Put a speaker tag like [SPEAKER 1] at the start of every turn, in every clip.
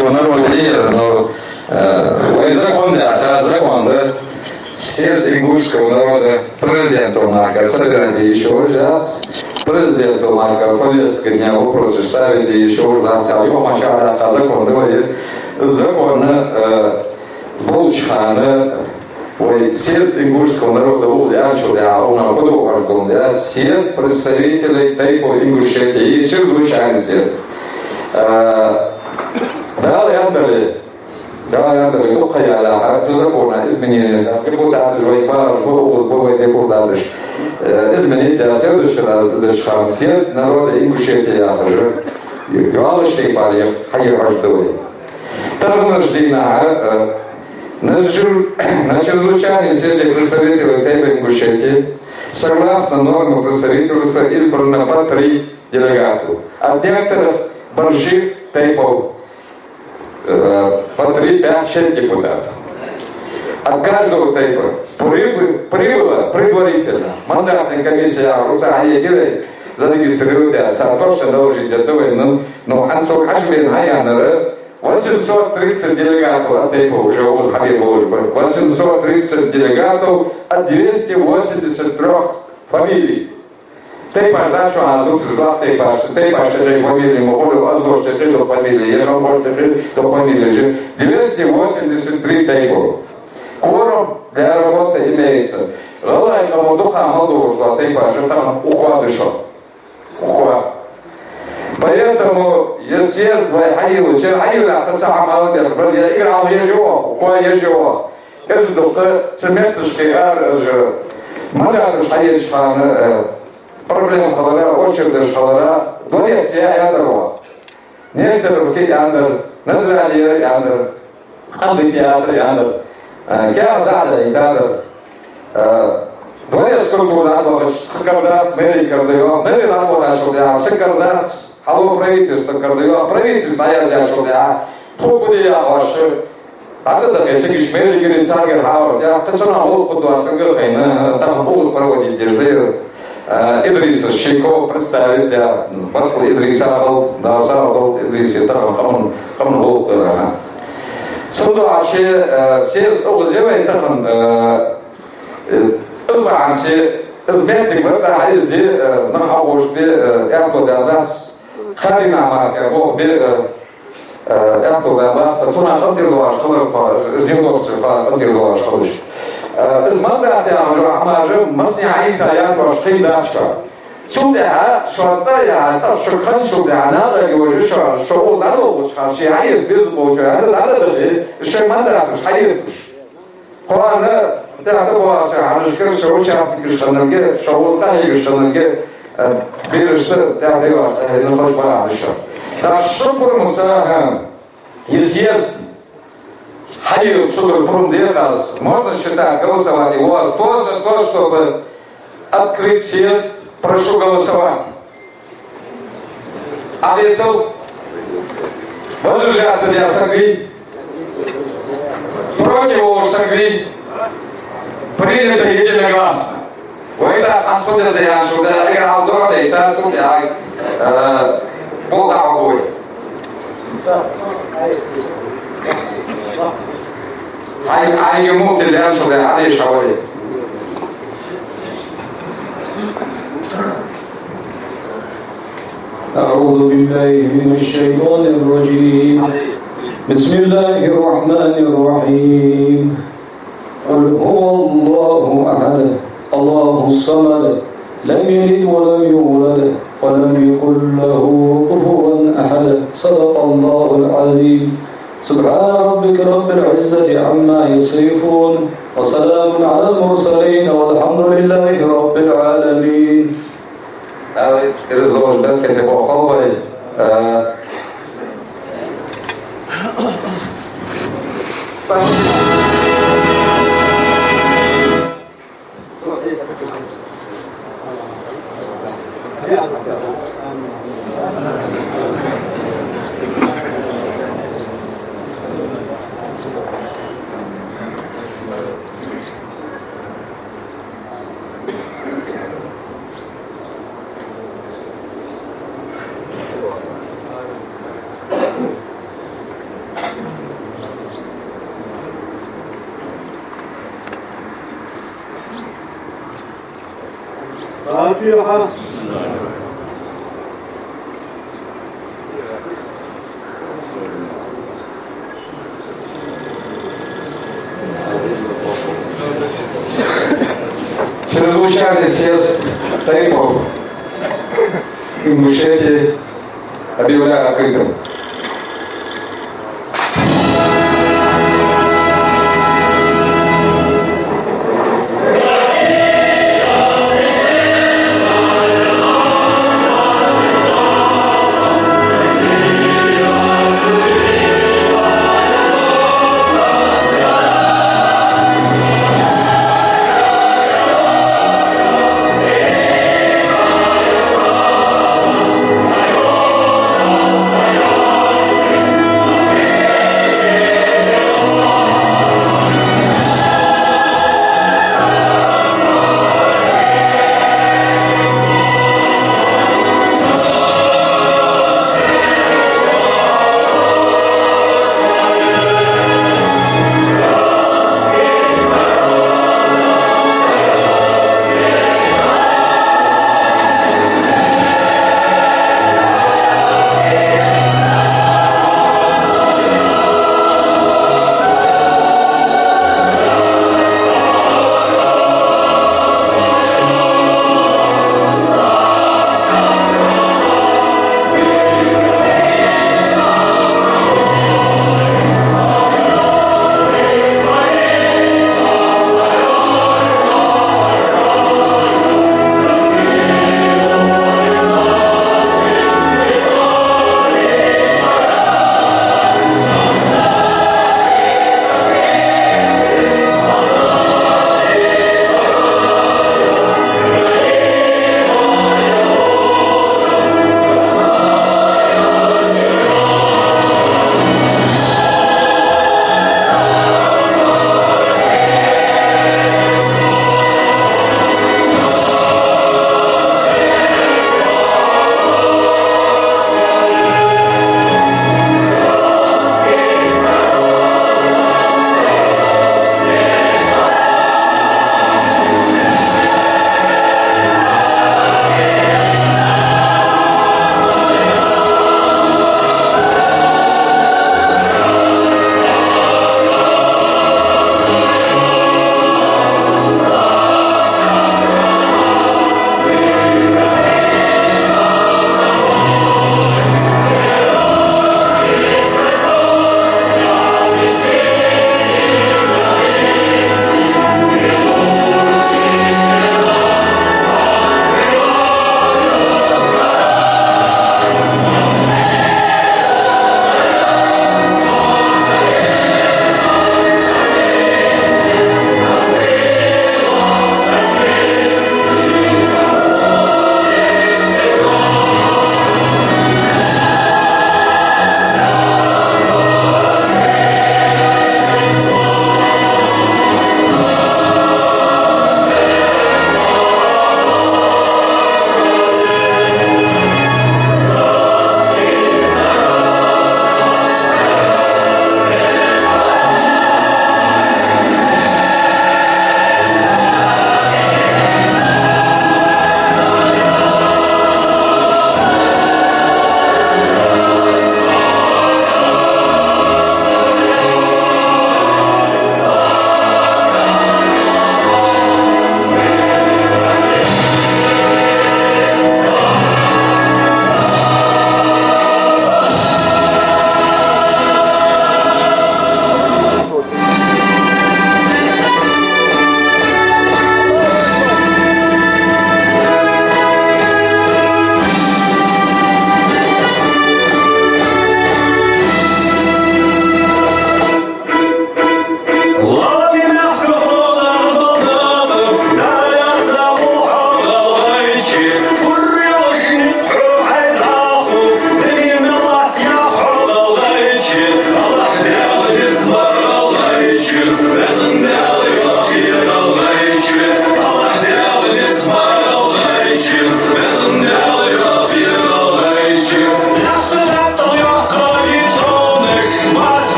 [SPEAKER 1] ингушского народа лидер, но закон, да, это закон, да. Съезд ингушского народа президента Марка собирали еще ждать. Президенту Марка повестка дня вопросы ставили еще ждать. А его машина закон говорит, закон Болчхана, съезд ингушского народа Узянчу, да, он подухожден, да, съезд представителей Тайпо Ингушетии и чрезвычайный съезд. Далее, только я, закона изменения, депутаты, депутаты, изменить для следующего раза съезд народа Ингушетии, Юалышный парьев, Хайраждой. Тарнаждина, на чрезвычайном съезде представителей Тайпо Ингушетии, согласно нормам представительства, избрано по 3 делегата. От некоторых больших Тайпов по 3, 5, 6 депутатов. От каждого Тайпа прибыло предварительно мандатная комиссия Русахи зарегистрировать то, что должен делать, но Ансур Хашмин Хаянера 830 делегатов от Тайпа уже возходило, 830 делегатов от 283 фамилий. Тайпаш, да, что азук ждал Тайпаш, что же фамилии, мухолю азук, что же фамилии, я же может, что фамилии же. 283 Тайпов. Кворум для работы имеется. Лалайному духа молодого ждал Тайпаш, там ухва дышал. Ухва. Поэтому, съезд Хайилу, Хайилу, Атасаха Малабер, я играл ежево, ухва ежево. Кажется, что цементушки, мандатуш Хайилшхан, проблема халара, очередь халара, дворец Яндерова. Нестеровки Яндер, Назрали Яндер, амфитеатр Яндер, Киардада Яндер, дворец культуры, Сакардац, Мэри Кардайо, Мэри Радова Шудя, Сакардац, Алло правительство Кардайо, правительство я Шудя, Тукудия Оши, а тогда я цикиш Мэри Герисагер Хауэр, я тацуна Олкудуа Сангерхайна, там будут проводить дежды. Идриса Шейков представит, я Барку Идриса был, да, сам был Идриса, там он был. Судуачи съезд узевает, там избранцы, изметник, это Хайзди, на Хауэшбе, Эртудадас, Харина Марка, Бог, Эртудадас, Тацуна Антирдуаш, Ждемновцы, Антирдуаш, Халыш. Из мандата Амажа Масняи Саят Вашкин Дашка. Сюда Швейцария, Шукхан Шудана, Георгий Шоу Задович, Шиаис Безбожа, это надо, еще мандат, Шиаис. Хуана, это была Шаханшкер, Шоу участники Штанге, Шоу Стахи Штанге, Берешта, Театева, Наташбара еще. Да, что промуца, съезд. Хайил, что Прундехас, можно считать голосование? У вас тоже за то, чтобы открыть съезд, прошу голосовать. Ответил? Воздержаться я согли. Против его согли. Принято единогласно. Это Ансудя Дрианшу, да, играл Дода, это Ансудя Болдавой. I ему Дрианшу, да, Али Шавали.
[SPEAKER 2] أعوذ بالله من الشيطان الرجيم بسم الله الرحمن الرحيم قل هو الله أحد الله الصمد لم يلد ولم يولد ولم يكن له كفوا أحد صدق الله العظيم سبحان ربك رب العزة عما يصفون وسلام على المرسلين والحمد لله رب العالمين.
[SPEAKER 1] Разложить это похвалой.
[SPEAKER 3] فاتحة.
[SPEAKER 1] Чрезвычайный съезд тарифов в Ингушетии объявляю открытым.
[SPEAKER 4] Amen.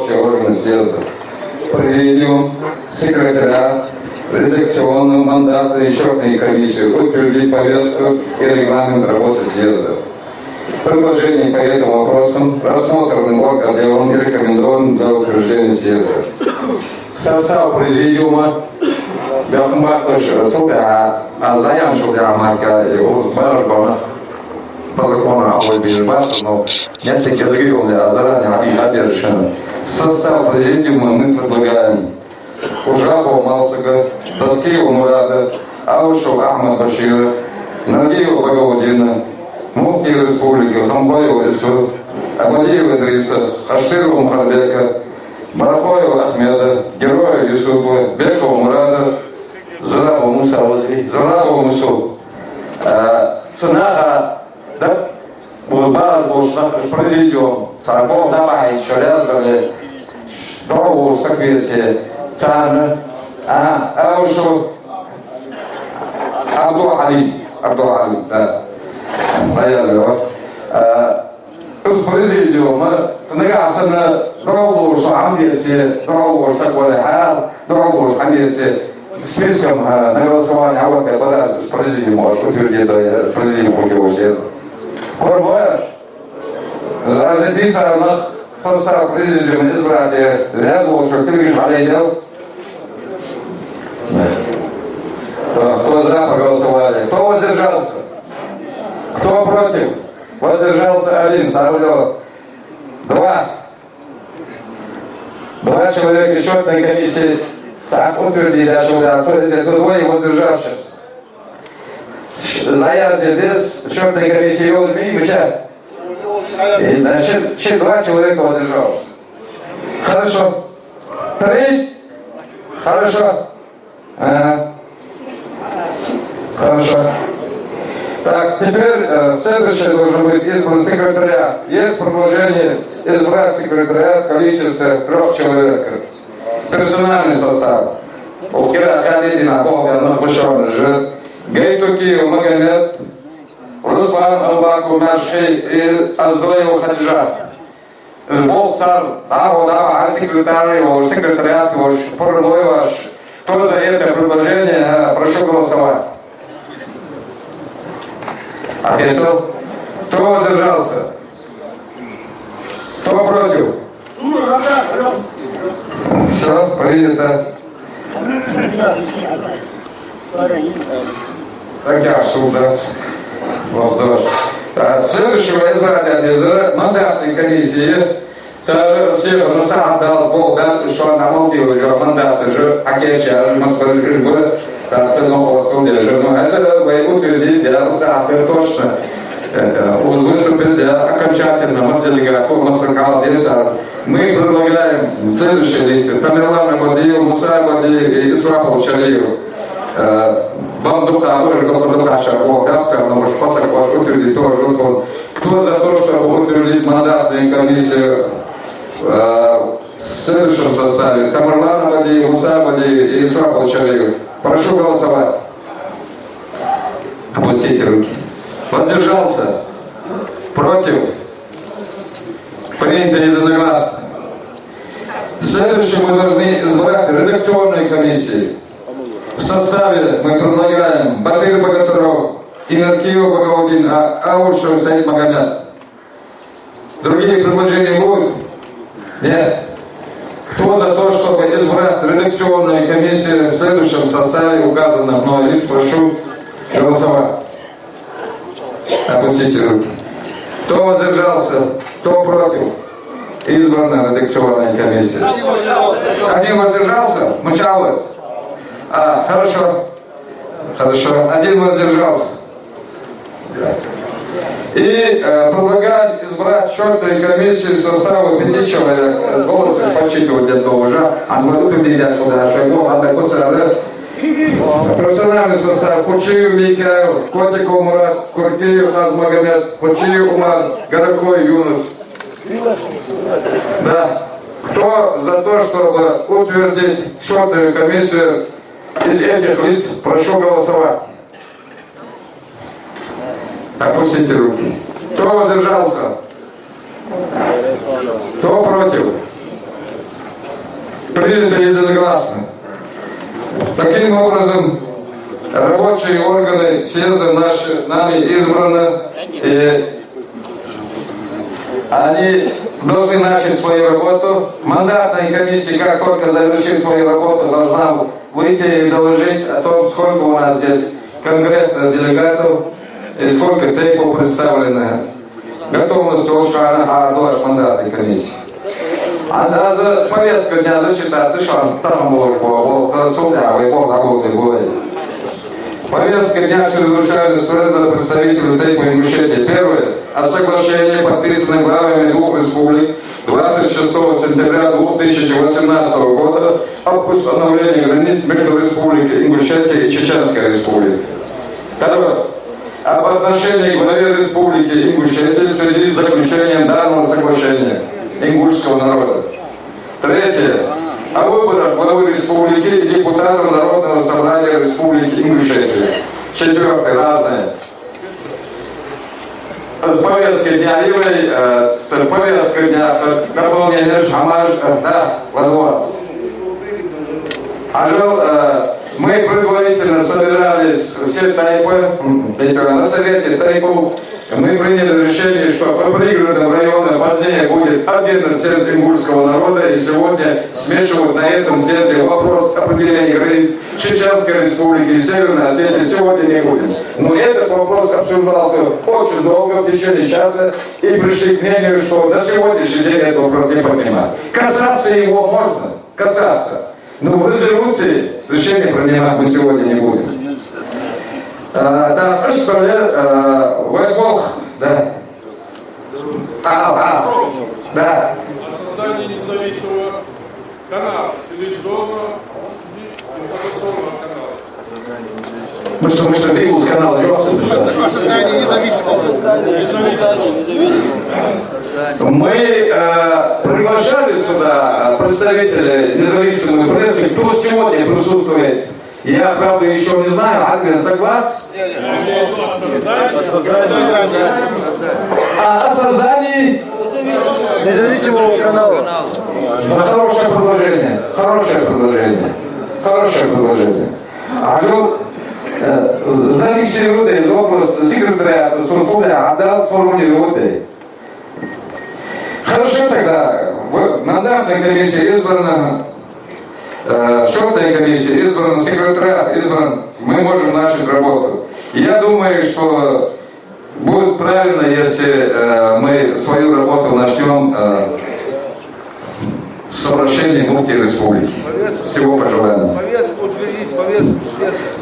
[SPEAKER 1] руководящие органы съезда, президиум, секретаря, редакционную, мандатную и счетную комиссию утвердить повестку и регламент работы съезда. Предложение по этим вопросам рассмотренным органом и рекомендован для утверждения съезда. Состав президиума Заян Шулямака и Узбажбана по закону о Бижбаса, но нет таких заявлений, а заранее обещано. Состав президиума мы предлагаем Ужахова Малсага, Таскиева Мурада, Аушева Ахмад Башира, Нагиева Багаудина, Муфти Республики Хамбаева Исуд, Абадиева Идриса, Хаштырова Мухарбека, Марафаева Ахмеда, Героя Юсупа, Бекова Мурада, Зурабова Мусалази, Зурабова Мусу. Ценаха, да, Бузбаз, Бушнах, Президиум, Сарков, давай, еще раз, говорили, Договор, Сокветия, Цана, Аушу, Абдул-Алим, да, Наязова. С Президиума, Нагасана, Договор, Сокветия, Договор, Сокветия, Договор, Сокветия, списком на голосование, а вот это раз с Президиумом, может утвердить, с Президиумом его съезда. Корбояш, записанных состав Президиума избрали Рязову, что ты видишь, Алейдел. Кто за проголосовали? Кто воздержался? Кто против? Воздержался один, Сарлев. Два человека счетной комиссии утвердили, а что двое воздержавшись. Заявки без счетной комиссии его изменить, значит, 2 человека воздержалось. Хорошо. 3? Хорошо. Хорошо. Так, теперь следующее должен быть избран секретариат. Есть предложение избрать секретариат в количестве 3 человек. Персональный состав. Ухира Калидина, Бога, Нахбушон, Жид, Гейтуки, Магомед, Руслан Албаку, Маршей и Азлеева Хаджа. Жбол цар, Дава, секретариат, ваш, порной ваш. Кто за это предложение, прошу голосовать. Ответил. Кто воздержался? Кто против? Все, принято. Следующего избрания мандатной комиссии всех на сам дал Бог, что на молоде уже мандаты же, Акеча, Москва, Жбы, соответственно, судья же. Но это утвердить для Сахар точно. Выступили для окончательно Мосделегату, Мостракал, Десар. Мы предлагаем следующие лица. Тамерлан Абадиев, Муса Абадиев и Исрапал Шалиев. Бандуха, Духа Шарбов, Дамса, но уж Пасакош утвердить тоже. Кто за то, чтобы утвердить мандатную комиссию в следующем составе? Тамерлан Абадиев, Муса Абадиев и Исрапал Шалиев. Прошу голосовать. Опустите руки. Воздержался? Против? Принято единогласно. Следующее мы должны избрать редакционные комиссии. В составе мы предлагаем Батыр Богатыров, Инаркиев Багаудин, Аушев Саид Магомед. Другие предложения будут? Нет. Кто за то, чтобы избрать редакционные комиссии в следующем составе, указанном мной лиц, прошу голосовать. Опустите руки. Кто воздержался? Кто против? Избрана редакционная комиссия. Один воздержался? Мучалось? Хорошо. Хорошо. Один воздержался. И предлагаем избрать счетную комиссию в составе 5 человек. Голосы подсчитывать это уже. Персональный состав: Кучиев Микаил, Котиков Мурат, Куртиев Хазмагомед, Кучиев Умар, Горокой Юнус. Да. Кто за то, чтобы утвердить счетную комиссию из этих лиц, прошу голосовать. Опустите руки. Кто воздержался? Кто против? Принято единогласно. Таким образом, рабочие органы съезда нами избраны, и они должны начать свою работу. Мандатная комиссия, как только завершит свою работу, должна выйти и доложить о том, сколько у нас здесь конкретно делегатов и сколько тейпов представлено. Готовность Ошана мандатной комиссии. А за повестку дня зачитать, что там был судья, и был. Повестка дня чрезвычайно связана представителю Тейпа и Ингушетии. Первое. О соглашении, подписанном главами двух республик 26 сентября 2018 года об установлении границ между Республикой Ингушетия и Чеченской Республикой. Второе. Об отношении к главе Республики Ингушетия в связи с заключением данного соглашения ингушского народа. Третье. О выборах главы республики и депутатов Народного собрания Республики Ингушетия. Четвертое. Разное. С повестки дня с повестки дня дополнение Шамаш, да, Ладвас. Мы предварительно собирались все тайпы, на совете тайпов мы приняли решение, что по пригородным районам позднее будет отдельно съезд ингушского народа, и сегодня смешивают на этом съезде вопрос определения границ Чеченской Республики и Северной Осетии сегодня не будем. Но этот вопрос обсуждался очень долго, в течение часа, и пришли к мнению, что на сегодняшний день этот вопрос не поднимать. Касаться его можно, касаться. Но в резолюции решение принимать мы сегодня не будем. Да, что ли, Вайболх, да. Да.
[SPEAKER 3] О создании независимого канала, телевизионного и информационного канала.
[SPEAKER 1] Мы что, Бибус канал жёлтый,
[SPEAKER 3] О создании независимого.
[SPEAKER 1] Мы приглашали сюда представителей независимой прессы, кто сегодня присутствует. Я, правда, еще не знаю, Альбин согласен? О создании
[SPEAKER 4] независимого канала.
[SPEAKER 1] Хорошее предложение. Хорошее предложение. Хорошее предложение. Зафиксируйте вопрос секретаря Сурсуда, отдал сформулировать. Хорошо тогда. Мандатная комиссия избрана. Счетная комиссия избрана, секретарь избран, мы можем начать работу. Я думаю, что будет правильно, если мы свою работу начнем с обращения муфтии республики. Всего пожелания.
[SPEAKER 4] Повестку утвердить,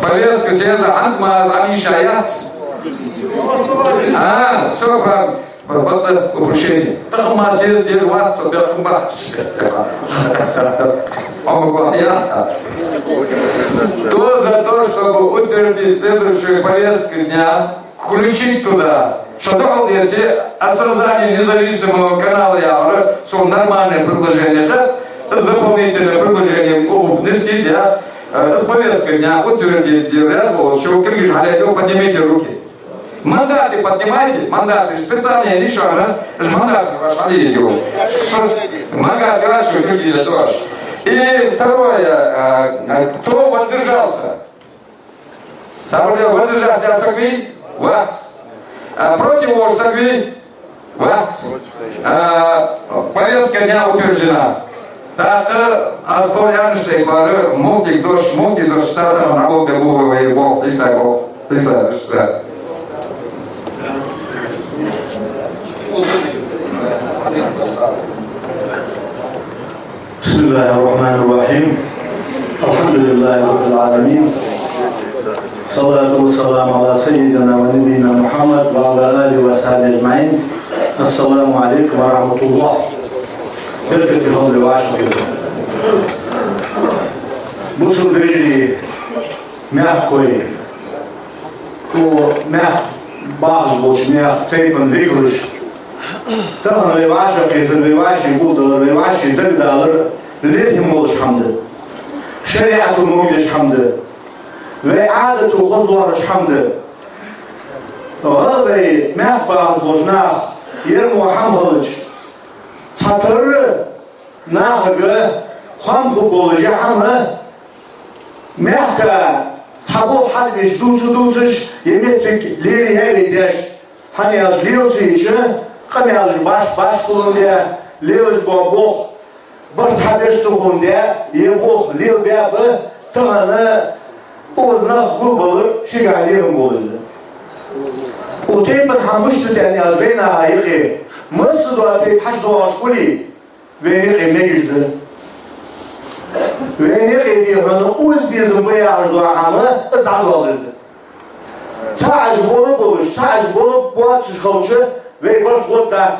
[SPEAKER 1] повестку съезда Антмаз Амишаяц. Все правильно. Упущение. Потом съезд держаться, Кто за то, чтобы утвердить следующую повестку дня, включить туда, что о создании независимого канала Явра, что нормальное предложение, да, с дополнительным предложением внести, да, с повесткой дня утвердить, что поднимите руки. Мандаты поднимайте, мандаты, специальные решения, мандаты ваши, мандаты ваши, люди тоже. И второе, кто воздержался? Воздержался Сагви? Вац. Против его Сагви? Вац. Повестка дня утверждена. Это Асборян Штейбары, Мултик Дош, Сатан, Аболга Бува и Бог, Тиса.
[SPEAKER 4] بسم الله الرحمن الرحيم الحمد لله رب العالمين الصلاة والسلام على سيدنا ونبينا محمد وعلى آله وصحبه أجمعين السلام عليكم ورحمة الله بركة حول وعشق بصر بجري مягкой بعض مягкой тейпен выигрыш ترى الرواجة كيف الرواجة يقول الرواجة تقدر ليه مولش حمد شريعة مولش حمد وإعادة خضوارش حمد وهذا ما بعض وجناه يرمو حمدش تطر ناهج ham futbolcu hamı mehka tabul hadmiş duçuş yemektik liriye gider hani yaz liyosu içi kamyaz baş kulun diye liyoz bol bir haber soğun diye bol liyo beyabı tığını uzna futbolu şigaliyerim olurdu. O teypen hamıştı den yaz beyna hayıqı mısır doğa teyp haç doğa şkuli ve ne mecizdi. Ve ne diyor uz bizim bu yaz doğa hamı ızal olurdu. Sadece bolup bu atış kalçı ve bir kodda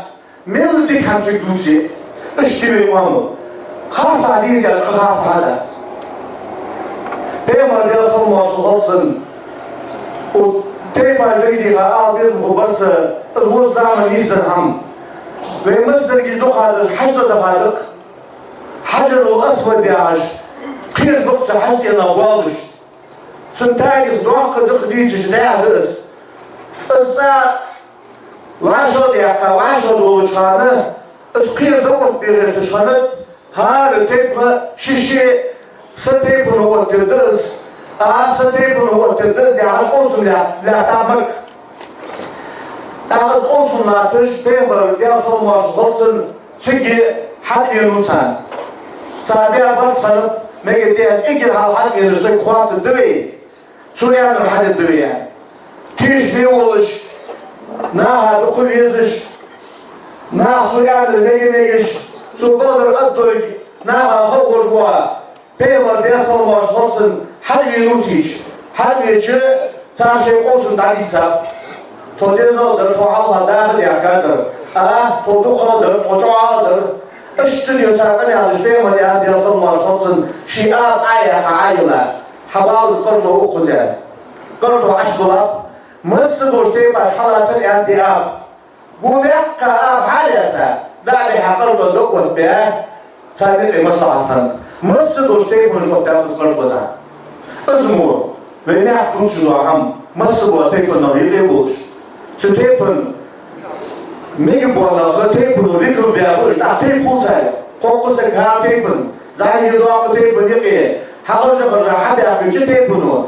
[SPEAKER 4] meldik hamçık duysi işte bir mamı. Khasa diyeceğiz khasa da. Peygamber sallallahu aleyhi ve sellem o Peygamber dedi abi bu barsı bu zaman izdirham ve mesler gizli hadır hacda hadık hacerul asvad yağış kıyır nokta hacdına bağlış sıntarız dua kıdık diyeceğiz ne yapız ısa vaşod yaka vaşod oluşanı kıyır dokut bir tuşanı har tepma şişe satepunu oturduz satepunu oturduz yağış olsun la tabak yağış olsun la tış peygamber yasalmaş olsun çünkü had yunsan sabiha bak tanıp megediyat ikir hal gelirse kuatı düveyi suyanır hadi düveyi tişvi oluş naha duku virdiş naha suyanır megiş su badır addolik naha hokuş boğa peygamber yasalmaş olsun hadi yunutiş hadi yunutiş sana şey olsun daditsap todezaldır tohalha dahil yakadır todukaldır toçoğaldır İşte diyor çarpın yanlış Peygamber yasalmaş olsun şiat ayla habalız qırdı okuzen qırdı aşkılap mısı doştayı baş halasın yandiyab guvekka ab halasa daliha qırdı dokut be sahibi masalatan mısı doştayı konuşmaklarımız qırdı da ızmur ve ne aklın şunu aham mısı bu teypınla hile buluş şu teypın Megi boğalı teypunu vikru beyabır teyp kulsay kokusu kağıt teypun zahir doğalı teypun yıkı halıca hadi akıcı teypunu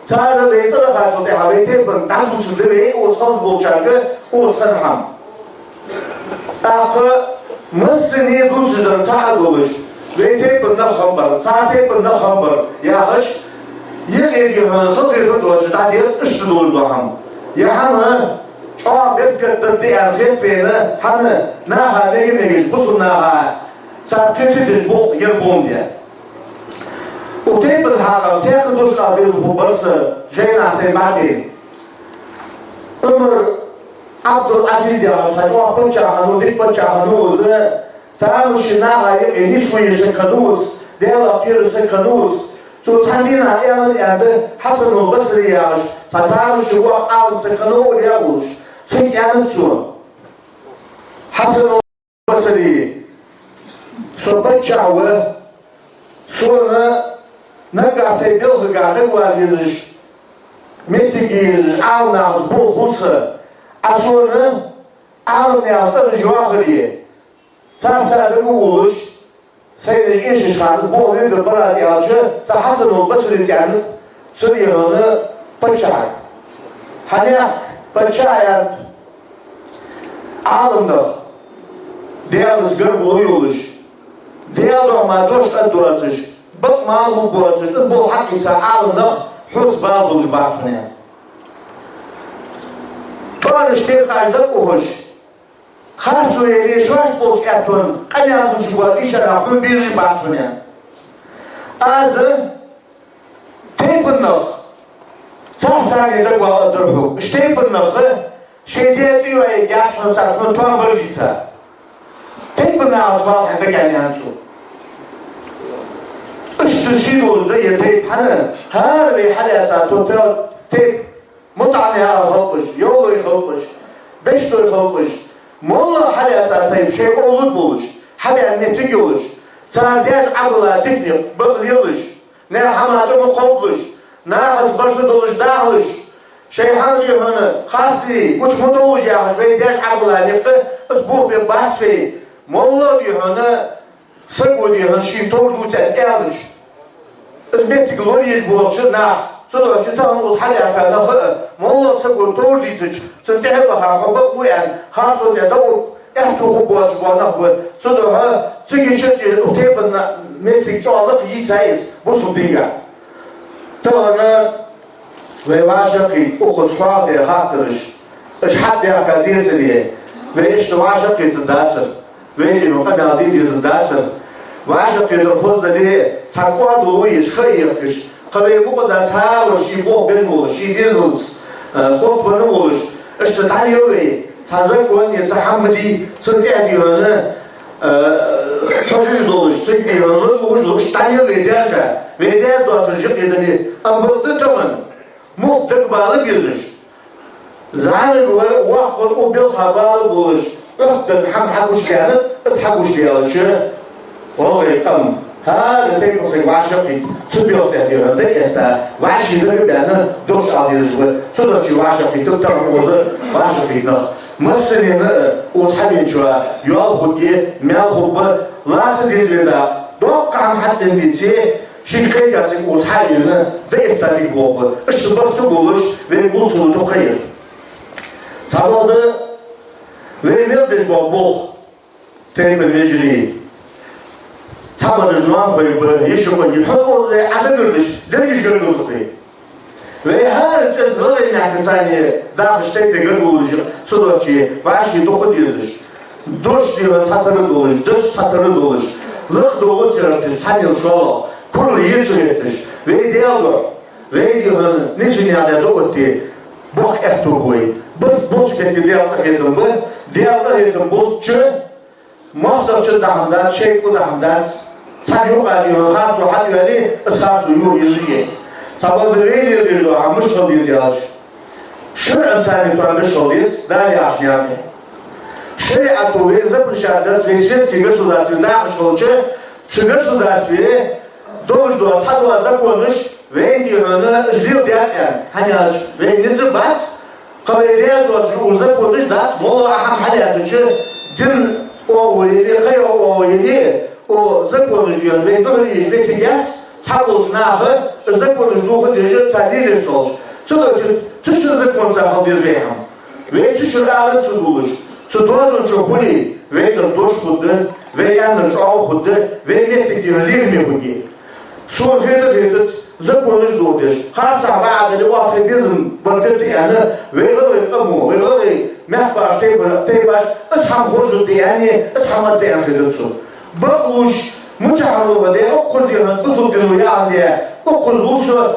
[SPEAKER 4] sarı ve sıra karşı dehavi teypun tanrıçı ve oskan bolçargı oskan ham akı mısını dulçıdır saat oluş ve teypun nakhambar saat teypun nakhambar yağış yık ediyorsun hıfırın doğrusu tadiyat ışlı doğrusu ham yahamı çoğu bir kırtırdı erkek beyni hani naha ne yemeğiz busun naha sarkıtıdır bol yer bol diye o teypil hağa teypil duşla bir bu barısı Ceyna Seymadi Ömür Abdülaziz yağışa çoğu pınçağını dik pınçağını uzı tanrışı naha'yı nisfu yeşil kanuz deyla firisi kanuz şu tandina yanı Hasan-ul Basri yağış tanrışı bu ağlısı kanuz yağış çünkü yanıtsu Hasan-ul Basri sohbet çağı sonra ne gase bilgi gâlı var yazış metigiz ağnağız bol hulsa sonra ağnağız rıcvağırı sarı uluş sayılış işiş kanız bol bir bırak yazı Hasan-ul Basri yanıt sürüyonu paçağı hani paçağı ağımda değerliz gör buluyormuş değerli ama doşka duratış bak malı bu atış bu hakika ağımda hus bağ buluş baksana Barıştı sajda kuhuş harsu yeri şuaş buluş etun kanyan duşu var işara hün birci baksana azı teypınlık sarsanıyla bağlıdır huk teypınlıkı şeyde diyor ya yaşın sarfın tuan bırgitsa teypınlığı atval hebe gelyen su işçisi olurdu ya teyp hani her bir halasa tutar teyp mutane almış yolu yıkılmış beş doy yıkılmış molla halasa teyp şey olur buluş haber netlik oluş sadece ağla diknik bıkılış ne hamadı mı kopluş ne başlı doluş dağılış Şeyhan yuhunu khasli uçmada olacağız ve deş ağla nefti ısbuh bir bahsi molla yuhunu Сагодихан шитор элыш. Özbek gloriyes bolçu na. Sonra çıtan o haya kana molla sago tordiç. Sonra heba ha bu yani ha sonra da o ehtu bolç bana bu. Sonra ha çıkışı o tepna metrik çoğalık yiyeceğiz. Bu sudinga. Tana ve vaşaki o kusfade hatırış. İş haddi akadiyesini ve işte vaşaki tındasır. Ve yok kadar dizindasır. vaşaki hozları takva dolu iş hayırkış. Kabe bu kadar sağır şibo bezmol şidizls. Hoplanı olur. İşte taliyoy sazak kon yetahammedi sıkıntıyonu hoşuş dolu sıkıntıyonu hoş dolu taliyoy derse ve der doğacak edeni ambıldı tamam. Muhtek bağlı bizdir. Zalim var vahvar o bil haber bulur. Öhten ham hakuş yani hakuş diyorlar. Olay kam. هذا تيجي في واشقي تبيو تبيو هذا إتا واشي ده بيانا دوش على الزوج صدق شو واشقي تكتر موزة واشقي ده مثلاً وصحابي شو يال خدي مال خبر لازم يزيدا دوق عم حتى نبيتي شيء كاسك وصحابي ده إتا بيجوبه الشباب تقولش بيقول صوته خير صابده ويميل بيجوبه تاني بالمجري tabanız nuan koyup yaşamın gibi orada adı gördüş, dergiş gördük koyup. Ve her cezayı nefesani daha işte bir gördük olacak. Sonra ki başı dokun diyoruz. Doş diyor satırı doluş, doş satırı doluş. Lık dolu çırptı, sanil şola, kurulu yer çırptı. Ve diyordu, ve diyor niçin yani dokutu, bok ehtu koy. Bu şekilde diyordu hedim bulçu, masrafçı dağında, şeyh dağında. Sayıyor diyor, harcı hadi öyle ısrarcı yok yazıyor. Sabah böyle diyor, hamış oluyor diyor. Şu insanı tanış oluyor, daha yaşayan. Şey atıyor, zapışarlar, Svetski государственный aşkolcu, государстве должно tatlıza konuş ve diyor onu izliyor derken, hani aç ve ne bak, kabireye doğru uzak konuş da, mola aham hayatı din o yedi, hayır o yedi. O законы diyor ve doğru iş ve kıyas çalışnahı законы doğru diyor sadece sol. Çünkü çüşür zakon sahal bizeyham ve çüşür ağrı bulur. Çudorun çoğuli ve doş kudu ve yanı çoğu kudu ve metek diyor lirmi kudu. Son hede законы doğru. Hatta bazı vakti bizim baktığı yani ve kamu ve mehbaş teybaş asham hoşu yani asham diyor. Bakmış, muçahalı diye okul diyor, usul diyor yani, okul ulusu,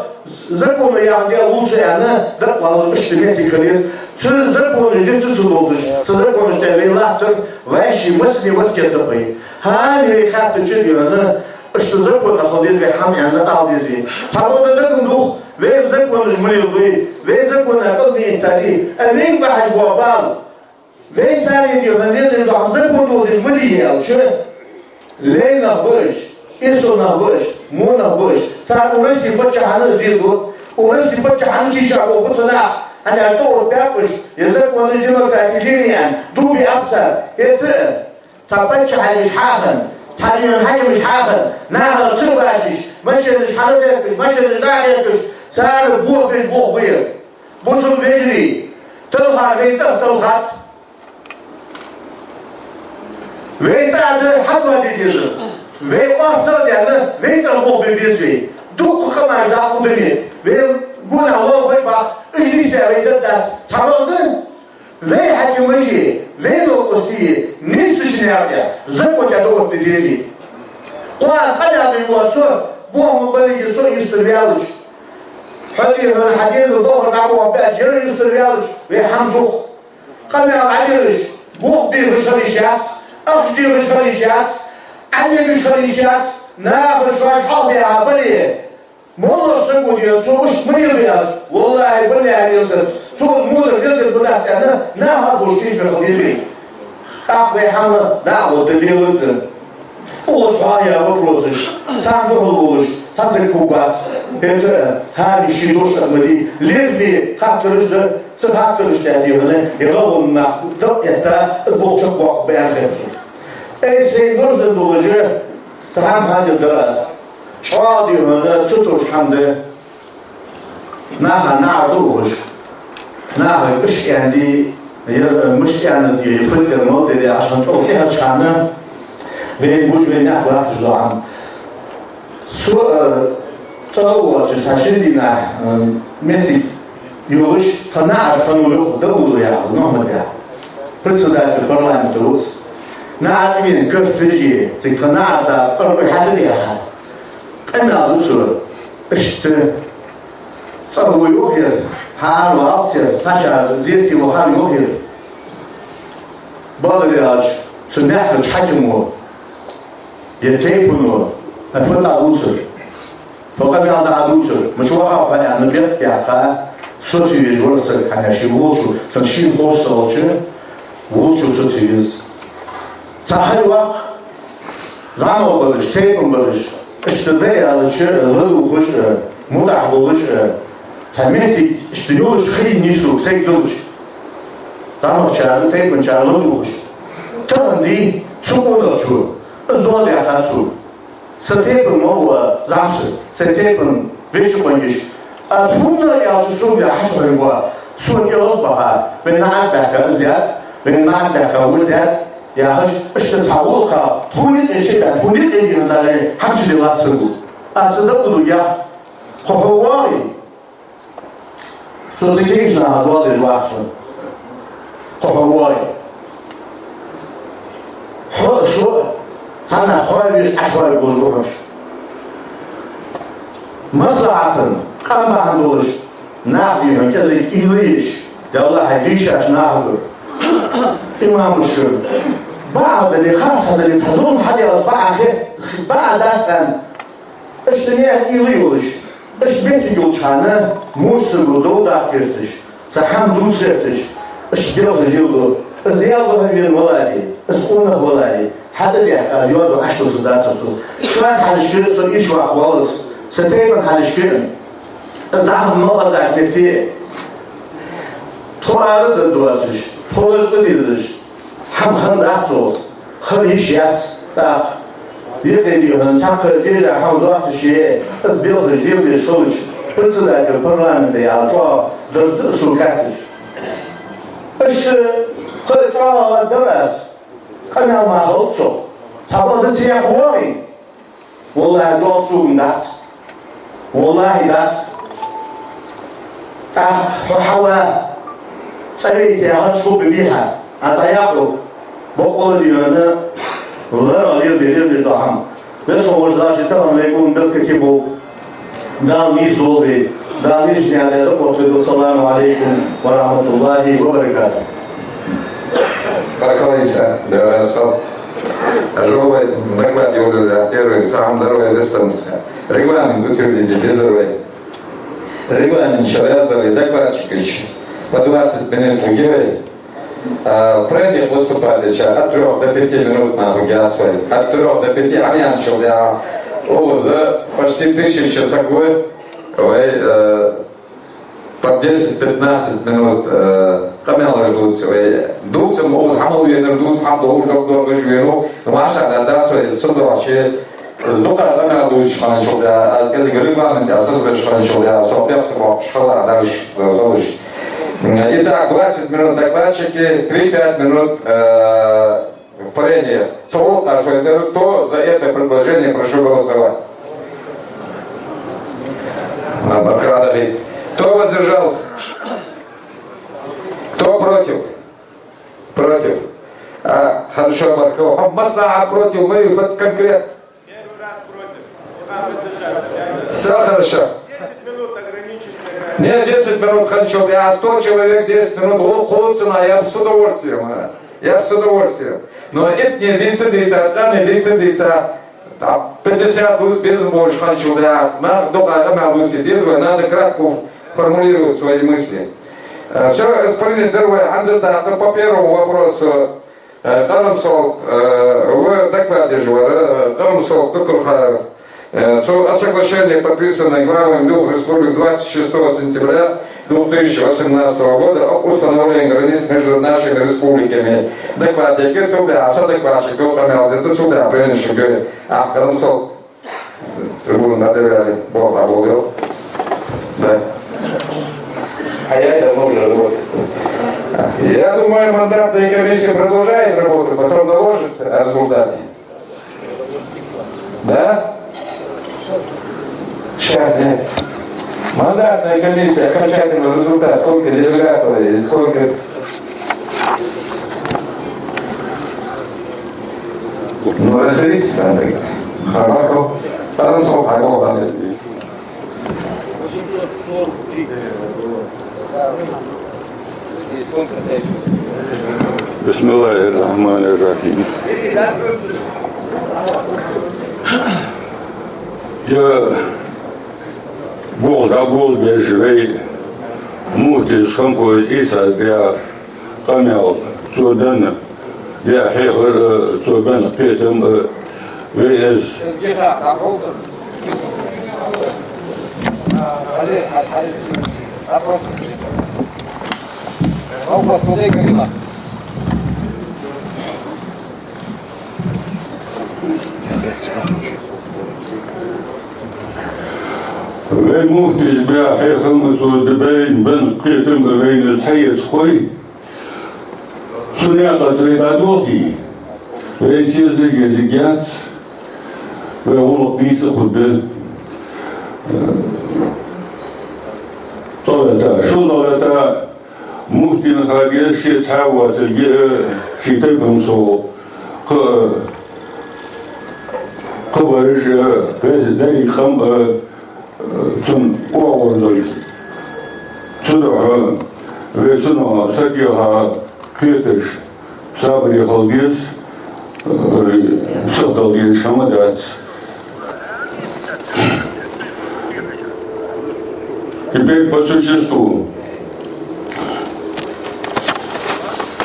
[SPEAKER 4] zakonu yani, ulusu yani, da kalıcı işlemekti kırıyız. Siz zakonu işte tüsül oldu, siz zakonu işte veylahtır, ve işi mesli vaskette koyuyor. Hani hattı diyor, işte zakonu alıyoruz ve ham yani alıyoruz. Sabahda zakonu ve zakonu jmülüyor, ve zakonu akıl bir intari, emek bahç babal, ve intari diyor, ne diyor, zakonu jmülüyor, Lei nahbăș, Isu nahbăș, Mu nahbăș, s-ar urăși după ce hană zidul, urăși după ce hană ghișa, o puțăna, ane a două peapăși, e zăr cu anăși democratii linian, dubi apsar, e tă, s-ar păi ce hanăși hahăn, s-ar hanăși hahăn, nahăn țâmbașiș, mășănăși hană drepăși, mășănăși da drepăși, s-ar buopeși buohbăier, busul vejrii, tălhat, veițăv tălhat, ve zaten hatva dediği, ve orta yani ve zaten bu birbirisi, duk kamaşta bu birbir, ve bu ne olur bak, işini seveydi de tamamdı, ve hakimeci, ve dokusi, ne suçunu yapıyor, zaten dokuz dediği, Kur'an kadar bir varsa, bu mu böyle soy istirviyalıç, hadi hadis doğru kavu bacır istirviyalıç ve hamduk, kamera acırış, bu bir hışarışat. أخذي بالشريشات علي بالشريشات ناخذ شوية حظي عبالي والله سنقول يا تسوش منير بياش والله بلي يعني يلدرس تسوش مودر يلدر بدأت يعني ناخذ بوشتيش بالخليفي أخذي حمى دعوة دلي يلدر وصحايا وبروزش ساندوه الولش ساسك فوقات هاني شيدوش أمري ليربي خاطرش ده ستخاطرش تهدي هنا يغلو المخ ده إتا أزبوط شبوق بيان خيبسو أي سيدوش دولجة Сам ходил раз. Чуал его, цутуш хамды. Наха надуш. Наха ишканди. مش يعني يفكر الموضوع عشان تقول فيها شحنة بين بوش بين نحو راح تجوعهم سو تقوى تشتاشينا متى يولش تناعد خنويو دولو يا نعمة يا بريسيدنت البرلمان تروس نعم مين كيف تجي تقناعد قرب حل يا أنا دكتور اشت تقوى يوهر حال وأكثر ساشا زيرتي وحال يوهر بالرياج سنحرج حجمه يتيبونه أفتح دوسر فقط يعطى عدوسر مش واقع يعني نبيخ يعقى صوتي يجورسر حناشي وغلشو سنشين خوش صوتي وغلشو صوتي يز صحي وقت زعمو بلش تيبن بلش اشتدي على شيء غلو خوش مدح بلش تمهدي اشتيولش خيل نيسو سيك دلش زعمو شعر تيبن شعر غلوش تهندي سوقو شو ازدوال يحاسو ستيبن هو زعمسو ستيبن فيشو بنجش أفهمنا يا جسوم يا حسن هو سون يلبها بنعد بحكا أزياد بنعد بحكا ولدات يا هش اشتتحول خا تونيت إيشيدا تونيت إيجن داجي حمش لله سبو أصدقوا يا خواي سوتيجنا هذول الواحد خواي هو سو أنا خايف أشوي بروحش مصلحة قام عندوش نعدي كذا إيليش يلا هديش عشان نعبر إمام الشر بعد اللي خاف هذا اللي تظن حد يصبح بعد أصلا اشتنيه إيليش اش بنتي يقولش أنا موش سبودو داكرتش سحم دوسرتش اش ديال جيلو زيادة هذه الولادي اسقونه ولادي حتى اللي يحكي يوضع عشر صدات شوان حال الشر صار إيش وأخوالس ستيبن حال الشر زعم النقطة ذات نكتي توارد الدواتش تولج قديدش حم خندعتوس خريش ياس تاخ يقيديهن تاخر ديجا حم دوات الشيء أثبيل الجيل للشولش برسلك البرلمان على جوا درجة السلوكاتش إيش خرج على الدرس خلنا ما خلصوا صابت تيا هواي والله دول سوق ناس والله ناس حوا سعيد يا شو ببيها أتايقو بقول لي أنا ولا عليه دليل الدعم بس هو جداش تمام يكون بالكتبو دانيش دولي دانيش يعني لقطة السلام عليكم ورحمة الله وبركاته
[SPEAKER 1] بارك الله يسعد دراسة أجوبة نقبل يقول первый сам дорогой листом регламент утвердили безрывой регламент шариатовый докладчик по 20 минут угивай прежде выступали от 3 до 5 минут на угиасвай от 3 до 5 они начал я за почти 1000 часовой по 10-15 минут камела ждут свои дуцем оз хамал юнер дуц хам до уже до выжвену маша да свои судовачи сдуха камела дуч ханшо да аз кази регламент асозвеш ханшо да соответственно школа дальше дальше. Итак, 20 минут докладчики, 3-5 минут в парении. Кто за это предложение, прошу голосовать. Кто воздержался? Кто против? Против. Хорошо, Маркова. Масса против, мы вот конкретно.
[SPEAKER 3] Первый раз против.
[SPEAKER 1] Все хорошо.
[SPEAKER 3] 10 минут ограничить.
[SPEAKER 1] Не, 10 минут хочу, я 100 человек 10 минут, холодно, я бы с удовольствием. Я бы с удовольствием. Но это не лицедица, там не лицедица. 50 плюс без больше хочу, да. Надо кратко формулировать свои мысли. Все, господин Дервай, по первому вопросу, Карамсол, вы докладе же, Карамсол, О соглашении, подписанное главами двух республик 26 сентября 2018 года об установлении границ между нашими республиками. Докладчик суда, содокладчик, кто помял, это суда, принявший говорит, автором сол трибуну надоверяли, Бог обладал. Да. А я это нужно работать. Я думаю, мандатная комиссия продолжает работу, потом доложит о результате. Да? Сейчас нет. Мандатная комиссия, окончательный результат, сколько делегатов и сколько... Ну, разберитесь надо. Хорошо. Хорошо, хорошо.
[SPEAKER 5] Бисмиллахир-рахманир-рахим. Я гол бежевей мухти шамхуз иса для камял цудана для хехр цудана петем вес. والمفتي جبرا حيخم سودبين بن قيتم بين الحيس خوي سنياقة سريدادوكي ويسيز الجزيجات ويغلق بيس خد طولتا شو طولتا مفتي نخاقيا شي تحاوى شي تلكم صو قبرج داري خم تون قوارد تدعى وسنا سكيها كيتش صابري خالجيس صدقي شمدات Теперь по существу.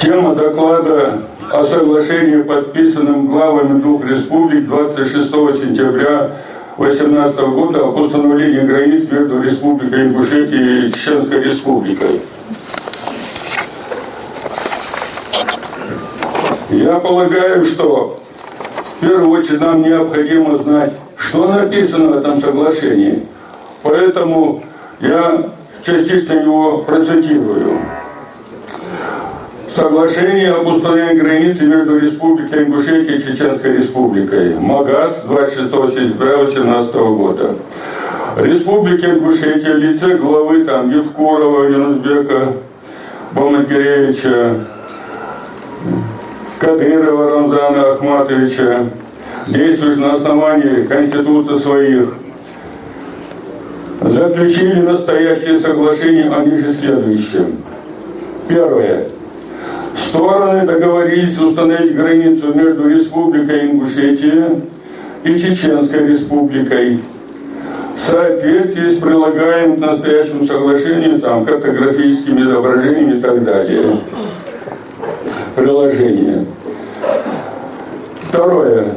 [SPEAKER 5] Тема доклада о соглашении, подписанном главами двух республик 26 сентября 2018 года об установлении границ между Республикой Ингушетия и Чеченской Республикой. Я полагаю, что в первую очередь нам необходимо знать, что написано в этом соглашении. Поэтому я частично его процитирую. Соглашение об установлении границы между Республикой Ингушетия и Чеченской Республикой. МАГАС 26 сентября 2018 года. Республика Ингушетия в лице главы там Евкурова, Юнусбека, Бамакиревича, Кадырова Рамзана Ахматовича, действующих на основании Конституции своих, заключили настоящее соглашение о ниже следующем. Первое. Стороны договорились установить границу между Республикой Ингушетия и Чеченской Республикой в соответствии с прилагаемым к настоящему соглашению там, картографическими изображениями и так далее. Приложение. Второе.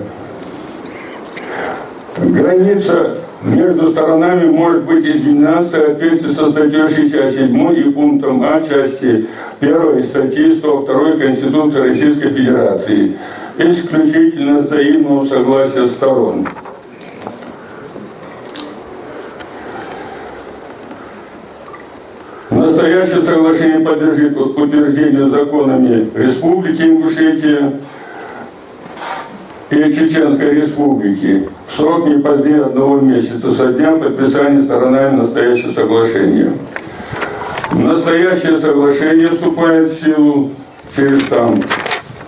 [SPEAKER 5] Граница между сторонами может быть изменена в соответствии со статьей 67 и пунктом А части 1 статьи 102 Конституции Российской Федерации исключительно взаимного согласия сторон. Настоящее соглашение подлежит утверждению законами Республики Ингушетия и Чеченской Республики в срок не позднее 1 месяца со дня подписания сторонами настоящего соглашения. Настоящее соглашение вступает в силу через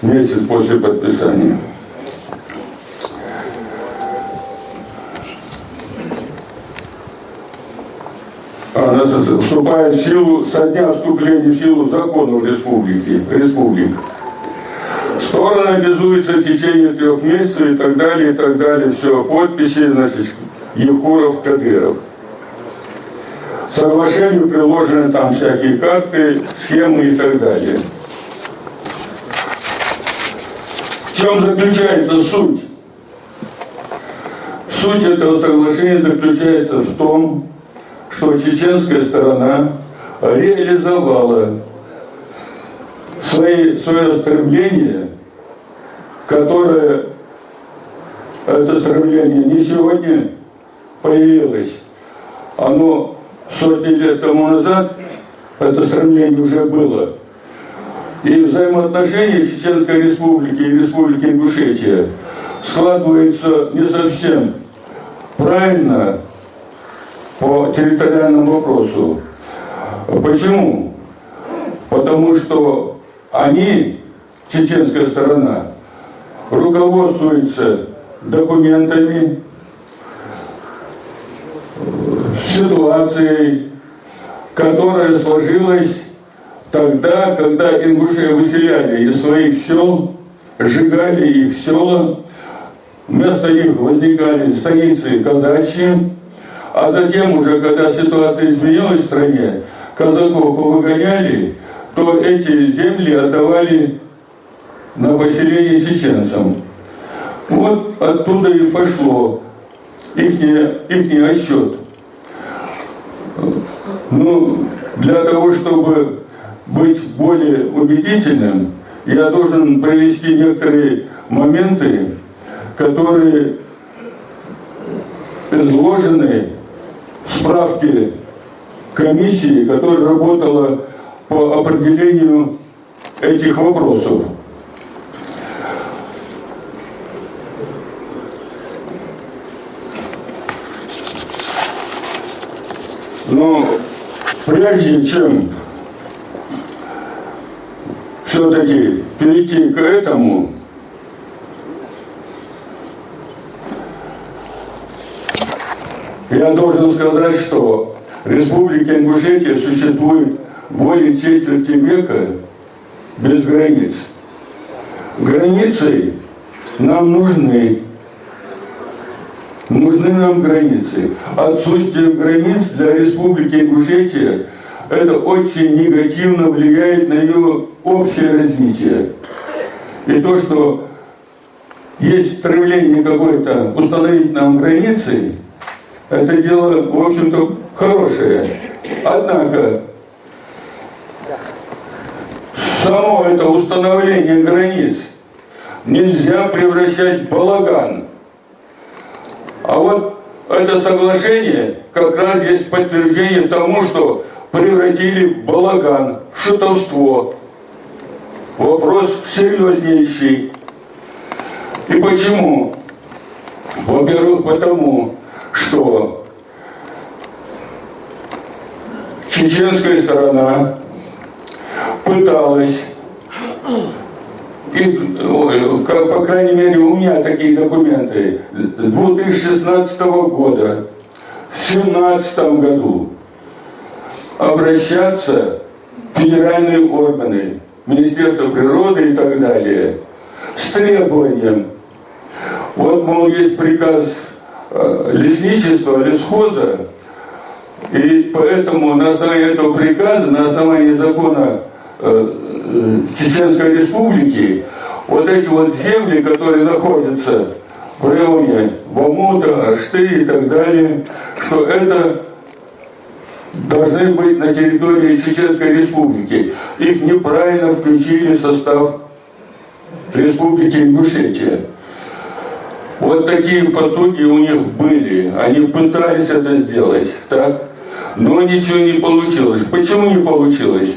[SPEAKER 5] месяц после подписания. Вступает в силу со дня вступления в силу законов республик. Стороны обязуются в течение 3 месяцев и так далее, все, подписи, значит, Евкуров, Кадыров. К соглашению приложены там всякие карты, схемы и так далее. В чем заключается суть? Суть этого соглашения заключается в том, что чеченская сторона реализовала свое стремление, которое, это стремление не сегодня появилось, оно сотни лет тому назад, это стремление уже было. И взаимоотношения Чеченской Республики и Республики Ингушетия складываются не совсем правильно по территориальному вопросу. Почему? Потому что они, чеченская сторона, руководствуются документами, ситуацией, которая сложилась тогда, когда ингуши выселяли из своих сел, сжигали их села, вместо них возникали станицы казачьи, а затем уже, когда ситуация изменилась в стране, казаков выгоняли, то эти земли отдавали на поселение чеченцам. Вот оттуда и пошло ихний отсчет. Ну, для того, чтобы быть более убедительным, я должен привести некоторые моменты, которые изложены в справке комиссии, которая работала по определению этих вопросов. Но прежде чем все-таки перейти к этому, я должен сказать, что Республика Ингушетия существует более четверти века без границ. Границы нам нужны. Нужны нам границы. Отсутствие границ для Республики Ингушетия это очень негативно влияет на ее общее развитие. И то, что есть стремление какое-то установить нам границы, это дело, в общем-то, хорошее. Однако, само это установление границ нельзя превращать в балаган. А вот это соглашение как раз есть подтверждение тому, что превратили в балаган, в шутовство. Вопрос серьезнейший. И почему? Во-первых, потому что чеченская сторона пыталась, и, по крайней мере, у меня такие документы, 2016 года, в 2017 году обращаться в федеральные органы, Министерство природы и так далее, с требованием. Вот, мол, есть приказ лесничества, лесхоза, и поэтому на основании этого приказа, на основании закона Чеченской Республики, вот эти вот земли, которые находятся в районе Бамута, Ашты и так далее, что это должны быть на территории Чеченской Республики. Их неправильно включили в состав Республики Ингушетия. Вот такие потуги у них были. Они пытались это сделать, так? Но ничего не получилось. Почему не получилось?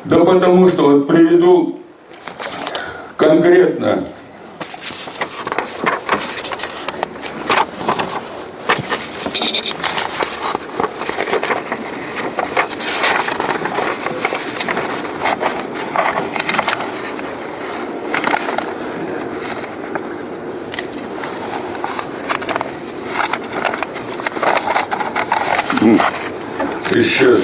[SPEAKER 5] Да потому что, вот приведу конкретно. Исчез.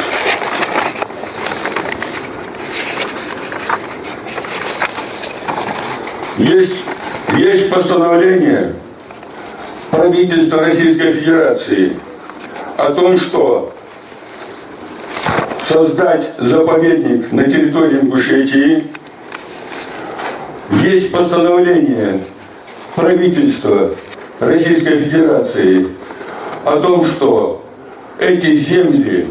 [SPEAKER 5] Есть постановление правительства Российской Федерации о том, что создать заповедник на территории Ингушетии. Есть постановление правительства Российской Федерации о том, что эти земли,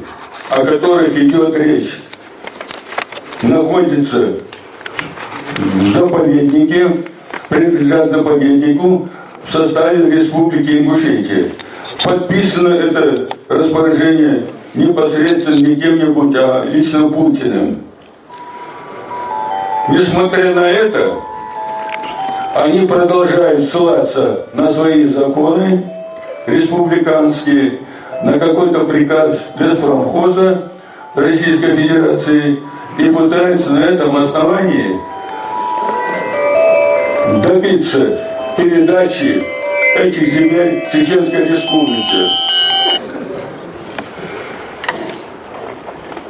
[SPEAKER 5] о которых идет речь, находятся в заповеднике, принадлежат заповеднику в составе Республики Ингушетия. Подписано это распоряжение непосредственно не кем-нибудь, а лично Путиным. Несмотря на это, они продолжают ссылаться на свои законы республиканские, на какой-то приказ Леспромхоза Российской Федерации и пытаются на этом основании добиться передачи этих земель Чеченской Республике.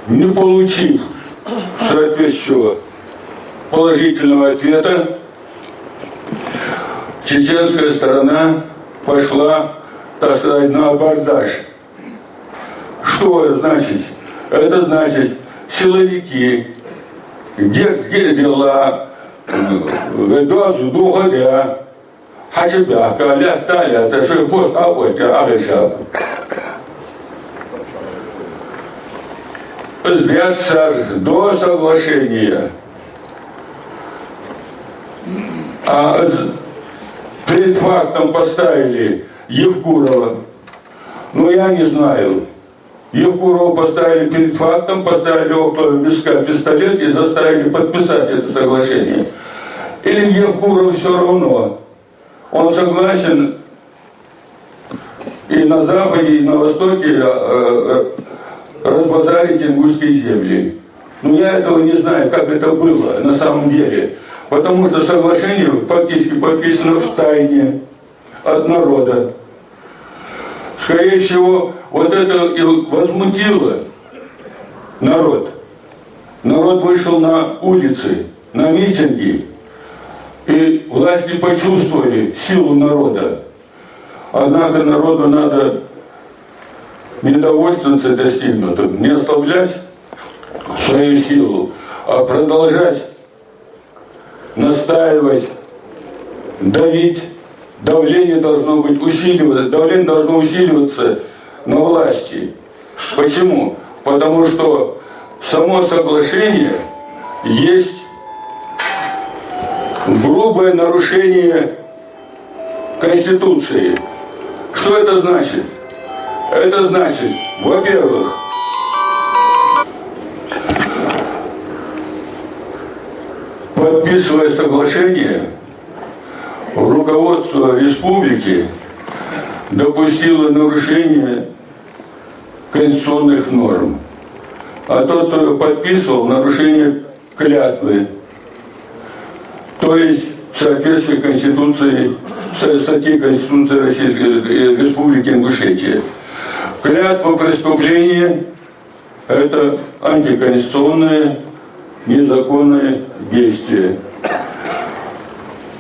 [SPEAKER 5] Не получив соответствующего положительного ответа, чеченская сторона пошла, так сказать, на абордаж. Что это значит? Это значит, силовики, где дела, ведозу, дугоря, хачебяка, ляталя, это что пост, а вот, ареша. Сбятся до соглашения. А перед фактом поставили Евкурова. Ну, я не знаю. Евкурова поставили перед фактом, поставили около виска пистолет и заставили подписать это соглашение. Или Евкуров все равно. Он согласен и на Западе, и на Востоке разбазарить ингушские земли. Но я этого не знаю, как это было на самом деле. Потому что соглашение фактически подписано в тайне от народа. Скорее всего, вот это и возмутило народ. Народ вышел на улицы, на митинги. И власти почувствовали силу народа. Однако народу надо недовольствоваться достигнутым, не ослаблять свою силу, а продолжать настаивать, давить. Давление должно усиливаться на власти. Почему? Потому что само соглашение есть грубое нарушение Конституции. Что это значит? Это значит, во-первых, подписывая соглашение, руководство республики допустило нарушение конституционных норм. А тот, кто подписывал, нарушение клятвы. То есть в соответствии с Конституцией, статьей Конституции Российской Республики Ингушетия. Клятва преступления – это антиконституционное, незаконное действие.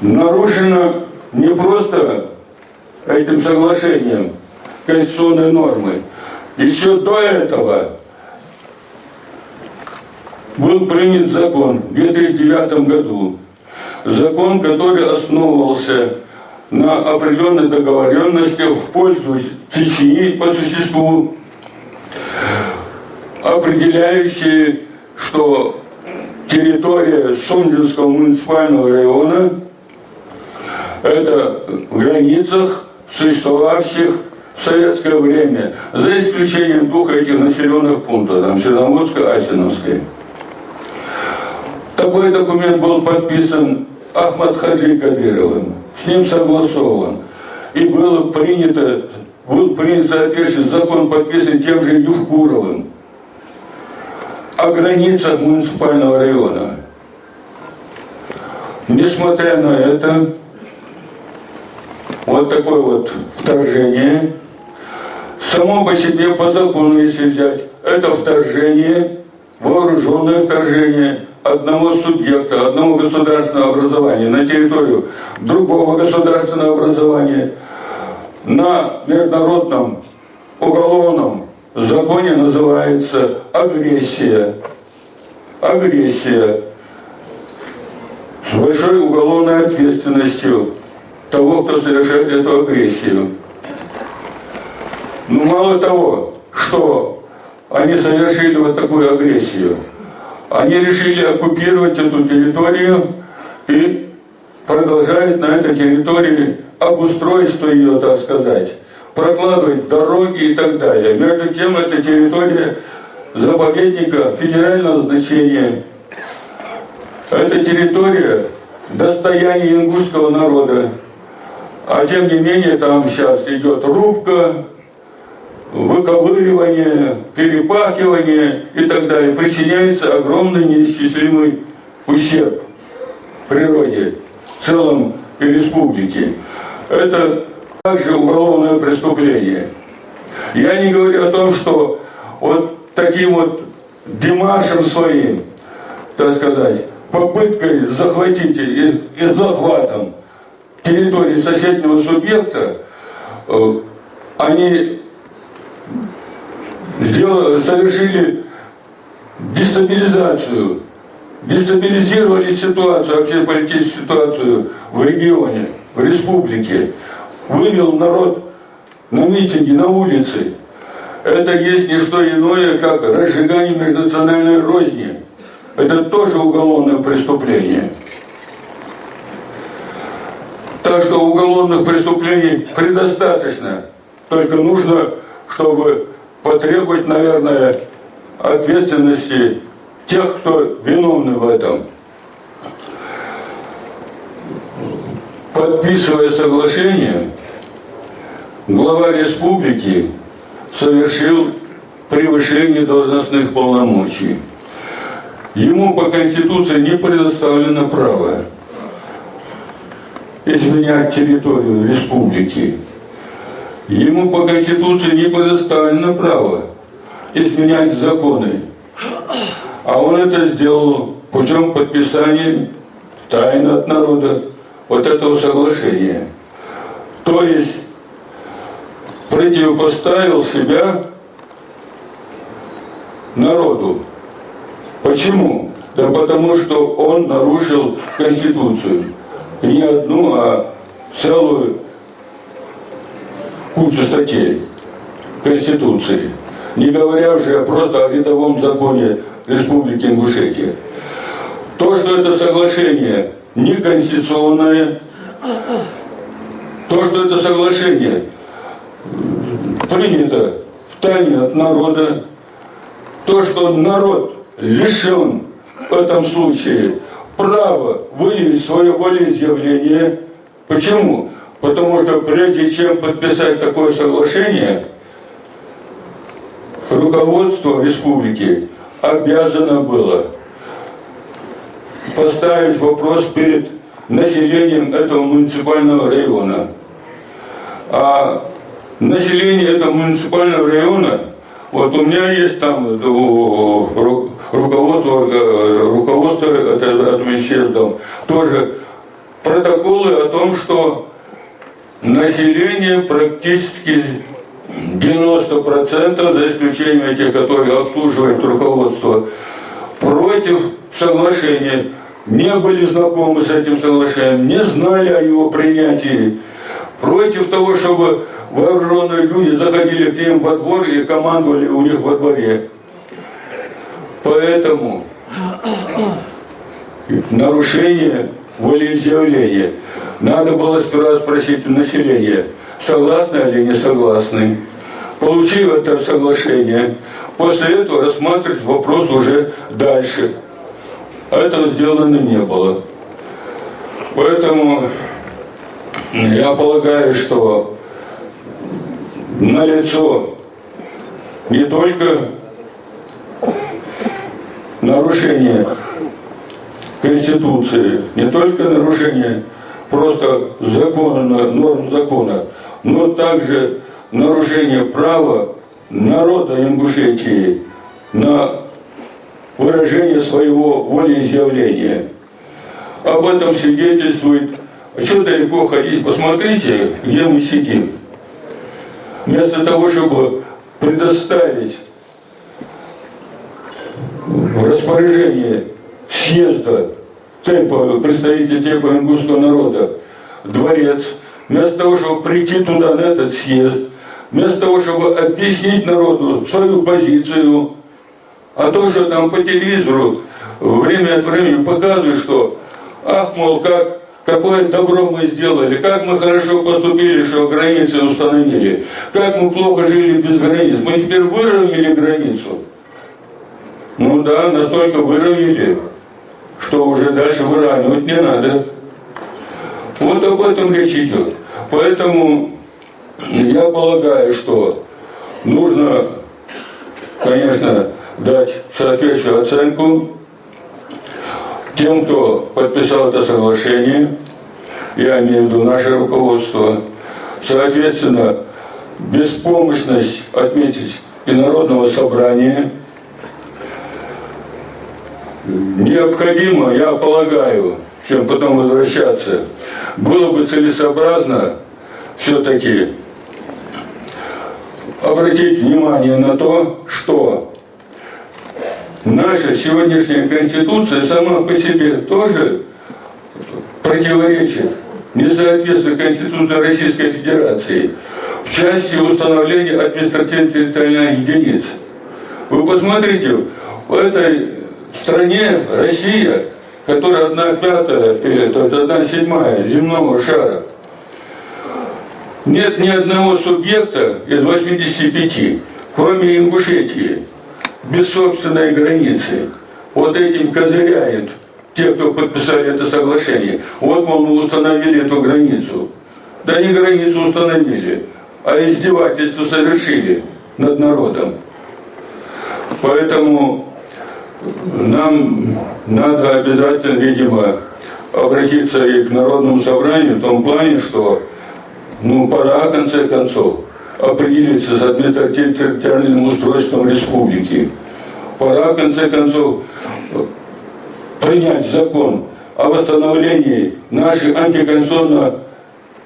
[SPEAKER 5] Нарушено не просто этим соглашением конституционной нормы. Еще до этого был принят закон в 2009 году. Закон, который основывался на определенной договоренности в пользу Чечни по существу, определяющий, что территория Сонджинского муниципального района – это в границах, существовавших в советское время, за исключением двух этих населенных пунктов, там Черноморской и Асиновской. Такой документ был подписан Ахмадхаджи Кадыровым, с ним согласован. И был принят соответствующий закон, подписан тем же Евкуровым о границах муниципального района. Несмотря на это, вот такое вот вторжение, само по себе, по закону, если взять, это вторжение, вооруженное вторжение одного субъекта, одного государственного образования на территорию другого государственного образования. На международном уголовном законе называется агрессия. Агрессия с большой уголовной ответственностью. того, кто совершает эту агрессию. Но мало того, что они совершили вот такую агрессию, они решили оккупировать эту территорию и продолжают на этой территории обустройство ее, так сказать, прокладывать дороги и так далее. Между тем, эта территория заповедника федерального значения. Это территория достояния ингушского народа. А тем не менее, там сейчас идет рубка, выковыривание, перепахивание и так далее. Причиняется огромный неисчислимый ущерб природе, в целом и республике. Это также уголовное преступление. Я не говорю о том, что вот таким вот демаршем своим, так сказать, попыткой захватить и захватом территории соседнего субъекта, они совершили дестабилизацию, дестабилизировали ситуацию, общеполитическую ситуацию в регионе, в республике, вывел народ на митинги, на улицы. Это есть не что иное, как разжигание межнациональной розни. Это тоже уголовное преступление. Так что уголовных преступлений предостаточно. Только нужно, чтобы потребовать, наверное, ответственности тех, кто виновны в этом. Подписывая соглашение, глава республики совершил превышение должностных полномочий. Ему по Конституции не предоставлено право изменять территорию республики. Ему по Конституции не предоставлено право изменять законы. А он это сделал путем подписания тайно от народа вот этого соглашения. То есть противопоставил себя народу. Почему? Да потому что он нарушил Конституцию. И не одну, а целую кучу статей Конституции. Не говоря уже просто о рядовом законе Республики Ингушетия. То, что это соглашение неконституционное, то, что это соглашение принято в тайне от народа, то, что народ лишен в этом случае права выявить свое волеизъявление. Почему? Потому что прежде чем подписать такое соглашение, руководство республики обязано было поставить вопрос перед населением этого муниципального района. А население этого муниципального района, вот у меня есть там руководство от министерства, тоже протоколы о том, что население практически 90%, за исключением тех, которые обслуживает руководство, против соглашения, не были знакомы с этим соглашением, не знали о его принятии, против того, чтобы вооруженные люди заходили к ним во двор и командовали у них во дворе. Поэтому нарушение волеизъявления. Надо было сперва спросить у населения, согласны или не согласны. Получив это соглашение, после этого рассматривать вопрос уже дальше. А этого сделано не было. Поэтому я полагаю, что налицо не только нарушение Конституции, не только нарушение просто закона, норм закона, но также нарушение права народа Ингушетии на выражение своего волеизъявления. Об этом свидетельствует, что далеко ходить, посмотрите, где мы сидим. Вместо того, чтобы предоставить в распоряжение съезда представителей тепа ингушского народа дворец, вместо того, чтобы прийти туда на этот съезд, вместо того, чтобы объяснить народу свою позицию, а то, что там по телевизору время от времени показывают, что ах, мол, какое добро мы сделали, как мы хорошо поступили, что границы установили, как мы плохо жили без границ. Мы теперь выровняли границу. Ну да, настолько выровняли, что уже дальше выравнивать не надо. Вот об этом речь идет. Поэтому я полагаю, что нужно, конечно, дать соответствующую оценку тем, кто подписал это соглашение, я имею в виду наше руководство, соответственно, беспомощность отметить и Народного собрания. Необходимо, я полагаю, чем потом возвращаться, было бы целесообразно все-таки обратить внимание на то, что наша сегодняшняя Конституция сама по себе тоже противоречит, не соответствует Конституции Российской Федерации в части установления административно-территориальных единиц. Вы посмотрите, в этой стране Россия, которая 1/5, то есть 1/7 земного шара, нет ни одного субъекта из 85, кроме Ингушетии, без собственной границы. Вот этим козыряют те, кто подписали это соглашение. Вот, мол, мы установили эту границу. Да не границу установили, а издевательство совершили над народом. Поэтому нам надо обязательно, видимо, обратиться и к Народному собранию в том плане, что пора, в конце концов, определиться с административно-территориальным устройством республики. Пора, в конце концов, принять закон о восстановлении наших антиконституционно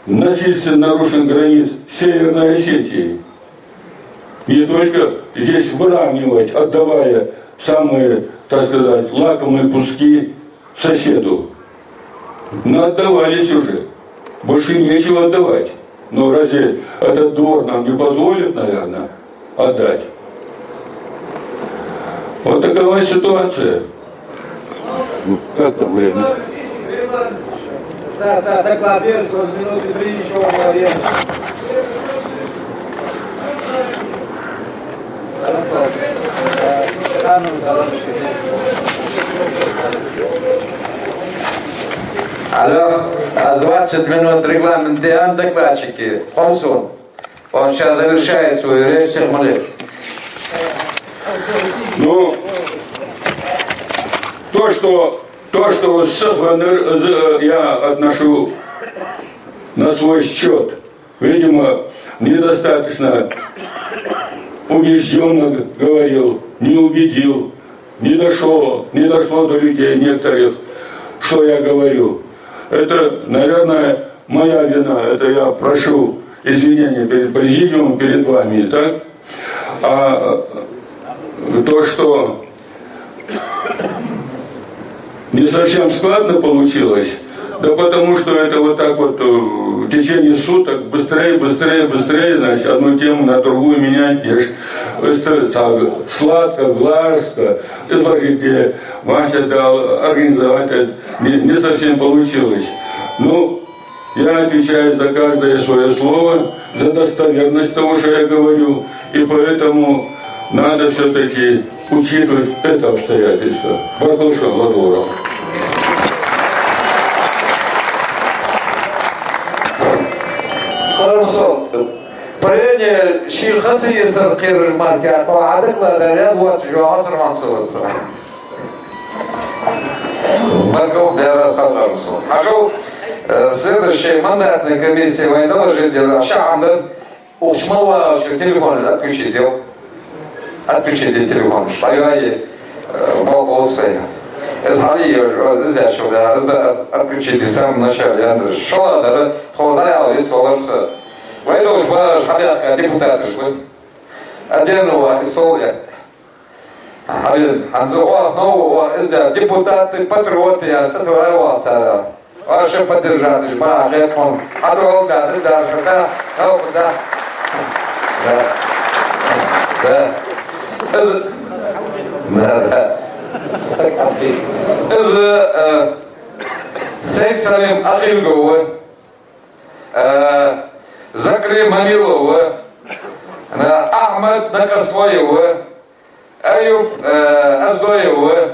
[SPEAKER 5] насильственно нарушенных границ Северной Осетии. Не только здесь выравнивать, отдавая самые, так сказать, лакомые куски соседу. Но отдавались уже. Больше нечего отдавать. Но разве этот двор нам не позволит, наверное, отдать? Вот такова ситуация.
[SPEAKER 1] Как там время?
[SPEAKER 6] Доклад без минуты 3 еще говорим.
[SPEAKER 1] Алло, а с 20 минут регламент ДН докладчики. Холсон. Он сейчас завершает свою речь, всех молит.
[SPEAKER 5] Ну, то, что я отношу на свой счет, видимо, недостаточно убежденно говорил, не убедил, не дошло до людей некоторых, что я говорю. Это, наверное, моя вина. Это я прошу извинения перед президиумом, перед вами, так? А то, что не совсем складно получилось, да потому что это вот так вот в течение суток быстрее, значит, одну тему на другую менять, сладко, гладко, изложить, где мастер дал, организовать это не совсем получилось. Ну, я отвечаю за каждое свое слово, за достоверность того, что я говорю, и поэтому надо все-таки учитывать это обстоятельство. Баркалша Владуров.
[SPEAKER 1] Прение шейхасы есер кирж маркет, вадыкла дарят вот жуасыр мансуасы. Марков дерас халарсу. Ажал следующая мандатная комиссия военного жителя Шахамдан ушмала, что телефон отключить телефон, что я молодцы. Изгали здесь, что отключить в самом начале. Что надо, холодная, есть волосы. Поэтому же была habiyatка депутаты же. Один истол один. Анзо нового из депутаты патриоты, я цитировался. Ваше поддержать, он. А то даже, да. Да. Сейфсалим Ахилгова, Закри Манилова, Ахмад Накасвоева, Аюб Аздоева,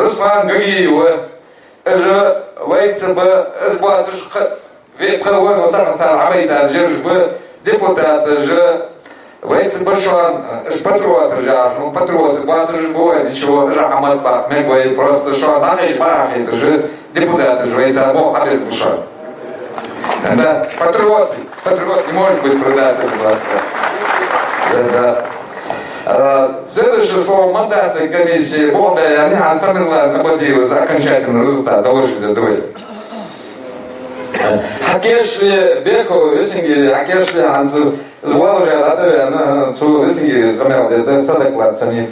[SPEAKER 1] Руслан Гагиева, Вейцеба, Эсбуациш, Вепхавон, вот там Амрита, депутат, Вейцеба Шон, патриот, ну патриот, Базиш Бой, ничего, Ахмад Бак, Мегвей, просто Шон, Ахиш Бах, это же депутат, Вейцеба Бог, Абез Бушон. Да, патриот не может быть предателем. Да. Следующее слово мандаты комиссии Бонда, они оставили Набадиева за окончательный результат, доложили двое. Хакешли Беку, Висингери, Хакешли Хансу, звал же Адатове, Цу Висингери, Замел, это Садеклад, они.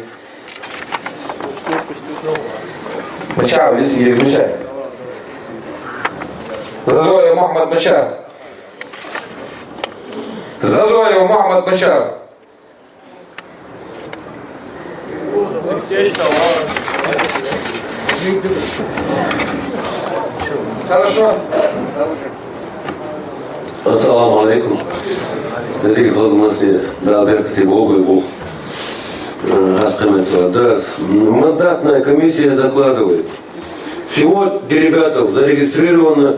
[SPEAKER 1] Мачав, Висингери, Мачав. Зазоев Мухаммад Мачав. Зазоев Мухаммад Мачав. Хорошо.
[SPEAKER 7] Ассаламу алейкум. Дорогие возможности, да, беркати Богу и Бог. Мандатная комиссия докладывает. Всего делегатов зарегистрировано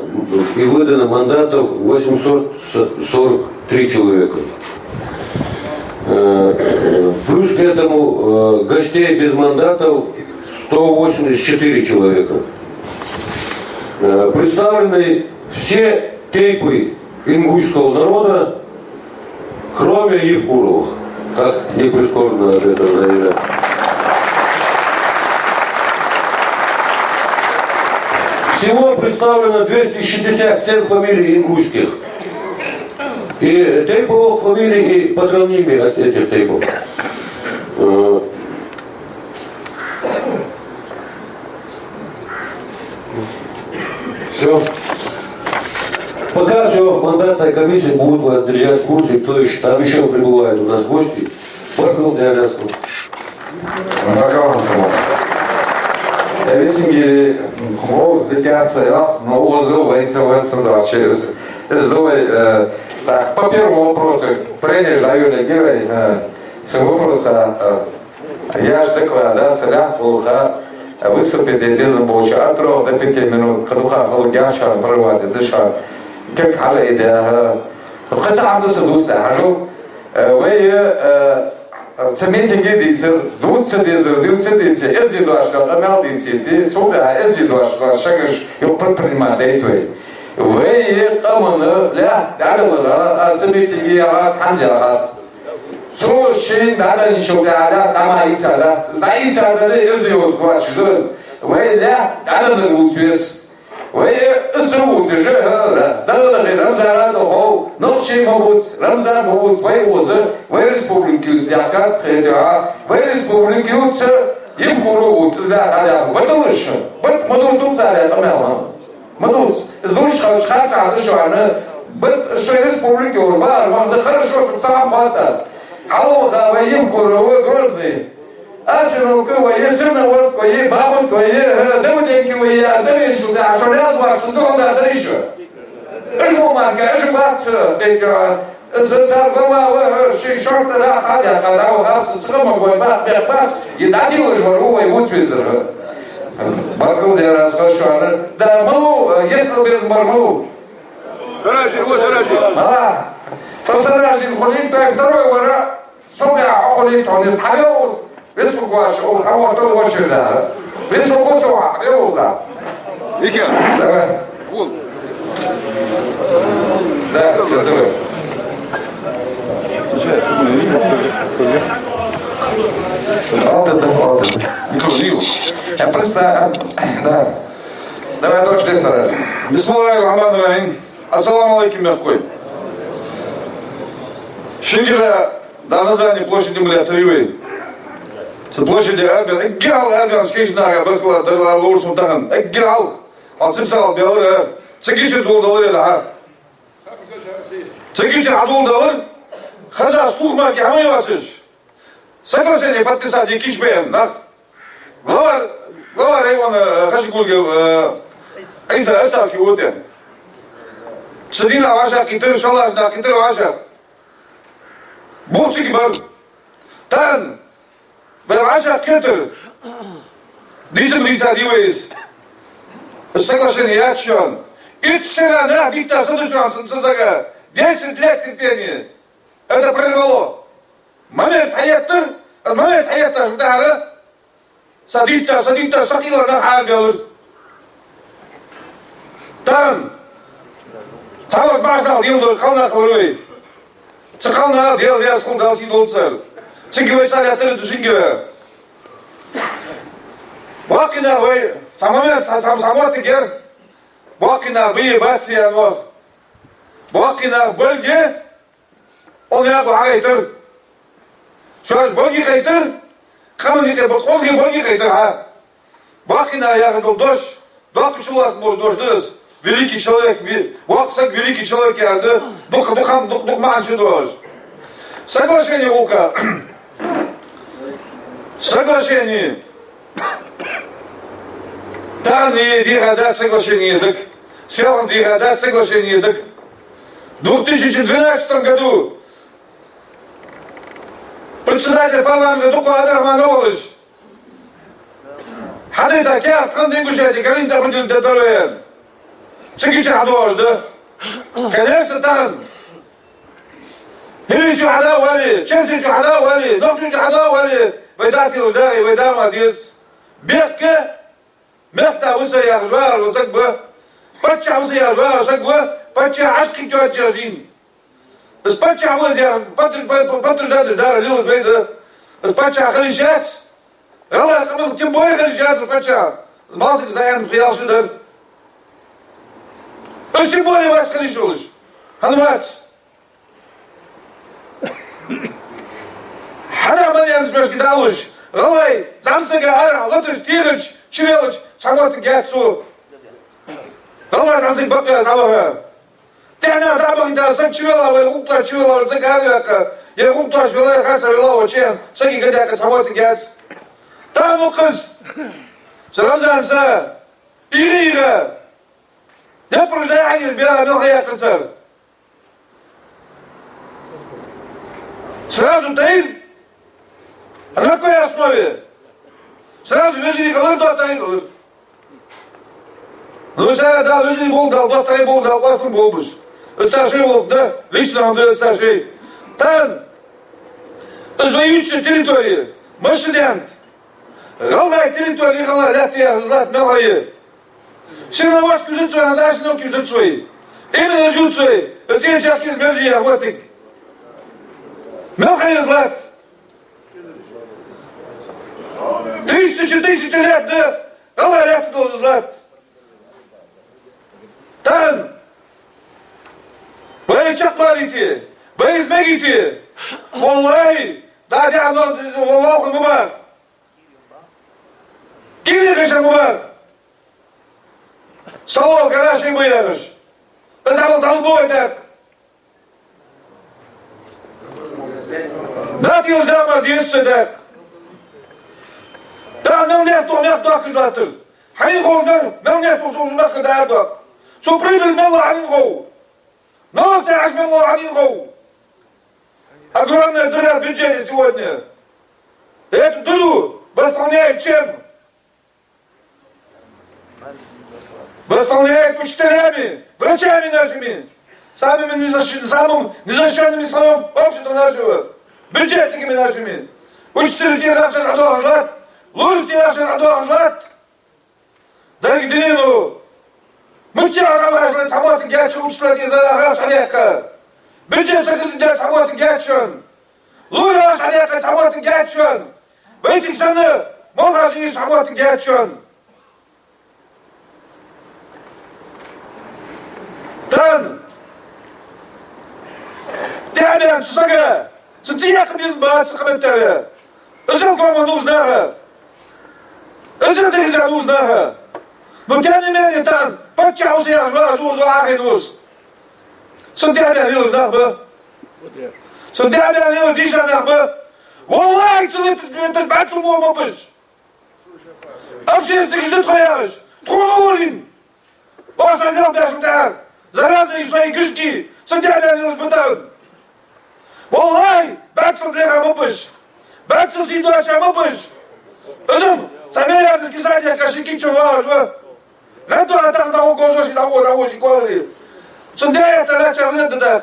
[SPEAKER 7] и выдано мандатов 843 человека. Плюс к этому гостей без мандатов 184 человека. Представлены все тейпы ингушского народа, кроме Евкуровых. Как не прискорбно это заявлять. Всего представлено 267 фамилий ингушских. И тейповых фамилий, и патроними от этих тейпов. Все. Пока все, мандатная комиссия будет вас держать в курсе, кто еще, там еще прибывают у нас гости. Баркнул и Аляску.
[SPEAKER 1] Висингери, Волс, Декация, но узел Вейцева через Здой. Так, по первому вопросу, прежде Юлия Герой, с вопроса, я ж доклада, целях Булха, выступит без больше от 3 до 5 минут, Хадуха, Халугяша, Прывады, Дыша, как Халейда, в Хасамду Садуста, Хажу, вы цементе гидицер, дуцедизер, дилцедицер, эздидуашка, амелдицер, суда, эздидуашка, шагаш, и предприниматель твой. Вы каманы, ля, далилара, асабитиги, ханзяхат. Слушай, дала ничего, дала, дама ицада, ицада, эздиус, вашдус. Вы ля, дала лучвес. Вы срути же, дала Рамзара дохол, ночи могут, Рамзар могут, вы озы, вы республики уздякат, вы республики утся, им куру утся, это лучше, вот мадуцу царя, это мело. Мадуц, знаешь, шхаца, это что, она, что республики урба, вам да хорошо, что сам хватас. Алоха, вы им куру, вы грозный. Асину кывые, сына вас кое, бабу кое, давуденьки вы, заменчу, да, что ряд вас, что да, да еще. Жмуманка, жбаться, царгова, шорта, да, ходят, когда вы хапсы, схомогой, бац, и дадил жвару, и вуцвизер. Баркал, я расскажу, да, малу, если без малу.
[SPEAKER 3] Саражин, вот Саражин.
[SPEAKER 1] Со Саражин хулин, то второй вора, сюда хулин, он из Авиус. Веспугуаш, а вот он очень да. Веспугусуа, Белуза.
[SPEAKER 3] Вика.
[SPEAKER 1] Давай.
[SPEAKER 3] Вон.
[SPEAKER 1] Да, давай. Алтын. Микрофон. Я просто, да. Давай дочь Саражин.
[SPEAKER 3] Бисмиллахир-рахманир-рахим. Ассаламу алейкум, мягкой. Шигера, да, название площади Млятривы. Площади Арбин, Эггал, Арбин, Скейшнага, Бахла, Дарла, Лурсун, Таган, Эггал, Alsım sağ diyorlar. Çekici doldalar ha. Çekici adoldalar. Haza sluhma ki hamı vasış. Соглашение подписать и кишбеем, да? Глава района Хашикульги Иса Оставки Утен. Садина ваша, китер шалаш, да, китер ваша. Бухчики бар. Тан. Ваша китер. Дизем Лиса Дивейс. Соглашение я чон. И вчера на диктор задушан Сазага. 10 лет терпения. Это прервало. Момент حياتر، از момент حياتر ده صديقة شقيقة ده حاجة. تان. تعرف بعضنا اليوم ده خلنا خلوي. تخلنا ديال سخون داسي دولتسر. تشكي ويسال ياتر تشكي. واقينا وي تماما ساموات غير. واقينا بي باتسي انور. واقينا بلجة. on ياكل حاجة Zoals bolgegeter, gaan we niet hebben, gewoon geen bolgegeter ha. Бахина я говорил, дождь, да, кушалась, может, дождь, великий человек, ваксак, великий человек, я да, дух манчу дождь. Соглашение Лука. Соглашение. Там не дегадать соглашение, так, сел дегадать соглашение, так. В 2012 году председатель парламента Дуклад Рахманович حضرتك يا تقدم بشهادة كريم تقبل الدولة تشكيش عدوش ده كلاش تتهم هيش عداء ولي تشنسي عداء ولي نقش عداء ولي ويداتي وداعي ويدام ديس بيك مختا وسيا جوار وسكبه بتشا وسيا جوار وسكبه بتشا عشقي توجهين بس بتشا وسيا بتر جاد دار اليوم بيده بس بتشا خليجات يلا قبل كم بوي خليجات بتشا ماسك زين خيال شدر ايش تبغى بس خليجوش هنوات حدا مليان باش كدالوش غوي زعمسك هرع لطش تيرج شويلج شغلات جاتسو غوي زعمسك بقى زعوها تانا دابا انت سك شويلا والغوطه شويلا زك هرع يا غوطه شويلا خاطر ولا وشين سكي كداك شغلات جاتس تامو قز سلام زانسا إيغيغا يبرج لا يعني البيئة من خيات السر سرازو تاين أنا ما كوي أسمعي سرازو ويجري قلر دو تاين قلر نوشارة دا ويجري بول دال دو تاين بول دال قاسم بولبش استاشي بول دا ليش نعمل استاشي تان ازويوتش территории машинянт غلغاي территории غلغاي لا تيا غلغات ملغاي شنو واش كوزت شوي هذا شنو كوزت شوي إيه نجوت شوي زين شاكيز بلجي يا أخواتك ملغاي غلغات 1000 лет да غلغاي لا تدو غلغات تان باي تشقاريتي باي زماقيتي والله دادي عن والله المبارك كيف يخش المبارك صلوا كراشي بيغش بس عمل طلبوا يدك داتي وزامر ديس يدك دا نل نفتو نفتو داتر حين خوزنا نل نفتو سوزنا كداردك سو بريبل نل حين خو نل تعش من الله حين خو огромная дыра в бюджете сегодня. Эту дыру восполняет чем? Восполняет учителями, врачами нашими, самым незащищенными слоем общества нашего, бюджетниками нашими. Учитель наши радуанлат, лужки наши радуанлат. Дорогие Делину, мы тебя равняем, самотик я учителя за шарьяка. بجي سكت جات سموات جاتشون لوراش عليك سموات جاتشون بيتك سنة مغاجي سموات جاتشون تان تعبان سكرة ستياق بيزبات Но тем не менее там подчался я жвазу ахинус. Сантьяга лилось нахбы. Сантьяга лилось диша нахбы. Валлай, это бацу мопыш. Общественный язык хояш. Тхунулин. Ваша дел бяшнтах. Заразные свои кишки. Сантьяга лилось бутан. Валлай, бацу бляха мопыш. Бацу сидуача мопыш. Özüm, Samera'da güzel kaşık çuvaş var. Ne to atan da o gozo da o rawo şikori. Sunday ta çavle da.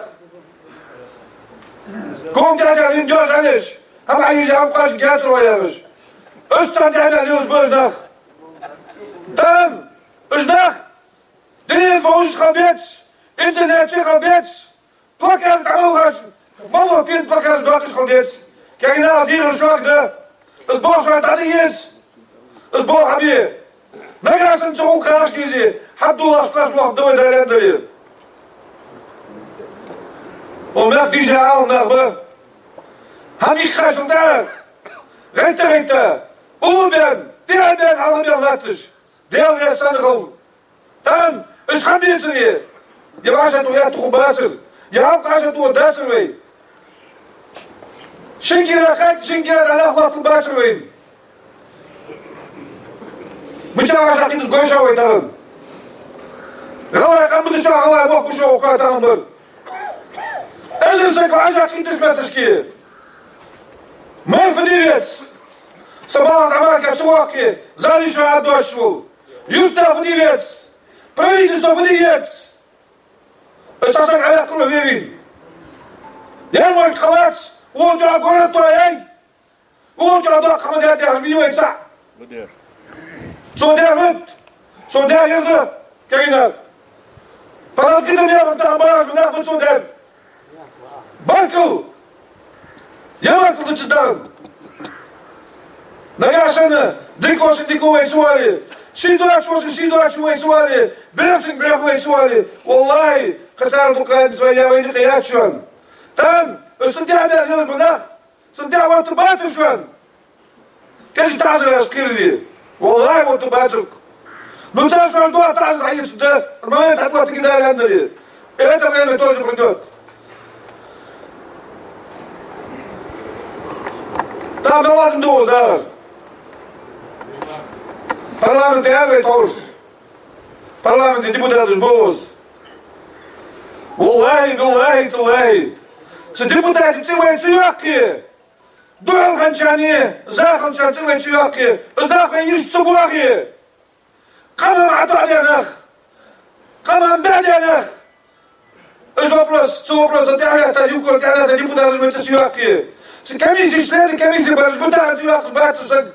[SPEAKER 3] Kom da vin diyor aniş. Ama ayıcam kaş gel soyarız. Özcan da diyoruz böyle. Tam, öznak. Deniz boş kabet. İnternetçi kabet. Pakar kavgas. Mama pin pakar dokuz kabet. Kayna diyor şokda. Het boos wat dat is. Het boos heb je. Dan gaan ze zo graag kiezen. Had doel als nog door de render. Omdat die ze al naar me. Heb ik graag vandaag. Rente. Oerben. Die ben allemaal letters. Deel rest aan de grond. Dan is geen mensen hier. Je was het toch ja toch gebaasd. Je houdt als het door dat mee. Şenkere kayıt, şenkere alaklatın başlayın. Bıçağı aşağıdaki koşa oytalım. Galaya kamı dışarı galaya bok bu şu okuyatağım var. Ezilsek aşağıdaki düşmetir ki. Menfediret. Sabah Amerika çuvaki. Zali şu adı açıl. Yurtta fediret. Правительство федерет. Это сам ayaklı verin. Yermoy kalaç. Uğurca gore toyay. Uğurca da kamada der viyoysa. Sondar vet. Sondar yazı. Kaynar. Parat gidin ya bana bağış bana bu sondar. Barkıl. Ya barkıl çıdan. Ne yaşanı? Diko esuari. Sidoaç esuari. Bırakın esuari. Vallahi kasar Ukrayna своя война yaşıyor. Tam Сантьяга лилось бунах. Сантьяга вот бачишь он. Кажи тазы раскрыли. Валай вот бачок. Ну сейчас он до тазы раис да. С момента от кидали андали. И это время тоже придет. Там наладен доз, да. Парламент ярвей тор. Парламент депутаты боз. Валай. Це депутати цілої цілки. Дуел ханчані, заханчан цілої цілки. Знах мен їж цубуаги. Камам аталянах. Камам бәлянах. Вопрос, отдягата, юкор, отдягата, депутаты жмете цілки. Це комиссии, члены комиссии, депутаты цілки, батюшек.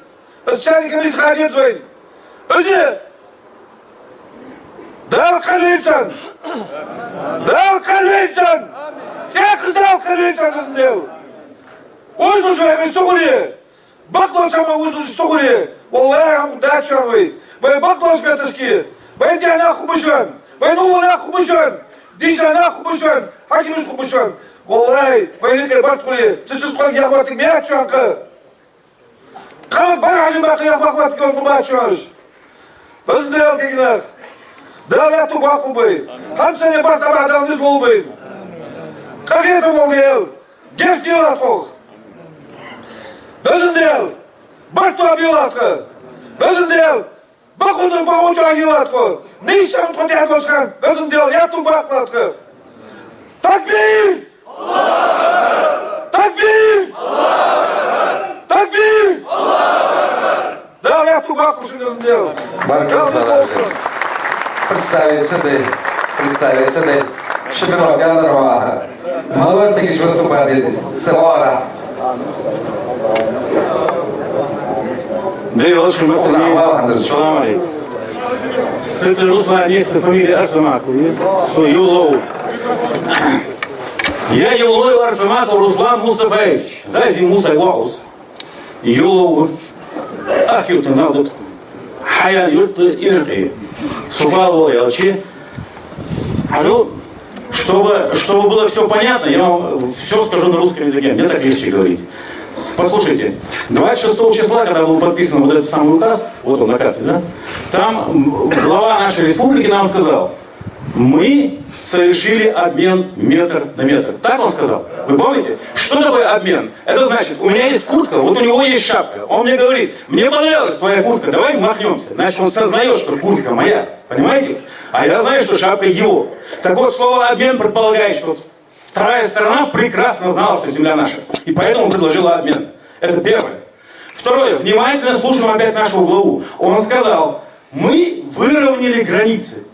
[SPEAKER 3] Члены комиссии ходят своим. Özü. Dal kalıncan. Sen kızlar kalıncan kızın diyor. Uzun şöyle soğuluyor. Bak doçama uzun soğuluyor. Vallahi hamı da çağırıyor. Ben bak doç beteski. Ben diyana kubuşan. Ben oğlana kubuşan. Dişana kubuşan. Hakimiz kubuşan. Vallahi ben ilk bart kuruyor. Çısız kal yapmadık ne açan ki? Kamat bana hacım bakı yapmak gördüm açıyoruz. Biz diyor ki gider. Дал тубаку бы. Ханса не барта бадал не зло бы. Как это мол дел? Геф делат хох. Безин дел. Барту абилатха. Безин дел. Бахуду бахуча агилатха. Нишам тхоти адошхан. Безин дел. Я тубаклатха. Такбир! Такбир! Такбир! Дал я тубаку что безин дел.
[SPEAKER 1] Баркал Салажин. Представиться де Шибирова Гандарова. Малорцевич выступает Селора.
[SPEAKER 8] Да, Владимир Васильевич, салам алейкум. Сыцы Руслан, есть фамилия Арсамаку, Юлоу. Я Юлоу Арсамаку Руслан Мустафаевич. Да, Зимуса Глаус. Юлоу. Ах, юрты надут. Хаян юрты инрпи. Суфал Ялчи. Чтобы было все понятно, я вам все скажу на русском языке. Мне так легче говорить. Послушайте, 26 числа, когда был подписан вот этот самый указ, вот он на карте, да, там глава нашей республики нам сказал, мы совершили обмен метр на метр. Так он сказал. Вы помните? Что такое обмен? Это значит, у меня есть куртка, вот у него есть шапка. Он мне говорит, мне понравилась твоя куртка, давай махнемся. Значит, он сознает, что куртка моя. Понимаете? А я знаю, что шапка его. Так вот, слово обмен предполагает, что вторая сторона прекрасно знала, что земля наша. И поэтому предложила обмен. Это первое. Второе. Внимательно слушаем опять нашего главу. Он сказал, мы выровняли границы.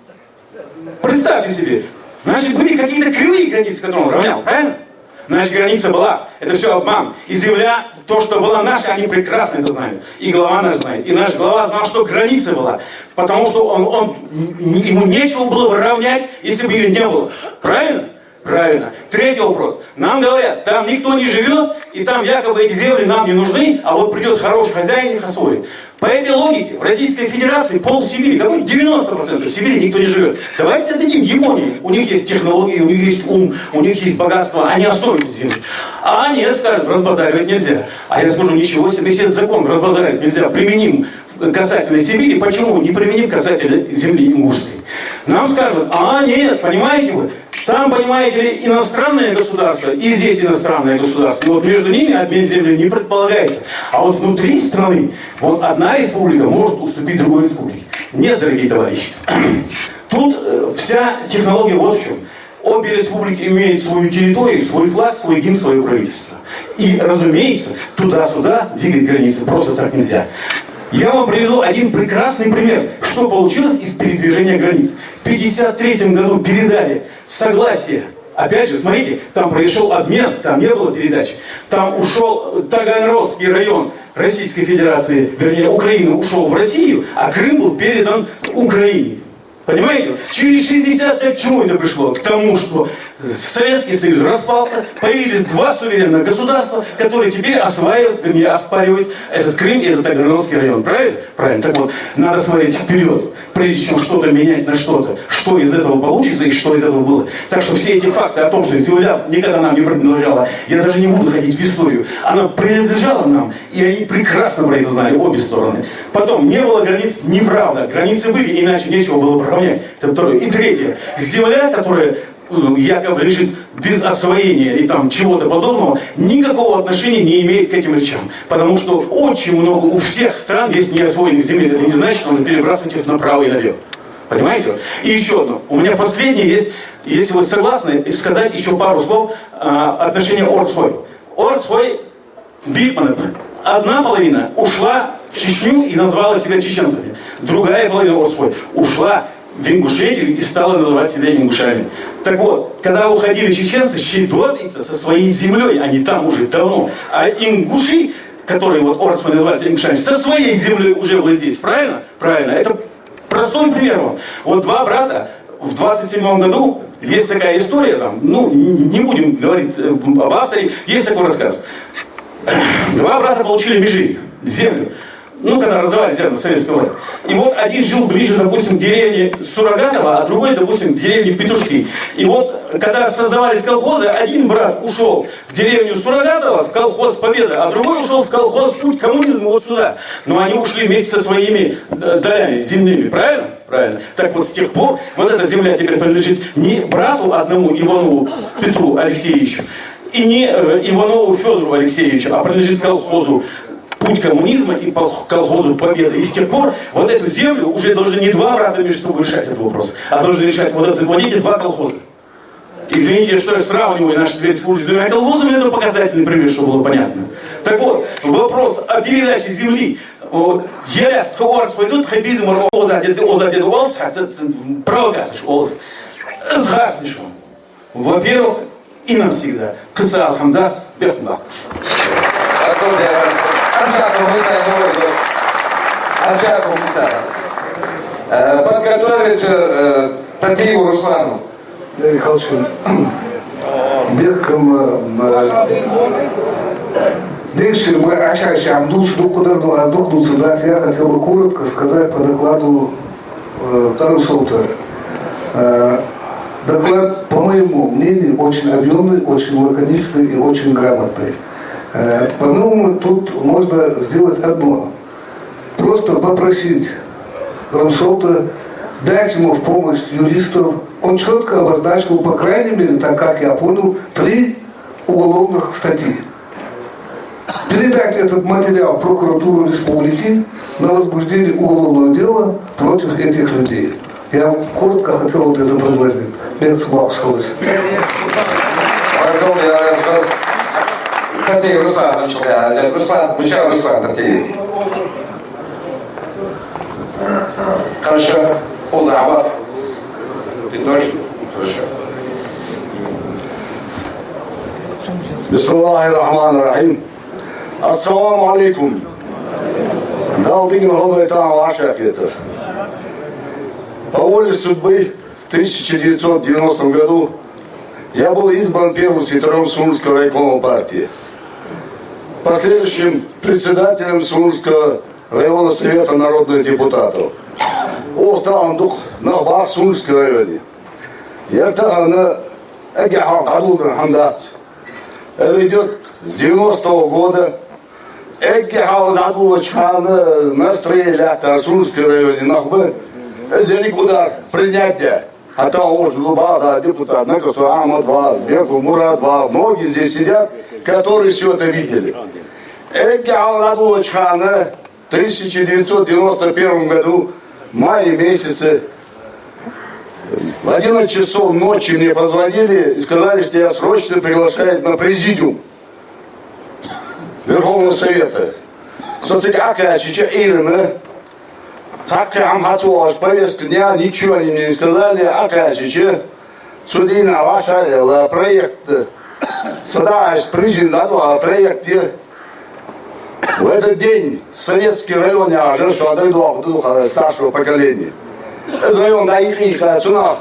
[SPEAKER 8] Представьте себе. Значит, были какие-то кривые границы, которые он равнял. Правильно? Значит, граница была. Это все обман. И земля, то, что была наша, они прекрасно это знают. И глава наш знает. И наш глава знал, что граница была. Потому что ему нечего было равнять, если бы ее не было. Правильно? Правильно. Третий вопрос. Нам говорят, там никто не живет, и там якобы эти земли нам не нужны, а вот придет хороший хозяин и их освоит. По этой логике в Российской Федерации пол Сибири, какой 90% в Сибири никто не живет. Давайте отдадим Японии. У них есть технологии, у них есть ум, у них есть богатство, они освоят эти земли. А они скажут, разбазаривать нельзя. А я скажу, ничего себе, если этот закон разбазаривать нельзя, применим касательно Сибири, почему не применим касательно земли ингушской? Нам скажут, нет, понимаете вы, там, понимаете ли, иностранное государство, и здесь иностранное государство. И вот между ними обмен земли не предполагается. А вот внутри страны, вот одна республика может уступить другой республике. Нет, дорогие товарищи. Тут вся технология вот в чем. Обе республики имеют свою территорию, свой флаг, свой гимн, свое правительство. И, разумеется, туда-сюда двигать границы просто так нельзя. Я вам приведу один прекрасный пример, что получилось из передвижения границ. В 1953 году передали согласие. Опять же, смотрите, там произошел обмен, там не было передачи. Там ушел Таганрогский район Российской Федерации, вернее, Украины ушел в Россию, а Крым был передан Украине. Понимаете? Через 60 лет к чему это пришло? К тому, что Советский Союз распался, появились два суверенных государства, которые теперь осваивают, вернее, оспаривают этот Крым и этот Таганрогский район. Правильно? Правильно. Так вот, надо смотреть вперед, прежде чем что-то менять на что-то. Что из этого получится и что из этого было. Так что все эти факты о том, что земля никогда нам не принадлежала, я даже не буду ходить в историю. Она принадлежала нам, и они прекрасно про это знали, обе стороны. Потом, не было границ, неправда. Границы были, иначе нечего было проравнять. Это второе. И третье. Земля, которая якобы лежит без освоения и там чего-то подобного, никакого отношения не имеет к этим речам. Потому что очень много у всех стран есть неосвоенных земель. Это не значит, что надо перебрасывать их направо и налево. Понимаете? И еще одно. У меня последнее есть, если вы согласны, сказать еще пару слов отношения Орцхой. Орцхой, Битман, одна половина ушла в Чечню и назвала себя чеченцами. Другая половина Орцхой ушла в Ингушетию и стала называть себя ингушами. Так вот, когда уходили чеченцы, щедозницы со своей землей, они там уже давно, а ингуши, которые вот Орцхой называются ингушами, со своей землей уже вот здесь. Правильно? Правильно. Это простой пример вам. Вот два брата в 27 году, есть такая история там, не будем говорить об авторе, есть такой рассказ. Два брата получили межи, землю. Когда раздавали землю советскую власть. И вот один жил ближе, допустим, к деревне Сурогатова, а другой, допустим, к деревне Петушки. И вот, когда создавались колхозы, один брат ушел в деревню Сурогатова, в колхоз Победа, а другой ушел в колхоз Путь коммунизма вот сюда. Но они ушли вместе со своими долями земными, правильно? Правильно. Так вот, с тех пор, вот эта земля теперь принадлежит не брату одному, Иванову Петру Алексеевичу, и не Иванову Федору Алексеевичу, а принадлежит колхозу Путь коммунизма и колхозу Победа. И с тех пор вот эту землю уже должны не два брата между собой решать этот вопрос, а должны решать вот эти два колхоза. Извините, что я сравниваю наши две республики с двумя колхозами, это показательный пример, чтобы было понятно. Так вот, вопрос о передаче земли. Я говорю, пойдут хабизм, во-первых, и навсегда. Кыса алхамдас, бехмдах.
[SPEAKER 1] Подготовить Татьеву Руслану.
[SPEAKER 9] Дальше мы очищаем я хотел бы коротко сказать по докладу Тарусовта. Доклад, по моему мнению, очень объемный, очень лаконичный и очень грамотный. По-моему, тут можно сделать одно. Просто попросить Рамсолта дать ему в помощь юристов. Он четко обозначил, по крайней мере, так как я понял, 3 уголовных статьи. Передать этот материал в прокуратуру республики на возбуждение уголовного дела против этих людей. Я коротко хотел вот это предложить. Без волшебства.
[SPEAKER 1] Пардон, я сказал. Ты, Руслан, начал я. Руслан, мужчина Руслан, ты. Хорошо. Узаба. Ты тоже? Хорошо.
[SPEAKER 10] Бисмиллахир-рахманир-рахим. Ассаламу алейкум. Галдыгин Голбайтан Ваша Петр. По воле судьбы в 1990 году я был избран первым секретарем Сумского райкома партии. Последующим председателем Сумского района совета народных депутатов. Остал дух на бар в Сумском районе. Я тогда Агихал Адулдан Хамдат. Это идет с 90-го года. Агихал Адулачхана настроили в Сумском районе. Нахбы Зелик удар принятия. А там может Лубада, депутат, Накасу Ахмад 2, Беку Мурат 2, многие здесь сидят, которые все это видели. Агихал Адулачхана в 1991 году в мае месяце в 11 часов ночи мне позвонили и сказали, что я срочно приглашают на президиум Верховного Совета. Соцсетяка Чича Ирина, Цакам Хацуаш, повестка дня, ничего они мне не сказали, Чича, Судина ваша проект, сюда президент, проект в этот день советский район, я же что отойду духа старшего поколения. Это район Даихиха, Цунах,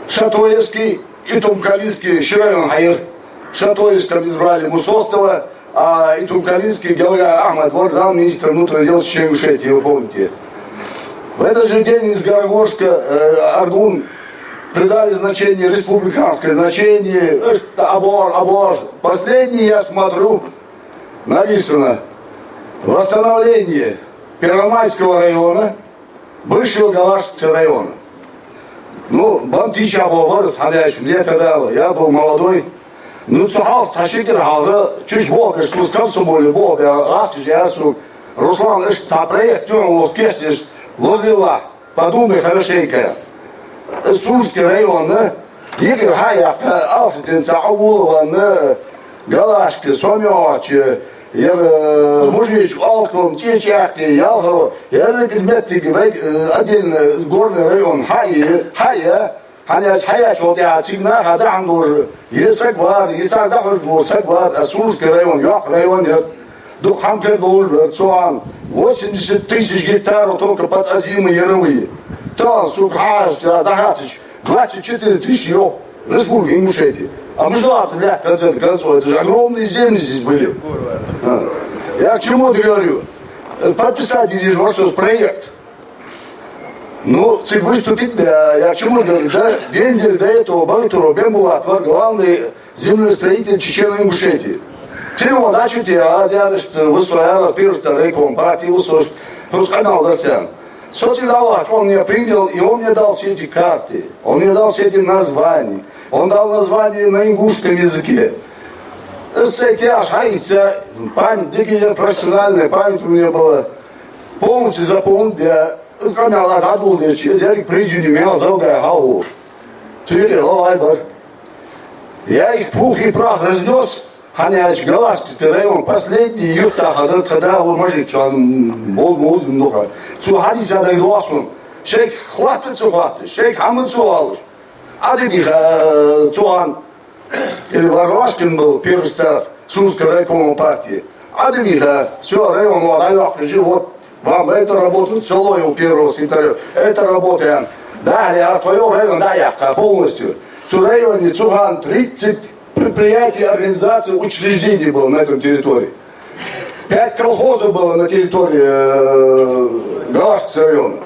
[SPEAKER 10] Шатоевский и Тумкалинский, район Хайр. Шатоевском избрали Мусостова, а и Тумкалинский Георгия Ахмад, вот замминистра внутренних дел Чечен-Ингушетии, вы помните. В этот же день из Горогорска Аргун придали значение, республиканское значение, абор. Последний, я смотрю, написано восстановление Первомайского района, бывшего Галашского района. Ну, Бантича был вырос, мне тогда, я был молодой. Ну, цухал, ташикер, чуть бога, что сказал, более бога, раз, я Руслан, проект, тюрму, кестишь, ловила, подумай хорошенько. Сумский район, Игорь Хаят, Алфистенца, Агулова, Галашки, Сомёч, Мужич, Алком, Чечахти, Ялхово, отдельно горный район Хая, Хая, вот я всегда ходам тоже, Есагвар, Сагвар, Сумский район, Ях район, Духамкердул, Цуан, 80 тысяч гектаров только под озимы яровые. Там, Сукхаш, Дахатыч, 24 тысячи республики Ингушетии. А мы 20 лет, в конце концов, это же огромные земли здесь были. Я к чему говорю? Подписать проект. Ну, выступить, да, я к чему говорю, да, день до этого Балтуру Бембулатвар, главный землестроитель Чечен-Ингушетии. Тему дачу тебя, я что высоя, первый старый компартии, высоя, просто канал Дарсян. Социдалач, он меня принял, и он мне дал все эти карты, он мне дал все эти названия, он дал название на ингушском языке. Сэкяш, хайца, память, профессиональная память у меня была, полностью запомнил, я сказал, отдал, я приду, не меня залгая хауш. Я их пух и прах разнес, Ханяч, Галашский район, последний юрта, когда он может, что он был много. Цухади сядай гласун, шейх хватит, шейх хамыт цуалыш. Адыбих Цуан, или Варвашкин был первый стар Сумской райкома партии. Адыбих, все, район, вот, живот, вам это работает, село у первого секретаря, это работает. Далее, а твоего района, да, явка полностью. В районе Цуган 30 предприятий, организаций, учреждений было на этой территории. 5 колхозов было на территории Галашского района.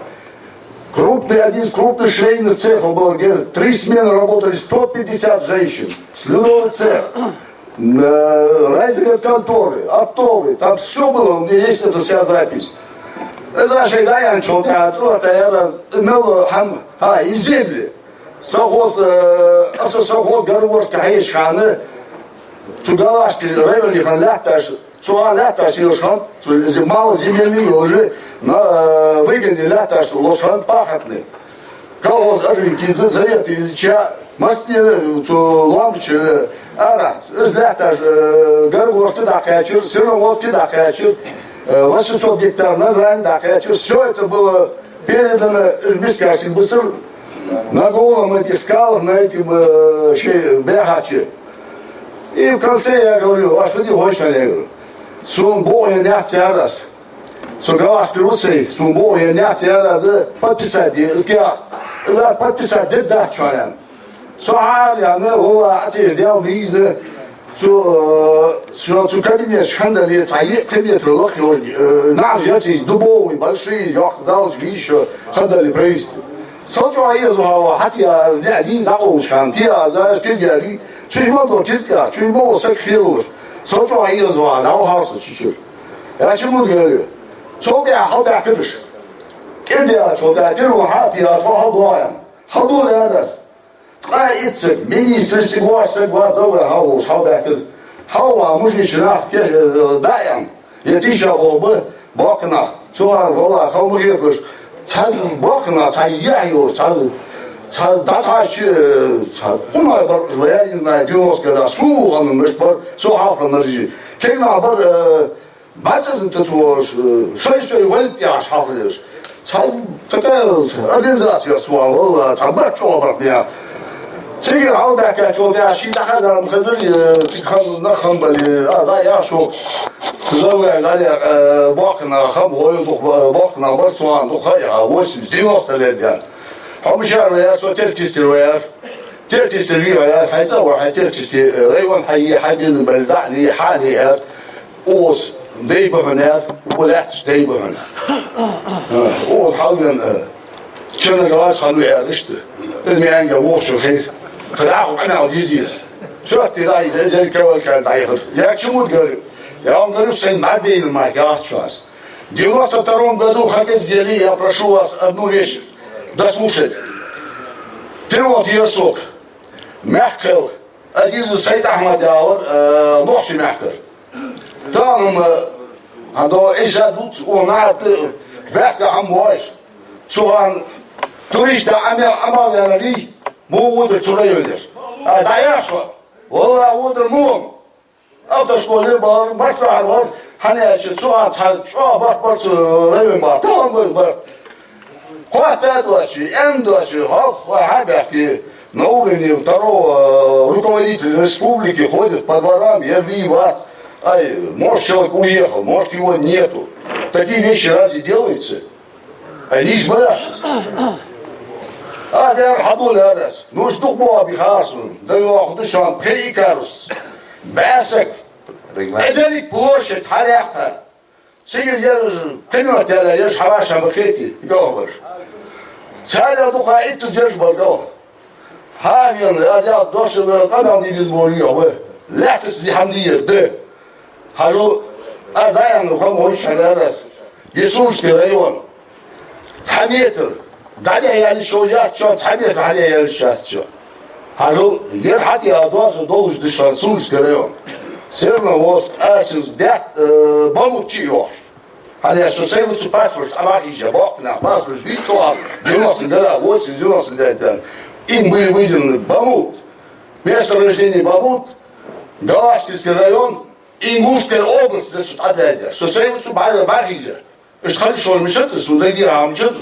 [SPEAKER 10] Один из крупных швейных цехов был, где 3 смены работали 150 женщин. Слюдовый цех. райзинг конторы, оптовые, там все было, у меня есть эта вся запись. Знаешь, когда я начал театр, это я имел и земли. Совхоз, автосовхоз Горворская Хаечханы, Тугалашский район, хан ляташ, цуа ляташ лошан, мало земельные уже на выгоне ляташ лошан пахотный. Колхоз Ажинки, Заветы, Ильича, Мастин, Лампич, Ара, ляташ Горворский Дахачер, Сырноводский Дахачер, 800 гектар Назрань Дахачер, все это было передано Ирбискарским быстро. На голом этих скалах, на этим бегаче. И в конце я говорю, а что ты хочешь, я говорю, сун боя не тярас, сугалашки русей, сун боя не тярас, подписать, подписать, да, чоян. Суар, я не была, а ты сделал мизы, что кабинет шхандали, кабинет рылок, наш эти дубовые, большие, я сказал, еще хандали правительство. Сочуа езуава, хатия, зляди, научхан, тия, знаешь, кизгари, чужмаду кизга, чужмаду сакхилуш. Сочуа езуава, наухарса чуть-чуть. Я чему говорю? Чолдя, халдя кириш. Кирдя, чолдя, тиру хатия, твахадуаям. Хаду лядас. Тка ицик, министр сигуаш, сигуаш, зове хауш, халдя кир. Хауа, мужичинах, даям. Я тиша волбы, бакна. Чуа, вола, халмыгетлыш. 잘 먹거나 잘 이해해요. 잘 다같이 오늘 왜 있나 교수가 수하는 것을 수하는지 걔가 뭐 맞아서 또 서서히 월대야 사고를 잘 такая организация 수하고 잘 맞춰버려. 지금 아웃백에 저기 시작하는 분들이 지금 나한 발이 아다야 쇼 그거가 나야 bakna ham oyundu bakna var soğan dokaya 80-90'lerden. Hamşar veya soterkistir veya terkistir veya hayta var hayterkistir rayvan hayy hadin beldani hali oz deybuhner ولا deybuhner. O halın çene gaz hanı erişti. Bilmeyen gavuşu hayır. Kırağı ana diziyiz. Şu attılar izler kavak dayır. Ya çumut görüyor. Я вам говорю, что надо мать, я вас. В 92 году Хагес Гели, я прошу вас одну вещь дослушать. Перевод Ерсок. Мягкел, один из Сайд Ахмад Яур, ночи мягкер. Там, ando ижадут, он ады, бэка амуаш. Чуан, туристы амавянали, мууды чурайодер. А даяшва, вола удыр муам. Автошколы бар, маслар бар, ханячы, чуа, бар, район бар, там бар. Хватает дочи, дочи, хабяки, на уровне второго руководителя республики ходят по дворам, я виват. Ай, может человек уехал, может его нету. Такие вещи разве делаются? Они ж боятся. А я хаду лядас, ну жду боби хасун, да его душан прикарус. Бэсик, эдерик площадь, халяха. Сигир я пенот я шаваша макети, говоришь. Царя духа это держишь балгал. Хавин, я дошел, когда не без моря, летис дихамдир, да. Хажу, азаян, хомой шадарас. Бесурский район. Цаметр. Далее я лишь я что, цаметр, далее я лишь что. Хажу, ерхати адвазу долж дышан, Сумский район. Северноводск, Асинск, бомучи ёж. Они осуществляются паспорт, авария, бокна, паспорт, битва, 90 года, 80-90 лет. Им были выделены Бамут, место рождения Бамут, Галашкинский район, Ингушская область, здесь вот отдельно. Осуществляются авария. Что хорошо, мы что-то, сюда делаем, что-то.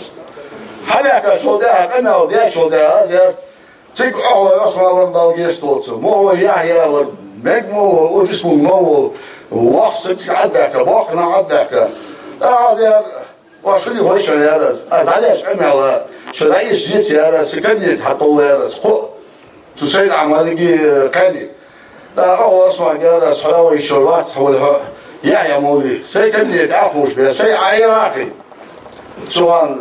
[SPEAKER 10] Халяка, что-то, канал, где что-то, азер. Цик, я смотрел, долгие что-то. Мова, я, вот, мегмо, удиспу, нового, вахсать, отдака, бокна, отдака. Азер, ваши ли хочешь, я раз. А далее, канал, что да есть дети, я раз, кабинет, хатол, я раз. Тусейд, амалиги, кабинет. أول أسمع جالس حلاوي شربات حولها يا مولي سيكمل يتعفوش بها سي عياخي سواء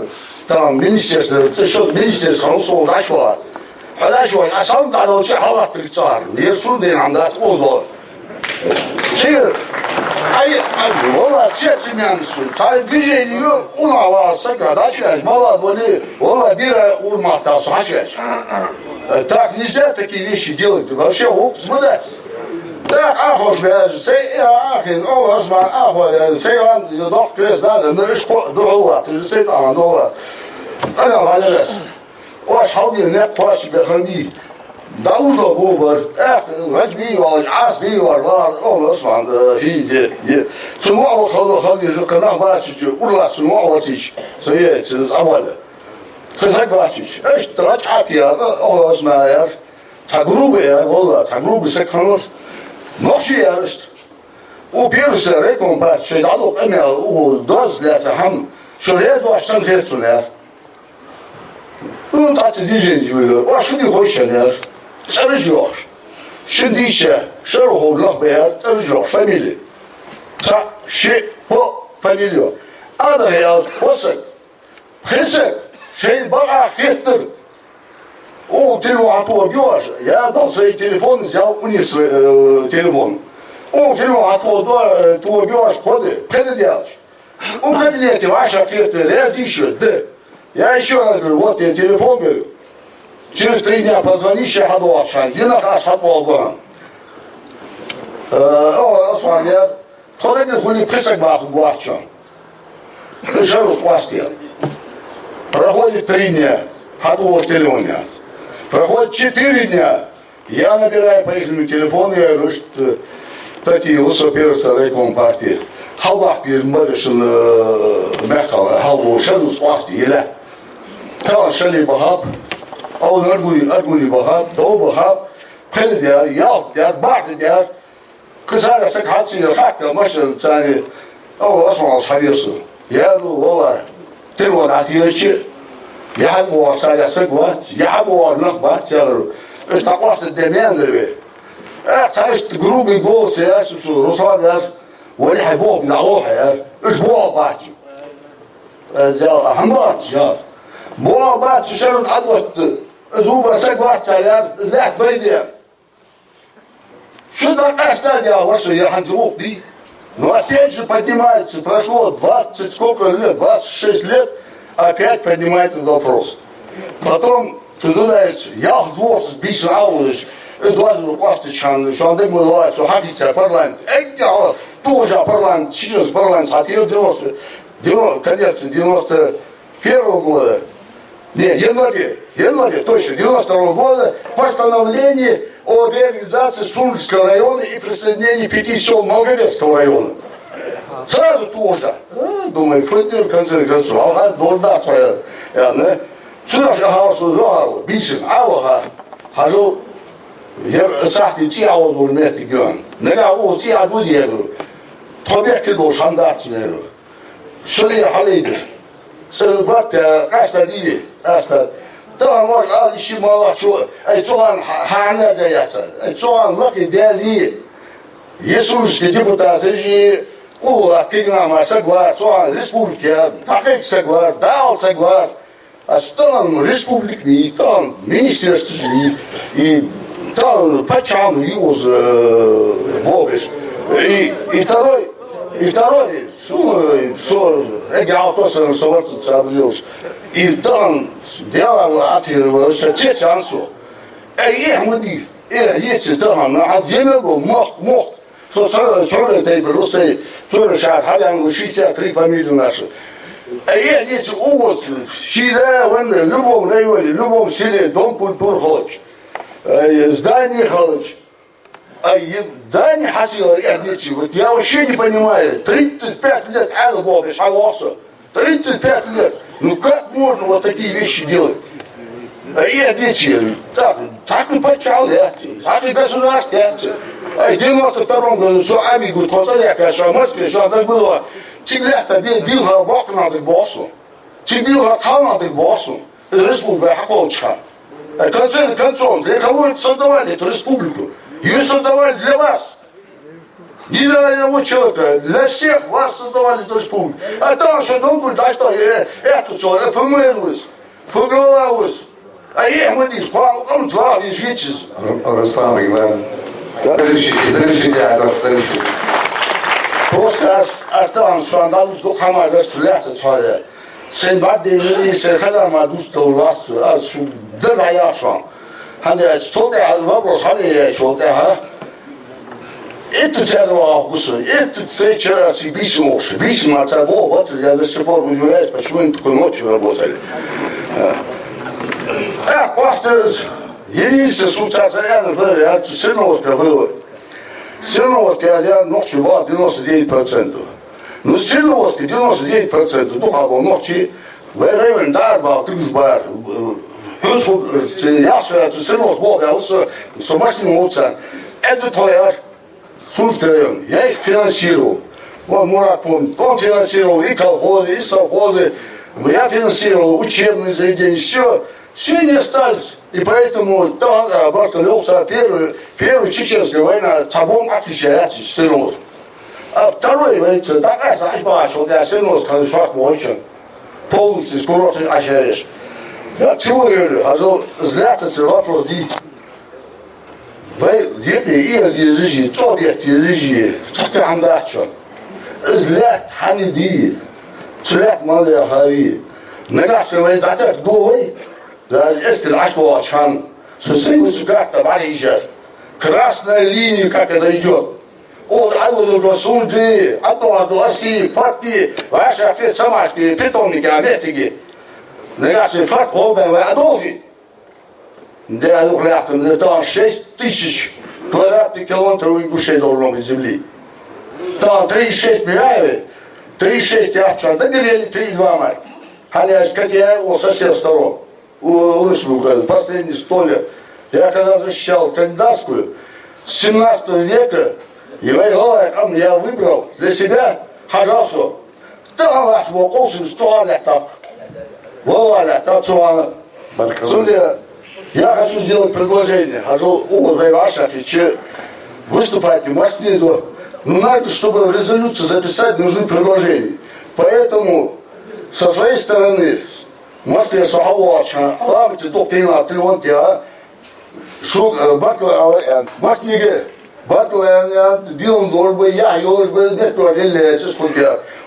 [SPEAKER 10] ترى منيستيرز تشوف منيستيرز خلصوا عشوائي حلاشوائي أصلا على شيء حوات التصار يرسون دين عندها تقول والله تشاتي مانسو تاع بيجي ولا الله سكر داشاش والله بني والله بيرا وما تاع حاجاش так нельзя такие вещи делать вообще вот смотрите так ахош бяж сей ахин Allah осман ахва сей он док крес надо но что дула ты сей там дула انا هذا واش حاولي نقفاش بخني داود بوبر رجبي ولا عاصبي ولا الله اسمع في تنوع خلي جو قناه باتش ولا تنوع واتش سي اولا خزق باتش ايش تراجعت يا الله اسمع يا تجربه يا والله تجربه سكنور نقشي يا رشت وبيرس ريكم باتش دادو قمه ودوز لاسهم شريت واشتن خيرتنا اون تاع تزيجي واش ندي خوش انا ترجع شديشه شرحوا الله بها ترجع فاميلي تاع شيء هو فاميليو هذا يا وصل خسر شيء بقى خطر او تلو عطوا جوج يا دونسي تليفون زاو ونيس تليفون او تلو عطوا تو جوج خد ديالك وكابينيتي 10 لا ديشد я еще раз говорю, вот я телефон говорю, через 3 дня позвонишь, я ходу отшань, я на раз ходу был. Осман, я ходил хули присак баху гуачон. Жару в квасте. Проходит 3 дня, ходу телефон нет. Проходит 4 дня, я набираю по их телефону, я говорю, что такие высокоперцы райком партии. Халбах перемаришил мехал, халбу шаду в квасте, или ترى شلي بهاب أو أرجوني بهاب دو بهاب كل ديار يا ديار بعد ديار كسر سك حاسي حكى مشل ثاني أو أسمع أصحابي يصير يا لو والله تلو نعطيه يحبوا وصار سك وقت يحبوا نقبات يا لو استقلت الدميان دربي تعيش جروب يقول سياسة روسان يا ولا يحبوا بنعوها يا أسبوع بعد يا حمرات يا بوا بعد شلون عضوت دوبا سقوات يا لا بريدي что такая стадия ваша ерхантрук ты ну опять же поднимается прошло 20 сколько лет 26 лет опять поднимает этот вопрос потом туда я в двор бисен аулыш Эдуарду Костичан что он думал что хотите парламент я тоже парламент сейчас парламент хотел 90 конец 91 года не, январе, точно, 92 года постановление о реализации Сумского района и присоединении 5 сел Малгородского района. Сразу тоже. Думаю, футбол, в конце концов, ага, дурда твоя. Сюда же хаосу зоару, бисен, ауха, хожу, сахти тиао дурнети гон. Нега у тиа будьеру, побеки до шандатнеру. Шли халиды. Сэлбат кастадиви аста тамар алиши малачо ай цоан хана заята ай цоан лаки дали Иисус депутат же ула кигнама сагва цоан республика такик сагва дал сагва астан республикни там министерство и там почему его бовиш и второй я просто совсем забылся. И там дело отвергается те чансу. Я мы эти там на отдельно мог. Что это просто что решать, хотя 63 фамилии наши. Я эти увод, всегда в любом районе, в любом селе дом культуры хочешь. Здание хочешь. Да, не хотел, я вообще не понимаю, 35 лет Алла бешалался, 35 лет, ну как можно вот такие вещи делать? И ответили, так не почал, так и государство, в 92-м году, что Амигу, я пошел в Москве, что так было, тебе бил бок надо боссу, тебе бил тал надо боссу, республика Хаколчха. В конце концов, для кого создавали эту республику? Ее создавали для вас. Не для одного человека. Для всех вас создавали эту республику. А там что думают, да что, это что, формируется, формировалось. А я мы здесь, он два, вещи.
[SPEAKER 1] Руслан Иванович, Завершите, Адош, завершите.
[SPEAKER 10] Просто Артан şu anda Hamada Süleyha çağırıyor. Sen bak denir, sen kadar madus olmazsın. Az şu dört ayağı şu an. Hani çok da vapur hani çok da ha. Это тяжело, это сейчас бисимо от того, вот я до сих пор удивляюсь, почему они такой ночью работали. Единственное, случается, я сырноводка вывод. Сырноводка я ночью была 99%. Но сырноводка 99%, духа был ночи, в районе дарба, трюшбар, яша, сырноводка была, я с машиной лучше. Это твоя Сумский район, я их финансировал. Вот Мурат помнит, он финансировал и колхозы, и совхозы. Я финансировал учебные заведения, все не остались. И поэтому там Бартолевца первая чеченская война цабом отличается сырнос. А второй война такая сахба, что я сырнос, когда шаг мойчен, полностью скоростный ощерешь. Я чего говорю, а то злятся вопрос и رژی طبیعتی رژی چطور هم داشتن ازلات حنیدی طلعت مالی هایی نگاهی ولی دادر دوی در اسکل عشق چان سوسری وچکات تباریجر красная линия как это идет от алло сунди от оси факти ваши ответ самашки питомники аметики нагаши факт полный адолги для летом это 6000 квадратных километров Ингушетии должно быть земли. Там 3,6 миллиардов, 3,6 яхчан, догорели 3,2 мать. Халяш, как я у сосед второго, у республики, последние 100 лет. Я когда защищал кандидатскую, с 17 века, и я выбрал для себя Хаджасу. Там вас был 800 лет так. Воваля, так что я хочу сделать предложение. Выступать в Москве. Но надо, чтобы резолюцию записать, нужны предложения. Поэтому со своей стороны в Москве Сахавача, Ламти, Токина, Трионтия, Батлиге, Дилан Дорбы, я, Ёлжбы, нет,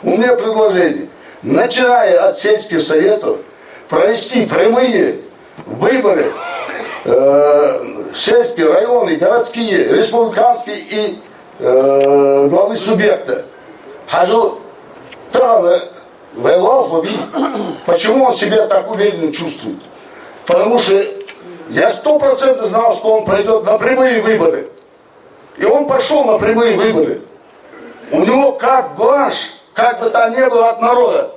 [SPEAKER 10] у меня предложение. Начиная от сельских советов, провести прямые выборы, сельские, районы, городские, республиканские и главы субъекта. Почему он себя так уверенно чувствует? Потому что я 100% знал, что он пройдет на прямые выборы. И он пошел на прямые выборы. У него как бланш, как бы то ни было от народа.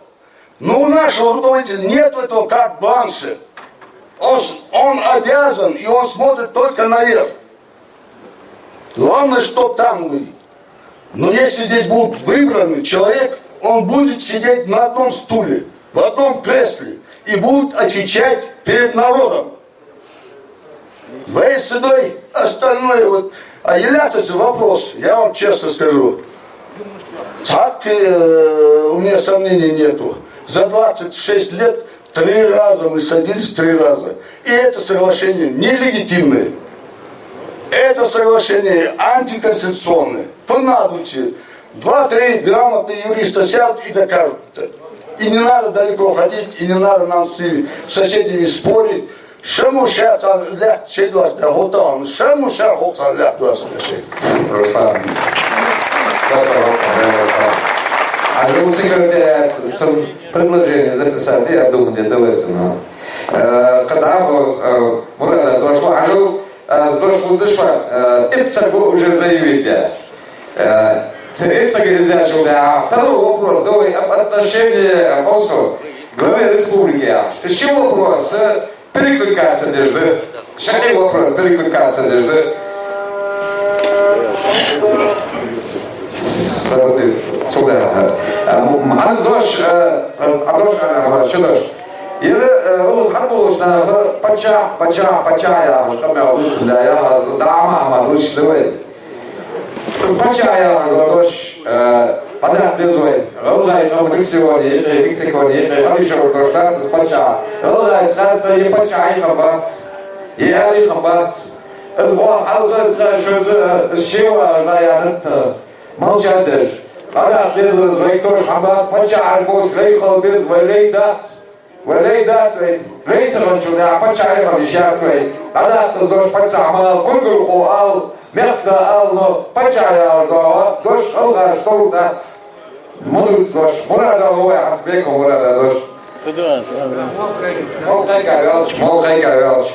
[SPEAKER 10] Но у нашего руководителя нет этого как бланша. Он обязан, и он смотрит только наверх. Главное, что там говорит. Но если здесь будет выбранный человек, он будет сидеть на одном стуле, в одном кресле, и будет отвечать перед народом. Весь седой остальное, вот, а елятся вопрос, я вам честно скажу. Так у меня сомнений нету. За 26 лет 3 раза мы садились, 3 раза. И это соглашение нелегитимное. Это соглашение антиконституционное. Понадобится 2-3 грамотные юриста сядут и докажут это. И не надо далеко ходить, и не надо нам с соседями спорить. Шему сейчас лет 20 готов, шему сейчас готов лет 20.
[SPEAKER 1] Руслан. А же секретарь предложение записать, я думаю, где-то весна. Когда Мурада дошла, а же дошла, это уже заявили. Второй вопрос, давай, отношение ФОСу к главе республики. С чего вопрос? Перекликаться одежды. Какой вопрос? Перекликаться одежды. Сюда. Аздош, или узгадушна пачая, что мы высляя, дама, вышли. Пачая, аздош, понятно, зой. Розай, но сегодня, еще что пача. Розай, сказать, и пачай хабац, и али хабац. Zbog halkızga sözü şiva zayanıt malçadır. Ana biz rektor Hamas paçar boş rekol biz veleydat reysel şuna paçar yapacak şey. Ana kız doş paçama kulgul qoal mehda alno paçar yarda doş alga stoldat. Modus doş murada loya hasbek murada doş. Molkay karalç.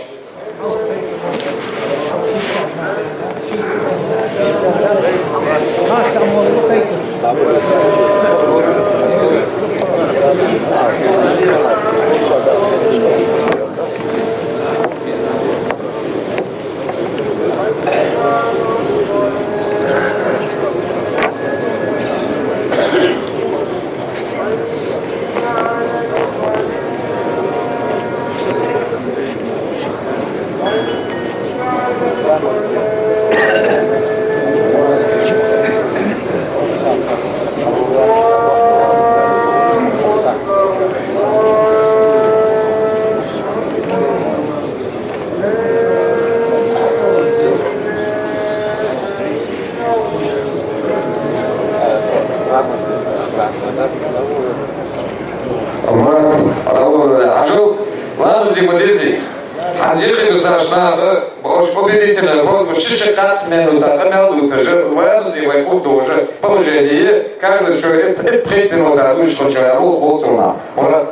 [SPEAKER 1] Победительный возглас шишикат минута, камелдуса же, вырзивай уже положение, каждый человек 5 минут, а душ, что человек, волцуна. Мурат,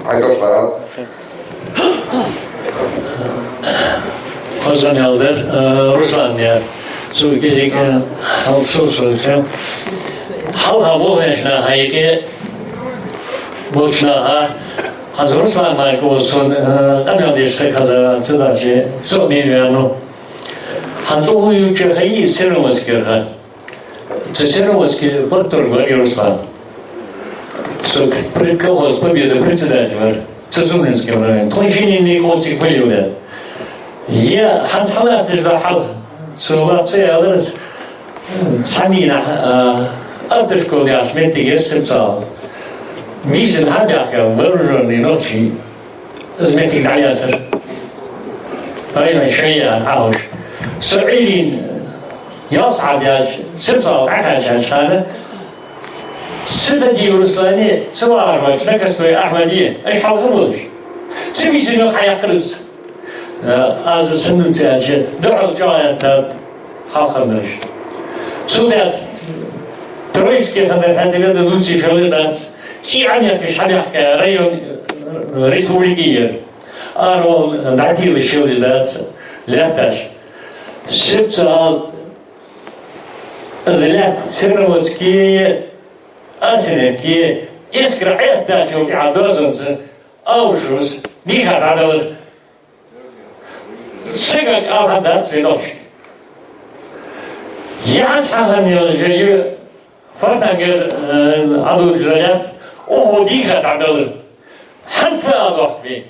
[SPEAKER 1] айдош ларал.
[SPEAKER 11] Hoş geldin, Ruslan ya. Su gezek hal sosyal. Halka bu yaşına hayki boşuna hazır Ruslan marka olsun. Kamyon işte kazanan çıdaşı. Çok memnunum. Hanzo uyucu hayı serumaski ha. Serumaski Portugal Ruslan. Su приколос победы председателя Цезумлинский район. Тонжинный хлопчик полюбил. Я хантала тиждахал. Сулапция алырыз. Самина автошколы ашмети ерсимцал. Мишин хабяхя вооруженный ночи. Зметик дальятер. Район шея ауш. سعيلين يصعد يا سبصال عخاش هالشغلة سبتي ورسلاني سواء أربعة نكسوي أحمدية إيش حالهم تبي شنو حيقرز از سنوتي أجي دعوا جاية خالخمرش سوبيات ترويسكي خمر هذا قد نوتي شغلات تي عم يحكي حد يحكي ريون ريسبوليكية أرول نعطيه الشغلات لا تاش سبتال زلات سنوتكي أسنتكي يسكر عيد تاجو بعدوزنز أوجوز ديخات عدوز شغل أوهدات في نوش يحس حالهم يلجيو فرتاقر عدو الجريات وهو ديخات عدوز حنفة أضوح بي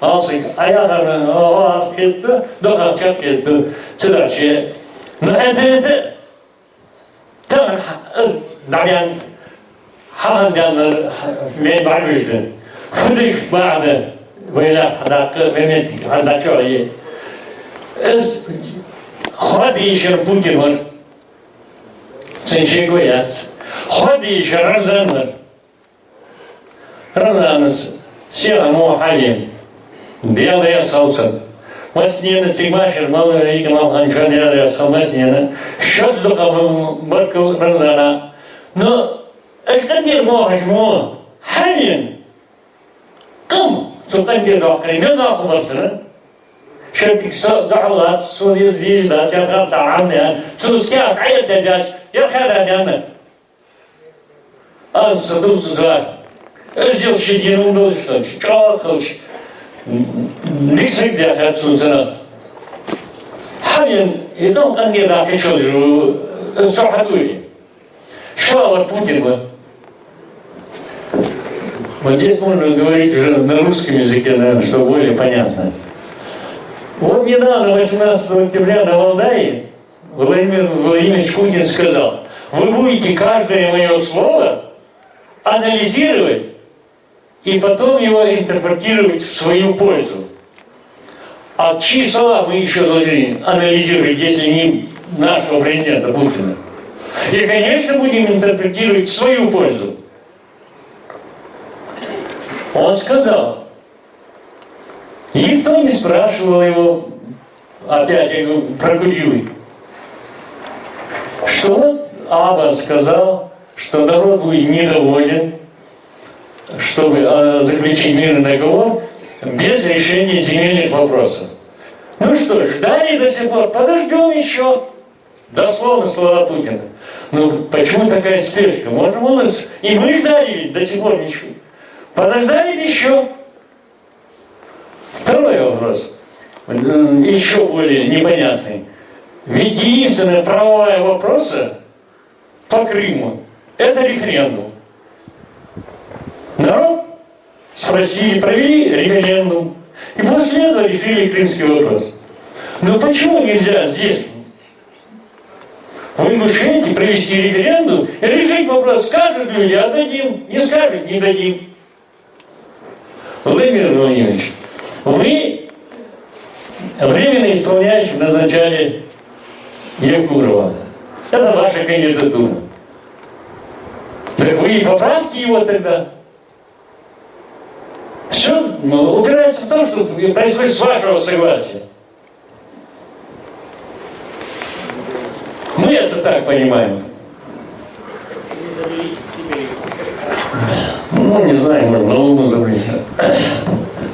[SPEAKER 11] Alsik ayağını o asketti, doktor çatketti, çıdarşı. Nühediydi. Tamam, dağyan halandan men barıjdı. Kudik bağdı. Böyle hadakı memnuniyet hadakçolayı. Ez hadi işler Putin var. Sen şey koyat. Hadi işler Ramazan var. Ramazanız siyah muhallim. Diğer yasalsan, masniyene çıkmışır, mal yıkımal hançan diğer yasal masniyene, şöz dokamın barkı Ramazana, no, eşkan diğer muhaç mu, halin, kım, sultan diğer doktorı, ne dokumarsın? Şöpik dağlar, Suriye vicdan, cerkar çağırmayan, çuzkâk, ayet dediğaç, yakar edemem. Az satırsız var, özcül şediyenin doluştan, çok kılış. Nixon diye hayatın sana. Halin İran kandiye dağıtı çocuğu sohbetüyle. Şu var Putin bu. Вот здесь можно говорить уже на русском языке, наверное, что более понятно. Вот недавно, 18 октября на Валдае, Владимир Владимирович Путин сказал: вы будете каждое мое слово анализировать и потом его интерпретировать в свою пользу. А чьи слова мы еще должны анализировать, если не нашего президента Путина? И, конечно, будем интерпретировать в свою пользу. Он сказал, никто не спрашивал его, опять я говорю, про Курилы, что Аббас сказал, что народ будет недоволен, чтобы заключить мирный договор без решения земельных вопросов. Ну что, ждали до сих пор, подождем еще. Дословно слова Путина. Ну почему такая спешка? Может, и мы ждали ведь до сих пор ничего. Подождали еще. Второй вопрос, еще более непонятный. Ведь единственная правовая вопроса по Крыму – это референдум. Народ спросили, провели референдум, и после этого решили крымский вопрос. Но почему нельзя здесь, в Ингушетии, провести референдум и решить вопрос, скажут люди, отдадим, не скажут, не дадим? Владимир Владимирович, вы временно исполняющим назначали Якурова. Это ваша кандидатура. Так вы поправьте его тогда. Все упирается в то, что происходит с вашего согласия. Мы это так понимаем. Ну, не знаю, может, на Луну забыть.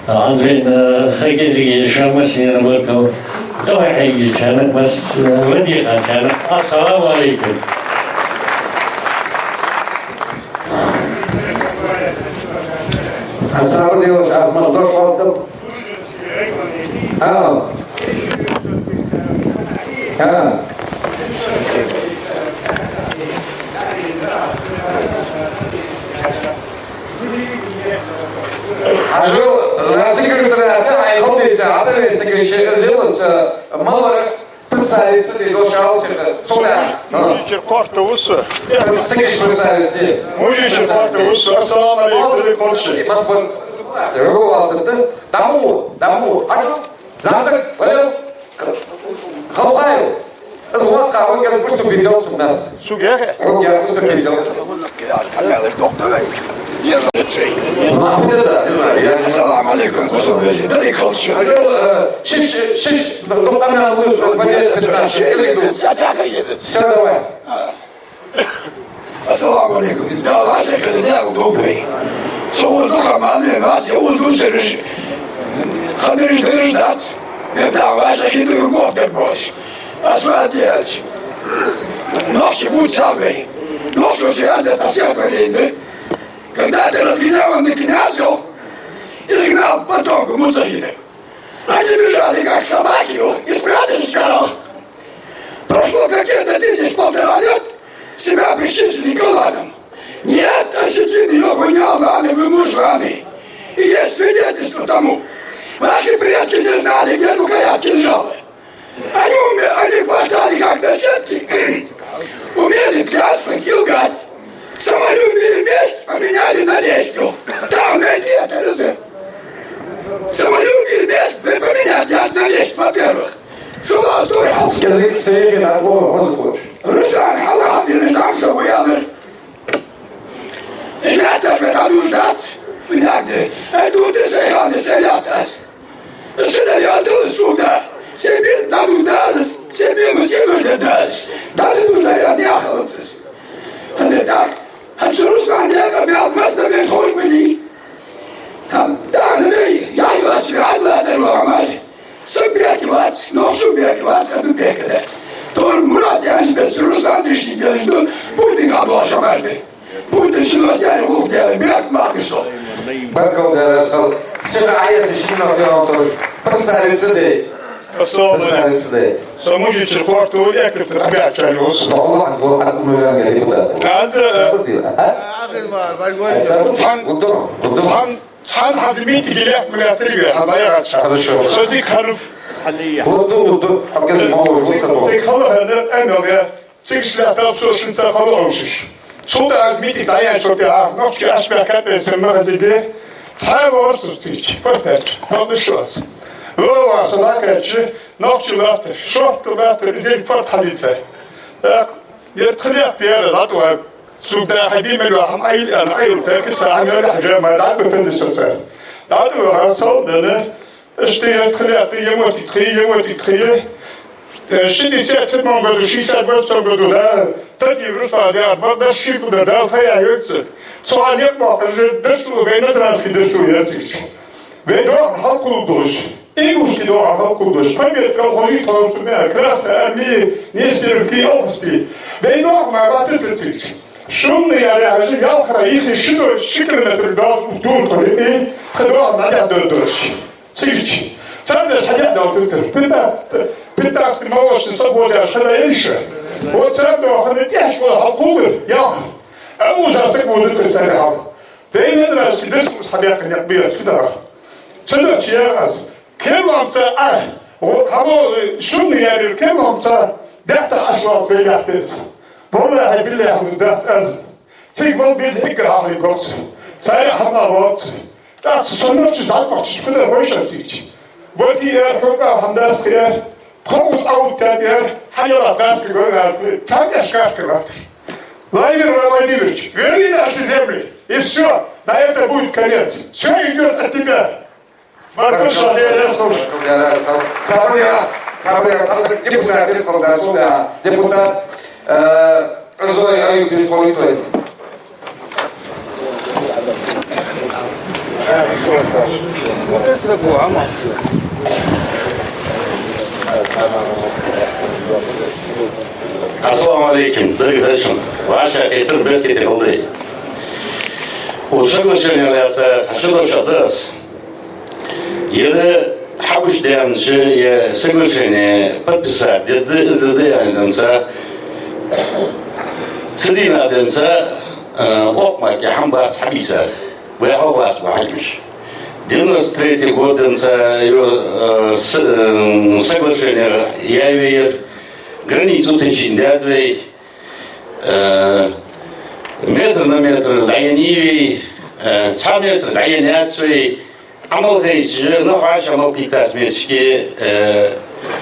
[SPEAKER 11] Андрей, хагезиги, шамасина, быркал. Давай, хагезиги, чанак, мас, владиха, чанак. Ассаламу алейкум.
[SPEAKER 1] Ассаламу алейкум, азман дош валдым. Ажил, сделать мало представиться, ты дошался сюда.
[SPEAKER 12] Черкорта усы.
[SPEAKER 1] Представишь представиться.
[SPEAKER 12] Мужи черкорта усы. Ассаламу алейкум, кончи.
[SPEAKER 1] Маспон. Даму. Ажил, замсак, болел. Халхаю. Звука, он я просто перевелся в нас.
[SPEAKER 12] Сугере?
[SPEAKER 1] Я просто перевелся. Ассаламу алейкум. Шиш, доктор Луис, все, давай.
[SPEAKER 13] Ассаламу алейкум. Да, ваши хозяева добрый. Соус духаманы, вас я удушишь. Хандриш дырждать. Это ваша хитрый год, как больше. А что делать? Ночью будь самый. Ночью сидят совсем порядок. Когда ты разгневанный князю изгнал потомку муцахидов, они бежали как собаки и спрятались в горах. Прошло какие-то 1000-1,5 лет, себя причислили к Аланам. Нет, осетины его не Аланы, вы мужланы. И есть свидетельство тому. Ваши предки не знали, где рукоятки лежали. Они хватали как на сетки, умели плясать и лгать. Самолюбие и месть поменяли на лестью. Там найди это, разве? Самолюбие и месть вы поменять на лесть, во-первых. Что вас дурал?
[SPEAKER 1] Язык встречи на голову возбудь.
[SPEAKER 13] Руслан, Аллах, ты не сам собой, Янер. Ребята, это нуждать. Понятно. Это ты sayani selatas. Сюда я отдал сюда. Себе надудазes, себе нуждадазes. Даже нужда не ахалцес. А ты так. Hat Russland der gemerkt, was da wird hoch mit die? Da ne, ja, was wir Adler war mal. Собирать вас, но собирать вас, как ты говоришь. То Мурат, я же без Руслан решил, что Путин облажал каждый. Путин что взяли в дело, бег махнешься.
[SPEAKER 1] Баркал я сказал, сюда аят еще не надо тоже. Представиться дей. Представиться дей.
[SPEAKER 12] Самуji черкорту экрит опять чалюс.
[SPEAKER 1] Allah azza wa jalla
[SPEAKER 12] Надо. Цан хазмит гилях млятрига алая ча.
[SPEAKER 1] Хорошо.
[SPEAKER 12] Сози харф.
[SPEAKER 1] Вот показ мало
[SPEAKER 12] Цей халахер энгелга. Цей шлятав сошинца халошиш. Суда адмити даян шопя. Ночки аспекат эсмер хазиде. Цай ворсуцич. Фортер. Добрый шос. Ова салакачи ночилатер, шоттулатер идей форталите. يتخليت يا زاتوا سودا حديم الوهم أيل أنا أيل تركز عمل حاجة ما دعت بتندسة. دعوا راسل دنا اشتي تخليت يموت تخيل شدي سياسة ما بدو شيء سبب بدو ده تجي رفع ده برضه شيء كده ده خيا يرتس سؤال يبقى درسوا بين الناس في درسوا يرتس بيدور حق الدوش إيش كده حق الدوش فبيت كالخلي تروح تبيع كلاس أمي نيسير كي أوستي بيدور ما باتتتش شو يعني عشان يالخر يخي شنو شكل مترداس بدون طريقة خدوها ما يعدلوش تيجي تندش حاجات ده تتر بتاعت الموضوع نصبوا ده عشان يعيشه وتبدو خليتيش ولا حقوق يا أول جالسك ولدت تسرع ده نزل كدرس مصحبيك يقبل كده تندش يا أز كم أنت هذا شو يعني كم أنت ده أشواط في الحدث والله بالله من ده أز تقبل بيز هيك على الكورس سايح ما وقت ده تصنفش تعرفش كده وش تيجي ودي حقوق همداس كده خمس أو تادير حيلا تاسك قلنا تاجش كاسك راتي لا يمر ولا يديرش غيري ناس زملي يسوع لا يتبود كنيت شو يجون اتباع مركز عليه رسول
[SPEAKER 1] Sabria, депутат Верховного суда, депутат Зоя Аюп исполнитель.
[SPEAKER 14] Assalamu alaikum, дорогие зрители. Ваша айтыр бір кете қылды. Осы көшелерді ташылы шадырыз. Ері хабуш дейінші, соглашение подписать, деді іздірді әжденса, цидин әденса, оқмаки хамбат хабисар, вайхаллат вахимш. 93 год соглашение явер границу течиндядвей метр на метр дайнивей цаметр дайнятвей амалхейчи нахаш амалкитас мески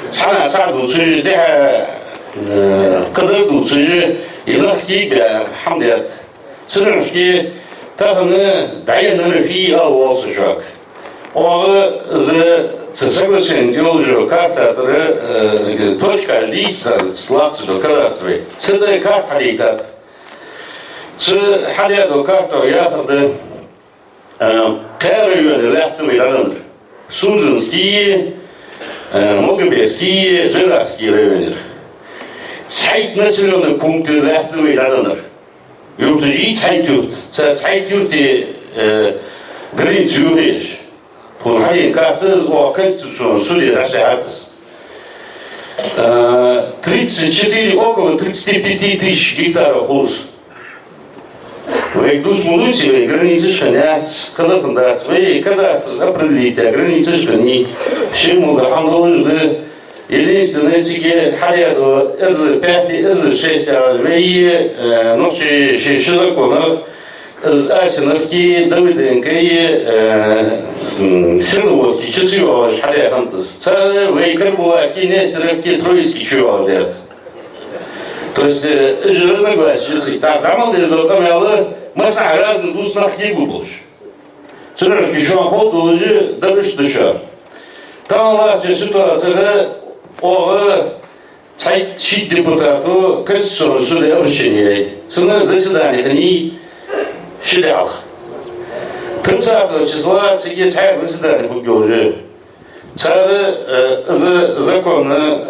[SPEAKER 14] цана цадуцу де кыдырдуцу илахки бя хамдят сырышки тахны дайнер фи алвосжак о за соглашение делаю карта точка листа слаться до кадастровой это карта летат це حاليا до карта яхады кэрюэн лэпту иранандр Сунжинские Могобецкие Джерарские районы цайт населенные пункты лэпту иранандр юртжи цайтюрт цайтюрте границу юреш Пунхалин карты о конституционном суде расширяется. 34, около 35 тысяч гектаров хулс. Вы идут смолите, границы шханят, когда пандат, вы кадастр определите, границы шхани, шему да хандовожды, единственное тике халяду, эрзы 5, эрзы 6, вы ночи 6 законов, Асиновки, Давиденки, Свердловский, Чуцеваш, Халяхантас. Царь, Вейкарбулаки, Нестеровки, Троицкий, Чувалдят. То есть, же разногласия. Так, молодые документы, мы с разных устных не губишь. Царь, еще охоту уже, да вы что еще. Там власти ситуация, царь, щит депутату, Конституционного суда обращения. Цена заседания, они Шилях. 30 числа цеге царь заседание хуги уже. Царь законно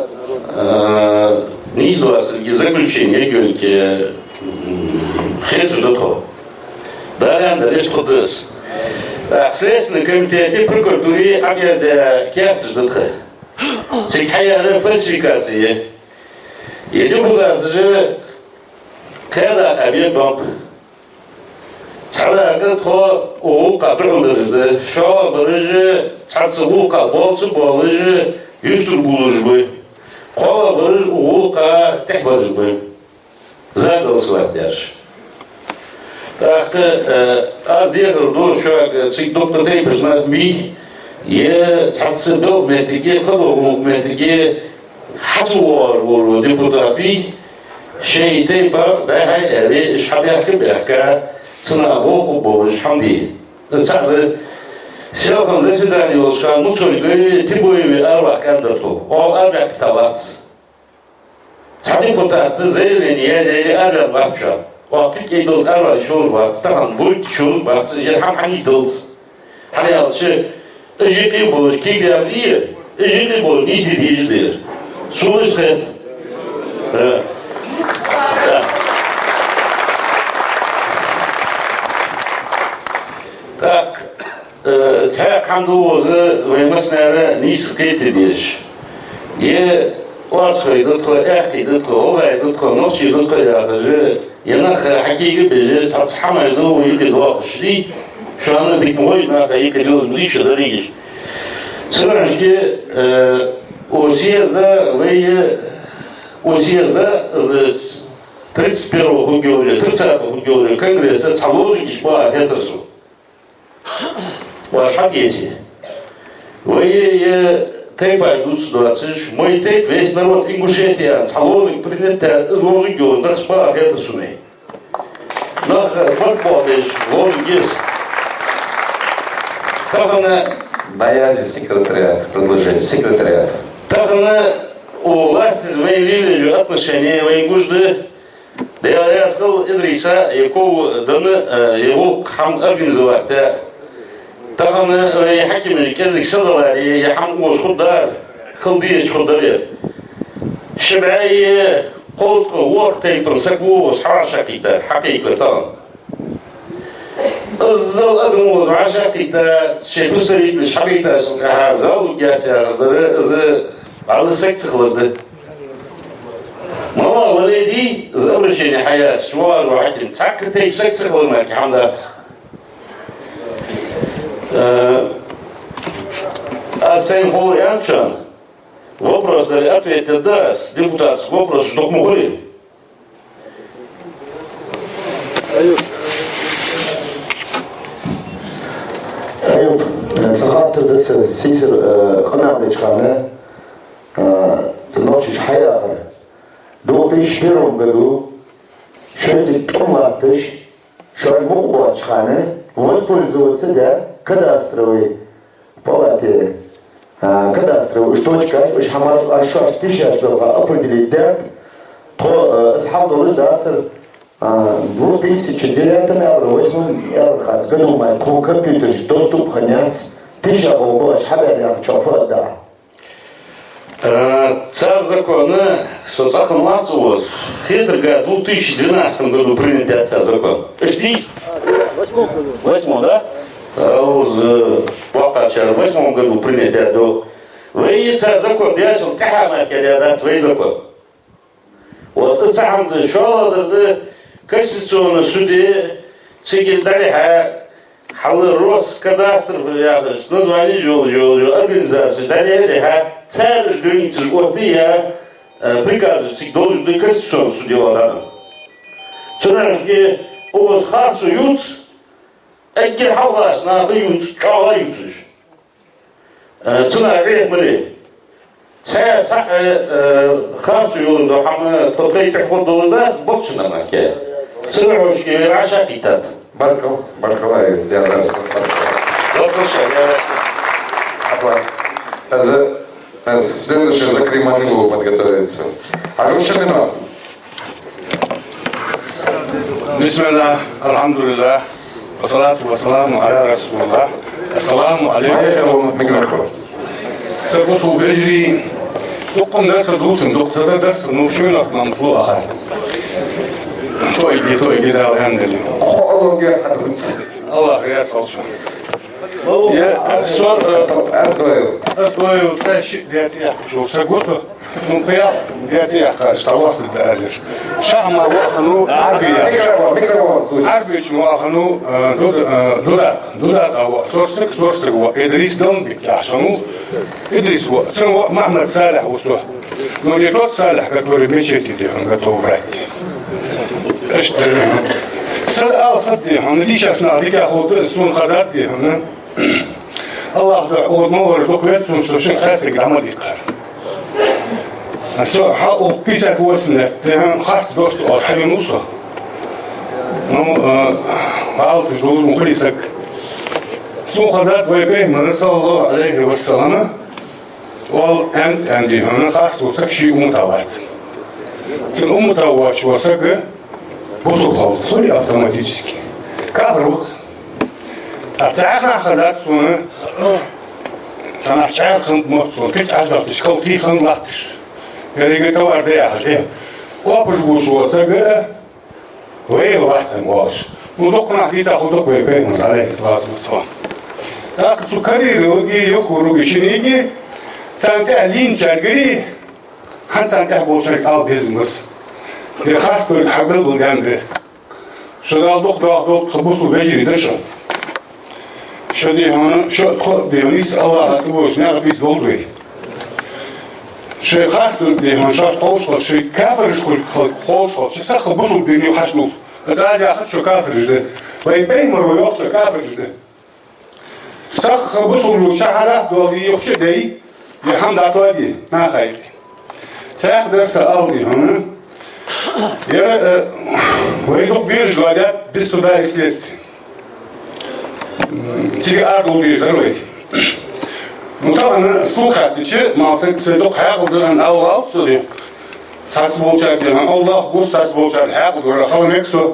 [SPEAKER 14] не издавался заключение регионки хет ждотхо. Далее дальше подос. Следственный комитет прокуратуры объявляет кет ждотхо. Цеге фальсификации. И депутат же когда объявляет бомб. Çara to oğul kabrılırdı. Şu barıcı çatsı oğul kabolcu bolıcı yüstür bulucu bu. Kola barıcı oğul ka tek barıcı bu. Zagal sıvat der. Tak az diğer doğru şu an çık doktor tey personel bir تعتصدق متجي خلوه متجي حصور ولو ديبوتاتي شيء تبع ده هاي إيش حاب يحكي بيحكي سنا بوخ بوش حمدي سعد سياق زي سداني وشكان متشوي تبوي أربع كندرتو أو أربع كتابات سعدين فتات زي اللي زي أربع بحشة وأكيد يدوز أربع شهور بعد طبعا بوت شهور بعد يرحم حنيش دوز حني هذا شيء اجي بوش كي قابليه اجي بوش نيش تيجي دير شو اشتغل так царь кандузы вымысляли низкие дишь и лучше идут эхи идут ога идут ночи идут я же я хакиги бежит цацхама жду и два шли что она так мой на и кидал ближе до речи царашки съезда с 31-го года 30-го года конгресса цалозики по Фетерсу ваш ответите вы тейп идут сюда мой тейп весь народ Ингушетия цалозик принят лозик года по Фетерсу на подподешь лозик есть так она
[SPEAKER 1] Боязнь секретариат, продолжение секретариата.
[SPEAKER 14] Так она у власти изменили отношения в Ингушде. Да я сказал Идриса, якого дана его хам организовать. Так она я хаким язык сказал, я хам господар, халдиеш ходаре. Шибай قلت وقت يبرسكوا صحاشا كده حقيقة طبعا. الزل أدمو عشا كده شيء بسرعة مش حقيقة هذا وجات يا غدر على سكت خلده. ما هو ولدي زمر شيء حياة شوار وحكي تسكت سكت خلده معك حمدات. السين هو يانشان. Вопрос, да, ответ даст депутат. Вопрос, что могли.
[SPEAKER 15] أيوة تخاطر ده سيسر قناة ليشخانة تنوشش حياة دوتش بيرم قدو شوية تقوماتش شوية مقوات شخانة воспользоваться да кадастровой палате кадастровой штучкой уж хамар ашаш тысяч было определить да то أصحاب دولش да 2009 году мой компьютер доступ хранять тысяча было шабер я чофа да
[SPEAKER 14] царь закона соцахом лацус хитрга 2012 году принят царь закон жди 8 да уз вакача в 8 году принят до вы царь закон я что кахама когда да свой закон вот сам да шо да Конституционном суде секретаря Халы Роскадастр название организации далее царь ждёнитель я приказы должен быть Конституционном суде ладно. Царь у вас харцуют أجل حواس ناقيوت كوايوتش تناقيه ملي ساعة خارج يقول ده حما تطلع تحول دولة بوكسنا ما كه سرعوش كه عشاء كتاب
[SPEAKER 1] Барков, Барковай, я раз. Следующее за Креманилову подготовиться. А что еще минут?
[SPEAKER 12] Бисмилlah, алхамдулилlah, wassalatu wassalamu ala rasulillah. Assalamu alaikum. سبوسو بجري دقم ناس دوسن دق ستدرس نوشينك ممطلوع أخر تويجي ده وهندل الله يا صوص يا سؤال أسوأ تاشي دياتي شو سجوسه من قياس دياتي استواصل الدقالش شعما وخنو عربي شنو وخنو دودا أو سورسك وإدريس دمبك عشانو إدريس شنو محمد صالح وسوه من يقول صالح كتوري مشيتي دي هم كتوري إيش سأل خدي هم ليش أصنع ديك أخذ اسمه خزات دي هم Allah da olmalı dokuyorsun şu şey hası gamadıklar. Aslında ha o kişi kuasında hem has dost o halim Musa. Alt jolur mukhlisak. Su hazat ve peygamber sallallahu aleyhi ve sellem ol endi hana has olsak şey umutavat. Sen umutavat olsak bozul kalır otomatik. Kahrolsun. Atsaaqna khazat sunu tanachar khant motsun kit ajdat shkolti khan latish gerege tawarda yaje opush bushusaga way watan wash mudokna hisa khudok ve pe musale salatu wassalam tak tsukari rogi yokuru gishinigi sante alin chargri han sante bolshak al business de khas kul habl bulgande shadal doktor khabusu vejri dasho شدي هنا شو ديونيس الله أتوش نعرف بولدوي شيء خاص ده هنا شاف خوش شيء كافر شو خوش شيء سخ بوسو دنيو حشلو بس عايز أخذ شو كافر جدا ويبين مرة يوصل كافر جدا سخ بوسو لو شهادة دولي يخشى داي يحمد عطادي ما خير ساخ درس أولي هنا يا ويدوك بيرج قادات بالسوداء إسلامي تيجي أرض وليجدروي. طبعا سلخاتي ماسك سيدوق حاقد أن الله سوري. ساس بوشار ديان الله قص ساس بوشار حاقد ولا خال مكسو.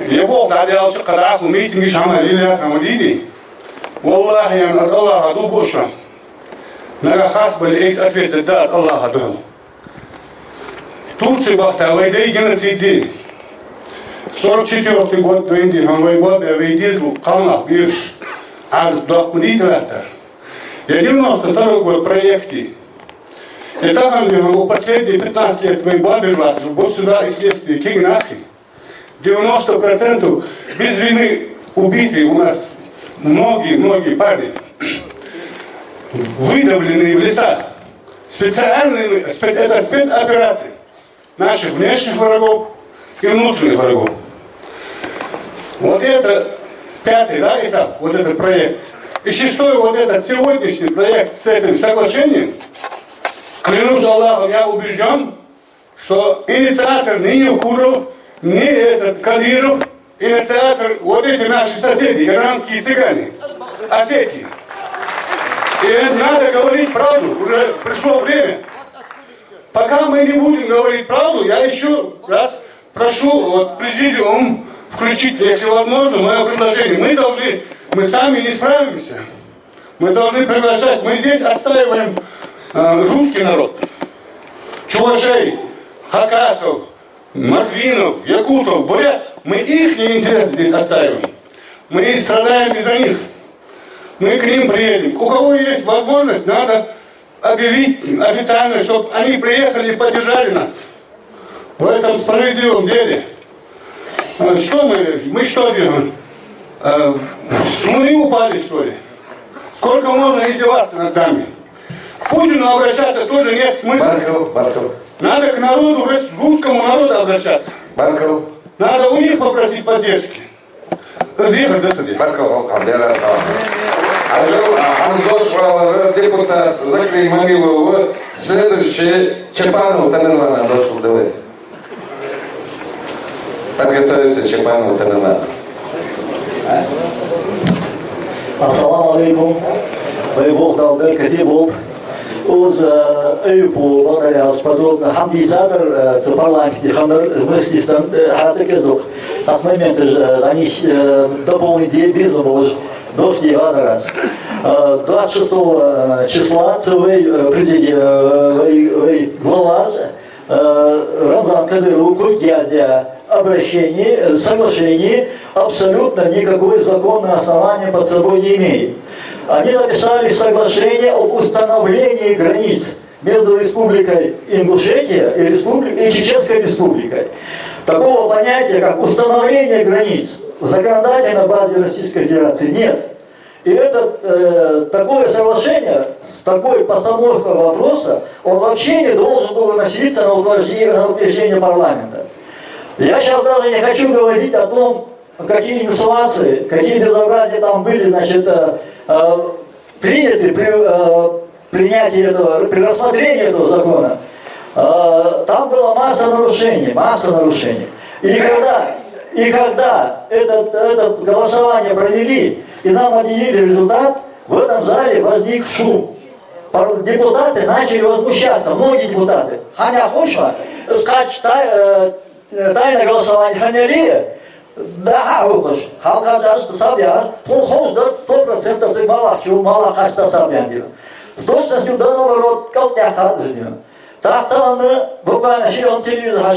[SPEAKER 12] يبغى قاعد يالش قطعه وميتنجش عم جيلها حمديدي. والله يعني أز الله هدو بوشا. نرى خاص بالإيس أتفيد الدات الله هدوه. توت سباق تاويدي جنت سيدي. 44 год до Индии он воевал, выездил Кална, Бирш, аз дохмудителятор. Я 92 год проекты. И там он был последние 15 лет воевал, бежал, был сюда и следствие, кигнахи. 90% без вины убиты у нас многие парни. Выдавленные в леса. Специальные, это спецоперации наших внешних врагов и внутренних врагов. Вот это пятый, да, этап, вот этот проект. И шестой, вот этот сегодняшний проект с этим соглашением, клянусь Аллахом, я убежден, что инициатор не Юкуров, не этот Кадиров, инициатор вот эти наши соседи, иранские цыгане, Осетии. И надо говорить правду, уже пришло время. Пока мы не будем говорить правду, я еще раз прошу вот президиум включить, если возможно, мое предложение. Мы сами не справимся. Мы должны приглашать. Мы здесь отстаиваем русский народ. Чувашей, Хакасов, Мордвинов, Якутов, Бурят. Мы их интересы здесь отстаиваем. Мы страдаем из-за них. Мы к ним приедем. У кого есть возможность, надо объявить официально, чтобы они приехали и поддержали нас в этом справедливом деле. Что мы что делаем? С луны упали, что ли? Сколько можно издеваться над нами? К Путину обращаться тоже нет смысла.
[SPEAKER 1] Барков.
[SPEAKER 12] Надо к народу, русскому народу обращаться.
[SPEAKER 1] Барков.
[SPEAKER 12] Надо у них попросить поддержки.
[SPEAKER 1] Барков, Анзош, депутат, Закрий Мамилов, следующий Чапанов, Тамерлана, дошел, давай. Подготовиться Чапанов, Тамерлана.
[SPEAKER 16] Ассаламу алейкум. Воевод Далбер Катибов. Uz Eyüp'u Batarya's подробно хамдизатор в парламенте, мы с ним характеризуем. С момента они дополнили бизнес, дошли в 26 числа целый президент, глава Рамзан Кадыров, язде обращение, соглашение, абсолютно никакое законное основание под собой не имеет. Они написали соглашение об установлении границ между Республикой Ингушетия и Чеченской Республикой. Такого понятия, как установление границ в законодательной базе Российской Федерации нет. И такое соглашение, такой постановка вопроса, он вообще не должен был выноситься на утверждение парламента. Я сейчас даже не хочу говорить о том, какие инсценации, какие безобразия там были, значит, приняты при принятии этого, при рассмотрении этого закона, там была масса нарушений. И когда это голосование провели, и нам объявили результат, в этом зале возник шум. Депутаты начали возмущаться, многие депутаты. Ханя хочма, скач тайное голосование ханяли, да, выхож. Халка даже сабьяр, он хочет 100% цигмала, чего мало качества сабьян. С точностью до наоборот, колтяка. Так-то буквально сидел телевизор,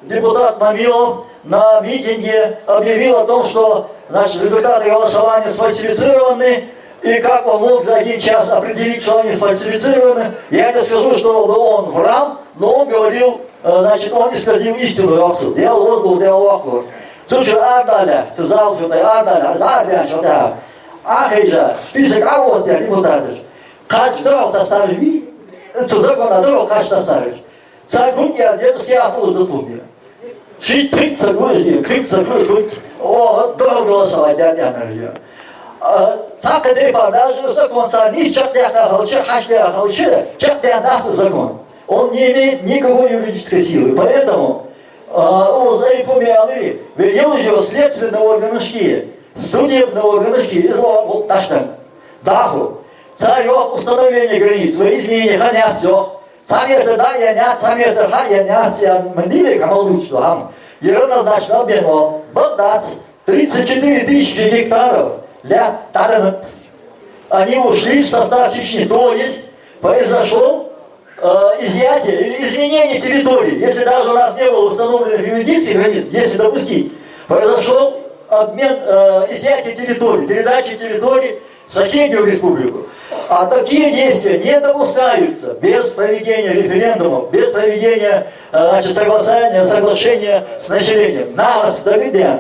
[SPEAKER 16] депутат Мамилов на митинге объявил о том, что значит, результаты голосования сфальсифицированы, и как он мог за 1 час определить, что они сфальсифицированы. Я не скажу, что он врал, но он говорил, значит, он исказил истину в суд. Делал воздух, делал вахлур. Слушай, Ардаля, цезал, что ты Ардаля, Ардаля, что ты Ахейжа, список, а вот я депутаты. Как дал, то ставишь ви, закон одного, как что ставишь. Царь кунги, а дедушки ахлуз до кунги. Шить 30 гвоздей, 30 гвоздей, о, дал голосовать, дядя между. Царь даже закон сам, ни чертяка холче, хашляка холче, чертяка закон. Он не имеет никакой юридической силы, поэтому Узай помяли, видел же следственные органы шки, судебные органы шки, вот таштан, даху. Царь установление границ, вы изменения хранят все. Царь это да, я нет, царь это ха, я нет, я мандили, кому лучше, вам. И равнозначно объявил, Багдад, 34 тысячи гектаров для Таранат. Они ушли в состав Чечни, то есть произошло изъятие или изменение территории. Если даже у нас не было установленных юридических границ, если допустить, произошел обмен, изъятие территории, передача территории в соседнюю республику. А такие действия не допускаются без проведения референдумов, без проведения значит, соглашения с населением. Нас, Давидян,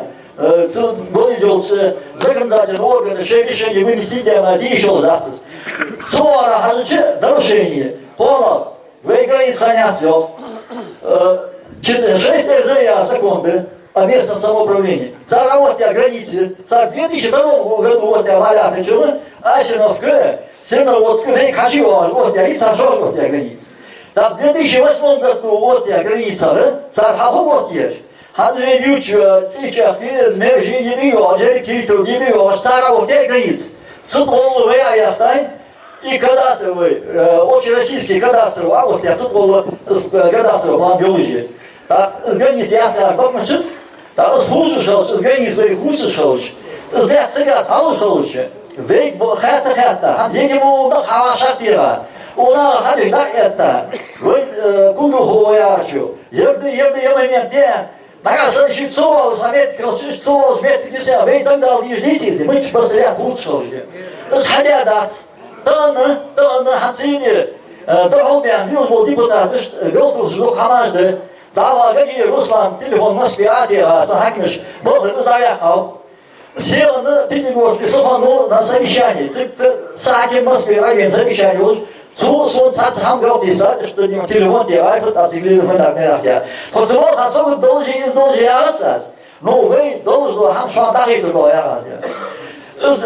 [SPEAKER 16] законодательные органы, решение вынести на еще удастся. Суара, хазучи, нарушение. Холод, вы границ хранят все. 6 РЗЯ законы о местном самоуправлении. Царь вот я границы. Царь в 2002 году вот я валял начал, Асиновка, Семеноводская, и Качева, вот я и Сажор вот я границы. Там в 2008 году вот я граница, царь Хаху вот я. Хазуе Юча, сейчас из межи не бьет, жеректиту не бьет, царь вот я границы. Суд головы я тай. И кадастровый, общероссийский кадастровый, а вот я цитвал кадастровый план биологии. Так, с границы я сказал, как мы чит, так, с границы вы хуже шалыш, с границы цыгат, а лучше лучше. Вейк хэта, здесь ему хава шатира, у нас хадик да это, вы кундуху ярчу, ерды момент, где, так, следующий цувал, смотрите, короче, цувал, смотрите, все, вы тогда лежите, мы посмотрят лучше уже. Сходя дать. Тонны хацини, доголбян, юзбол депутаты, гротус жду хамажды, дава какие Руслан, телефон Москве, Атига, Сахакмиш, был заехал. Сел на Пятигорске, Сухану на совещании, Сахаким Москве, агент совещание уж, Цусун Цацхам Галтиса, что телефон делает, а цикли в интернете. Хосовод Хасовод должен ягаться, ну вы должны хам швантахи такое ягаться.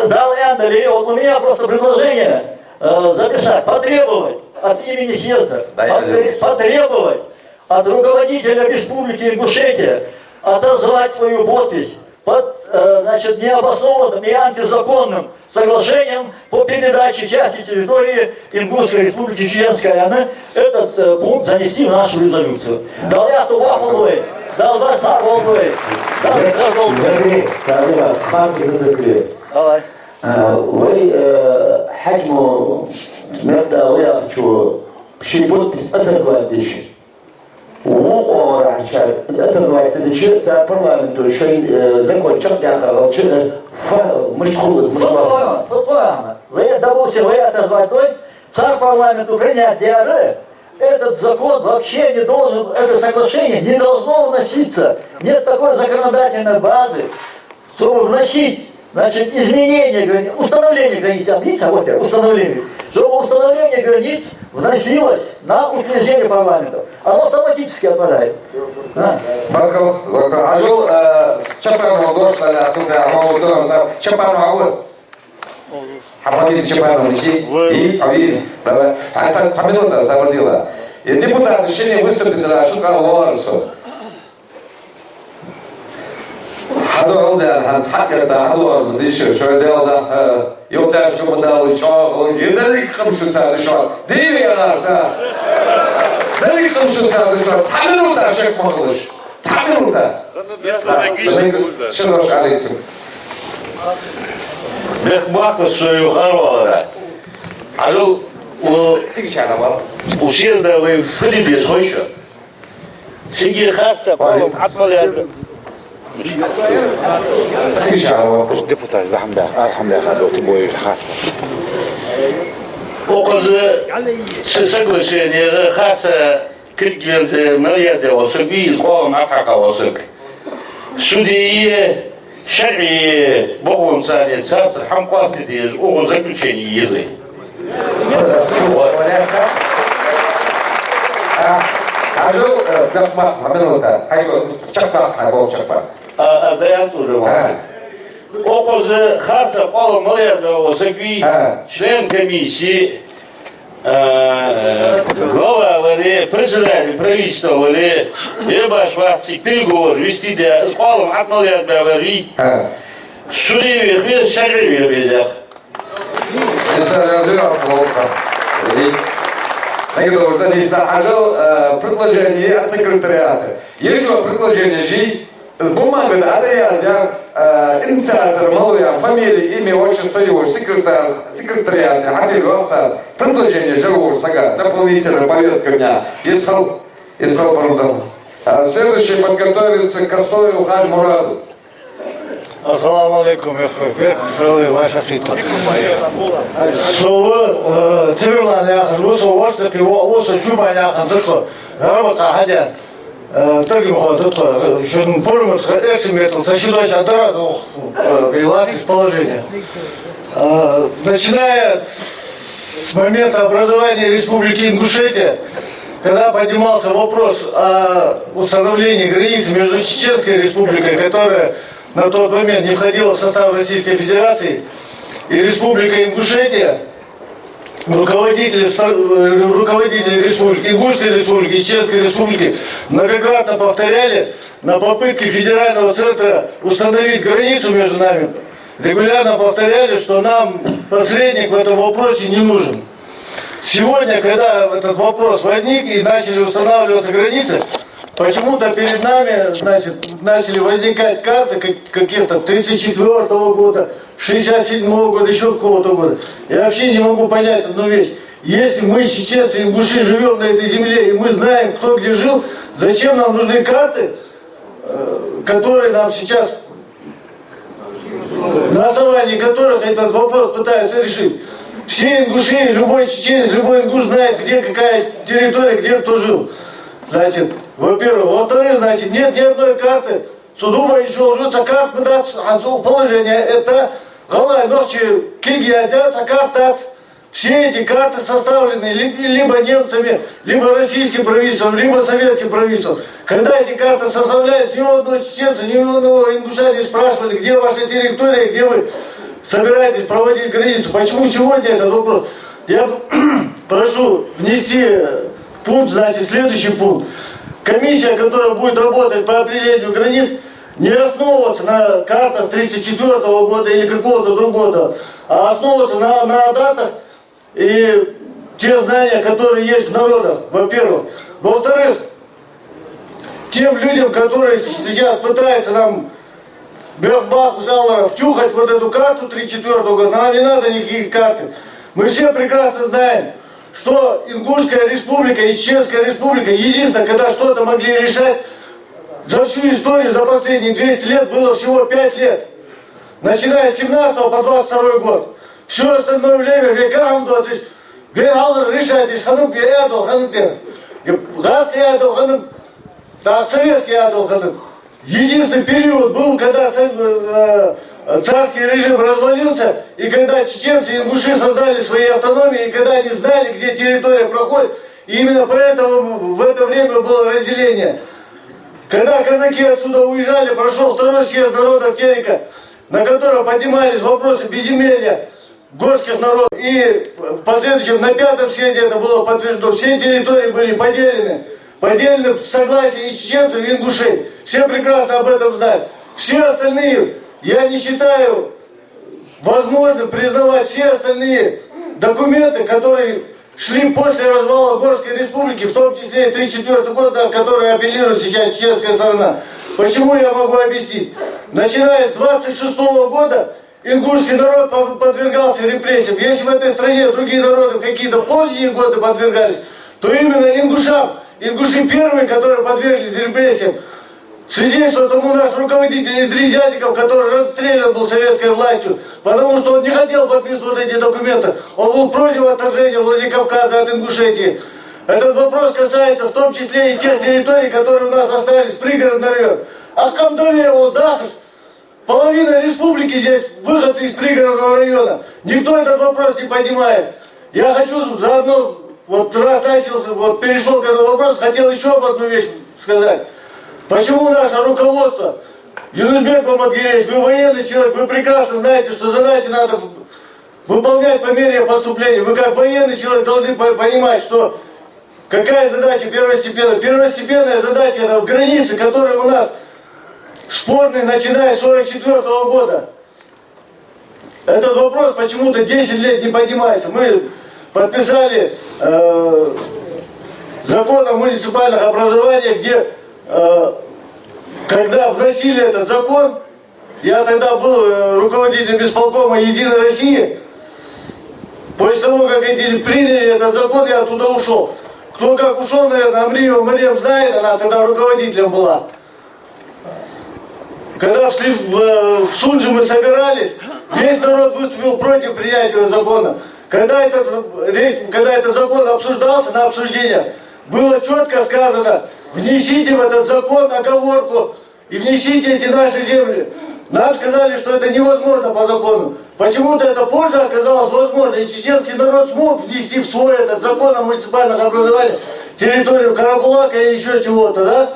[SPEAKER 16] Дал Эндали, вот у меня просто предложение записать, потребовать от имени съезда, потребовать от руководителя Республики Ингушетия отозвать свою подпись под значит, необоснованным и антизаконным соглашением по передаче части территории Ингушской Республики Чеченская, этот пункт занести в нашу резолюцию. Дал я туда полой, дал два царь
[SPEAKER 15] Закреп, закреп.
[SPEAKER 16] Давай.
[SPEAKER 15] Вы хакиму смерта выяхчу пши подпись отозвать дыши. Угу, раньше отозвать дыши, царь парламенту еще закончил дяхал, мышхулыз, мышхулыз.
[SPEAKER 16] Вы, допустим, вы отозвать той, царь парламенту принять диары, этот закон вообще не должен, это соглашение не должно вноситься. Нет такой законодательной базы, чтобы вносить. Значит, изменение границ, установление границ, видите, вот я, установление, чтобы установление границ вносилось на утверждение парламента. Оно автоматически отпадает.
[SPEAKER 1] Баркал, ажул, чапарного дошла, отсюда, молодого, чапарного. Хапамид Чапановичи и Авиз. Давай. Саминута освободила. И депутат решение выступит на Шукал Валарсу. Хадуал да, Ханс Хакер да, Хадуал Мдишер, что делал да, Йопташ Кумадал, Чоал, Юдалик Хамшуца, Дишо, Диви Аларса. Далик Хамшуца, Дишо, Саминута Шек Махлыш. Саминута. Что наш Алицин?
[SPEAKER 14] Бехбата свою хорошая. А то у съезда вы в Филиппе схочешь? Сиги хатта, потом отпаляют.
[SPEAKER 10] Депутат, алхамдулилlah, тубой хат.
[SPEAKER 14] Около соглашения хатта крикнет миллиарды особи из голом Африка осок. Судьи شرعي بقوم ثاني صارت حمقات كتير وغزك الشيء يزي.
[SPEAKER 1] أجل بخمات سامنوتا هاي شكبات هاي بول شكبات.
[SPEAKER 14] أديان تجمع. وقز خارج قال مليار وسكبي член комиссии глава вали председатель правительства вали еба шварцик переговор вести да с qalom атмалияр бавари судеви хвер шагреви безах.
[SPEAKER 1] Предложение от секретариата. Еще предложение жи с бумагой, а я взял инициатор, малую фамилию, имя, отчество его, секретариата, отделился. Предложение живого сага, дополнительная повестка дня. Исхал продал. Следующий подготовится к Косою Хадж Мураду.
[SPEAKER 17] Ассаламу алейкум, ваша фита. Слово Тимирлан яхан, вот его, вот Джуба яхан, зато работа ходя. Торгим ходят, что полюмет, эсиметр, защитой одразу вела из положения. Начиная с момента образования Республики Ингушетия, когда поднимался вопрос о установлении границ между Чеченской Республикой, которая на тот момент не входила в состав Российской Федерации, и Республикой Ингушетия, руководители республики, Ингушской республики, Чеченской республики многократно повторяли на попытке федерального центра установить границу между нами, регулярно повторяли, что нам посредник в этом вопросе не нужен. Сегодня, когда этот вопрос возник и начали устанавливаться границы, почему-то перед нами, значит, начали возникать карты каких-то 34-го года, 67-го года, еще какого-то года. Я вообще не могу понять одну вещь. Если мы, чеченцы, ингуши, живем на этой земле, и мы знаем, кто где жил, зачем нам нужны карты, которые нам сейчас, на основании которых этот вопрос пытаются решить? Все ингуши, любой чеченец, любой ингуш знает, где какая территория, где кто жил. Значит, во-первых. Во-вторых, значит, нет ни одной карты. Судуба еще ложится карт, мы дать положение. Это голая ночи киги одятся, карт. Все эти карты составлены либо немцами, либо российским правительством, либо советским правительством. Когда эти карты составляются, ни у одного чеченца, ни у одного ингуша не спрашивали, где ваша территория, где вы собираетесь проводить границу. Почему сегодня этот вопрос? Я прошу внести пункт, значит, следующий пункт. Комиссия, которая будет работать по определению границ, не основываться на картах 1934 года или какого-то другого, а основываться на датах и те знания, которые есть в народах, во-первых. Во-вторых, тем людям, которые сейчас пытаются нам бах жалора втюхать вот эту карту 1934 года, нам не надо никаких карты. Мы все прекрасно знаем, что Ингушская республика и Чеченская республика, единственное, когда что-то могли решать, за всю историю, за последние 200 лет было всего 5 лет. Начиная с 17 по 22 год. Все остальное время, векам 20, векам решает, ханук я дал, ханук газ я дал, ханук, да, советский я дал, ханук. Единственный период был, когда царский режим развалился, и когда чеченцы и ингуши создали свои автономии, и когда они знали, где территория проходит, и именно поэтому в это время было разделение. Когда казаки отсюда уезжали, прошел второй съезд народов Терека, на котором поднимались вопросы безземелья, горских народов. И в последующем на 5-м съезде это было подтверждено. Все территории были поделены в согласии и чеченцев, и ингушей. Все прекрасно об этом знают. Все остальные, я не считаю возможным признавать все остальные документы, которые шли после развала Горской республики, в том числе и 1934 год, на который апеллирует сейчас чеченская сторона. Почему я могу объяснить? Начиная с 1926 года ингушский народ подвергался репрессиям. Если в этой стране другие народы в какие-то поздние годы подвергались, то именно ингуши первые, которые подверглись репрессиям. Свидетельство тому наш руководитель Идрис Зязиков, который расстрелян был советской властью, потому что он не хотел подписывать эти документы. Он был против отторжения Владикавказа от Ингушетии. Этот вопрос касается в том числе и тех территорий, которые у нас остались, пригородный район. Ахкамдове, Дахаш, половина республики здесь выходцы из пригородного района. Никто этот вопрос не поднимает. Я хочу заодно, раз перешел к этому вопросу, хотел еще об одну вещь сказать. Почему наше руководство, Юнусбек Мамадгиреевич, вы военный человек, вы прекрасно знаете, что задачи надо выполнять по мере поступления. Вы как военный человек должны понимать, что какая задача первостепенная. Первостепенная задача это в границе, которая у нас спорный, начиная с 1944 года. Этот вопрос почему-то 10 лет не поднимается. Мы подписали закон о муниципальных образованиях, где когда вносили этот закон, я тогда был руководителем исполкома «Единой России», после того, как эти приняли этот закон, я оттуда ушел. Кто как ушел, наверное, Амриева Мариам знает, она тогда руководителем была. Когда шли в Сунджи, мы собирались, весь народ выступил против принятия этого закона. Когда этот закон обсуждался на обсуждениях, было четко сказано: внесите в этот закон оговорку и внесите эти наши земли. Нам сказали, что это невозможно по закону. Почему-то это позже оказалось возможно, и чеченский народ смог внести в свой этот закон о муниципальных образованиях территорию Карабулака и еще чего-то, да?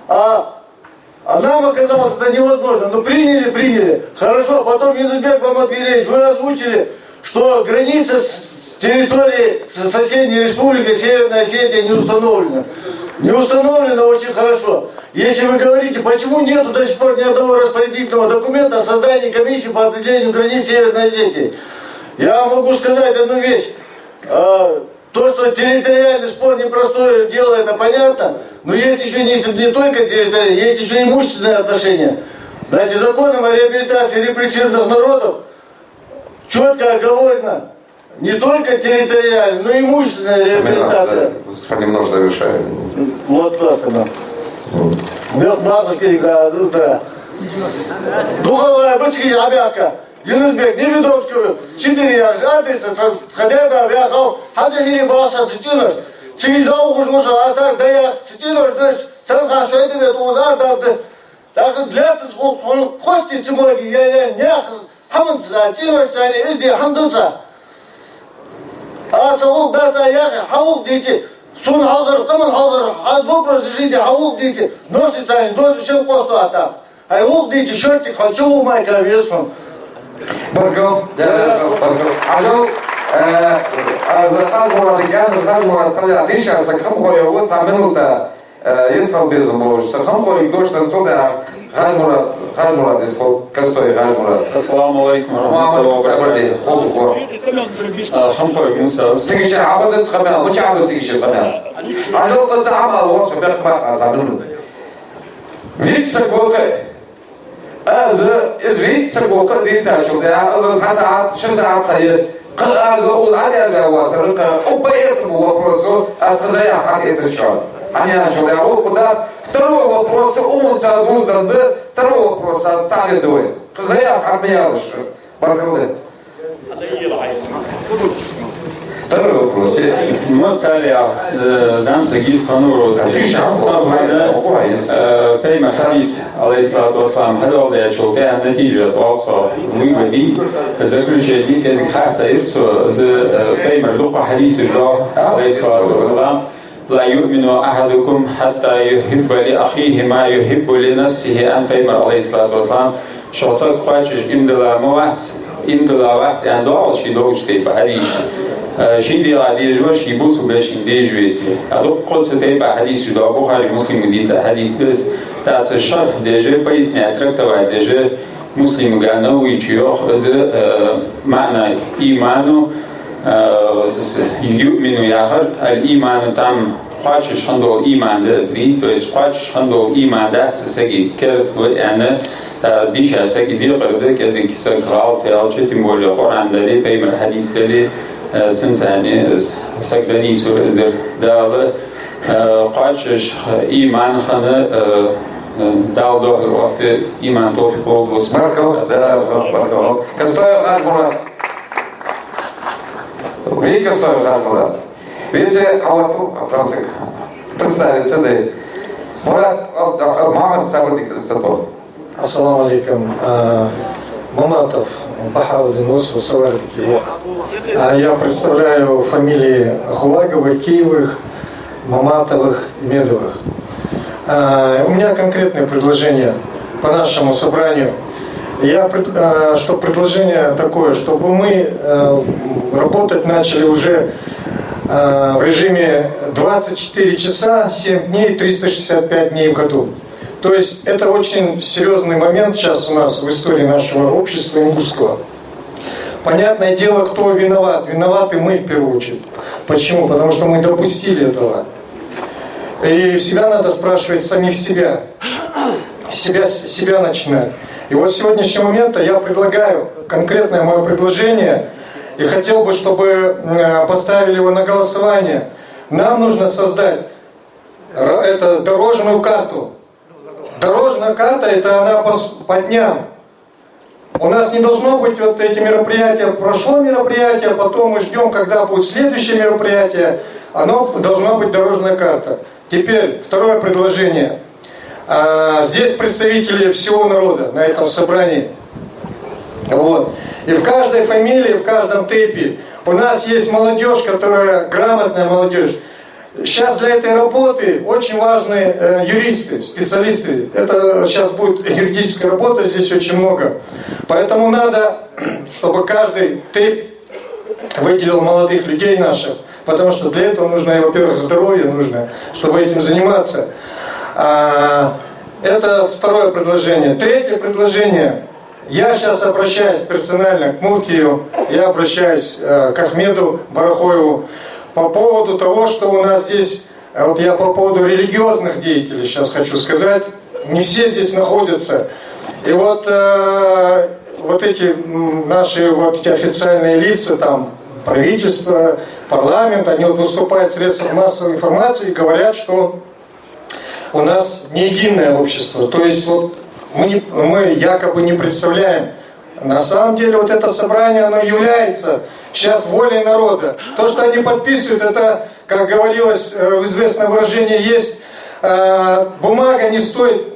[SPEAKER 17] А нам оказалось это невозможно. Но приняли. Хорошо, потом Юнусбек Мамадгиреевич, вы озвучили, что граница с территорией соседней республики Северная Осетия не установлена. Не установлено очень хорошо. Если вы говорите, почему нету до сих пор ни одного распорядительного документа о создании комиссии по определению границ Северной Осетии, я могу сказать одну вещь. То, что территориальный спор непростое дело, это понятно, но есть еще не только территориальные, есть еще имущественные отношения. Значит, законом о реабилитации репрессированных народов четко оговорено не только территориальная, но и имущественная реабилитация.
[SPEAKER 1] Понемножку завершаем.
[SPEAKER 17] Вот так она. Духовая бычки абяка. Юнусбек, неведомскую, 4 адреса, хотя да, вяхал, хотя или баса цитируешь, цивилизау хужмуса, асар, дая, цитируешь, дышь, царха, шойдевет, узар, дарды, так для того, он кости цимоги, я нях, хамынца, цитируешь, они изди, хамдынца. А саук даса яхи, хаук дети, сун халгар, каман халгар, аз вопрос жиди, хаук дети, носится они, дозу чем косту атак. А хаук дети, шортик, хочу умай кровесом.
[SPEAKER 1] Bargo, Ajal, Khaz Muradigan, Khaz Murad Khalil Adisha, Sakham Khoyo, what's a minuta, Yisfal Bizmo, Sakham Khoyo, Dosh, and so that Khaz Murad is called Kastoy Khaz Murad.
[SPEAKER 18] Assalamu alaikum warahmatullahi wabarakatuh. Khamkhoy Musa.
[SPEAKER 1] Tigisha, Abazan Khamel, which I don't think Ajal Khazamal was a better as a minute. Vitsa Goke. إزوي سبوق ديسا شو ده خسعة شسعة طيب قال على الواسر أوبيت وبروسو أسخزايا حقيقة الشغل أنا شو ده أقول كده ترى وبروسو أمون تادوز ده ترى وبروسو صار الدوي خزايا حربية الشغل بركله
[SPEAKER 18] Мацалия замсагис фануроз. Пейма Хадис, алейхиссалату вассалам, хадал да чулка натижа тоқса выводи заключение кезик хатса ирсу з пейма дуqa хадис жа алейхиссалату вассалам. لا يؤمن أحدكم حتى يحب لأخيه ما يحب لنفسه. أن بيمر عليه الصلاة والسلام شخصات قاتش إمدلا موات انطلاقات يعني دعوة شيء دوش تبع حديث شيء دي عادي جوا شيء بوس وبلاش دي جويتي هذا قلت تبع حديث ده بخاري مسلم دي حديث ده تاع الشرح ديجا بايس نعترف تبع ديجا مسلم قالوا يجيوخ إذا معنى إيمانه يؤمن ياخر الإيمان تام خواجش خندو إيمان ده أصلي تويس خواجش خندو إيمان ده تسجي كرس وأنا ديش أسجي دي قرده كذا كسر قاو تيال شتى مول القرآن ده لي بيمر حديث ده لي تنساني سجدني سورة ده ده خواجش إيمان خنا دال ده الوقت إيمان توفيق وبس
[SPEAKER 1] بارك الله كستوي خاص مراد Великий стоит Хашмурат. Видите, а вот Франциск представится, да и Мурат Мухаммад Сабадик Сатор.
[SPEAKER 19] Ассаламу алейкум. Маматов Бахаудин Усу Саварики. Я представляю фамилии Хулаговых, Киевых, Маматовых и Медовых. У меня конкретное предложение по нашему собранию. Что предложение такое, чтобы мы работать начали уже в режиме 24 часа, 7 дней, 365 дней в году. То есть это очень серьезный момент сейчас у нас в истории нашего общества ингушского. Понятное дело, кто виноват. Виноваты мы в первую очередь. Почему? Потому что мы допустили этого. И всегда надо спрашивать самих себя. Себя начинать. И вот с сегодняшнего момента я предлагаю конкретное мое предложение и хотел бы, чтобы поставили его на голосование. Нам нужно создать дорожную карту. Дорожная карта — это она по дням. У нас не должно быть вот эти мероприятия. Прошло мероприятие, потом мы ждем, когда будет следующее мероприятие. Оно должна быть дорожная карта. Теперь второе предложение. Здесь представители всего народа на этом собрании. Вот. И в каждой фамилии, в каждом тейпе у нас есть молодежь, которая грамотная молодежь. Сейчас для этой работы очень важны юристы, специалисты. Это сейчас будет юридическая работа, здесь очень много. Поэтому надо, чтобы каждый тейп выделил молодых людей наших. Потому что для этого нужно, во-первых, здоровье нужно, чтобы этим заниматься. Это второе предложение. Третье предложение. Я сейчас обращаюсь персонально к муфтию, я обращаюсь к Ахмеду Барахоеву по поводу того, что у нас здесь, вот я по поводу религиозных деятелей сейчас хочу сказать, не все здесь находятся. И вот эти наши эти официальные лица, там, правительство, парламент, они вот выступают в средствах массовой информации и говорят, что у нас не единое общество. То есть вот мы якобы не представляем. На самом деле вот это собрание, оно является сейчас волей народа. То, что они подписывают, это, как говорилось в известном выражении, есть бумага не стоит,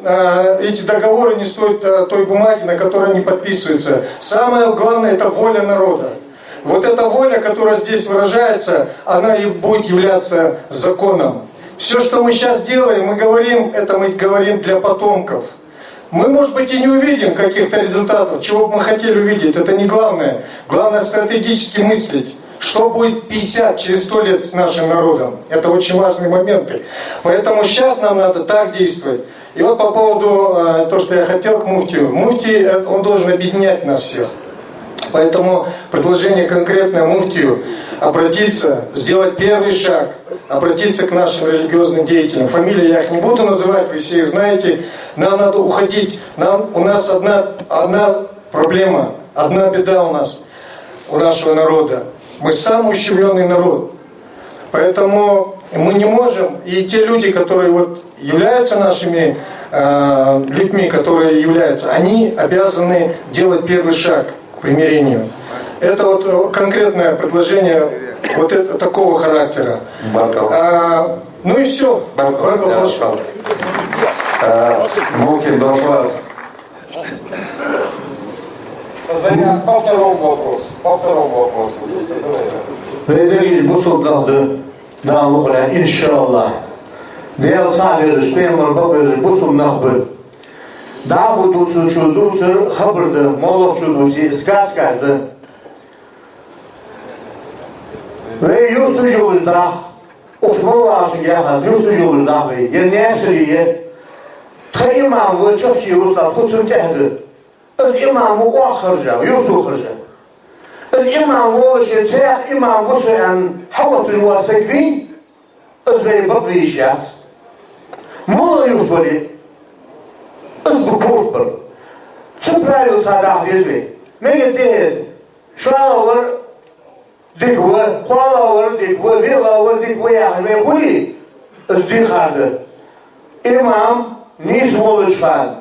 [SPEAKER 19] эти договоры не стоят той бумаги, на которой они подписываются. Самое главное — это воля народа. Вот эта воля, которая здесь выражается, она и будет являться законом. Все, что мы сейчас делаем, мы говорим для потомков. Мы, может быть, и не увидим каких-то результатов, чего бы мы хотели увидеть, это не главное. Главное стратегически мыслить, что будет 50, через 100 лет с нашим народом. Это очень важные моменты. Поэтому сейчас нам надо так действовать. И вот по поводу того, что я хотел к муфтию. Муфтий, он должен объединять нас всех. Поэтому предложение конкретное муфтию обратиться, сделать первый шаг, обратиться к нашим религиозным деятелям. Фамилии я их не буду называть, вы все их знаете. Нам надо уходить. У нас одна проблема, одна беда у нас, у нашего народа. Мы самый ущемленный народ. Поэтому мы не можем, и те люди, которые вот являются нашими людьми, которые являются, они обязаны делать первый шаг к примирению. Это вот конкретное предложение вот такого характера. Ну и все.
[SPEAKER 1] Мухин Дошлас.
[SPEAKER 6] По второму вопросу.
[SPEAKER 4] Предыдущий бусул дал иншаллах. Диал сами решпем, бабы бусул нахбы. Да, худуцу чудуцу хабрды, молок чудуцу, сказкарды. Ve yurtu yolunda, uçmalı ağacın yahaz, yurtu yolunda ve yerine sürüye, ta imamı çok iyi usta, tutsun tehdi. Az imamı o akırca, yurtu akırca. Az imamı o şey, teyak imamı suyan, havatı juvası gibi, az ve babı işyat. Mola yurt böyle, az bu korkbar. Çıprayıl sadah rezve. Mege değil, şu an olur, dikwe, kuala var dikwe, vila var dikwe yahme kuli, izdihardı. İmam nis oluşan,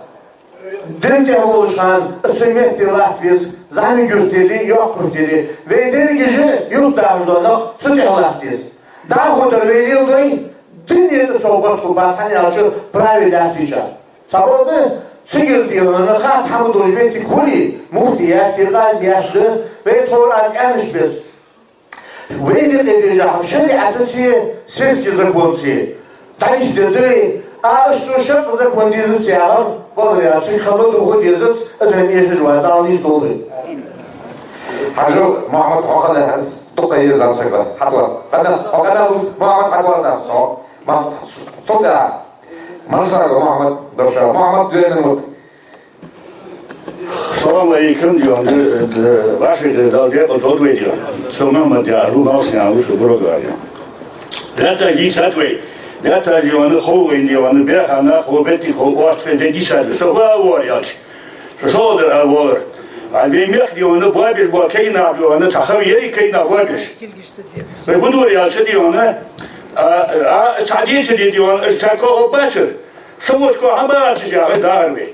[SPEAKER 4] dinte oluşan, ısımeti lahviz, zahmi gürteli, yok gürteli, ve der gece yurt dağıcılanak, sütih lahviz. Daha kudur verildi, dünyada sohbet kubbasan yalçı pravi lahvica. Sabahda sigil diyorunu, khat hamd rujbeti kuli, muhtiyat, gaziyattı, ve toraz enişbiz. Вейдер эдержах, шариатın сельский закон си. Танистырды, а что шаг закон дизит сяар, благодаря сихамы духу дизит, азан еши жвазда ални столды.
[SPEAKER 1] Hacı Muhammed Okan'ız, Tukay'ı zamsaklar, hatlar. Okan'ız Muhammed hatlardan sonra Mansağı Muhammed Dörşah, Muhammed Düren'in
[SPEAKER 8] Salam alaikum diyor. Vaše da odvedio. Što mama da rumal snya usko brogaja. Lata gisatwe. Lata jivana hoven jivana behana hobeti hobast de gisatwe. Što var yač. Što der avor. A vi meh jivana babiš bo kayna jivana tahaviye kayna babiš. Ve budur yač jivana a sadiye jivana tako hobaçır. Što mosko habaçı jave darve.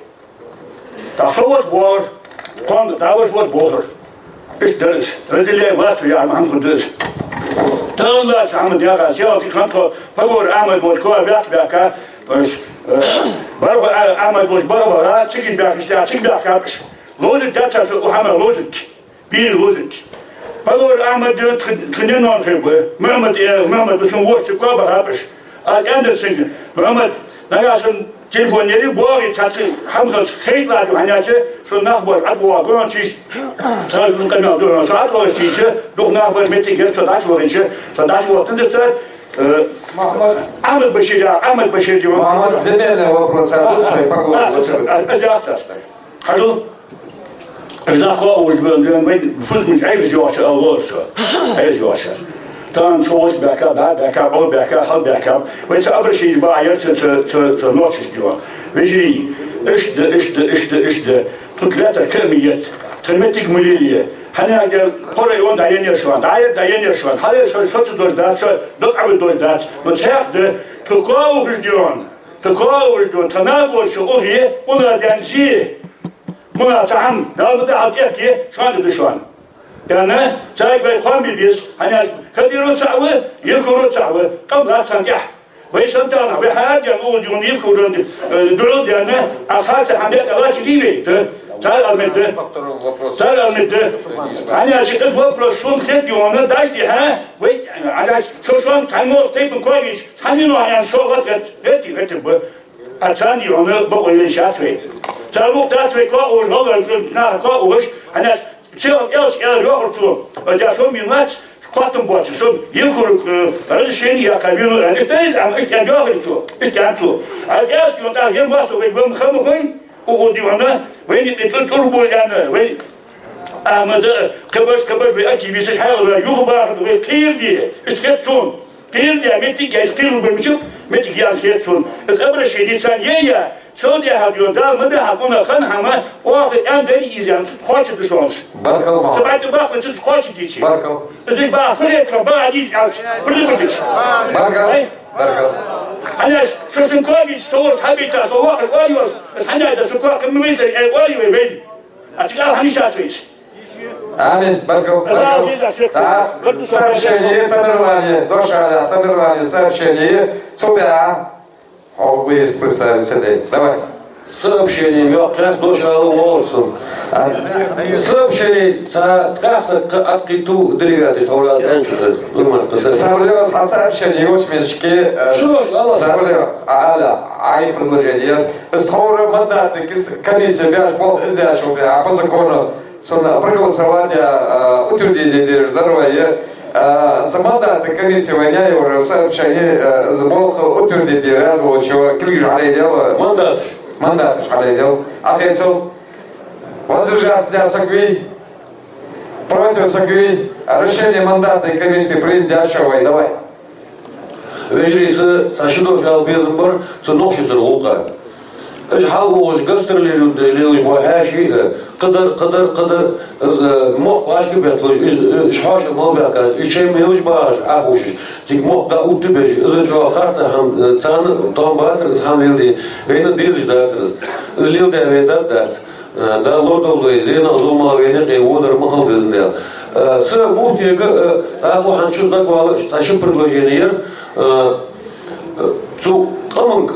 [SPEAKER 8] Da sowas war, kon da was boher. Is dus, rezile was ja man kudus. Talla tam dia ga sia ti kanto, pagor Ahmed Mosko baka, pues bargo Ahmed Mosko bara, çikin bak işte, çikin bak. Lozit data so hama lozit. Bir lozit. Pagor Ahmed tinen on khebe. Mehmet bizim worst ko barabish. Az Anderson, Mehmet nagasın telefonları boğayı çatı hamzat xeytlar hanyaçı şu nahbar adwa gonçiş çargın kanal dön saat oluşiş do nahbar meti gel çadaş oluşu çadaş oltundsa Ahmet Bashir diyor.
[SPEAKER 1] Muhammed Zemel'le вопрос отстой поговорим.
[SPEAKER 8] Azatçı. Hallo. Ezako oluşuyor ben fuzmuş ayız yoğaşı Allah'sa. Ayız yoğaşı. Dann sowas backup, all backup. Wenn es aber schon bei jetzt zur Nordschicht diyor. Vejri, işte. Tutlater kemiyet. Tırmetik muliliye. Hani gel Koray on dayanıyor şu an. Dayanıyor şu an. Hala şu dojdat, şu abi dojdat. No çaktı. Tukavur diyor. Tanabol şu ohi. Ona denzi. Buna taham. Dalda hadiye ki şu an. Yani çay ve kamil biz hani kadiru çağı yıkuru çağı kabla çangah ve santana ve hayat olucun yıkurun durul yani ahası hamlet alaç gibi çay almedi hani aşık вопрос şun xet yonu daşdi ha ve alaç şoşon taymos tepin koymuş hani no yani soğuk et bu açan yonu bu öyle şart ve çabuk dat ve ko olur na ko olur hani Все, я рёхурцу, я шо минац, хватом бочи, шо юхурук разрешение кабину, я рёхурцу, а я что там, я массу, вы хамухой, угодивана, вы не турбуляна, вы амада, кабаш, вы активисты, хайла, юхбар, вы кирди, искетсон, кирди, метик, я искиру бэмчук, метик, я искетсон, это обращение цан, я, Çoğu diye yapıyor, dalmadı ha, buna kan hama, o vakit en deri izleyen, koçu düşüyoruz.
[SPEAKER 1] Barkal mı?
[SPEAKER 8] Sabahleyin bakın, siz koçu diyecek.
[SPEAKER 1] Barkal.
[SPEAKER 8] Siz bak, fırlayacak, bana diyecek, fırlayacak.
[SPEAKER 1] Barkal.
[SPEAKER 8] Hani şu koymuş, soğuk habitat, o vakit oluyoruz. Hani de şu koymuş, kımımızdır, oluyor böyle. Açık al, hani şartıyız.
[SPEAKER 1] Amin. Barkal. Сообщение, Тамерлане, сообщение. Сюда. Вы представителей. Давай.
[SPEAKER 7] сообщение, я как раз дошел волосом. Сообщение, ткаса открыту делегаты, что у нас нормально посмотреть.
[SPEAKER 1] Соболевос о сообщении его смешки. Соболевос, ай предложение. Стхора мандатный комиссия бяж пол изляшил, а по закону проголосование утвердили здоровье. За мандатной комиссии войня уже сообщение забыл утвердить развод чего клиш алейдел. Мандат алейдел. Ответил. Воздержался для Сагви, против Сагви, решение мандатной комиссии принято. Давай.
[SPEAKER 7] Вежлисы, сашидо жал безымбар, цунохши сыргулка. Жхалгош гастерлеру делилы бахаши, кадар мох башки бетлош, жхаш малбекас, ичем мелж баш, ахуш, цик мох да утбеж, зажал харса хам цан томбатр хам лилди, вейна дизж дасрас, злилда ведат. Да, лордовый, зена, зумал, венер, и водор, махал бездел. С муфти, ханчу заквал, саши предложение, цу, каман,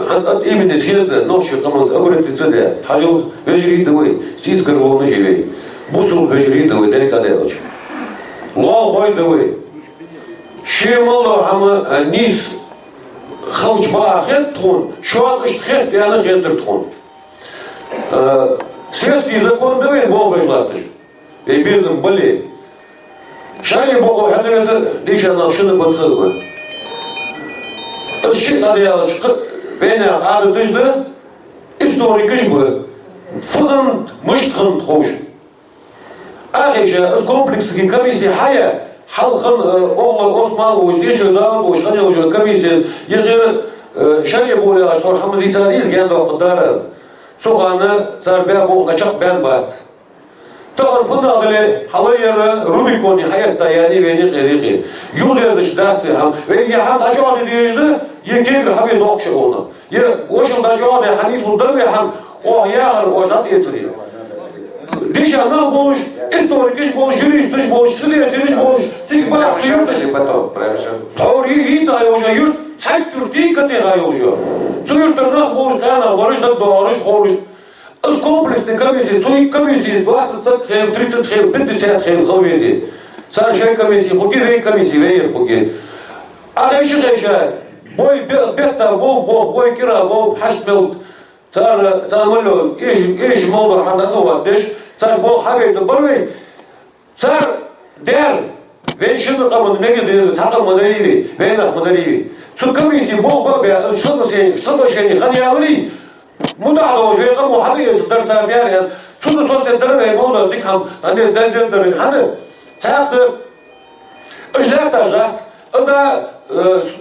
[SPEAKER 7] именно съезда, ночью каман, обратиться для, хажу, вежри давай, стис горловно живей, бусул вежри давай, дай каделыч. Лал хой давай. Шемало хама низ, халчба ахет тхон, шуан иштхет, пиана хентер тхон. Светский закон давай Бога желатыш. И безым болеет. Шали Богу хадвета лиша нашины подхылба. Шит адыялыш веня ады тыжды историкыш бы. Фыгын мыштхын тхош. Ахиша из комплексы комиссии хая халхын оғла Осман бойс, ечі дағын бойс, қане бойс комиссия егер шали болуға штор хамадицадиз генді оқыдарыз. Соғаны царбя болға чақ бән бәт. Тағын фынадылы халайыры Рубикони хаятта яни вені қериқи. Юл езіш дәтсі хам. Вені хан дажуады дейжді, екегі хабе доқшы оны. Ошын дажуады ханис бұлдыры хам оқ яғыр ожат етірі. Дишанал болуш, историкиш болуш, юристиш болуш, сілетіриш болуш, сик бақ чүйіртіш. Таури исай ожа юрт, цайт түртей категай ожа. Цуйыртырнақ болуш, қана барыш да doğruş, қолыш. Из комплексной комиссии, цуй комиссии 20 хем, 30 хем, 50 хем қалвези. Саншай комиссии, хуки вей комиссии, вейер хуки. Ағайшы қайша, бой бетта бол, бой кира бол, хаштмелт. Цар мөлі, еш молды хандағы ваттеш, цар бол хабейті барвей. Цар дәр, вен шыны қамын меге дейізі, тақыл мадариви, вейнақ мадариви. Цу комиссии бол бабя, шылбашени ханялы, мутағды ол жойқа мол хаты есілдер цар дәр, цуды состендері вей молды, дик хам, тәне дәлдердері, ханы, цақты, үжләр жат, ұда,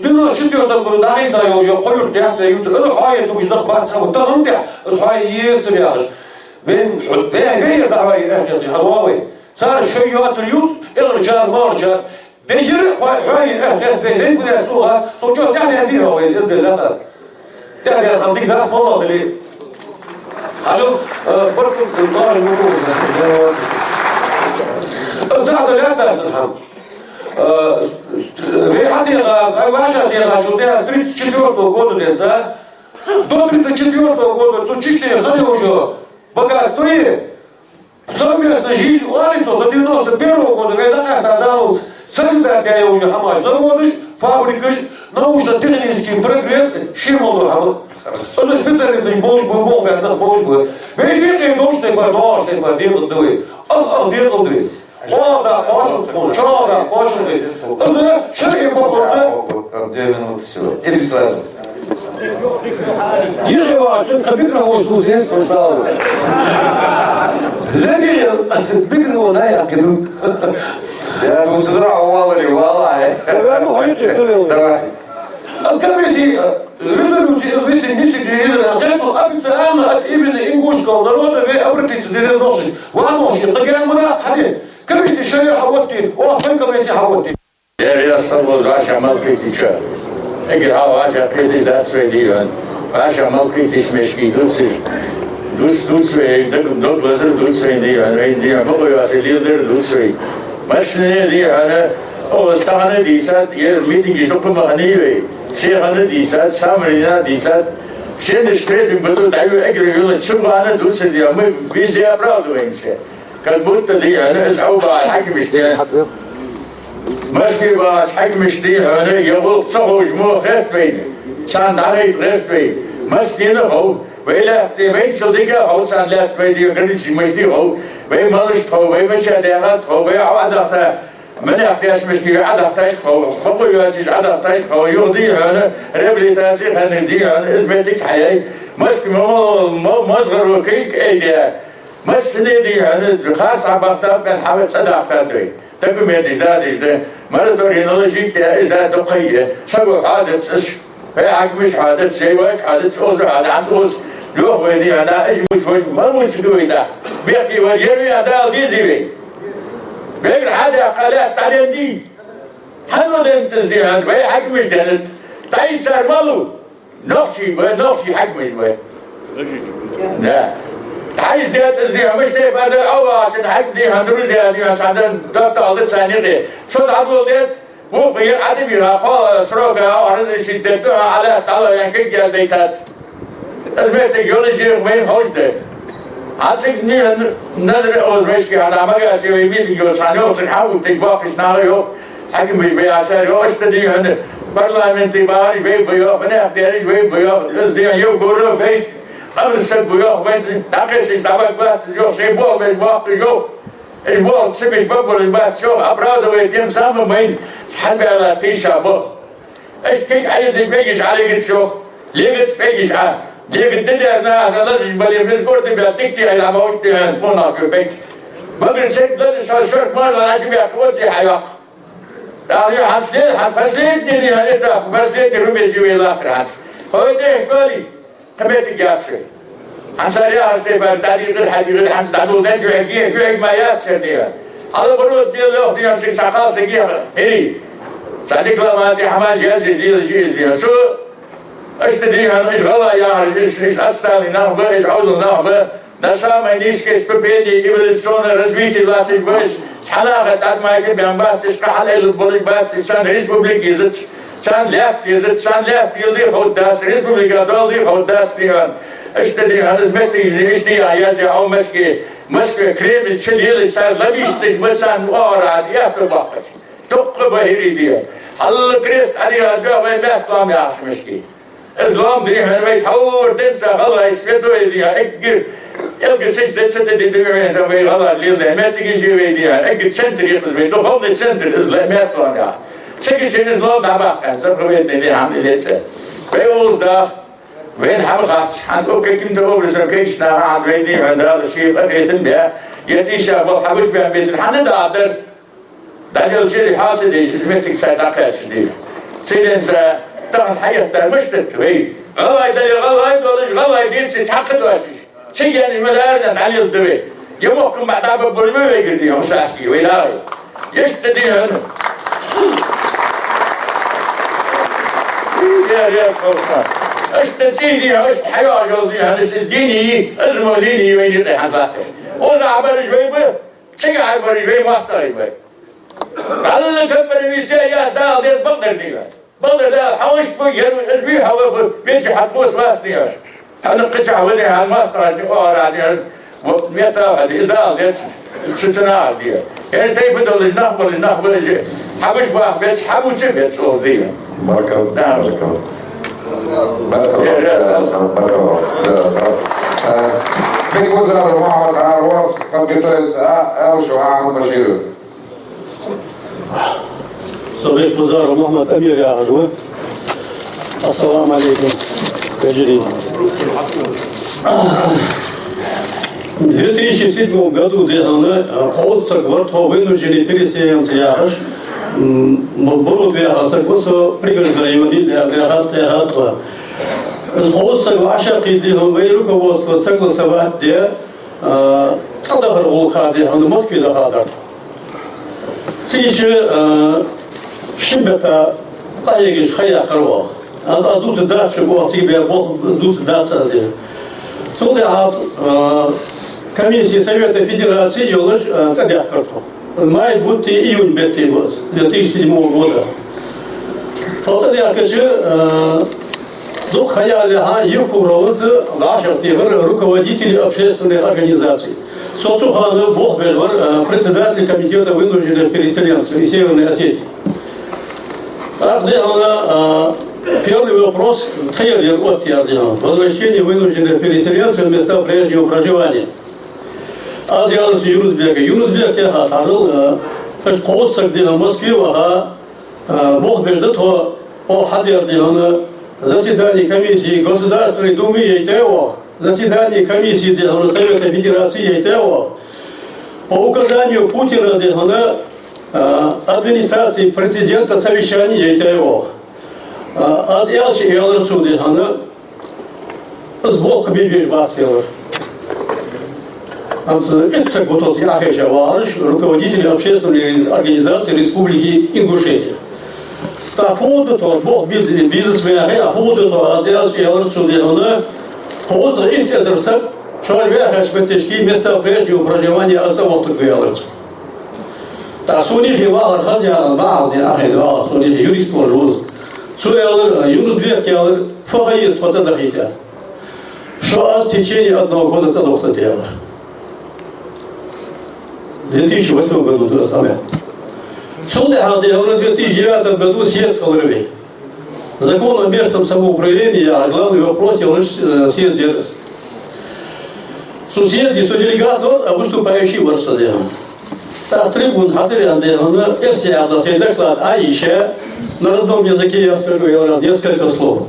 [SPEAKER 7] Dünün çıtıyordan bunu daha iyi sayı olacak, koyur derse yutur. Öyle hayatı bu yüzden bahçamı dağın der, hayatı yiyesir yağış. Ve davayı ehkedi, havayı. Sana şey yatır yuz, ilgıcar, marcar. Ve yürü hayatı ehkedi, ve hepine suğa, sonuçta yani bir havayı izdirlemez. Yani hamdik ders mola dili. Alo, bırakın, doğru mutluyum. Zaten ne dersin ham? Ваша чудя 34-го года деца, до 34-го года цучишные ханы уже богатство и совместная жизнь ладится до 91-го года, когда отдал создать я уже хамаш заводыш, фабрикаш, научно-технический прогресс, шимолу хамаш. Это специалисты больше бы бог, как больше бы. Ведь верные научные продолжения делают двое, делают двое. Şurada koşun, şurada koşun. Özü şuraya koşun.
[SPEAKER 1] 2 минуты всего. Или сразу.
[SPEAKER 7] Если важен, компьютер может узеть сначала. Легенда, компьютер его дай, а кидут.
[SPEAKER 1] Я думаю, с утра увалили, увалали. Давай.
[SPEAKER 7] Комиссии резолюции известен несекретарь, официально от имени ингушского народа вы обратитесь к Деревноши. Ваноши, Тагиан Мурат, Хади. Комиссия шея хавотти, ой комиссия хавотти.
[SPEAKER 14] Я стал ваша малкритича. Игра ваша критича сведиван. Ваша малкритич мешки дусвей, док лазер дусвей диван. Вейдия могу вас лидер дусвей. Масне дивана, о стане дисат, я митинги только махнивей. Шехана дисат, самрина дисат.
[SPEAKER 20] все встретим будут агрегируют шубана душили, мы везде оправдываемся. Как будто أنا أصعب على الحكم الشديد مسكي بقى الحكم الشديد أنا يقول صهو جمو خيط بيني سان دعيت غير بيني مسكي هو ولا تبين شو ديكا هو سان لا تبين قريش مشتي هو وين مالش هو وين مشاهدات هو وين عادة من أحياس مسكي عادة تايت هو يواجه عادة تايت هو يغدي أنا ربلي تاسيخ أنا دي أنا إزمتك حياي مسكي ما مصغر وكيك أيديا مسني دي أنا خاص عبارة من حوالي صدق تدري تكمل إجداد مرة تورينولوجي إجداد دقيقة سبب حادث هيك مش حادث شيء واش حادث أوز هذا عن أوز لو ويدي هذا إيش مش ما مشكلة ده بيحكي وجري هذا ديزي بيقول هذا قلات تعلم دي حلو ده تزديان بيا حق مش دهنت تاي صار مالو نقشي حق مش بيا لا تاي زيادة مش ده بعد أول عشان حق دي هندرو زيادة عشان ده تعلق ثانية ده شو تعبوا ده مو غير عادي بيراقة سرقة أو شدة على طالع يعني كي جالديتات أزمة تكنولوجيا وين هوش ده عاشق نظر أول مشكلة على ما جالس يميت يوصاني وصنحاو تجباق إشناريو حكم مش بيعشاريو أشتدي هن برلمان تبارش بيو من اختيارش بيو إزديان يو قرر بي أمرسك بيو وين تاقيس إشتابك بات جو سيبوه بيجباق جو إجبار سبش بقول البعض شو أبراد ويتم سامم وين حلبي على تيشا بو إيش كيك عايز يبيجش على قد شو ليه قد بيجش على ليه قد تدرنا عشان لازم بالي مسكور تبي تكتي على موت منا في البيت بقول شيء لازم شو ما لازم يأكل زي حياة يعني حسيت دي هنيتا حسيت روبي جوي لا تراس هو ده بالي كمية جالسة حساري هسه برداری غير حدی غير حس دادو دن جو ما یاد شدیه حالا برو دیل له دیام سه ساقا سگی هری صدق لا ما سي حماج يا جي شو اشتدي انا ايش غلا يا ايش استالي نهبه ايش عود نهبه نسا ما نيس كيس بيدي ايفولوشن رزبيتي لاتش باش حلاقه قد ما يجي بينبات تشقى على البوليك بات سان ريسبوبليك يزت سان لاك يزت سان لاك يدي خود داس ريسبوبليكا دولي خود داس ديان اشتدي هذا بيتي اشتي عيازي او مسكي كريم الشليل صار لبيش تجمسان واراد يا بواقف تق بهيري دي الله كريست عليها جاب ما قام يا مشكي اسلام دي هنا يتحور تنسى الله يسكتوا دي اجر القى سجدت دي من زمان الله اللي ده ما تيجي جي دي اجر سنتر يقص بيدو هون سنتر اسلام ما قام يا تيجي اسلام ده بقى سبب دي عمليه بيوز ده وين حلقات حنقول كم تقول بس كيش ناعد ويدي هذا الشيء بقيت بها يأتي شاب حبش بها بس حنا دادر دايل شيء حاسد اسمتك ساتاقش دي سيدنا سا طبعا حياة ده مشتت وي الله يدلي الله يدلش الله يدين سيتحقق واش شيء يعني مدارنا على الدبي يومكم بعد عبد برمي ويقدي يوم ساكي ولا يشتدي هنا يا صوفا اشتتيني اشت حياة جلدي هذا ديني اسمه ديني وين يطلع حسبته وزع عبر جوي به شجع عبر جوي ماستر يبي قال كبر ميسي يا استاذ دير بقدر ديها بقدر لا حوش بير اسبي هو بيجي حبوس ماستر انا قطع ولي على الماستر دي اور عادي وميتا هذه اذا ديت استثناء دي يعني تي بدل نخبل حبش بقى بيت حبو تبيت او دي
[SPEAKER 1] بارك الله بارك الله بارك الله في وزارة محمد عروس قد قلت أو شو عام بشير
[SPEAKER 21] صديق وزارة محمد أمير يا عزوة السلام عليكم تجري в 2007 году полоса квартала вынуждены переселенцы Ярош будут согласно пригородной районе для полоса ваша кидихом и руководство согласовать где цадахар улхади в Москве дахадар сейчас шибета таегиш хая карва а тут дальше вот тебе тут даться Судя комиссии Совета Федерации Юлыш Цадяхкарту. Май будто июнь 2007 года. Цадяхкачи Дух хаяляха Евкуровцы, наших руководители общественных организаций. Соцуханы Бог Бежвар, председатель комитета вынужденных переселенцев из Северной Осетии. Первый вопрос, возвращение вынужденных переселенцев в места прежнего проживания. Азиалцы Юнусбека. Юнусбек я хасарил, Қоғысық деген Москве Бог берді, то о хадер деген заседание комиссии Государственной Думы ЕТО, заседание комиссии Совета Федерации ЕТО, по указанию Путина администрации президента совещания ЕТО. Аз елчи елерцу сбоку бибиш басилер. Руководитель общественной организации Республики Ингушетия. По поводу того, Бог бизнесмен, а по поводу того, азиатский елерцу поводу интересов, что же я хочу потешки места прежнего проживания азавота елерцу. Так суних евалер хазяин бал не ахедвал, суних юрист может. Суэлер Юнусбек елер фахаист пацадахитя. Что аз в течение одного года задохта делал. В 2008 году доставлял. Судя делал в 2009 году съезд Халрывей. Закон о местном самоуправлении, а главный вопрос лишь съезд делал. Съезд делегат, а выступающий в Арсаде. Так трибун хатырян делал, эрсиада сей доклад, а еще на родном языке я скажу несколько слов.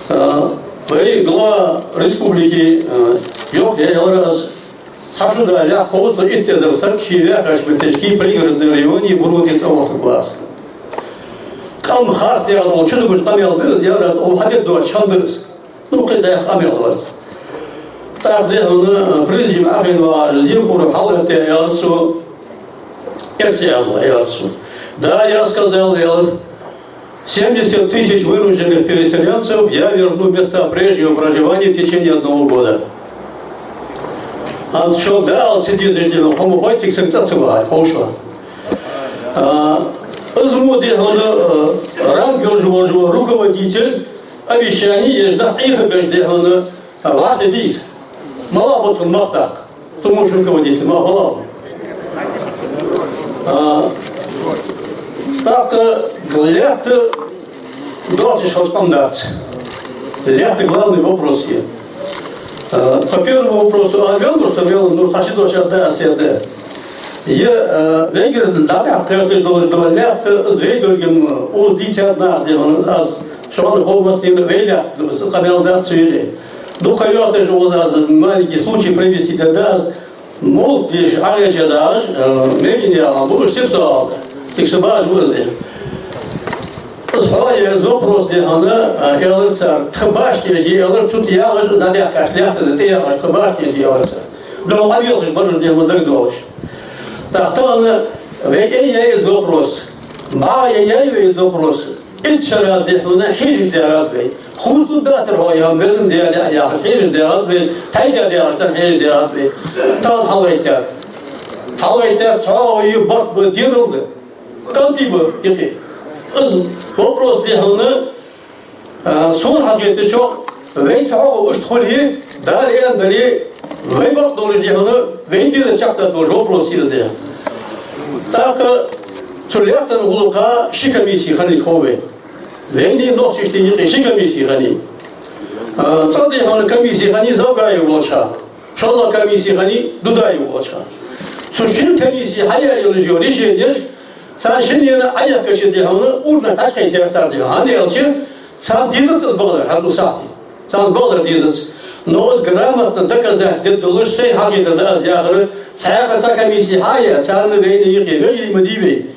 [SPEAKER 21] Глава республики Йок, я раз сажуда ля хоуцу иттезерсак шивя хашбетешки пригородный районе Бургугец Авотокласс. Кам хас я думал, что ты камел дыз, я раз уходит до чандыз. Ну, когда я камел говорит. Так, да, он президент Ахинваж, Зимкур, Халат, я расу, Эрсиадла, я расу. Да, я сказал, 70 тысяч вынужденных переселенцев я верну в места прежнего проживания в течение одного года. А что да, сидит и делал, кому хочет, сексуально, хорошо. Измуди, он ранг руководитель обещаний, да, их обещание, важный дис. Мало вот он махтак, кто может руководитель, мало. Так, лето дальше стандарт. Лето главный вопрос есть. По первому вопросу, а Венгрус вел, ну, хочу дочь отдать себе. Я Венгер да, который должен был лето с Венгером удить одна, где он что он холмости веля, камел да цвели. Духовят же у вас маленький случай привести да, мол, лишь ареча даж, менее, а будешь сепсуал. Тикшабаш выразил. Справа вопрос, где она елерца, тхабашки же елерцут ялыш, задя кашляты, да ты ялыш, тхабашки же елерца. Но мобил же барыш не модердовыш. Так то она, я есть вопрос. Мало я есть вопрос. Итчара дехуна хижиш дерадбей. Хузу датер я безен деяля я хижиш дерадбей. Тайза деяштан хижиш дерадбей. Тан халайтат. Халайтат чао ю барт бы дирылды. Кантибы яки. Вопрос дехуна сон хагеты чо вейс хагу уштхули дарьян дали вейбак долж дехуна вейндир чакта долж вопрос езде. Так Чулятан улука шикамиси хани хове. Венди нохшишти яки шикамиси хани. Цади хан комиссии хани завгаю волша. Шалла комиссии хани дудаю волша. Сушин комиссии хая юлжо решение. Цашинина ая кашиди хана урна ташкай серсарди. Ани алчин цан дизец богдар хаду сахти. Цан богдар дизец. Но с грамотно доказать, где долж сей хаги да азягры. Цака ца комиссии хая цан вейни яки вежли мадиби.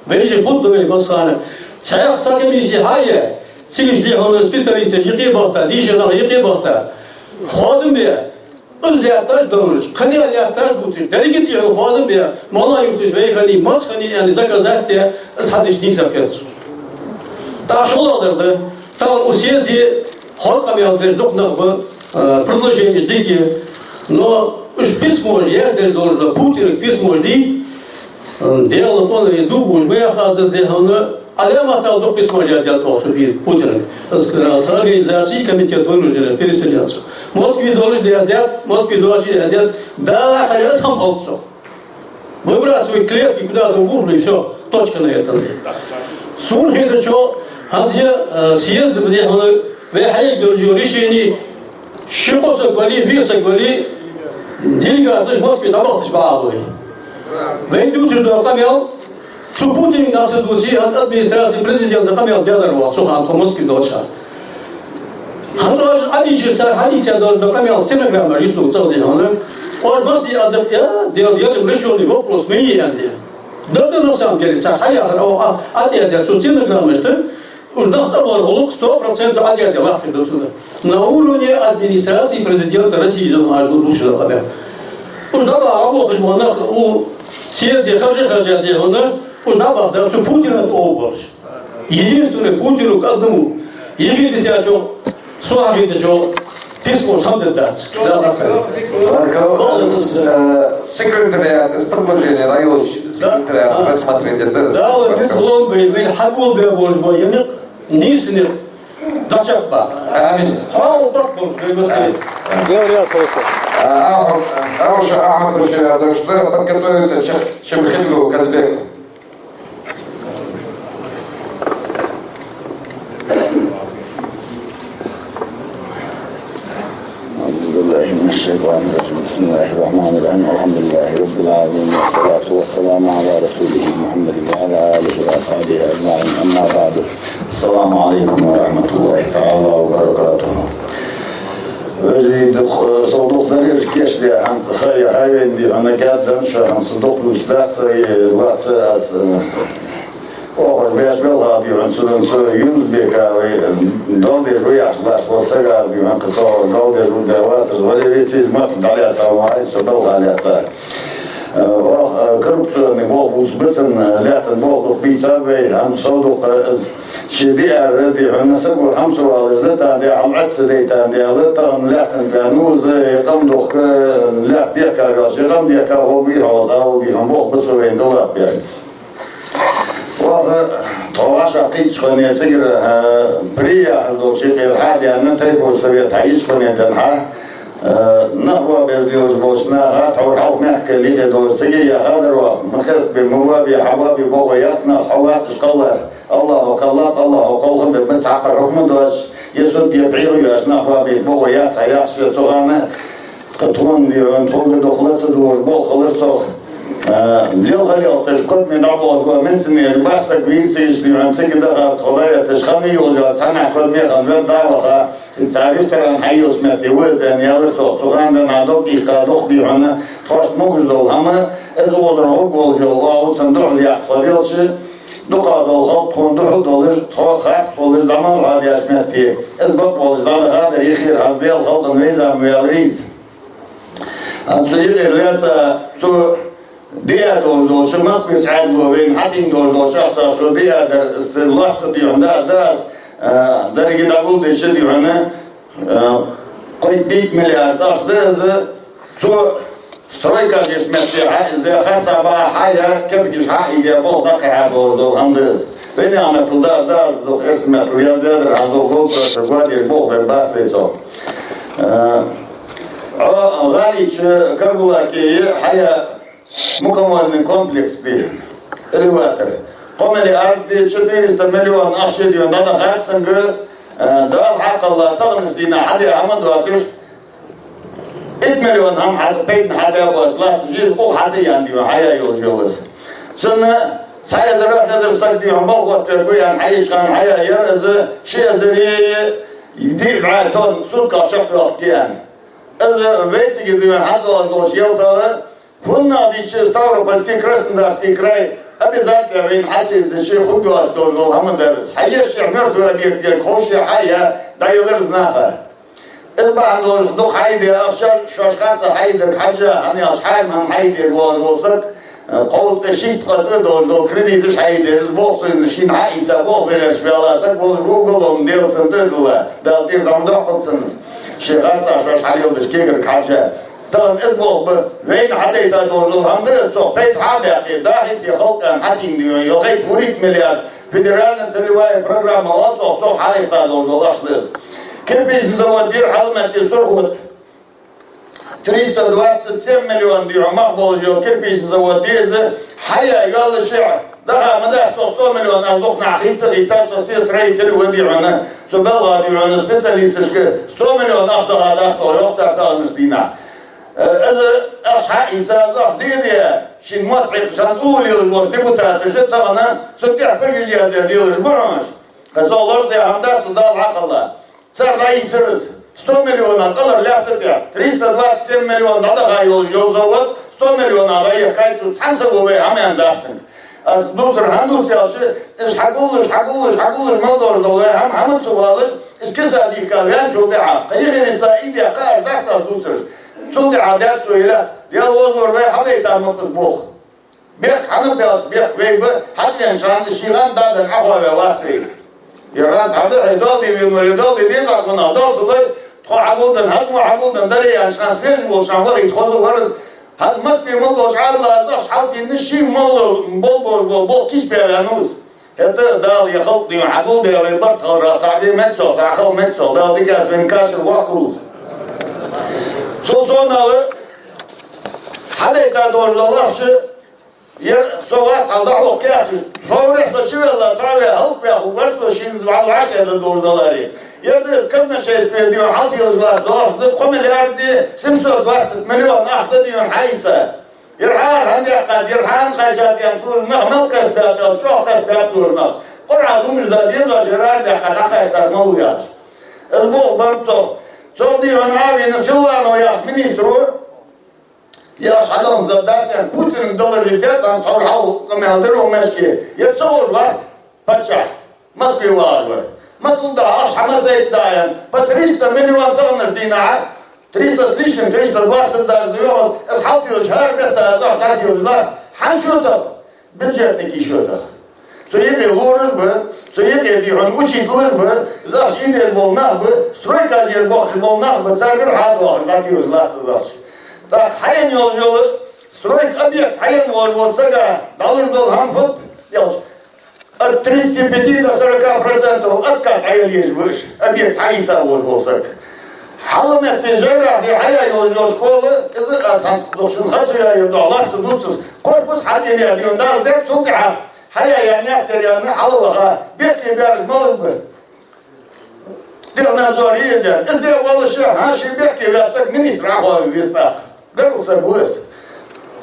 [SPEAKER 21] Вежли худдовый басана. Цаях ца комиссии хая. Сигишди хана специалисты яки бахта, дишина яки бахта. Ходым я. Uzliyatlar doğmuş, kaniyaliyatlar butuş, dergit yolu koydum ya, mala yutuş ve hani maç hani yani da kazak diye, hadis neyse fiyatı. Taş olanlardı, tam o siyasi halk amiyaldır, dokna bu, предложение дикие, но уж письмо, я даже должен, Путин письмо жди, делал он и думаю, уж мы охазы сделаны, علامة توضح اسمه جادات أوصبي بوتين организации комитет вынужденных переселенцев. Москве должны делать, да, хотят сам полцо. Выбрасывай клетки куда-то в углу и все, точка на этом. Сун это что, где съезд, где он выходит, где решение, что говорили, веса говорили, делегаты в Москве работать бабой. Войду чуждо камел, что Путин нас идут от администрации президента камел дядорвал, что он по Москве доча. Они часа, они тебя до камел стенограмма рисуют целый день. Он Москве делали решенный вопрос, мы не янди. Да на самом деле, сахая, а те, что стенограммы, что уж на собор 100% одеты лахты до сюда. На уровне администрации президента России, лучше за камел. Уж давай работать, у съезде хажи, уж давай, что Путин это образ. Единственный Путину к одному. Если ты что, свагите, что письмо сам дать.
[SPEAKER 1] Секретариат, из предложения, даёшь секретариат рассмотреть это.
[SPEAKER 21] Да, вот письмо, говорит, хабул бе божь бояник, нисник, дачак ба.
[SPEAKER 1] Аминь.
[SPEAKER 21] Слава Богу, Господи.
[SPEAKER 1] Рауша Ахмадовича должна подготовиться Чемхилу Казбеку.
[SPEAKER 2] الشيطان الرجيم بسم الله الرحمن الرحيم الحمد لله رب العالمين والصلاة والسلام على رسوله محمد وعلى آله وأصحابه أجمعين أما بعد السلام عليكم ورحمة الله تعالى وبركاته. وجد صدوق دريج كشتي عن خير دي أنا قاعد شهر صدوق لوستاس لاتس Охож беш белга диван суден со юнус бека долдеш вяш лаш лосага диван кото долдеш удавас валевиц измат даляса вай со долгаляса круто не бол бусбесен лятен бол дух бисавей ам содук شدي أردي عنصر وحمسه والجدة عندي عمرت سديت عندي لطن لحن بانوز قم دوخ لا بيحكى قاش قم ديكا هو بيحوزها وبيهم بوق بسوين دولار بيحكى طواش عقيد شخوني تجر بريا هذول شيء غير حادي أنا تريكو السويت عيش شخوني تنحى نهوا بيجديوش بوشنا هات عور حوض محكي اللي دوش سجية هذا مخص بموابي حوابي بوغا يسنا حوات شقلر الله وقلات الله وقلهم بمتعب الحكم دوش يسود يبعيغ يشنا حوابي بوغا يسا يخشي صغانا قطون ديوان طول دخلت دوش بول خلصوخ اليوم خليه تشكر من عبوه من سنة بحث كبير سيجتي عن سكين دخل طلعة تشخني وجا سنة كل ميخان بين دعوة تنساريس تران حيوس متوز أن يرسل صغان دن عدوك يقادوك بيعنا تواش موجود دول هما إذا وضعوك والجو الله وتصندوح ليحفظ يلشي دقا دول خلط كون دوحل دولش خاف دولش دمان غادي أشمتي إذا بطولش دال غادر يخير عزبيل خلط نويزا ويالريز أنسويل إرلاسا سو ديا دوش شو مصر سعد بوين حتين دوش أحسن شو ديا در استلاح صدي عنده داس درجة دعول دشدي عنه قيد 100 مليار داش ده سو سترايكا جيش مسيحة إذا خاصة بقى حاجة كيف جيش حاجة بول دقيقة دوش عندس بيني عم تلدا داس دوش اسمه تلياز دادر عنده فوق تقوادي بول بباس بيسو غاليش كربلا كي حياة مكون من كومبلكس دي الواتر قوم الأرض 400 مليون أشهر هذا خاصن ده حق الله تغنش دينا حد عمل دواتش 8 مليون هم حد بين حدا باش لا تجي بو حد يعني حيا يوجوز سنة سايا زرا هذا صدي عم بوقت بيان حيش كان حيا يرز شيء زري يدير عادون سلك شكل اختيان إذا بيسي جديد حد واش يلتا كنا ديش ستاوروبольский краснодарский край обязательно им حاسس دشي خدوا اشتول هم درس حيش عمرت ولا بيك خوش حيا دايلر ناخه البعض دو حيدي اشار شوش خاصه حيدك حاجه انا اشحال من حيدي الوصلت قول تشيت قد دو كريديتش حيدي بوصل شي عايز ابو بلاش بلاسك بول جوجل ديل سنتدلا دالتير دام دخلتسنس شي خاصه شوش حاليو دشكير حاجه طبعا اسمه وين حتى يتدور الحمد لله بيت عادي داخل في خلق حتى يلقي فوريت مليار فيدرالنا سلواي برنامج واتو صح حالي تدور الأشخاص كيف زود دير حلمة يسرخد 327 مليون دير مقبول جو كيف زود دير حياة يلا شيء ده مدة 100 مليون أندوخنا حيطة يتاسو سيس رأي تلي وديعنا سبلا ديعنا سبيشاليستش 100 مليون أشتغل هذا صورة تعتقد مسبينا إذا أشحاء إنسان ديديا شين مطعق شانتول يلجوش ديبوتات جدا أنا سنتيح كل جهة يلجوش برمش كزولوش دي عمدا صدال عقلا صار رأي سرس 100 مليون أقل لا تبيع 327 مليون هذا غاي يلجوز 100 مليون غاي كايتو تحسبوا بيه عمين داحسن از دوسر هندو تياشي إيش حقولش ما دور دولة هم تسوالش إيش كسادي كاليان شو دعاء قيل إسرائيل يا قاعد دحسر دوسر سود عادات سويلا يا وزور وين حبيت عم بسبوخ بيك حنب بياس بيك ويب حتى إنسان الشيغان دادن عقوة واسريس يراد هذا عدالي ويمريدالي بيزع كنا دال صدق تخو حبولدن هدم حبولدن دري إنسان سفيش بول شامبري تخوزو ورز هذا مسبي ملوش عارلا زاش حالتي نشي ملو بول كيش بيرانوز هذا دال يخلطني حبولدي ويبرت راس عدي متشو ساخو متشو دال ديكاس من كاشر واقروز Sonra hadi doğrular şu yer soğuk salda okuyor. Sonra soşuyorlar tabii halk ya uğraşıyor şimdi vallahi doğrular. Yerde kızına şey istiyor halk yıllar doğru komünerdi simsor 20 milyon ahlı diyor haysa. Yerhan hani Kadirhan kaşadiyan sur nahmal kasbatan çok kasbatırlar. Oradımızda diyorlar herhalde kadar malıyar. Bu banto Sonra diyor abi nasıl ya ministru ya şadan zaten Putin doları derken sonra kameadır o meşki ya sorlar paça masbi var nasıl da aşamaz ettiğin 300 milyon dolar dina 300 лишним 320 даже diyor ashab diyor her bir tane zaten diyorlar hanşurda büdjetlik işiyorlar Соеби лорыз бы, соеби дион учитель бы, заш инер болнах бы, стройка жер бах болнах бы, царгыр хад бах, ждатиуз латы заш. Так, хайын жолы, строить объект, хайын болса да, далыр дол хамфыт, от 35 до 40% откат хайын еш выш, объект хайынса болса. Халым этте жера, хайын жол школы, кызы асан дошын хасуя юрду, аласы дутсыз, корпус хадилия, диондаз деп, сундиха, Haya yani seryanı Allah'a bekle bir mal mı? Diyorlar zor yiyeceğim. İzle vallaşı ha şimdi bekle versek ministr ahval vestak. Görülse bu es.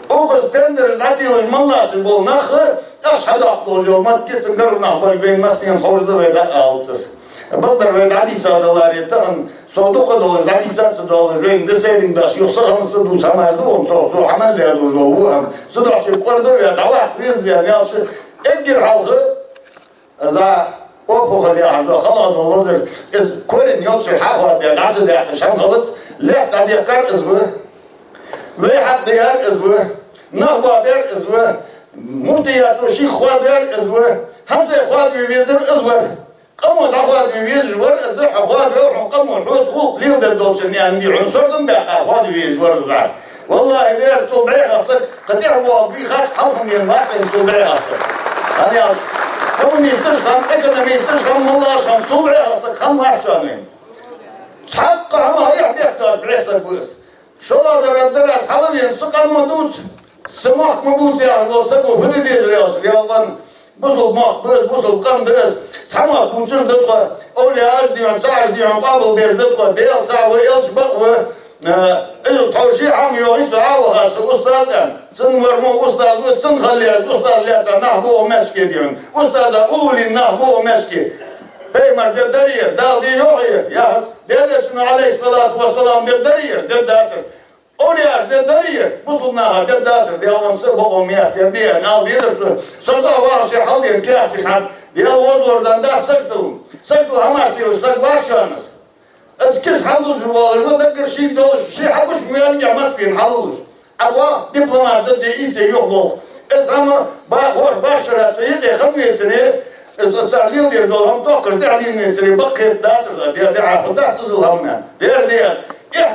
[SPEAKER 2] O kız tender natiyel mallasın bol nahı aşağıda olacak. Mat kesin görünah var ve masken hoşda ve da alsız. Baldır ve dadi sadalar etan soğuk dolar dadi satsı dolar ve de senin daş yoksa hansı du samazdı on soğuk amel de bu ham. Suda şey kordu ve davat biz yani aşı Engir halkı za o poğalı ahdo xalan olazır iz korin yolçu hava bir nasıl da şam xalıt la tadiqar iz bu ve had diyar iz bu nahba der iz bu mutiyat şi xwa der iz bu hada xwa bir vezir iz bu qamu da xwa bir vezir var iz xwa bir qamu husbu lider dolşun yani unsurdum da xwa bir vezir var والله لا صبعي أصك قطيع وابي خاص حلهم ينواصل صبعي أصك هذا كون يستشخم أجل ما يستشخم والله أشخم صبعي أصك خم وحشانين حق هم هي بيحتاج بعيسك بس شو لا درس حلم ينسق المدوس سماح مبوس يعني لو سكوا هدي ديزرياش ليالله بوصل ماق بوصل قم درس سماح بوصل دقة أولي أجدي ساعد دي قابل دير دقة ديال ساعة ويلش بقوة التوشيح عم يعيش عاوها أستاذا سنور مو أستاذ وسنخلي أستاذ لا نهبو مشكي ديون أستاذ قولوا لي نهبو مشكي بيمر دبدرية دال دي يوغي يا ديدشنا عليه الصلاة والسلام دبدرية دبداسر أولياش دبدرية بصلناها دبداسر ديالهم سبقوا مياسر ديال نال ديدرسو سوزا وارشي حالين كيف تشحن ديال وزوردان دا سكتو هماش ديال سكت باشانس Eskis halus var, da kırşın doluş, şey hakuş müyani yapmaz ki halus. Ama diplomatta de ise yok bu. Ama başarısı yedi hamlesini, sarılıyor dolam tokuz da halini bakıp da diye afda sızılamıyor. Diye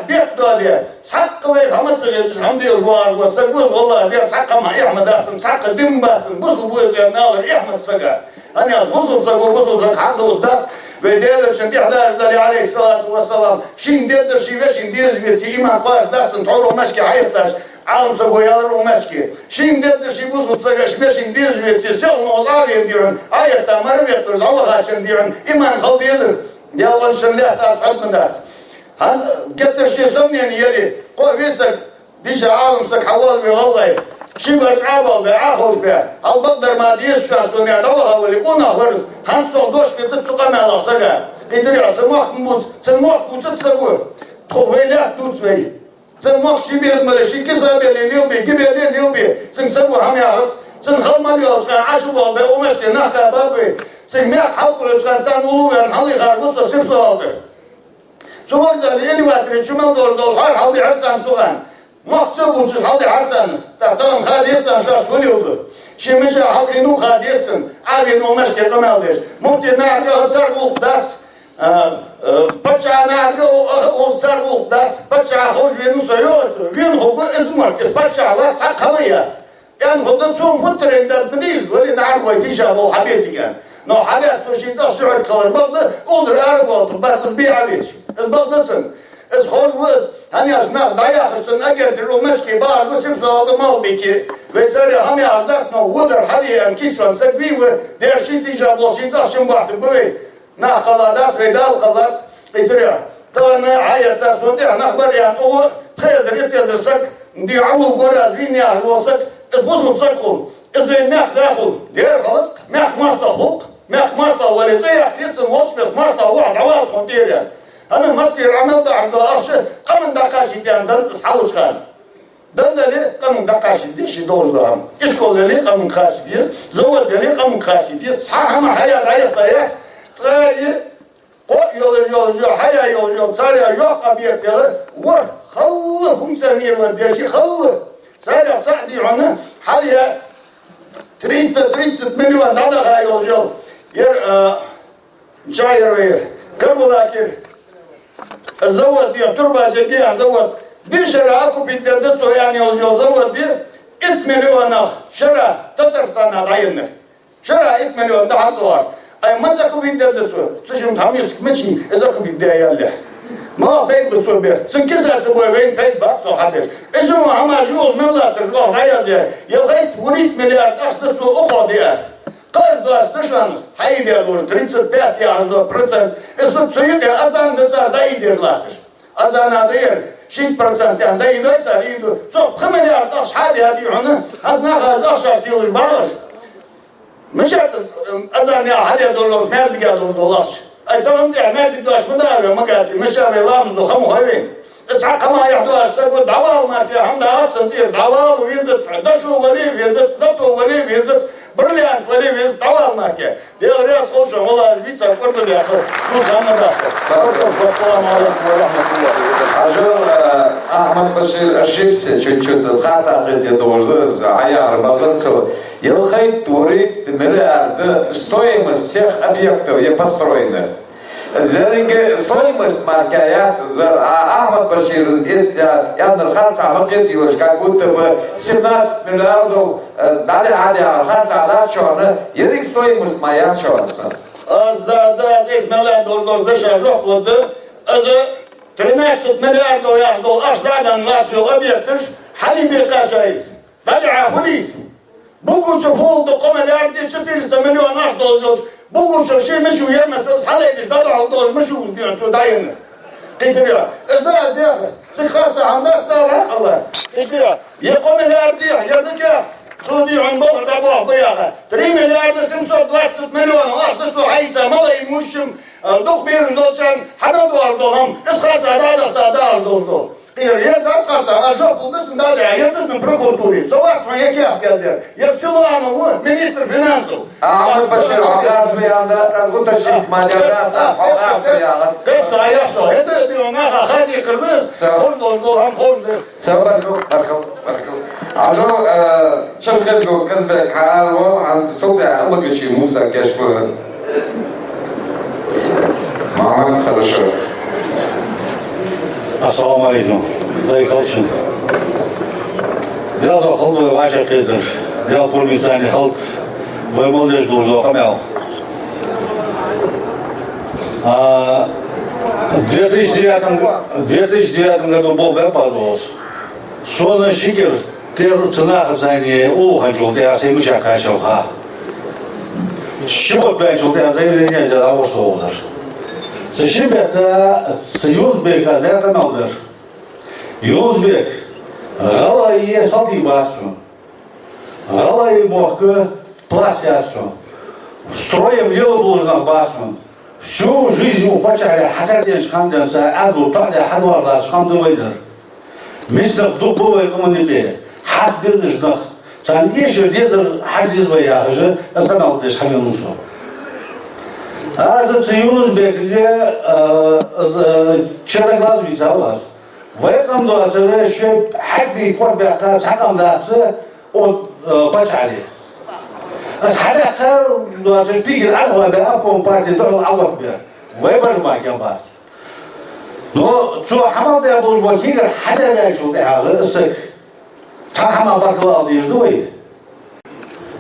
[SPEAKER 2] بيت دولي سحق وي خمس حمدي وجوار وسقول والله بير سحق ما احمد اسن سحق دم باسن بوصل بوزي ناور احمد سقا انا بوصل سقو بوصل سق عنده الداس بديل شندي 11 دلي عليه الصلاه والسلام شين ديزر شي شين ديز بيتي ما قاش داسن تعورو مشكي عيطاش عالم سقو يالرو مشكي شين ديزر شي بوصل سقا شين ديز بيتي سيل نوزاري ديرن عيطا مرميت دعوها شنديرن ايمان خلديزر يلا شنلاه تاس حد من داس قدر شي زمني يلي قويسك ديش عالم سك حوال والله شي برجعوا بعاهوش به هل بقدر ما ديش شاسون يدوها واللي كنا فرز هنصل دوش كتتسقى مع الصقا قدر يسموك موت سموك وتتسقوا طويلات دوتسوي سموك شي بيد ملشي كذا بيلي نيوبي جبيلي نيوبي سنسبوا هم يعرف سنخل مليوش كان عاشوا به ومشي نحكى بابي سنميك حلقوا كان سان ولو ينحلي خاربوسه سبسوا به شوفوا زالي اللي واتري شو من دول حال حالي عرسان سوغان مخصوص وش حالي عرسان تعتلم خاليسان شاش فليوض شي مش حالي نو خاليسان عادي نو مشكي قماليش ممكن نعرض سرقو داس بچا نعرض سرقو داس بچا خوش وينو سيوس وين هو اسمك بچا لا ساقوياس يعني خدت سوم فترين ده بديل ولي نعرض ويتيشا ابو حبيسي كان نو حبيت وشي تص شعر كلر بقدر قدر اربط بس بيع عليش البلدسن از خوش وز هني اشنا ضيع خشن اجر درو مسكي بار بس يبصوا مال بيكي وزاري هني عدس نو ودر حدي ام كيسون سكبي و ديرشي ديجا بوشي تصشم واحد بوي ناقلا داس بدال قلت يدري طبعا عيط داس ودي نخبر يعني هو خيزر يتزر سك دي عمل قراز بيني على وسك اسبوس سكون اذا ناخ داخل دير خلاص ماخ ماستا خلق ماخ ماستا ولا زي يسن واتش بس ماستا واحد عوال كونتيريا أنا مصير عملت عند أرشة قمن دقاشي ديان دن تصحوش خان دن دلي قمن دقاشي ديش دور دهم إشكول دلي قمن خاشي ديس زول دلي قمن خاشي ديس صحاح ما حياة عيط طياس تغاية قوة يول حياة يول ساريا يوقع بيكتغل وخلهم سمير والبيشي خلهم ساريا صعدي عنا حاليا 330 مليون دادغا يول ير مشاير وير كربلا كير الزود دي تربة جديدة زود بشرا أكو بيدردسو يعني الزود دي 8 مليون شرا تترسانا راينا شرا 8 مليون ده $1 أي ما زاكو بيدردسو تشوف تاميس ماشي إذا كو بيدايا له ما بيد بسوبر سنكسر سبوي وين بيد باكسو حدش إيشو ما جول ملا تشغل رايا زي يلغيت وريت مليار أشتسو أخو ديا Каждый штышан хайдер должен 35% если цуйте азан дesa да идер латыш азан адыр 6% да идойса иду со хмелер таш хади ади она азна газа шаштил бараш мешат азан я хади доллар мердига доллар айтан да мердиг даш мда магаси мешаве лам до хам хайвен تصحى ما يحضر استقبل دعوة ما في هم دعوة صدير دعوة ويزت دشوا ولي ويزت دتوا ولي ويزت برليان ولي ويزت دعوة ما كه ده رئيس قلش والله البيت سافرت لي أخر شو كان راسه والسلام عليكم ورحمة الله
[SPEAKER 1] وبركاته أحمد بشير الشيبسي чуть-чуть сказал где должен аяр базасу يلخيت وريت миллиарды стоимость всех объектов и построенных ذلك стоимость маркаяц Ахмад Башир яндыр ханса хакет юш как будто бы 17 миллиардов дали ханса да чоны ерик стоимость моя чонса
[SPEAKER 2] да здесь миллиард дыша жоклады азы 13 миллиардов яждол аждадан лашыл объектыш халибе кашайс дали хулис бугучу фолду комелярди 400 миллион аждол بقول شيء مش ويا مسألة حلقة ده عندهم مش ويا شو داين كده إذا زيادة سخافة عن ناس ده الله كده يقوم ملياردير يردك سودي عن بحر ده بحر ضياها 3 مليار 720 مليون واحد سو حيزة ما لا يمشم دوق بيرن دولشان حمد واردهم إسخاص هذا ده عندهم كده يرد أسخاص أجاب بس ده يرد بركورتوري سواء فيك يا كذا يرسلوا عنه هو مينستر فينانسو
[SPEAKER 1] أحمد بشير عقاد في عندك قلت الشيخ ما جرات عقاد في عقاد
[SPEAKER 2] كيف يحصل هذا بيونها خالي قربس خلصوا هم خلصوا
[SPEAKER 1] سبب بركو عجو شغل كذبك حال عن صوبع الله شيء موسى كشف معنا خرشة
[SPEAKER 4] Assalamu alaikum. Дай колчин. Дело халдовый ваша кедр. Дело полмисани халд. Вы молодежь должен камел. В 2009 году был бепадос. Сона шикер тер цена хазани улханчул те асемуча качалха. Щепот бенчул те заявление сделал солдат. Зачем это Союзбек азерка малдер? Юзбек галайе салти басу. Галайе мохка пластясу. Строим дело должно басу. Всю жизнь упачали хакарден шханденса аду таля хадварда шхандовайдер. Мистер дубовой коммунике. Хас бездышнах. Сан еще дезер хадизвая же азамалдеш хамилнусо. За Юнусбекге черноглаз висалас. В этом досе еще хабби корбяка цакам дасы от пачали. Асхаляка досе шпигер алва беапом партии дол алвабе. Выбор магиабат. Но цу хамал беабул бакигер хада бячул дехалы сык. Цахама баклал диждуй.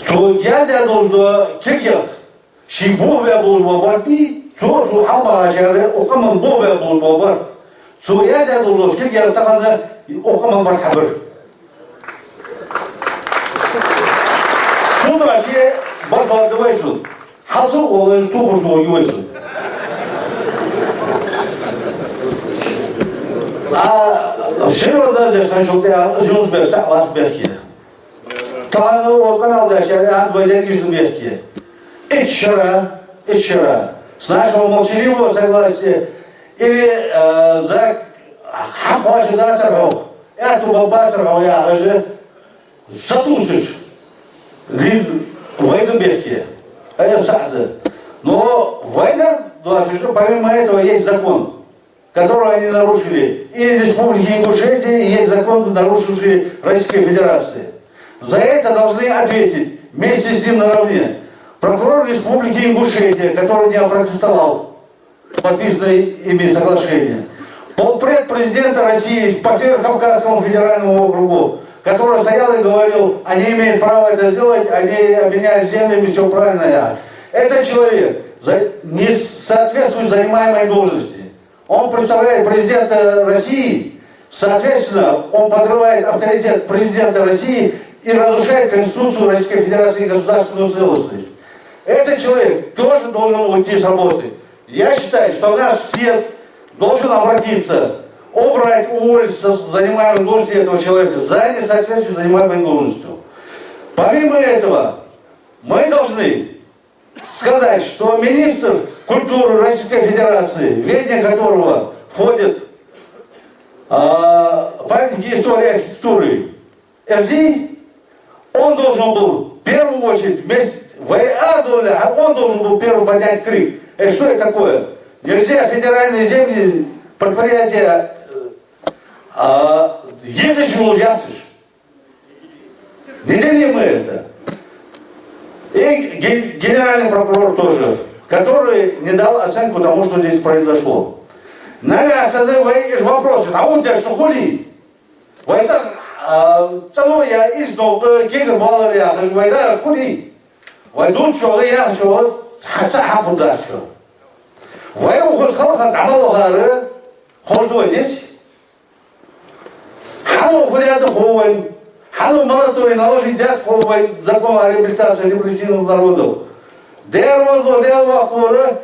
[SPEAKER 4] Цу язя должно киргер. Шибове был барби, цу хама ажаре, окаман бове был бар. Цу язя должно скиргер таганда окаман бар хабар. Сюда все бар давайсун. Хазу олен тубуш могивайсун. Серьезно здесь начал я Юнусбек вас берки. Та озганал дальше, андвайдер кишдун берки. Ичера. С нашего молчаливого согласия или за хамхуаши дацархов. Эту балбасархов я же сатусишь. Войну берки. Это сада. Но война, помимо этого есть закон, который они нарушили. И Республики Ингушетии есть закон, нарушивший Российской Федерации. За это должны ответить вместе с ним наравне. Прокурор Республики Ингушетия, который не опротестовал подписанное ими соглашение. Полпред президента России по Северо-Кавказскому федеральному округу, который стоял и говорил, они имеют право это сделать, они обменяли землями, все правильно. Этот человек не соответствует занимаемой должности. Он представляет президента России, соответственно, он подрывает авторитет президента России и разрушает Конституцию Российской Федерации и государственную целостность. Этот человек тоже должен уйти с работы. Я считаю, что наш съезд должен обратиться, убрать, уволить с занимаемой должности этого человека за несоответствие занимаемой должностью. Помимо этого, мы должны сказать, что министр культуры Российской Федерации, в ведение которого входит памятники истории архитектуры Эрзи, он должен был в первую очередь вместе он должен был первый поднять крик. Что это такое? Нельзя федеральные земли, предприятия едешь и лужатишь. Не делим мы это. И генеральный прокурор тоже, который не дал оценку тому, что здесь произошло. Наверное, задаваешь вопросы, а он тебя что хули? Война, целую я изнул, кегр балар я, война хули? Войду чего я чего, хотя хапуда чего. Войну хоть халахан тамал хары, хожду здесь. Хану хуляды ховай, хану мораторий наложить дят ховай, закон о реабилитации репрессивных народов. Дервозу делвахуры,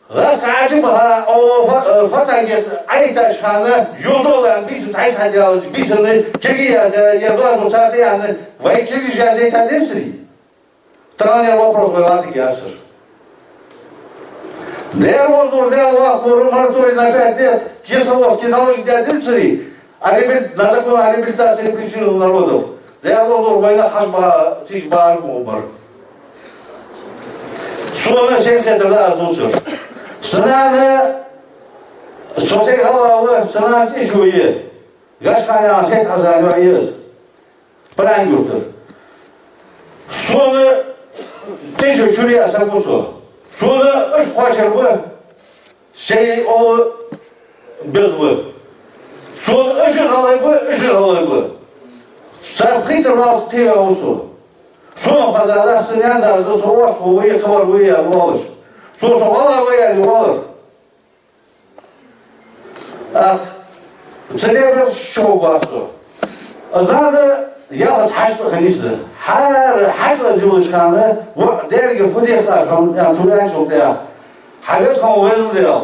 [SPEAKER 4] раскачи баха, фатагет, айташхана, юдолан бисен тайсадялыч, бисены, киргия, ердуаз муцатаяны, вай кирги жазей тадесри. Второй вопрос был атигасыр. Дервозу делвахуры, мораторий на 5 лет, Кирсоловский наложить дят дельцери, на закон о реабилитации репрессивных народов. Дервозу война хашба, тишба аргумар. Sonra sen kadar olsun. Sınavı sosyal havalı sınav işuyu. Yaş kaynağı sen kazanıyoruz. Plan götür. Sonra teşo şuraya sakusu. Sonra üç parça bu. Şey o biz bu. Son ışık alayı. Sarpıtır varsa tüye olsun. Son pazarda sınayan da azı soğuk kuvayı kıvar kuvayı olur. Son soğuklar kuvayı olur. Sınayan şov varsa. Azada yalnız haçlı kanısı. Haçlı zivuşkanı dergi fudiyaklar yani tuğyan çok ya. Hagas kan vezil diyor.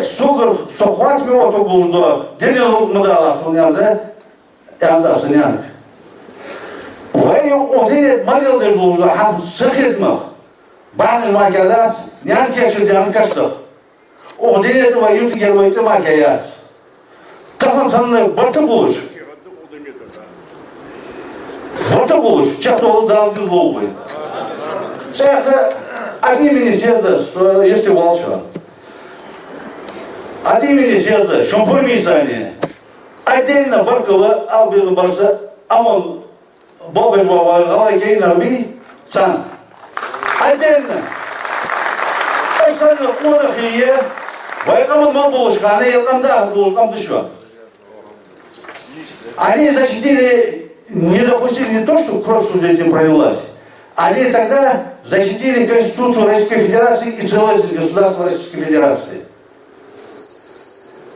[SPEAKER 4] Sugar soğuk bir otobüsde deniz mıdalasının yanında sınayan. Ve o diye maliyatlar oldu. Ham sıkıntı mı? Bazı makineler yan geçirdiğini kaçtı. O diye de vayıtı gelmeydi makineler. Kafan sanını batı bulur. Batı bulur. Çatı oldu dalgız oldu. Сяха от имени съезда, что если волча, от имени съезда, шумпурмисание, отдельно Баркова, Албез Барса, Амон, Бобеш Баба, Галагей Нарби, Сан. Отдельно. Остальное Унахие, Вайкамон Мамбулушхана, Ялкамда, Булушкамдышва. Они защитили, не допустили не то, что кровь здесь им пролилась. Они тогда защитили Конституцию Российской Федерации и целостность государства Российской Федерации.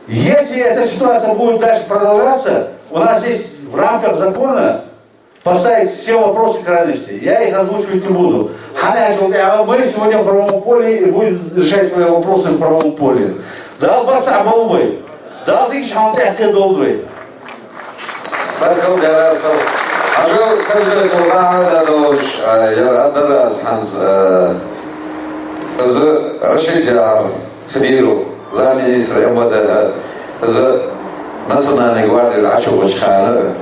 [SPEAKER 4] Если эта ситуация будет дальше продолжаться, у нас есть в рамках закона поставить все вопросы крайности. Я их озвучивать не буду. Мы сегодня в правовом поле и будем решать свои вопросы в правовом поле. Дал баца болбой. Дал тысяч хантехте долбой.
[SPEAKER 1] Ажал каждый колгада дош адалас ханс з Рашидяр Хадиров замминистра МВД з Национальной гвардии Ачугушхана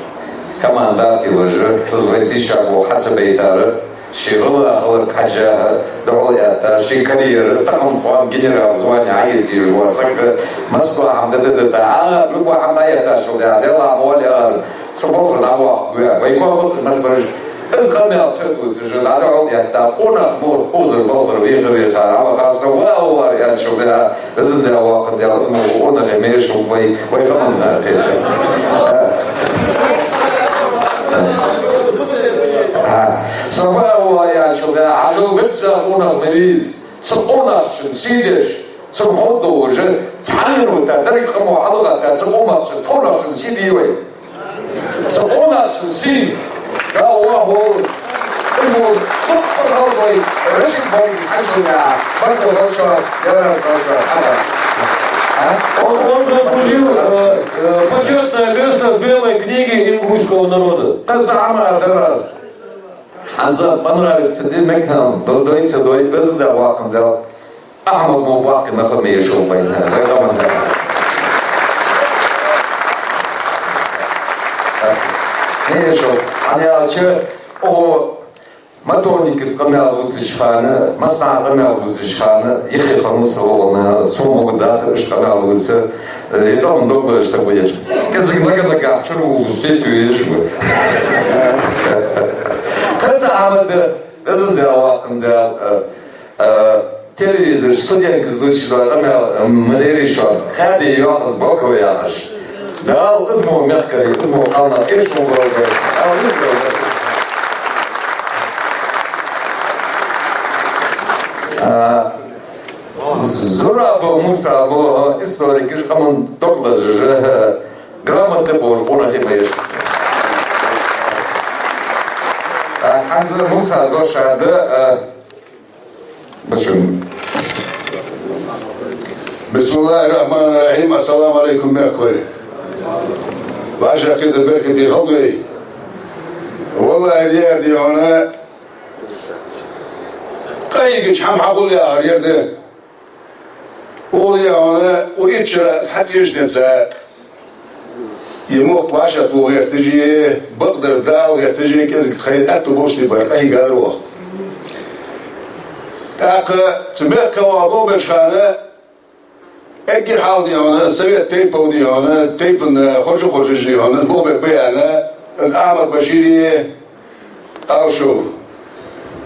[SPEAKER 1] командатي вожر позвольте шагу хасабейтар широва хлор хаджа дохлята шикарир тахом пам генерал звание айзи васак Москва хамдада любой хамдаята шуда дела воля صباح الأول ويكون بطل مثلا إذا قام يصير سجل على عود يتابعون أخبار أوزر بطل ويغير يتابع خاصة وأول يعني شو بها إذا ده وقت يلزم وأنا غميش ويكون تلك صفاء يعني شو بها عجو بتزا أنا غميز صبونا شنسيدش صبحوده وجد تعلموا تدرك محاضرة صبونا شنطونا شنسيدي وين صبونا شنسين لا هو اسمه دكتور هالباي رشد باي حاجة برضه رشا يا رشا
[SPEAKER 7] Он заслужил почетное место в белой книге ингушского народа.
[SPEAKER 1] Казама раз. Аза понравится Димекам, дойдется до безда ваком да. Ахмад Мубак на хаме шел война. Не шел. Они аче о матоники скамял вузичхана, масна скамял вузичхана, ихе хамусована, сумма даса скамял вуз. Это он доктор что будет. Казак нога, чему здесь видишь? Казамада, безда ваком да. Телевизор, студент, который там модеришон, хади яхас боковый яхаш. Да, измо мягкое, измо хана, эшмо громкое, а измо. Зурабо Мусабо, историк, иш камон доклад же грамотный бож, он ахимаешь. Хазар Муса дошада.
[SPEAKER 10] بسم الله الرحمن الرحيم السلام عليكم يا اخوي وعشرة كده بركتي خضوي والله دي هنا قايقش حم حقول يا يرد قول يا هنا وإتشرا حتى يجنسا يموت وعشرة ويرتجي بقدر دال يرتجي كذا تخيل أتو بوشتي برد أي قادروه تاقا تبقى كوابو بشخانة اگر حال دیانه سویت تیپ دیانه تیپ خوش دیانه بو بیانه از احمد بشیری آشو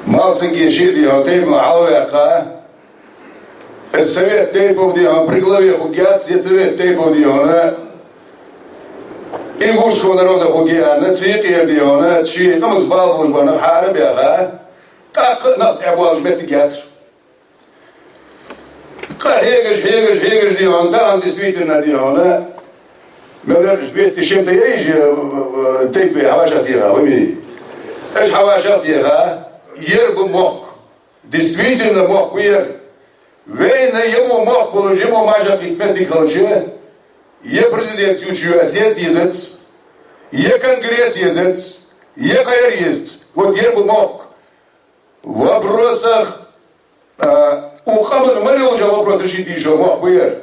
[SPEAKER 10] مالسنگی شیر دیانه تیپ محلو یقا السویت تیپ دیانه پرگلوی خوگیات یتویت تیپ دیانه ингушского народа хугиана, цикердиона, чикам сбалбужбана, харабяга, так нахтябуаж метигяцр. Хегеш дион, там действительно диона, вместе с чем-то я режу, тейпы хавашатига, вымери. Эш хавашатига, ербу мог, действительно мог уер. Вейна ему мог положить, ему мажатик метикалче, Е президент ючу съезд езец, е конгресс езец, е КР есть. Вот ербу мог. В вопросах у Хамана мали уже вопрос решить еще мог бы.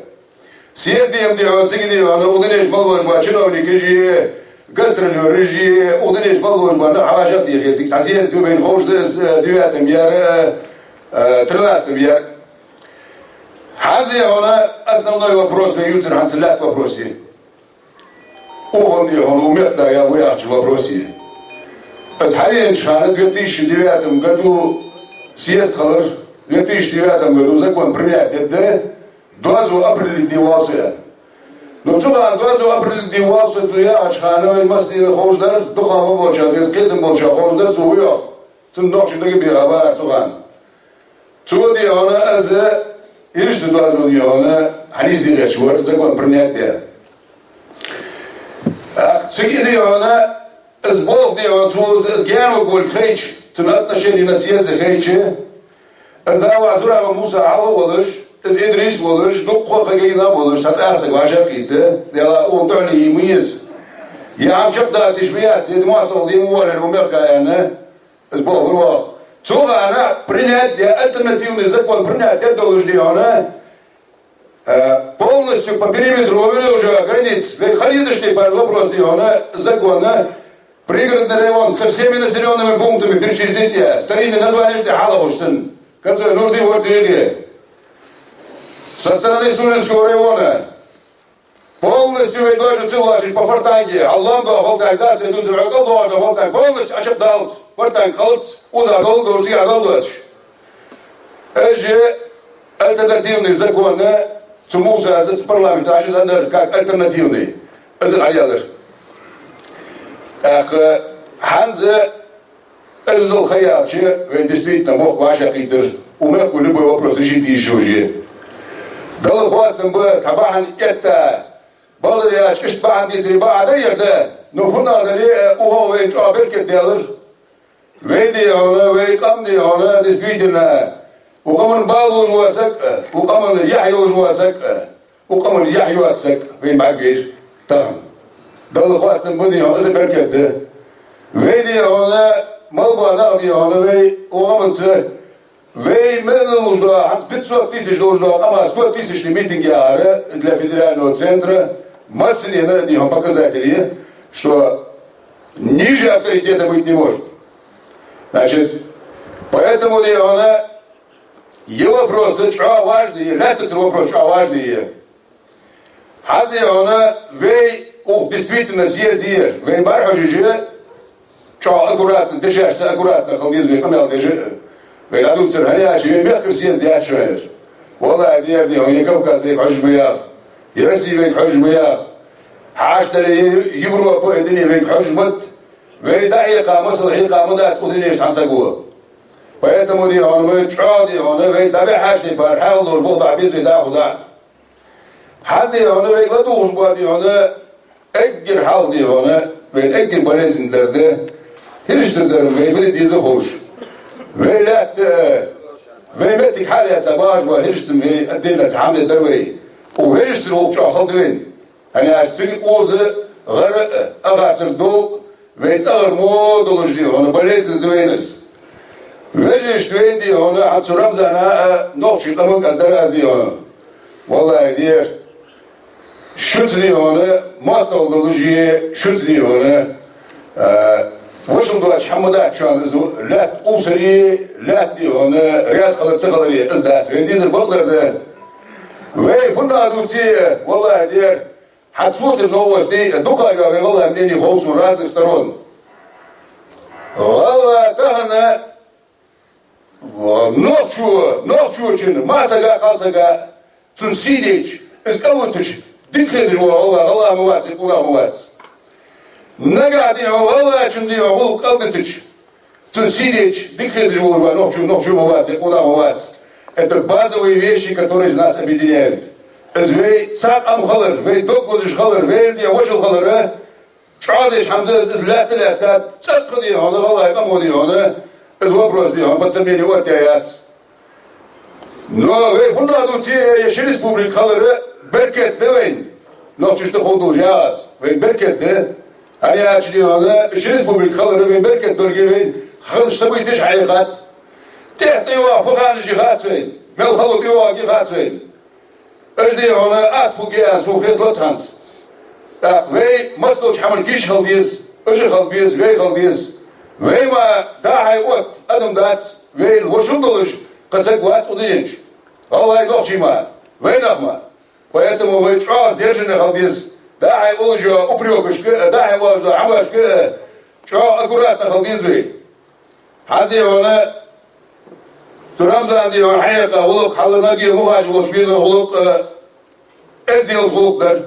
[SPEAKER 10] Съезд ем делать, цигидио, удалишь малвожба, чиновники же, гастролеры же, удалишь малвожба, на хавашат ехать. Съезд дюбен хождес 9 яр, 13 яр. Хази она основной вопрос на ютер ханцелят вопросе. Он умеет, да, я выясню в вопросе. В 2009 году съезд Халар, в 2009 году закон принят, это 2 апреля девался. Но цуган 2 апреля девался, то я ачхана, и масти хождар, духама болча, из кетем болча хождар, цугуя. Цун ночи таки бирава цуган. Цугди она аз иришь ситуацию диона, они сделали чего, закон принят, да. Цугди диона, از باغ دیوان از گیان و گل خیچ تنات نشینی نسیز خیچه از دعوا عزورا و موسى عوا ولش از إدريس ولش نقطة خجينا ولش هتأسق وعشان كده يلا وضعني يميز يا عم شبدا تشبيهات زي ما أصل دي مو ولا الأمريكا أنا از باغ الواقع توغا أنا برينات دي ألترناتيف نزكوان برينات يدولش دي أنا полностью по периметру увели уже границ. Вы хотите, что вопрос дي أنا закона Пригородный район со всеми населенными пунктами перечислите. Старинное название что Халабуштин, который Нурди Вартиги. Со стороны Сулинского района полностью вы должны целовать по фортанге. Алламду Фалтанг, да, ты идут за Алламду Фалтанг. Полностью очептал. Фортанг халц, узадол, дурзи, адолдач. Это альтернативный закон, Цумуса, парламента, как альтернативный. Это алядр. Ханза иззал хаяче, действительно мог ваша питер, умех любой вопрос решить еще же. Дал хвастам бы табахан это, балдыряч, иштбахан дицери баада ерде, но фунадали уховенч аберкет делер. Вейди она, вейкамди она, действительно, укаман балу жуасак, укаман яхью жуасак, укаман яхью атсак, вейн багиш, там. Дал хвастам буди она заберкет де. Вейди она, малба нагди она, вей угаманцы, вей медал да, 500 тысяч должно, ама 100 тысяч митинги для федерального центра. Массовые надо показатели, что ниже авторитета быть не может. Значит, поэтому она, его вопросы что важные, лятятся вопрос, что важные. Хази она, вей действительно съезди, вей бархажиже, что аккуратно, дышишься аккуратно, халдизм, камел дыши, вей надум цархаряч, вей мягко съезди отшиваешь. Wallah дерди, он не Кавказ, вей хожж моя, и Россия вей хожж моя, حاش دلی Европа по едине вей хожж мот, вей даиqa, маслахиqa, мудат кудинеш хансагуа. Поэтому он вей чади, он вей таби хашни пар, халдур, болда без вей да худа. Хади он вей ладуш бади, он أجر حالدي هنا وين أجر بلازم درده هرش تدرم وين فلت يزخوش وين لا وين متك حالة تباج وهرش سمي الدنيا تعمل دروي وهرش سلوك شو خدوين أنا أشتري أوزة غرق أغاتر دو وين أغر مودلش دي هنا بلازم دوينس ويجيش دوين دي هنا عن سرمز أنا نقشي قمك الدرا دي هنا والله دير شنزلي هنا ماستر لوجي شنزلي هنا وش ندوش حمودات شان لا أوسري لا دي هنا رياس خلر تغلري أزدات وين ديزر بقدر ده وين فنا دوتي والله دير حتفوت النووس دي دقة والله مني خوص وراس استرون والله تهنا نوتشو شنو ما سجا قاسجا تنسيدش إسكالوتش ديكري الله موات الأولى موات
[SPEAKER 3] نقعد والله شندي أقول قلدسك تنسيدك دكتور جوا نوخ مواد يقولا مواد это базовые вещи, которые нас объединяют. Извей сак амхалар, вей докладиш халар, вей ди вошел халара, чадиш хамда излятли атат, цакди хана валай камоди хана, из вопрос ди хана подсомнили отяят. Но вей фунна дути яши республик халара беркет девен, но чиште ходу жаз, вей беркет де, они ачди хана яши республик халара вей беркет доргевен, хал событиш хайгат. تحت يوا فخان جهاتين مل خلط يوا جهاتين أجدي هنا أكو جاء سوخي تلتانس وي مصلوش حمل كيش خلبيز أجي خلبيز وي خلبيز وي ما داعي وقت أدم دات وي الوشم دلش قسك وقت قدينش الله يدوخشي ما وي نغما поэтому وي чааз держن خلبيز داعي ولجا أبريوكش داعي ولجا عماش ча аккуратно خلبيز وي هذه هنا Turamzan diyor hayata huluk halına diyor muhacı olmuş bir de huluk ezdiyaz huluklar.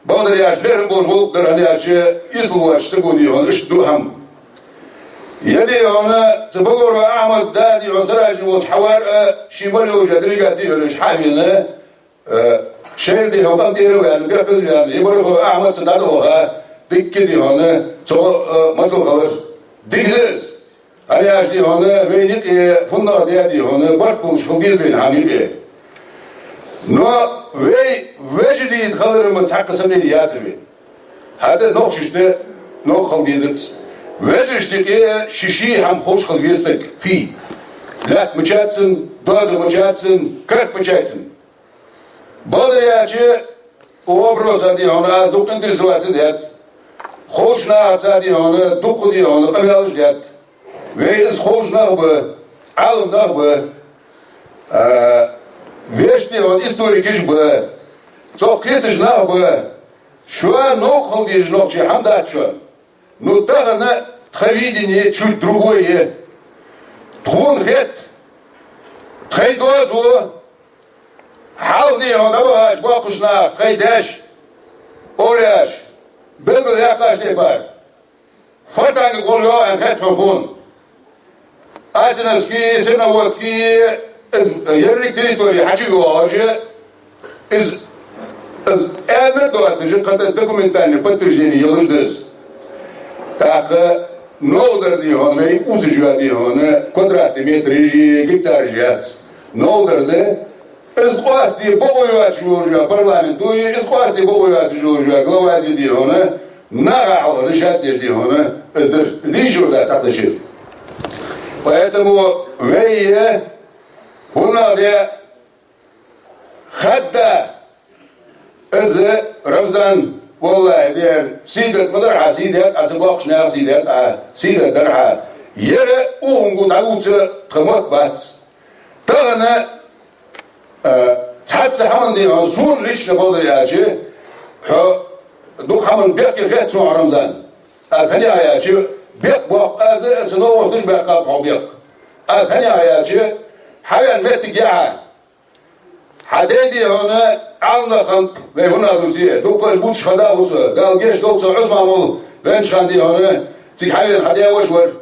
[SPEAKER 3] Bağdır yaşlarım bu huluklar hani yaşı İslu var bu diyor iş duham. Yedi ona tıbıgır ve Ahmet da diyor sarajın olmuş havar şimali olacak dirigati öyle şahine şehir diyor kan diyor yani bir kız yani İbrahim Ahmet da oha dikki diyor ona çok masal kalır. Dikliz. أنا أجدي هنا وينك فنا ديادي هنا بركول شغلين عميلة. نو وجدي خلر متحقق من الياتمي. هذا نوخشته نوخل جيزت. وجدت شيشي هم خوش خل جيزك في. لا مجاتن دوز مجاتن كرت مجاتن. بدر ياجي وابروز هذه هنا دوك انترسوات ديات. خوشنا هذه هنا دوك دي هنا قبل ديات. ويس خوش نخبه عالم نخبه ويشتي هون историкиш به توقيتش نخبه شو نوخل ديش نوخشي حمدات شو но тагана тхавидение чуть другое тхун хет тхайдозу халди он абаш бакушна тхайдаш оряш белгу якаш депар фатанги голё ан хет фон Азинский, Сеноводский, Ерик территории, Хачиго, из Эрнедуата же когда документальное подтверждение елждес. Так, нолдер дион, вей узжа дион, квадратный метр же, гектар жац. Нолдер де, из власти богоюач уже парламенту, из власти богоюач уже глава диона, нагал решать диона, из дичуда таклышит. Поэтому вейе хунаде хадда из Рамзан والله دير سيدة مدرعة سيدة أسباق شناغ سيدة سيدة درعة يرى أونغو نعوت خموت بات تغنى تحت حمن دي عزون ليش نبضر ياجي دوك حمن بيك الخيط سوى رمضان أزهني ياجي بيك بوق أز سنوه تش بيك قاطعو بيك أزهني ياجي حيان ميت جاعة حديدي هنا عالنا خنط وهنا دوتيه دوك البوتش خدا وصل قال جيش دوك عز معمول وينش خندي هنا تيك حيان حديا وشور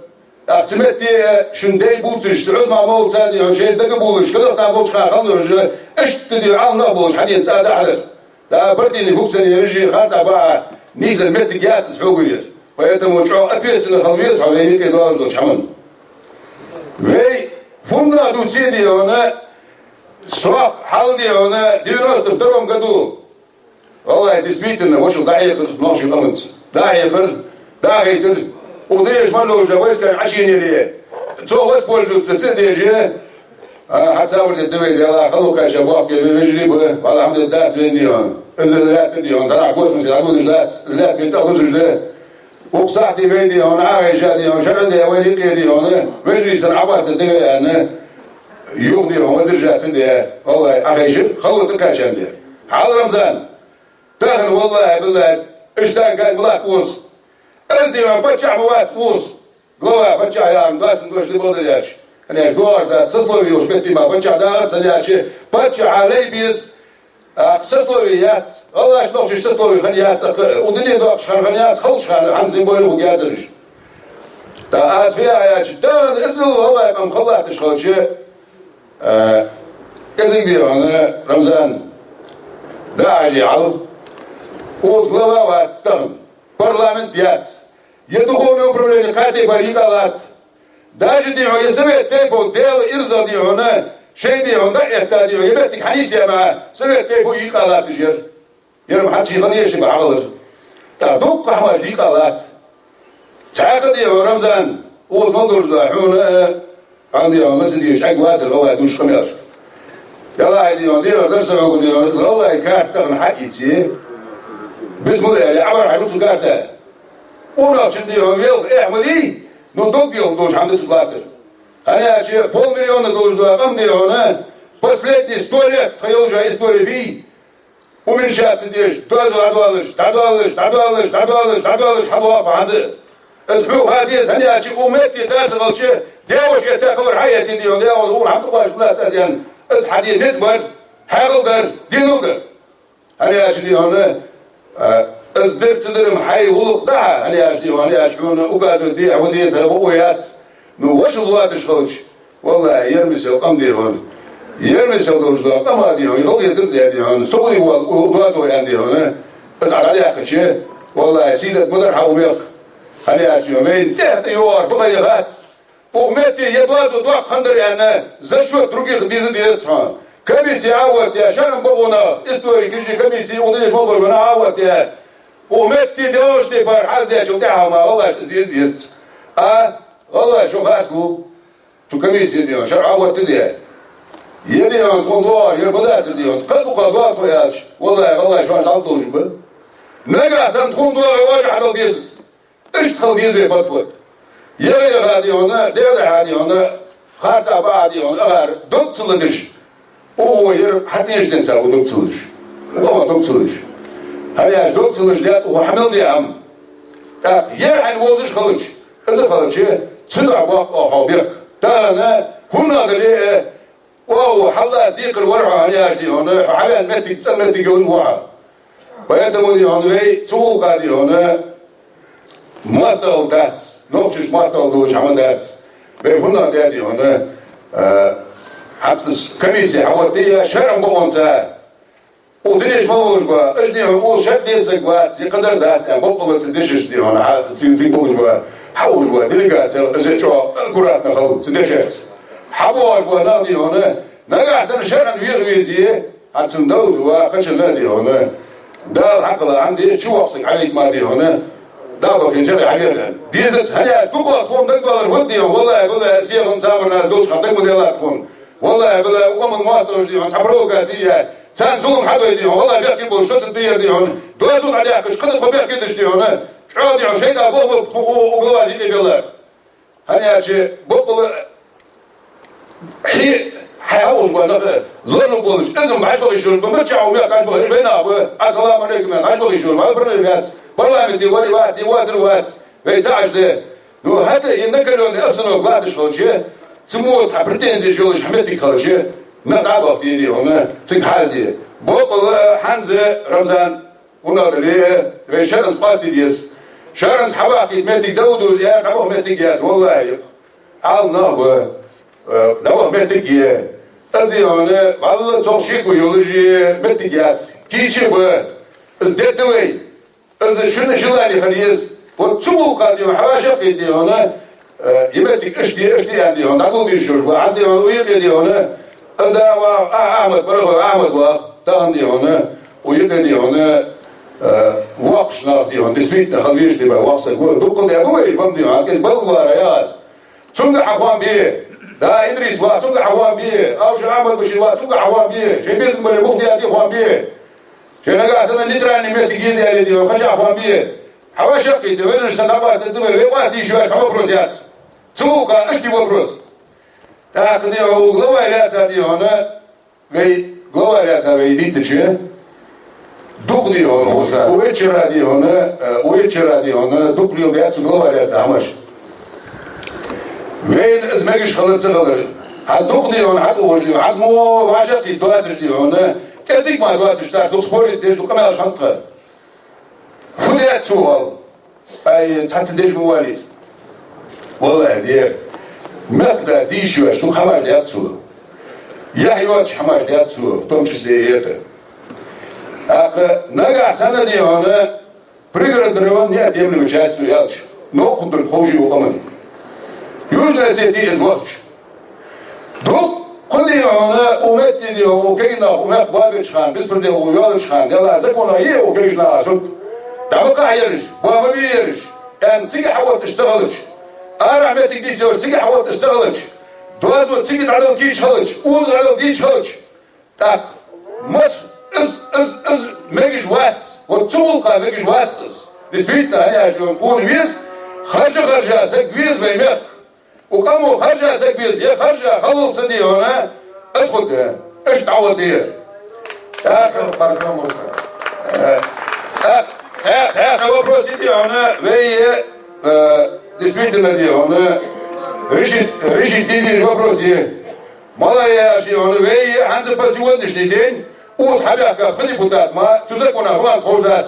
[SPEAKER 3] اعتمدتي شندي بوتش عز معمول تاني هنا شيء دق بولش كذا تاع بوتش خاطر رجل ايش تدي عالنا بولش حديا تساعد على لا بردي اللي فوق سنه يرجي خاطع بقى نيزل ميت جات سحوقيه ويتم وجعو أكيس إن خلويس حوالين كده دوش حمل وي فونا دوتيه دي هنا سواء حالدي هنا ديناس تفترهم كدو والله действительно وش ضعيفر نوش الأمنت ضعيفر وديش مالو جواز كان عشيني ليه تو وس بولجو تسدي جي هتصور الدوي ديالا خلو كاش ابوك يجري به والله الحمد لله تبيني هون اذا لا تدي هون طلع كويس من العدود لا بيتاخذ جده وقصاحتي بيدي هون عايش هذه هون شردي وين يدي هون ويجري سن عباس الدوي انا يغني هون وزرجات عندي والله اخيش خلو تكاش عندي حال رمضان تاخذ والله بالله اشتاق قال بلاك وص ازدي من بتشع موات فوز قوا بتشع يا عم داس ندوش لي بودرياش انا جوار دا سسلوي وش بيتي ما بتشع دا تسلياشي بتشع علي بيس سسلويات الله شلون سسلوي خنيات ودني دوق خنيات خلش خان عندي بقول وقادرش تا فيها يا جدا ازل والله يقام خلات شخوشي ازيك دي انا رمضان داعي علم وصلوا واتستخدم برلمانيات يدخلون برولين قاتي فريقات داج دي هو يسوي تيبو ديل ارزا دي هنا شيء دي هنا يحتاج يبتك حنيس يا ما سوي تيبو يقالات جير يرم حد شي غني شي بعضل تا دوق حواج يقالات تعاقد دي رمضان وصلوا هنا عندي والله سيدي شحال واسر والله دوش خمير يلا عادي ندير درس موجود والله كانت تغن حقيتي بسم الله عبر عن نص كارته ونا شندي يل احمدي ندوق يل دوش عند سلاتر انا شي $500,000 دوش دو دي هنا последняя история твоя история ви уменьшаться дешь дадуалыш حبوا فانز اسمعوا هذه انا شي امتي تاسغلشي داوش يتاخر حياتي دي وداوش عم تقواش لا تازيان از حديث نسبر حاغلدر دينولدر انا اشدي هنا از درت درم حي ولق دعا انا اشدي وانا اشحون وقاز ودي ودي تبويات نو واش الله تشخوش والله يرمس القم دي هون يرمس الدوج قم دي هون يغلي درد دي هون سوي ودواتو عندي هنا از على ياكشي والله سيدة مدر حاوميق انا اشدي مين تحت يوار بضيغات ومتي يدوازو دوا خندر يعني زشو других бизнес комиссия عوض يا شرم بونا استوري كيجي комиссия ودني فوق بنا عوض يا ومتي دوش دي بار حد يا شو تاعها ما والله زيست والله شو خاسلو شو комиссия دي شر عوض تدي يدي عن كوندوار يربدات دي قد قضاء فياش والله شو عندوش ب نقع سنت كوندوار واجه على ديس ايش تخلي دي بطل يغير هذه هنا دير هذه هنا خاطر بعدي هنا أغار دكتورش هو ير حتى يجدن سالو دكتورش هو دكتورش هذا دكتورش ده هو حمل دي عم ير عن وزش خلش إذا خلش تدع وقع حبيك تانا هنا اللي وهو حلا ذيق الورع على أجدي هنا حلا متك تسمى تجون وعى ويتمودي هنا تول هذه هنا ماستر داتس نوتش ماستر دوش عمل داتس بيفهمنا داتي هنا حتفز كميسي حوالتيها شرم بقونتا ودنيش موج با اجدي هو شد ديسك وات يقدر دات يعني بقول تدشش دي هنا تين بوج با حوج با دلقات اجي شو الكرات نخل تدشش حبوا با نادي هنا نقع سنه شرم ويزي حتى داود وقش نادي هنا ده حق عندي شو وقصك عليك ما دي هنا دابا كنجري عليها بيزت هلا دوبا تكون دقبل ودي والله سيغن سامر ناس دوش خطيك موديلات تكون والله وقم المواصل دي هون صبروا قاسيه كان زوم حدا دي والله بيحكي بو شو تدير دي هون دوزون عليها كش قد خو بيحكي دي هون شعور دي شيء دا بو وقلوا دي بالله هلا شي بقول حي حيوش وانا لون بولش لازم بعد بغي يشون بمرجعوا ميا كان بغي بينا السلام عليكم انا بغي يشون ما برنامج والله بدي وات بيتاعش ده لو هذا ينكرون أصلاً قلادش خالشة تموت حبرتين زي جلوش حمتك خالشة نقعد وقتي دي هنا تك حالتي بقول حنزة رمضان ونادريه في شرن قاستي ديس شرن حواقي متك داود يا حبوا متك يا والله عالنا دوا متك يا أدي هنا والله توشيك ويولوجي متك يا كيشي بقى ازداد دوي إذا شنو جلاني خليز وتسوق قادي وحواشق دي هنا يبتك اشتي عندي هنا نقول بيشرب عندي هنا ويجي هنا إذا أحمد برغو أحمد واق تاندي هنا ويجي هنا واقش نادي هنا دسبيت خليش تبع واقص دقوا ده أبوي بمدي هنا كيس بلغوا رياض تونج حوام بيه دا إدريس وا تونج حوام بيه أو شو أحمد بشير وا تونج حوام بيه شيء بيزم بره مختي عندي حوام بيه شنو قاسنا نتراني ميت جيزي على دي وخشع حوام بيه حواشقي دوين الصندوقات الدول وقتي شو أسمع بروزيات سوق أشتي وبروز تأخذي وغلوالات هذه هنا غي غلوالات هذه ديتشي دقلي هنا ويتشر هذه هنا دقلي وغيات غلوالات عمش وين اسمعيش خلص غلط هذ دقلي هنا هذ وجدي هذ مو واجبتي دواتش دي هنا كذيك ما دوات اشتاش دوك سبوري ديش دوك ما شنطة فديت سوال أي تحت ديش مواليد والله دير مقدر ديش واش دوك حماش ديات سو يا هيواتش حماش ديات سو تومش سيئته أك نجا سنة دي هنا بريغر دريوان دي أديم لمجاهد سو يالش نو كندر خوجي وقمن يوجد سيدي إزواج دوك كل هنا أمت دي وكينا أمت بابش خان بسبر دي ويالش خان يلا زكونا هي وكيجنا أسود دعوك عيرش بابا بيرش يعني تيجي حاول تشتغلش أنا عملتك دي سويش تيجي حاول تشتغلش دوازو تيجي تعلم كيش خلش وز على ديش خلش تاك مصر از ميجش وات وتولقى ميجش وات действительно они يكون вес خرجة زك вес بيمك وكمو خرجة زك вес يا خرجة خلص دي هنا اسكت ايش تعود دي هو بروسيدي هنا وهي действительно دي هنا решить دي вопросы малая شيء هنا وهي عند сегодняшний день у схабяка депутат ма чузакона хван колдат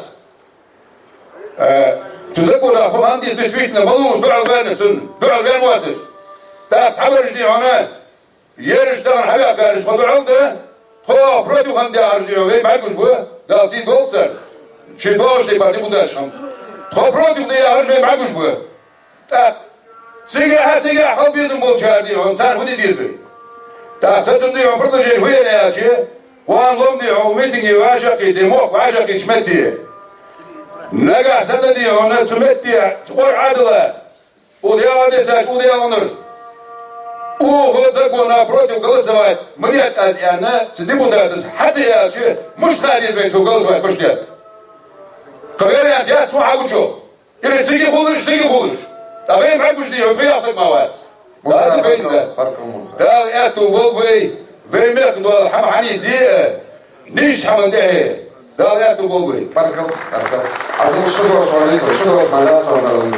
[SPEAKER 3] чузакона хван дي действительно малуш дуал вернцун дуал вернватер да табарж дي هنا يرش دان хабяка риш подуал да хо против хан дя аржио вей байгуш бу да си долцер чи дош дي депутат хам хо против дя аржио байгуш бу так цига хал бизнес бол чарди он тан худи дизбе да сатун дي он продолжение выяснять وان لومدي هو ميتينغ واجاكي ديموك واجاكي شمتي نجا سندي هنا تمتي تقول عدله وديا ديساك وديا ونر هو زكونا против голосовать мне азиана депутаты حتى يا شيء مش خالد بين голосовать пошлят كبير يا شو حاجه или تيجي خلص а вы могущие вы ясак мават да бين да это волбей بيمك دول حم حنيس دي نيش حمل ده ده يا تقولي
[SPEAKER 1] بارك الله شكرا عليكم شكرا على صبركم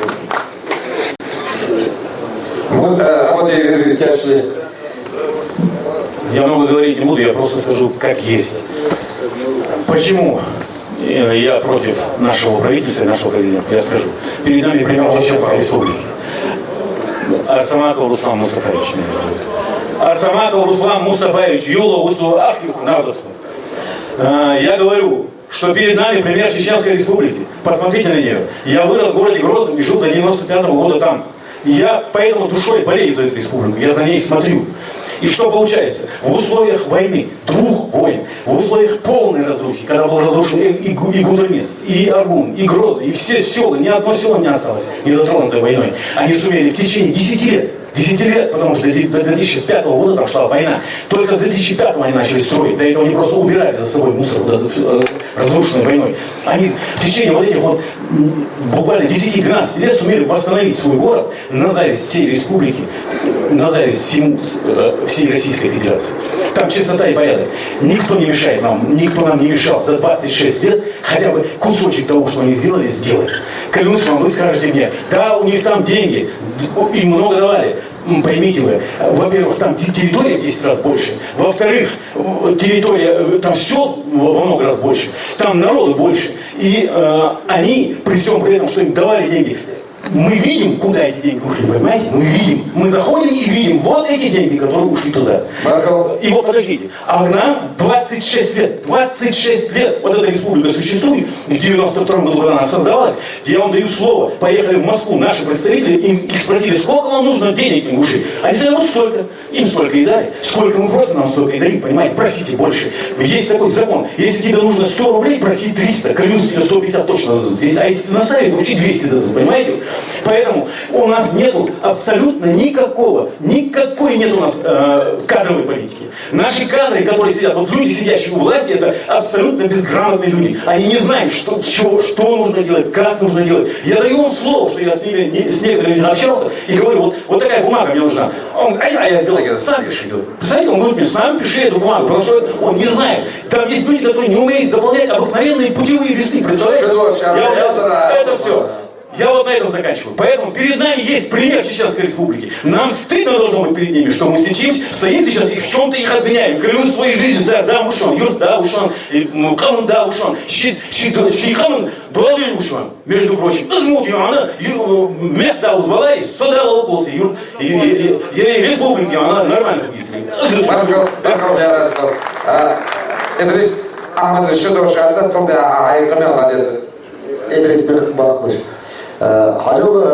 [SPEAKER 8] Я много говорить не буду, я просто скажу, как есть. Почему я против нашего правительства и нашего президента? Я скажу. Перед нами пример Чеченской республики. Арсамаков Руслан Мустафаевич. Арсамаков Руслан Мустафаевич, Юла Усу Ахью Нардовку. Я говорю, что перед нами пример Чеченской республики. Посмотрите на нее. Я вырос в городе Грозном и жил до 95-го года там. И я поэтому душой болею за эту республику. Я за ней смотрю. И что получается? В условиях войны, двух войн, в условиях полной разрухи, когда был разрушен и Гудермес, и Аргун, и Грозный, и все села, ни одно село не осталось, не затронутое войной. Они сумели в течение 10 лет, потому что до 2005 года там шла война. Только с 2005 они начали строить. До этого они просто убирали за собой мусор, разрушенной войной. Они в течение вот этих вот буквально 10-12 лет сумели восстановить свой город на зависть всей республики, на зависть всей Российской Федерации. Там чистота и порядок. Никто не мешает нам, никто нам не мешал за 26 лет хотя бы кусочек того, что они сделали, сделать. Клянусь вам, вы скажете мне, да, у них там деньги, им много давали. Поймите вы, во-первых, там территория в 10 раз больше, во-вторых, территория, там все во много раз больше, там народу больше. И они, при всем при этом, что им давали деньги, мы видим, куда эти деньги ушли, понимаете? Мы видим. Мы заходим и видим вот эти деньги, которые ушли туда. И вот подождите. А нам 26 лет. 26 лет вот эта республика существует. В 92-м году, когда она создавалась, я вам даю слово, поехали в Москву наши представители, их спросили, сколько вам нужно денег им ушли. Они сказали, вот столько. Им столько и дали. Сколько мы просим, нам столько и дали, понимаете? Просите больше. Есть такой закон. Если тебе нужно 100 рублей, проси 300. Клянусь, тебе 150 точно дадут. А если ты наставишь, и 200 дадут, понимаете? Поэтому у нас нету абсолютно никакой нет у нас кадровой политики. Наши кадры, которые сидят, вот люди, сидящие у власти, это абсолютно безграмотные люди. Они не знают, что нужно делать, как нужно делать. Я даю вам слово, что я с некоторыми общался и говорю, вот такая бумага мне нужна. Он, я сделал, сам пиши. Представляете, он говорит мне, сам пиши эту бумагу, потому что он не знает. Там есть люди, которые не умеют заполнять обыкновенные путевые листы. Представляете? Это все. Я вот на этом заканчиваю. Поэтому перед нами есть пример Чеченской Республики. Нам стыдно должно быть перед ними, что мы стоим сейчас и в чем-то их обвиняем. Клянусь своей жизнью, да, ушел, юрт, да, ушел, камон, да, ушел, шикамон, дуалдин ушел, между прочим. Назмут ее, она, мех, да, узвала, и сюда лопался, юрт, и республики, она нормально объяснила.
[SPEAKER 1] Idris Ahmed Şudur şahada sonda ayıkını aladı.
[SPEAKER 15] İdris bir bakmış. Hacıl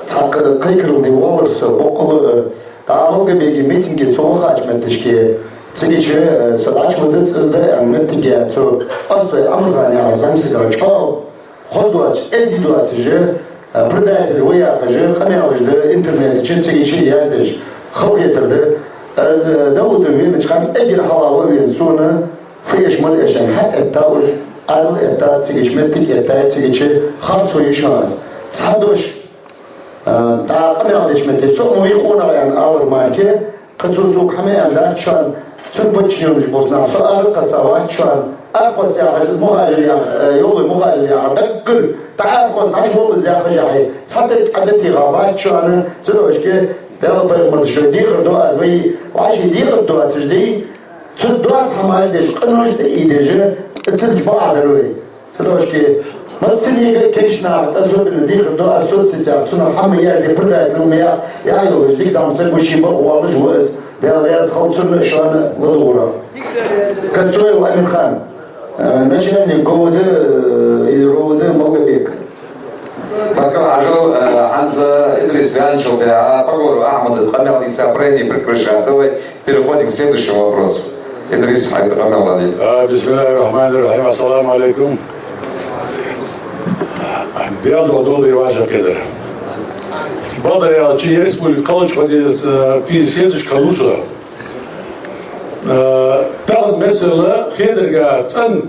[SPEAKER 15] çakıdı kıykırım diye olursa okulu dağımı gibi mitingi soğuk açmadık ki çünkü açmadı sizde mitingi çok az ve Amerika'ya zamsıga çok hozduaç ezdiduaçıcı predatelь uyarıcı kanalcı internet çünkü yazdı halk getirdi az Davut Ömür'ün çıkan egir havalı bir sonu fiyashmal eşen hak ettağız al etta çekişmettik etta çekişi harçoyu şans sadoş ta kanal eşmeti son uyukuna yani ağır marke kaçuzuk hameyanda şu an tüm bütçemiş bozna sağır kasava şu an أقوى سياحة مهاجر يولي مهاجر دقل تعرفوا تعرفوا زياحة جاهي صدق عدتي غابات شو أنا زلوش كي دل بيرمر شو دي خدوا أزوي وعشي دي خدوا تجدي تدوا سماج ديش قنوش دي إيديجي استنج بعض روي زلوش كي مسني كيشنا أزوج دي خدوا أسود ستة تنا حمي يازي بردا تلوميا يا يولي ديك زمسك وشي بقوالج وإس دل رياض خلصنا شو أنا مدورة كستوي وأمين خان начальник ГОВД или РОВД Малгобек.
[SPEAKER 1] Баткал Ажал Анза Идрис Янчел, а поговору Ахмада Схамял и Сапрени прекращает. Давай переходим к следующему вопросу. Идрис Хамял.
[SPEAKER 10] Бисмиллахир-рахманир-рахим. Ассаламу алейкум. Бияд Одол и ваша Петр. Благодаря Чеченской Республике Калыч ходит в следующем колуса. Там mesela Hederga sen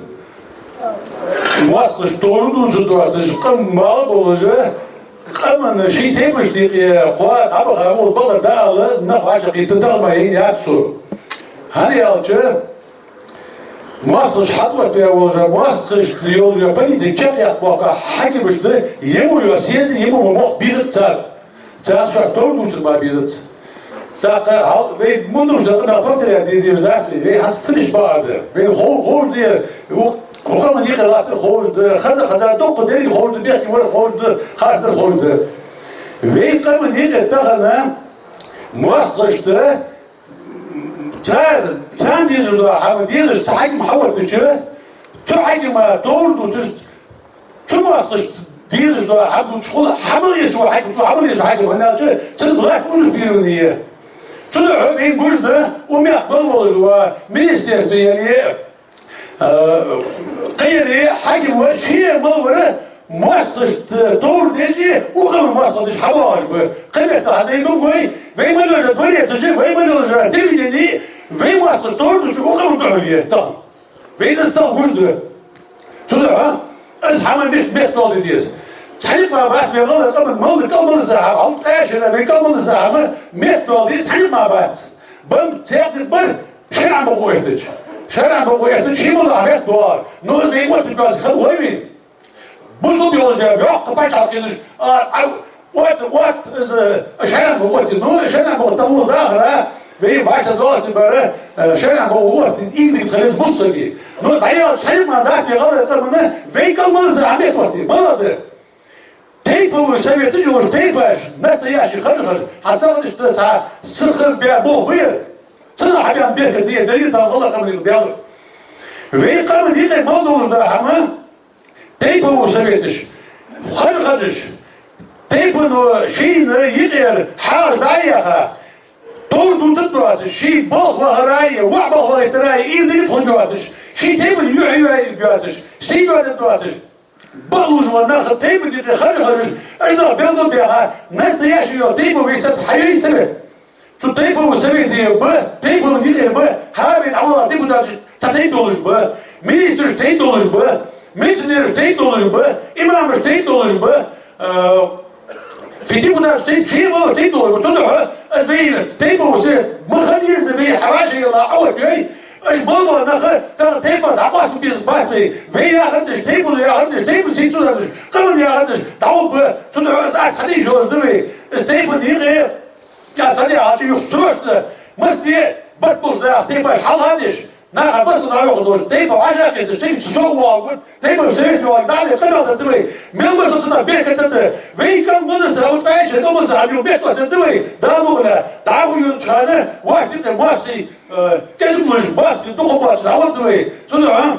[SPEAKER 10] maskış doğru düzüdüğü kım mal olacak kımın şey demiş diye kuat ama o kadar dağlı ne façak ittirmeyin yatsu hani yalçı maskış hadvat ya olacak maskış diyor ya politik çek yapmak hakimişte yemu yasiyet yemu mok bir tsar tsar şu doğru düzüdüğü bir Dacht weet moeders dat naar partij die dacht weet had finish baarde weet hoor die hoe gaan we die laten hoor de gaza toch de hoor de berg wordt hoor de gaat er hoor de weet kan we die dagen maasgeste zijn die zo hebben die dus tijd mahawat je tijd maar door dus zo maasgeste die dus hebben school hebben je zo hebben je هنا je بلاش مش بيونيه طلعوا بين جزء وميقبلوا الجوا مينيستير يعني قيري حاجة وشيء مورة ماستش طور ديجي وقام ماستش حواج قيمة هذا يقول قوي في ملوجة فريق تجي في ملوجة تبي في ماستش طور ديجي وقام دعوية تام في نستام جزء طلع أصحى من بيت طول ديس تحليق مع بعض في غلط قبل مولد قبل ساعة عم تعيش أنا في قبل ساعة ميت دولار تحليق مع بعض بم تعقد بر شارع بقويتش شارع بقويتش شيء مضى ميت دولار نو زي وقت الجواز خد وين بوصل يوجد يعق باش عقيلش وقت شارع بقويت نو شارع بقويت هو ظاهرة في بعض الدولار تبرة شارع بقويت إيدك تخلص بص لي نو تعيش تحليق مع بعض في غلط قبل في قبل ساعة ميت وقت ماذا Тейповый совет, ты же можешь тейпаешь, настоящий, хороший, оставили, что это сырхыр бул быр, цена хабян берка, где дарит, там голова камрил бялы. Вей камрил, дикай молдовый да хама, тейповый советиш, хороший, тейповый шейн, егер, хаш даяха, тор дуцет дуатиш, шей бог вахарай, вах бог вахарай, и дырит ходуатиш, шей тейповый юй дуатиш, стей дуатиш. Балужма нахер тейпы где хорош, это белым бега, настоящий тейпы ведь это хайрит себе. Что тейпы совет б, тейпы где б, хавит ала депутат, цатей должен б, министр штей должен б, миссионер штей должен б, имам штей должен б, депутат штей чего штей должен б, что это, азбей тейпы совет, махализ бей хараши ла аур бей. ايش بابا نخ تا
[SPEAKER 17] Tama teipa daqas biz basmay. Ve yağırdır, teipu yağırdır, teipu seçiyordur. Kımın yağırdır. Davul bu. Sonra azat hadi jordum. Teipu değil. Ya sadi ağacı yok sürüyordu. Mas diye batmuşda teipa halhadır. Na basın da yok olur. Teipa aşağı gitti. Çünkü soğuk oldu. Teipa sevdi o dalga kanadı değil. Melmasında bekletti. Ve kan bunu savurtaya çekemez. Abi bekletti değil. Davula, davulun çağını vaktinde masti gezmiş, masti dokunmaz. Davul değil. Sonra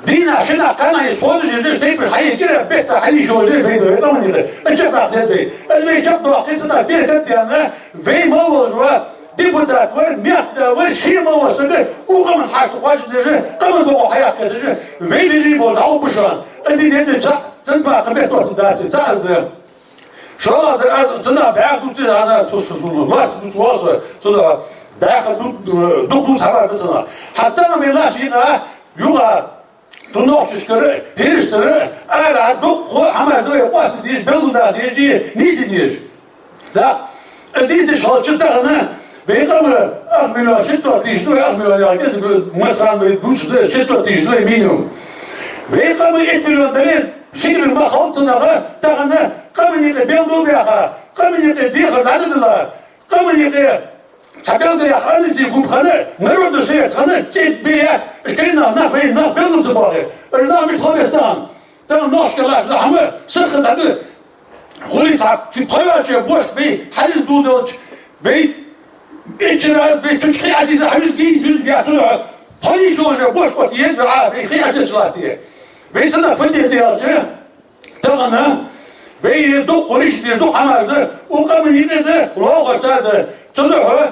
[SPEAKER 17] Dina şuna kanayı sonucu teipa hayır gire bekle hayır şöyle feydo. Tamam değil. Açık dedi. Ezmeyi çok doğakçıda bekletti yani. Ve mavuz var. Депутат var, miyakta var, şiima vasıdır, uğamın harçlı kaçıdır, kamın boğu hayat getir, ve vereyim oldu, al bu şu an. Edi dedi, çak, sen bakın, bet ortun dağıtı, çağızdı. Şu andır, az, çına, beyaz tuttu, ana, susulu, lak, tutsu, çına, dağıtı, duklu sabardı çına. Hatta namela şiina, yuğa, çına okçuşkırı, periştiri, ara, duklu, hamardı, yapası diyiz, belgunda diyeceği, nisi diyiz. Da, ediyse şalçıktağını, Veikama 8 milyon şetot dişli 8 milyon yargısı masan ve duçlu şetot dişli minimum. Veikama 8 milyon dalil şimdi bir mahallında dağını kamınıyla beldoğuya kamınıyla dihırdadılar. Kamınıyla çabelde yakanı diye kupkanı nerede seyatkanı çek beyat işkayna nafey naf beldumsu bağlı. Öyle Kobestan. Tam noşkalaştı ama sıkıntılı. Hulita paylaşıyor boş ve haliz dudulç ve İçine ve çocuk hayatında henüz yüz yatıyor. Polis olacak boş boş diyez ve abi hayatçılar diye. Ve sana fıddet yazıyor. Tamam ve dok konuş diye dok amardı. O kamın yine de loğaşadı. Sonra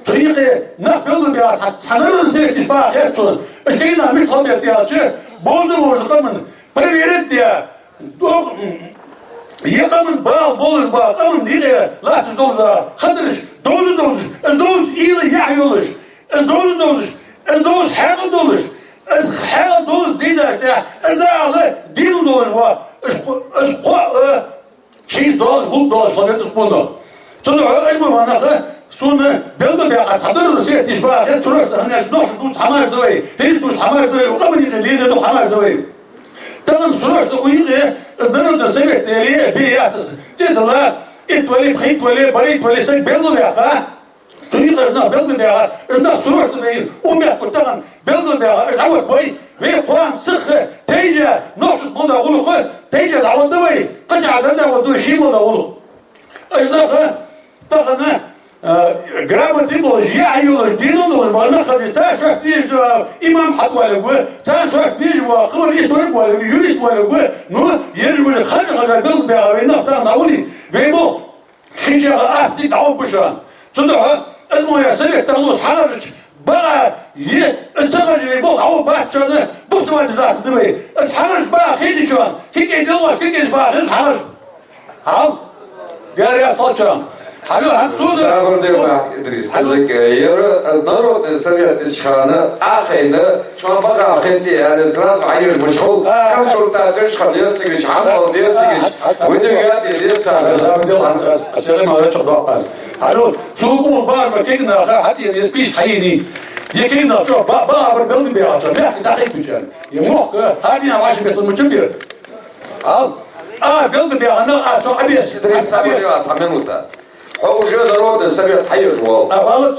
[SPEAKER 17] çocuk ne yapıyorsun ya? Sanırım sevdiş bak yapsın. İşte namit habet yazıyor. Bozu kamın. Para verir diye. Dok Yakamın bağ bolur bağ, kamın diye lasız doza, hadırış, dozu, doz iyili yahyoluş, doz hegel doluş, hegel doluş değil işte, ağlı dil doluş var, çiz doluş, hul doluş, sabit ıspondu. Sonra bu manası, sonra belki bir atadırır seytiş bağ, hep çuruştu, hani noş duz hamar doy, hiç duz hamar doy, o kamın diye lider duz hamar doy. Tamam sonuçta uyuyor, ızdırır da sebepleri bir yasız. Çedirler, itvali, payıtvali, baraytvali, sen belli ya. Çocuklarına belli ya. Ondan sonuçta bir umyak kuttagan belli ya. Davet boy ve Kur'an sıkı, teyze, nofsuz bunda uluğu, teyze davet boy, kaçadan davet boy, şiim da uluğu. Ajdakı, takını, grammatik olur, yahi olur, din olur, bana kadar sen şart değil, imam hak var bu, sen şart değil bu, kıvır historik var bu, yürist var bu, nu yeri böyle kadar bil be abi, naftan davuli ve bu şimdi ahdi davu buşan. Sonra ezmaya sebepten olsun harç, bana ye, istemeci bu davu bahçede bu sefer zaten değil mi? Harç bana hedi şu an, hikayet olmaz, hikayet bana harç, al, diğer salçam.
[SPEAKER 1] Sabır diyorlar İdris. Azık yarı narod Sovyet çıkanı ahine şu an bak ahine yani sırası ayırmış ol. Konsultasyon çıkarıyorsun ki hamol diyorsun ki bu dünya bir sabır.
[SPEAKER 17] Selam aleyküm çok doğal. Alo, şu bu var mı kekin daha hadi ya speech hayini. Yekin daha çok bağır belki bir açar. Ne dakik düşer. Yok hadi ya başı beton bir. Al. Belki bir ana çok abiyes.
[SPEAKER 1] İdris sabır diyorlar samimutta. هو جو ضروري نسميه تحير جوال.
[SPEAKER 17] غلط.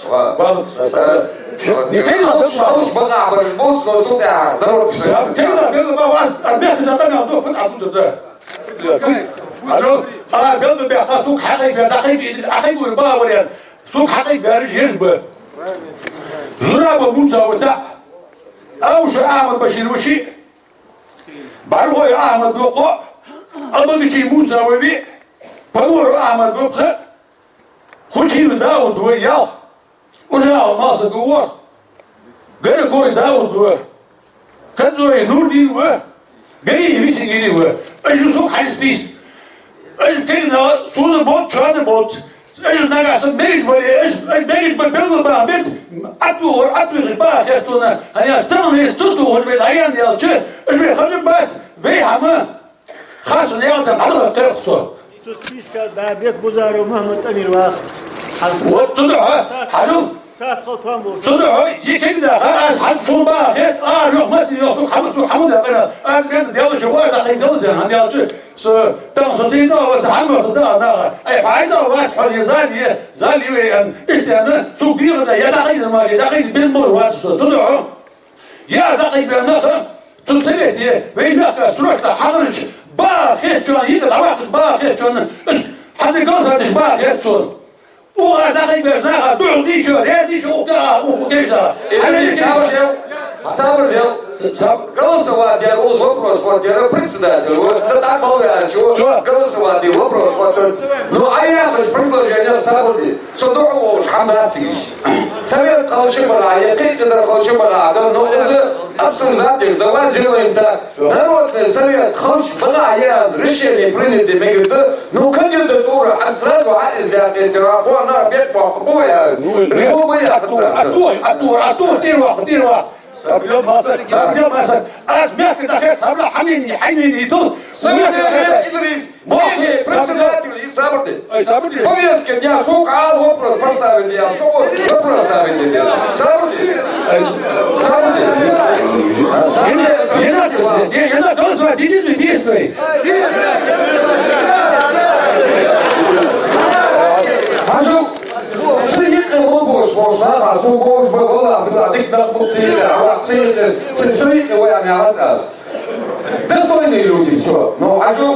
[SPEAKER 1] خلص بقى عبر البوت لو صوت ضروري.
[SPEAKER 17] كده بقى واحد أربعة زمان عندهم فتح عبد ده. ألو بيلد بيعطى سوق حقيقي حقيقي بقى ولا سوق حقيقي بارج يجبه. زرابة موسى وتاع. أو شو أعمل بشير وشي. بعرفه أعمل بوقع. أبغى شيء موسى وبي. بقول أعمل بوقع. Хочи Давуд воял, уже алмазы говор, горькой Давуд вы, который нурдин вы, гори висигили вы, Юсуф Хальспис, Кена суны бот, чаны бот, нагасы мерит были, мерит бы был бы обед, атвир ба, я суна, они останутся тут уже без аян делчи, уже хожу бат, вейхамы, хасу не надо, надо терпсо.
[SPEAKER 16] Списка да обед бузару Махмуд Амирвах.
[SPEAKER 17] Вот туда, хожу. صدق يكيد خلاص حد شو بقى لو ما تيجي حمد أنا كان ديال شو واحد أخي ديال زين ديال شو تام صوتي وتعمق ده أي فايدة واحد حد زالي إيش ده شو بيرد يا دقيق ما يا دقيق بيزمر واحد صدق يا دقيق بيناخ تنتبه بيناخ سرعة حضرش باخي شو يقدر واحد باخي شو حد قصة مش باخي شو وهذا غير بيرناها دعو ديشو هذه شو كا وكيش ده
[SPEAKER 1] صبر голосовать я вот вопрос вот я председатель вот задать много чего голосовать вопрос вот ну а я же предложение صبر صدقوا حمد سيج سمعت خالص بلا я كده خالص بلا но إذا обсуждать давай сделаем так народ سمعت خالص بلا я решение принято мегда ну кандидатура сразу сделать это она опять попоя что бы я
[SPEAKER 17] أتور تيروح سبيل ماسك أسمعك دخلت قبل حنيني يدل
[SPEAKER 1] سمعك إدريس ماهي председатель صبرتي повестки дня сколько вопрос поставили я вопрос ставили صبرتي
[SPEAKER 17] я голосовать идите действуй
[SPEAKER 1] można, a są boż wola, dykt na funkcję, a psychicznie wojany alas. Dostojni ludzie, co? No, a co?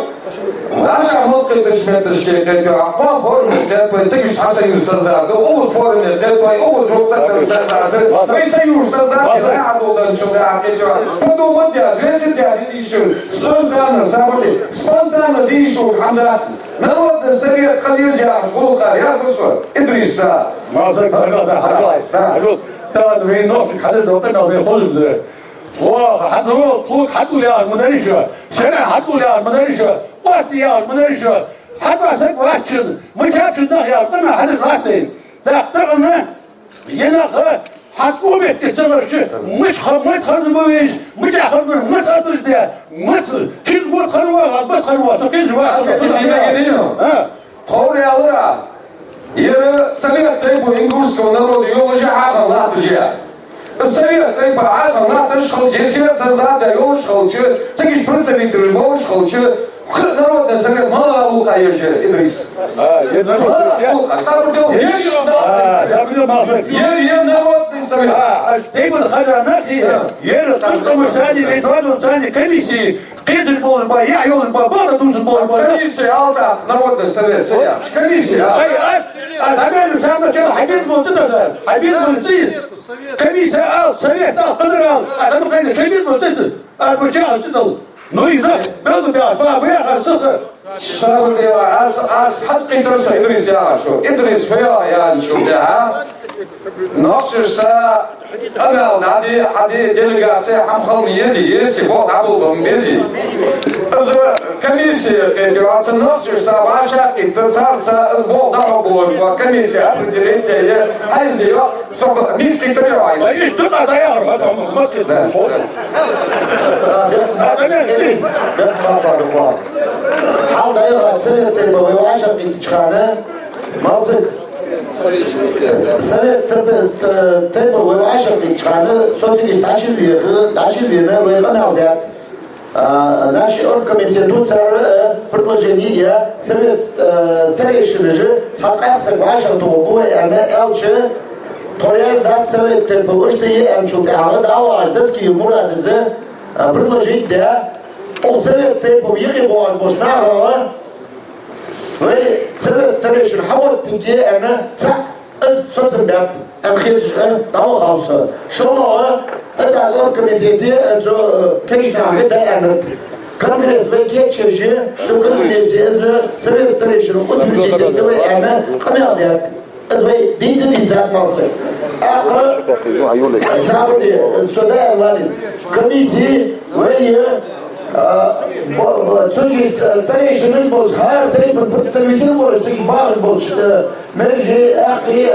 [SPEAKER 1] Nasza motka byśmy też kiedy a pan formie, kiedy coś haseju создать, оба створені, kiedy оба зробити создать. Ми союз создати, раду до чого, подумати, звісити, спонтанно дійшов хамдат. Народний совет Халижа, Шулха, я слушаю, Идриса.
[SPEAKER 17] مازك فرقة تان وين نوفي حد دوتنا وين خلص وحد هو صوت حد ولا المدرسة شرع حد ولا المدرسة واسطي يا المدرسة حد واسك واحد ما جابش الناس يا أصلا حد راتين تقطعنا يناخ حد قومت تستمر شيء مش خرج بويش مش أخرج ما تقدرش ده ما تشيل بول خلوة ما خلوة سكين جوا
[SPEAKER 1] قولي الله السبيل طيب وإنجلس ونرد يولج عاقل نحتجه السبيل طيب عاقل نحتج جسيم سزاد يولج خلش تجيش برسبي ترجموش خلش نرد السبيل ما له خير إدريس
[SPEAKER 17] سبيل ما صير
[SPEAKER 1] نرد السبيل
[SPEAKER 17] يقول خير نخي تشكر مشاهدي بيتوالون ثاني كنيسي قيد البول با يعيون البا بعض دوز البول با
[SPEAKER 1] كنيسي عالتا نرد السبيل سيا كنيسي
[SPEAKER 17] أنا فاهم كذا حبيب منتدى حبيب منتدى كنيسة سريع قدر أنا مقيل شبيب منتدى أنا بجاه تدل نوي ذا بلد بيا بيا خسر
[SPEAKER 1] شرب ديوا حس إدريس إدريس يا شو إدريس فيا يعني شو ده ناقش سا أنا هذه ديليغاسية هم خلني يزي فوق عبد بميزي إذا كميسية كده عشان ناقش سا عشان كده صار سا فوق عبد وكميسية أبدي إنت هاي ديوا صعب ميس كده رايح
[SPEAKER 17] إيش تقطع تيار هذا ما كده
[SPEAKER 15] حال دايرة سنة تبغى وعشان بيتشخانة ماسك سنة تبغى وعشان بيتشخانة صوتي داخل لينا ويقنع ده наш оргкомитет цар предложение совет старейшины же согласно вашему долгу она элче Торяз дат совет получили энчугала даваш даски мурадзе предложить да о совет повыехал бошна вы совет старейшин хавот тинге она цак из соцбят амхидж давался что هذا الأوركمنتي جو كيش نعمل ده أنا كونغرس بيجي تشجع جو كونغرس إذا سويت تريشنو قد يجي دوي أنا قميص ده إذا دينزل مصر أقل سابدي السوداء مالي كميسي وهي تشجع تريشنو بوش هار تريبن представитель بوش تجمع بوش مرجع أخي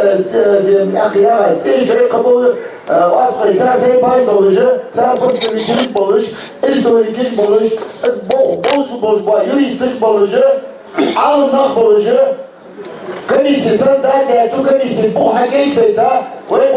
[SPEAKER 15] تيجي قبول Asıl zaten paydalıcı, zaten politiklik buluş, historik buluş, buluş bu, juristik bulucu, alınmak bulucu, komisyasız zaten şu komisyon bu hakikate, ve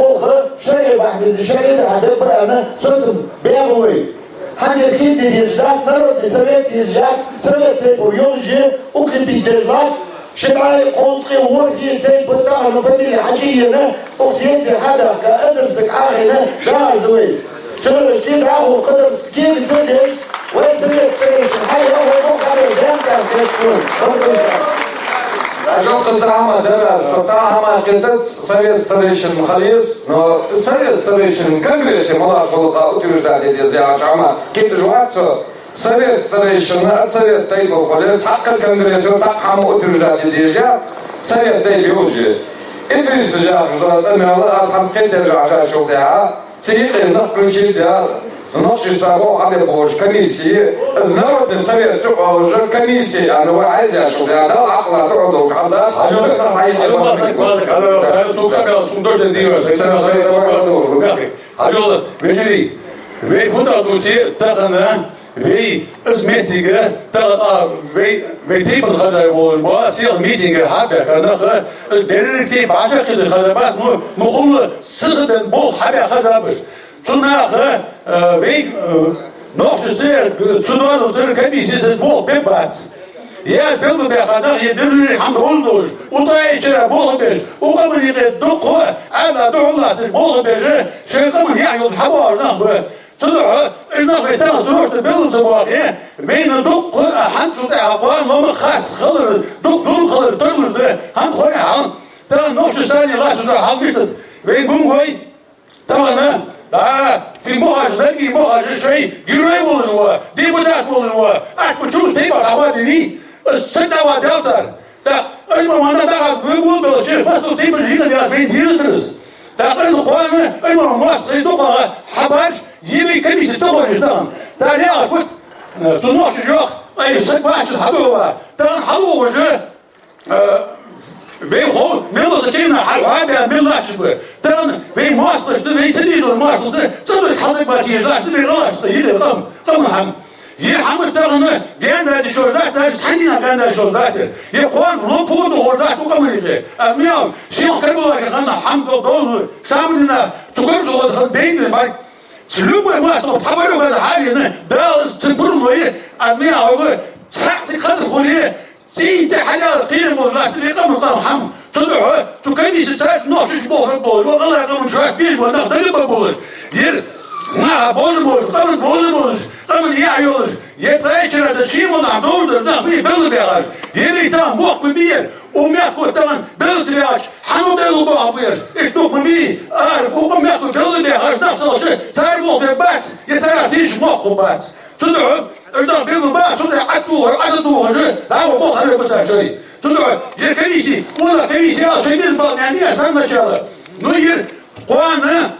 [SPEAKER 15] biz şöyle hadep ana sözüm beğenmeyi. Hangi kendi dizjat, narod sovet dizjat, sovet yolcu, ukredit dizjat, شبعي قوسي وورقي تاي بتاع المفاميلي حجينا وسيدي هذا كأدرسك عاهنا داعش دوي شنو شتيت عاهو قدر كيف تفدش ويسمي التريش الحي هو يروح على الجامعة في السوق
[SPEAKER 1] أجل قصر عما درس صراحة ما قلت سويت ستريشن مخليص نو سويت ستريشن كونغرس ملاش والله утверждали дезяч عما كيف جواتسو Совет старейшина, Совет Тайбов Холец, Хакка Конгресс, Такхаму утверждали дезяч, Совет Тайбиужи. И присяжал, что это мало, а санскет держа шелдя, цивильно включить для ночи того, а не боже, комиссии, народный совет, все уже комиссии, а ну айдя шелдя, да, ахла, трудов, а да,
[SPEAKER 10] Wij als meetinge dat wij typen gaan worden, maar zeer meetinge hebben nog de type bazen die gaan maar mogen zich den boel hebben gaan. Toen wij nog zeer toen we commissie het boel bepaald. Ja, beelden bij gaan je de hand door. Uiteindelijk boel bij. Ook al die de doek aan de doorlaat het boel bij. Ze komen hier op hawar nog. صدق إنه في تاخذ صورة البلد صباحية بين الدق حنشو تعقان لما خاص خضر دق دول خضر تقول ده هن خوي عن ترى نوش ثاني لا صدق حال مثل بين بوم خوي ترى في مهاج لقي مهاج شيء جري ولا هو دي بدأت ولا هو أكو شو تيبا حوادي السنة وادلتر ده المهم أنا ده بقول بلشة بس تيبا هنا ده فين يرترس ده قصة قوانا المهم ما تريدوها حباش يبي كمية تطور جدا تاني أقول تنوش جوخ أي سبعة حلوة تان حلوة وجه في خو ملص كينا حاجة ملا شبه تان في مواصلة تبي تدير المواصلة تبي حسب باتيه لا تبي غلاش تيجي قم هم يحمد تاعنا جانا هذه شردات تاج حنينا جانا شردات يقوان لوبود وردات وكمليه أميال شيء كبر كنا حمد الله سامنا تقول تقول دين باي تلوبه ما أصلا تحمله هذا حالي ده تبرم ويه أميال هو ساعة خدر خليه زين تحلال قيم ولا تلقى من قام حم تدعو تكني ستات نوش بول بول والله قام شوية بيل ولا ضرب بول ير ما بول قام يعيش يتلاقي هذا الشيء ولا دور ده في بلد بيعاش يري تام بوق ببير ومياكو تمن بلد بيعاش حنو بلد بابير إيش دوق ببي وقام مياكو بلد بيعاش نفس الشيء تعرفوا ببات يتعرفيش موقف بات تدعو ده بلد بات تدعو عدو ده هو بوق هذا بتاعي تدعو يكريسي ولا كريسي شيء من بعض يعني أسمع كذا نير قوانا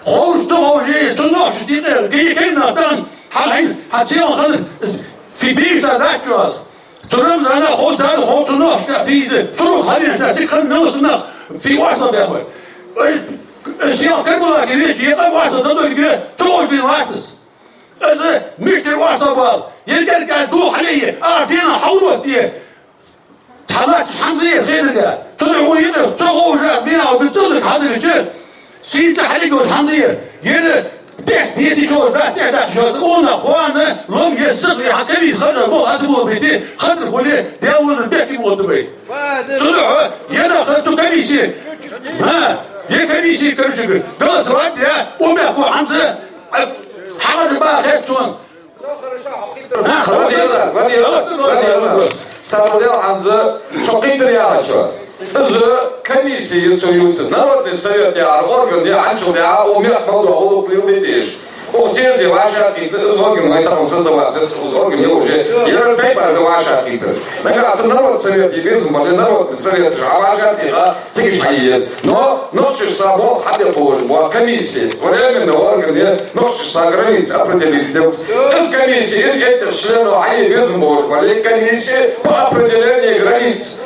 [SPEAKER 10] خوش تهوجي تناش دينا جي كنا تان حالين حتيان خل في بيت ذاك جواز ترمز أنا خوت هذا خوت تناش في صروخ حالين تأتي خل نوصلنا في واسط بيعمل الشيء كبر كبير يبقى واسط تدور كده تروح في واسط إذا مش الواسط بعض يلقى كدو حليه أعطينا حولوا ديه تحلات حمدية غير كده تروح يده تروح جاب بينا وبتصدق هذا الشيء سين تحليق وحمدية يده دي شو ده شو قلنا قوانا لهم يسقي عسكري خرج بو حسبوا بيتي خرج خليه داوز البيت يبغى دبي تروح يده خرجوا كميسي ها يكميسي كرجك ده سواد يا وما هو حمزة حرج بقى خير شون
[SPEAKER 1] Саудел Ханза шокидер я что? З комиссии союза, народный совет я орган я хочу я умер молодого плювидишь. У всех же ваши ответы, орган мы там создавали, орган я уже я пейпер за ваши ответы. Мы как народ совет и без моли народный совет, а ваши ответы, цикиш есть. Но ночью собол хабе позже, вот комиссии, временный орган я ночью со границ определить. Из комиссии, из этих членов, они без моли, моли комиссии по определению границ.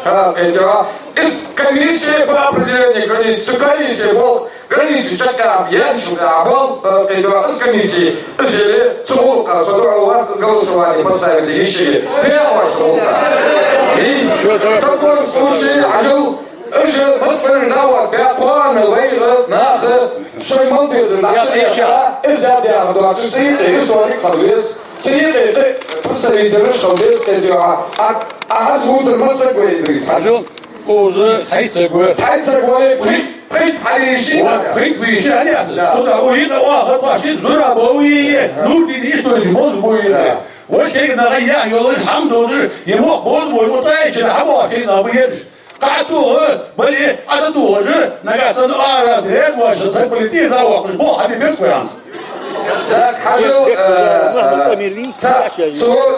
[SPEAKER 1] Из комиссии по определению границ, комиссия был границы чакам, янчу габал, из комиссии, жили, сумулка, содурал вас из голосования, поставили, ищи, прямо шумка. И в таком случае, ажил, жил, воспоминал, бяпана, вейла, нахэ, Шоймал безы, наши яха, изяд яхду, а чисты историк халвес, цветы представители халвес, а звук масса говорит,
[SPEAKER 10] уже сайцегуэ.
[SPEAKER 1] Сайцегуэ, прит парижи.
[SPEAKER 10] Прит парижи, сюда уйдет, а пошли зура боуи, ну ты историк может боуи. Вот что на я, ёлы хамдозы, ему боз бой, вот эти хабо, ты на выедешь. Кату, были, а ты тоже, нагасан, а дред ваша, так полети за окно, бо, а ты без куянс.
[SPEAKER 1] Так, хажу, со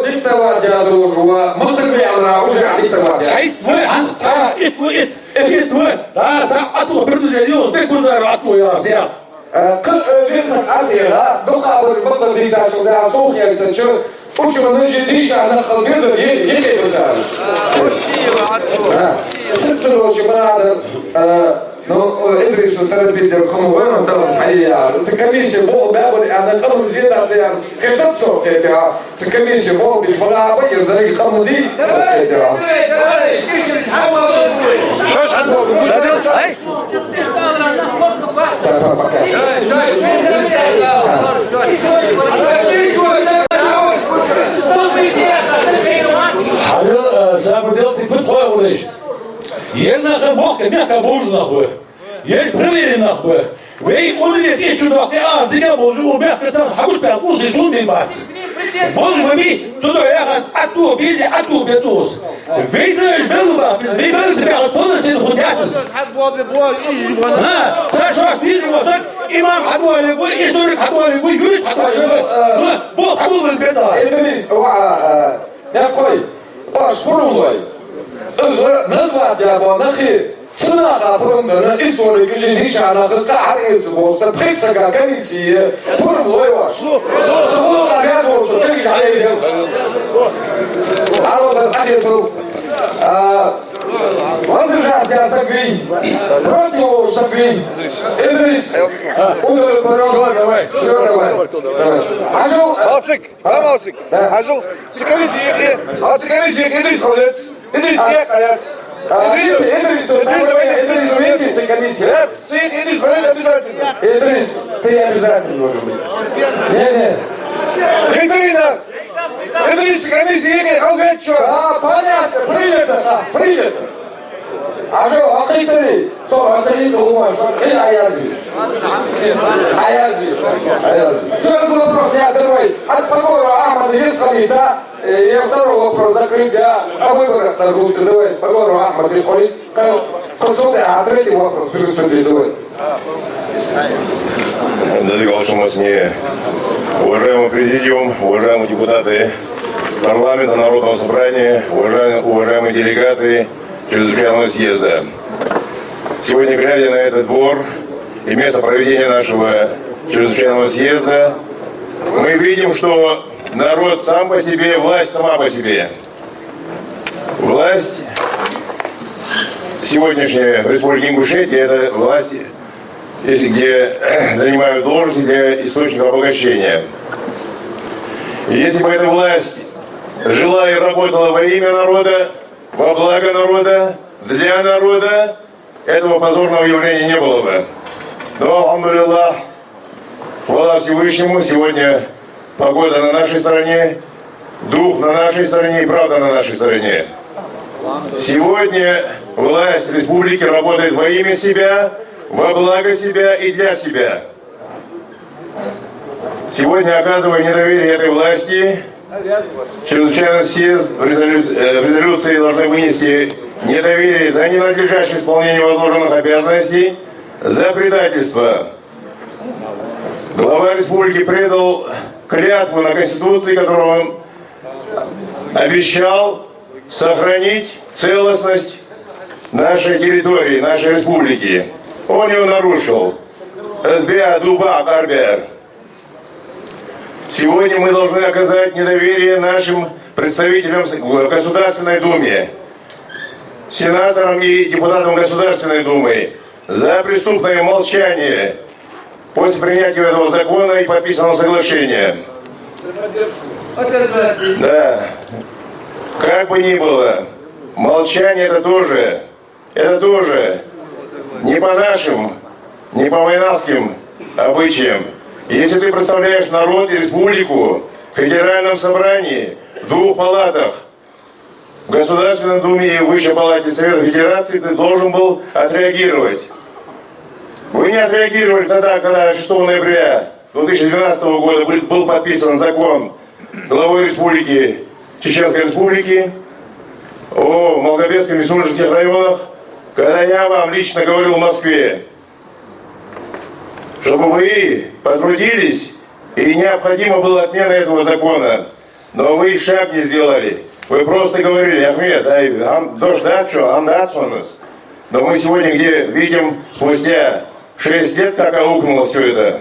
[SPEAKER 1] диктова дяду жуа, мусор бяна уже диктова.
[SPEAKER 10] Сайт твой, ит твой, да, а то предузелил, ты куда ату я сел.
[SPEAKER 1] Весак адера, духа вот бабка диша, что да, сухи это что, почему нужно диша на халбеза, есть базар. Сыпсыр очень брат, ну, Идрису терапия хомовена, там схая. За комиссию бол бабли, а на кому зида для китацо китя. За комиссию бол биш баба, и дали хамуди китя.
[SPEAKER 10] Садил, ай? Hallo, забудел ты кто будешь? Я нахуй мог, мягко буду нахуй. Я проверен нахуй. Вы улетели и чудо, а ты не можешь мягко там хабут пять, уже зумби бац. Боже мой, чудо я раз ату бизи ату бетус. Вы даешь белба, вы белба себя полностью худятся. А, сажать бизи вот имам хадуали, вы историк хадуали, вы юрист хадуали. Бог хадуали бета.
[SPEAKER 1] Идрис, я хой, ваш фурулой. نزل يا ابو نخي صناعه فرندنا اسوري كجيش على قاعد اسبوع سبخيت سكا كنيسيه فرم لويواش صوت غير وش تيجي عليه عاود اخي صوت возвращайся я согрей против его согрей Идрис удар порог давай все давай Ажул
[SPEAKER 3] Малсик Ажул сикализиги а сикализиги Идрис холец Идрис ехает Идрис вместе комиссия Идрис обязательно
[SPEAKER 1] Идрис ты обязательно должен быть не
[SPEAKER 3] Хитрина Идрис комиссия холец
[SPEAKER 1] а понятно принято Ажо, ахитри, со, асалит умаш, или аязи. Сразу вопрос я давай. От Погорова Ахмада есть хамита, и второй вопрос закрыть, да, о выборах на Грузии, давай. Погорова Ахмад без хамит, консулты, а третий вопрос, присутствие, давай.
[SPEAKER 5] Надвигался у нас не уважаемый президиум, уважаемые депутаты парламента, Народного собрания, уважаемые делегаты Чрезвычайного съезда. Сегодня, глядя на этот двор и место проведения нашего Чрезвычайного съезда, мы видим, что народ сам по себе, власть сама по себе. Власть сегодняшняя в Республике Ингушетия – это власть, где занимают должности для источника обогащения. И если бы эта власть жила и работала во имя народа, во благо народа, для народа, этого позорного явления не было бы. Но, алхамдулиллах, хвала Всевышнему, сегодня погода на нашей стороне, дух на нашей стороне и правда на нашей стороне. Сегодня власть республики работает во имя себя, во благо себя и для себя. Сегодня, оказывая недоверие этой власти, Чрезвычайный съезд в резолюции должны вынести недоверие за ненадлежащее исполнение возложенных обязанностей, за предательство. Глава республики предал клятву на Конституции, которую он обещал сохранить целостность нашей территории, нашей республики. Он ее нарушил. Сбя дуба карбер. Сегодня мы должны оказать недоверие нашим представителям в Государственной Думе, сенаторам и депутатам Государственной Думы за преступное молчание после принятия этого закона и подписанного соглашения. Да, как бы ни было, молчание это тоже не по нашим не по войнавским обычаям. Если ты представляешь народ и республику в федеральном собрании, в двух палатах, в Государственном Думе и в Высшей палате Совета Федерации, ты должен был отреагировать. Вы не отреагировали тогда, когда 6 ноября 2012 года был подписан закон главой республики, Чеченской республики о Малгобекском и Сунжских районах, когда я вам лично говорил в Москве, чтобы вы потрудились, и необходима была отмена этого закона. Но вы шаг не сделали. Вы просто говорили: Ахмед, но мы сегодня где видим, спустя 6 лет, как аукнуло все это.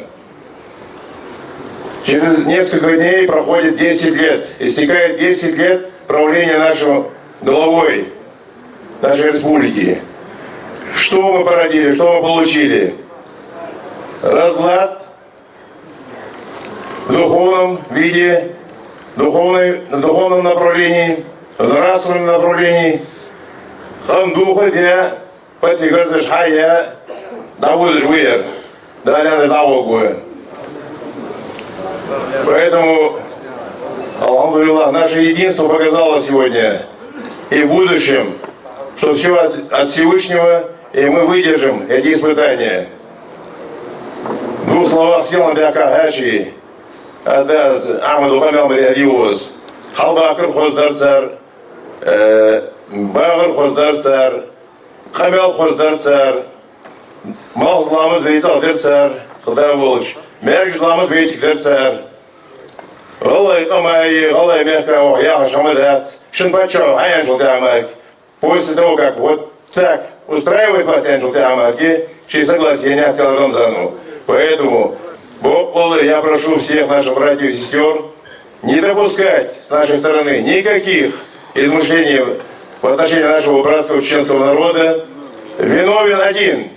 [SPEAKER 5] Через несколько дней проходит 10 лет. Истекает 10 лет правления нашего главой нашей республики. Что мы породили, что мы получили? Разлад в духовном виде, в духовном направлении, в нравственном направлении. Хамдуха для подсигарзыш хая наводишь вверх, далее навогу. Поэтому, алхамдулиллах, наше единство показало сегодня и в будущем, что все от Всевышнего, и мы выдержим эти испытания. В двух словах сел на Биакахачи, Адаз, Амаду Хамел Мариадиоз, Халбакр Хоздарцар, Багр Хоздарцар, Хамел Хоздарцар, Малзламыз Вейтал Дерцар, Хадай Волч, Меркжламыз Вейтик Дерцар, Галай Камай, Галай Мехка, Яха Шамадат, Шинпачо, Аянжел Тамак. После того, как вот так устраивает вас Аянжел Тамаки, через согласие я не хотел Рамзану. Поэтому, Бог, я прошу всех наших братьев и сестер не допускать с нашей стороны никаких измышлений по отношению нашего братского чеченского народа. Виновен один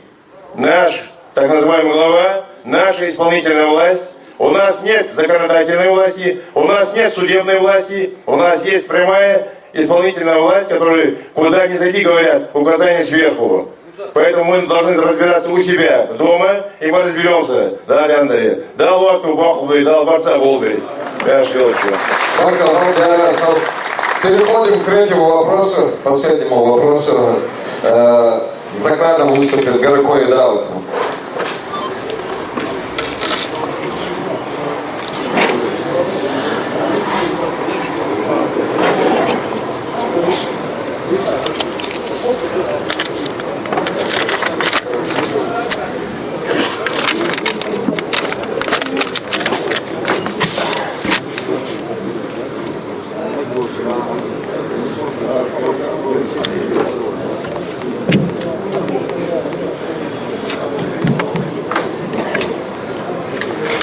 [SPEAKER 5] наш, так называемый глава, наша исполнительная власть. У нас нет законодательной власти, у нас нет судебной власти, у нас есть прямая исполнительная власть, которая куда ни зайди, говорят, указания сверху. Поэтому мы должны разбираться у себя дома, и мы разберемся. Да, Ляндаре? Да, Луаку Бахулбей, да, Барца Волбей.
[SPEAKER 1] Переходим к третьему вопросу, последнему вопросу. С докладом выступит Гарко Идаут.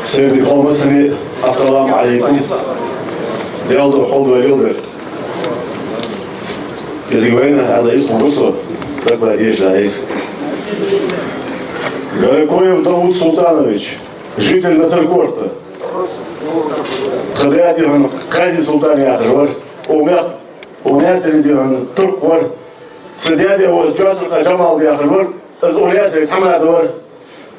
[SPEAKER 9] Sevgili olmasını assalamu alaikum. Değerli oğul ve yıldır. Gezegüveyne adayız konusu. Такой одежда. Гаркоев Давуд Султанович, житель Насаркорта. Хадыят деган Кази Султан Яхжвар, Умя средеган Турк вар, Сидяде воз Джасурка Джамал Яхжвар, Аз Уля сред Хамад вар,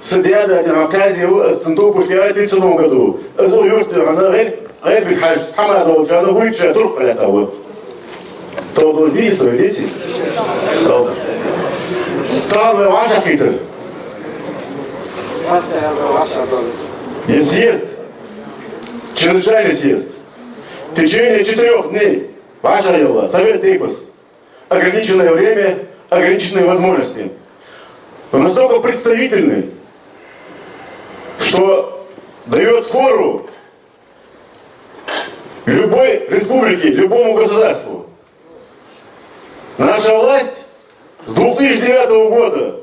[SPEAKER 9] Сидяде деган Кази воз Центу Пуштиай 30 году, Аз Уюрт деган غير بالحاج Хамад воз Джана Вуича Турк полетал. То должны есть дети. Там ваша китер. Есть съезд, чрезвычайный съезд. В течение 4 дней ваша дела, Совет ЭКОС, ограниченное время, ограниченные возможности. Но настолько представительный, что дает фору любой республике, любому государству. Наша власть с 2009 года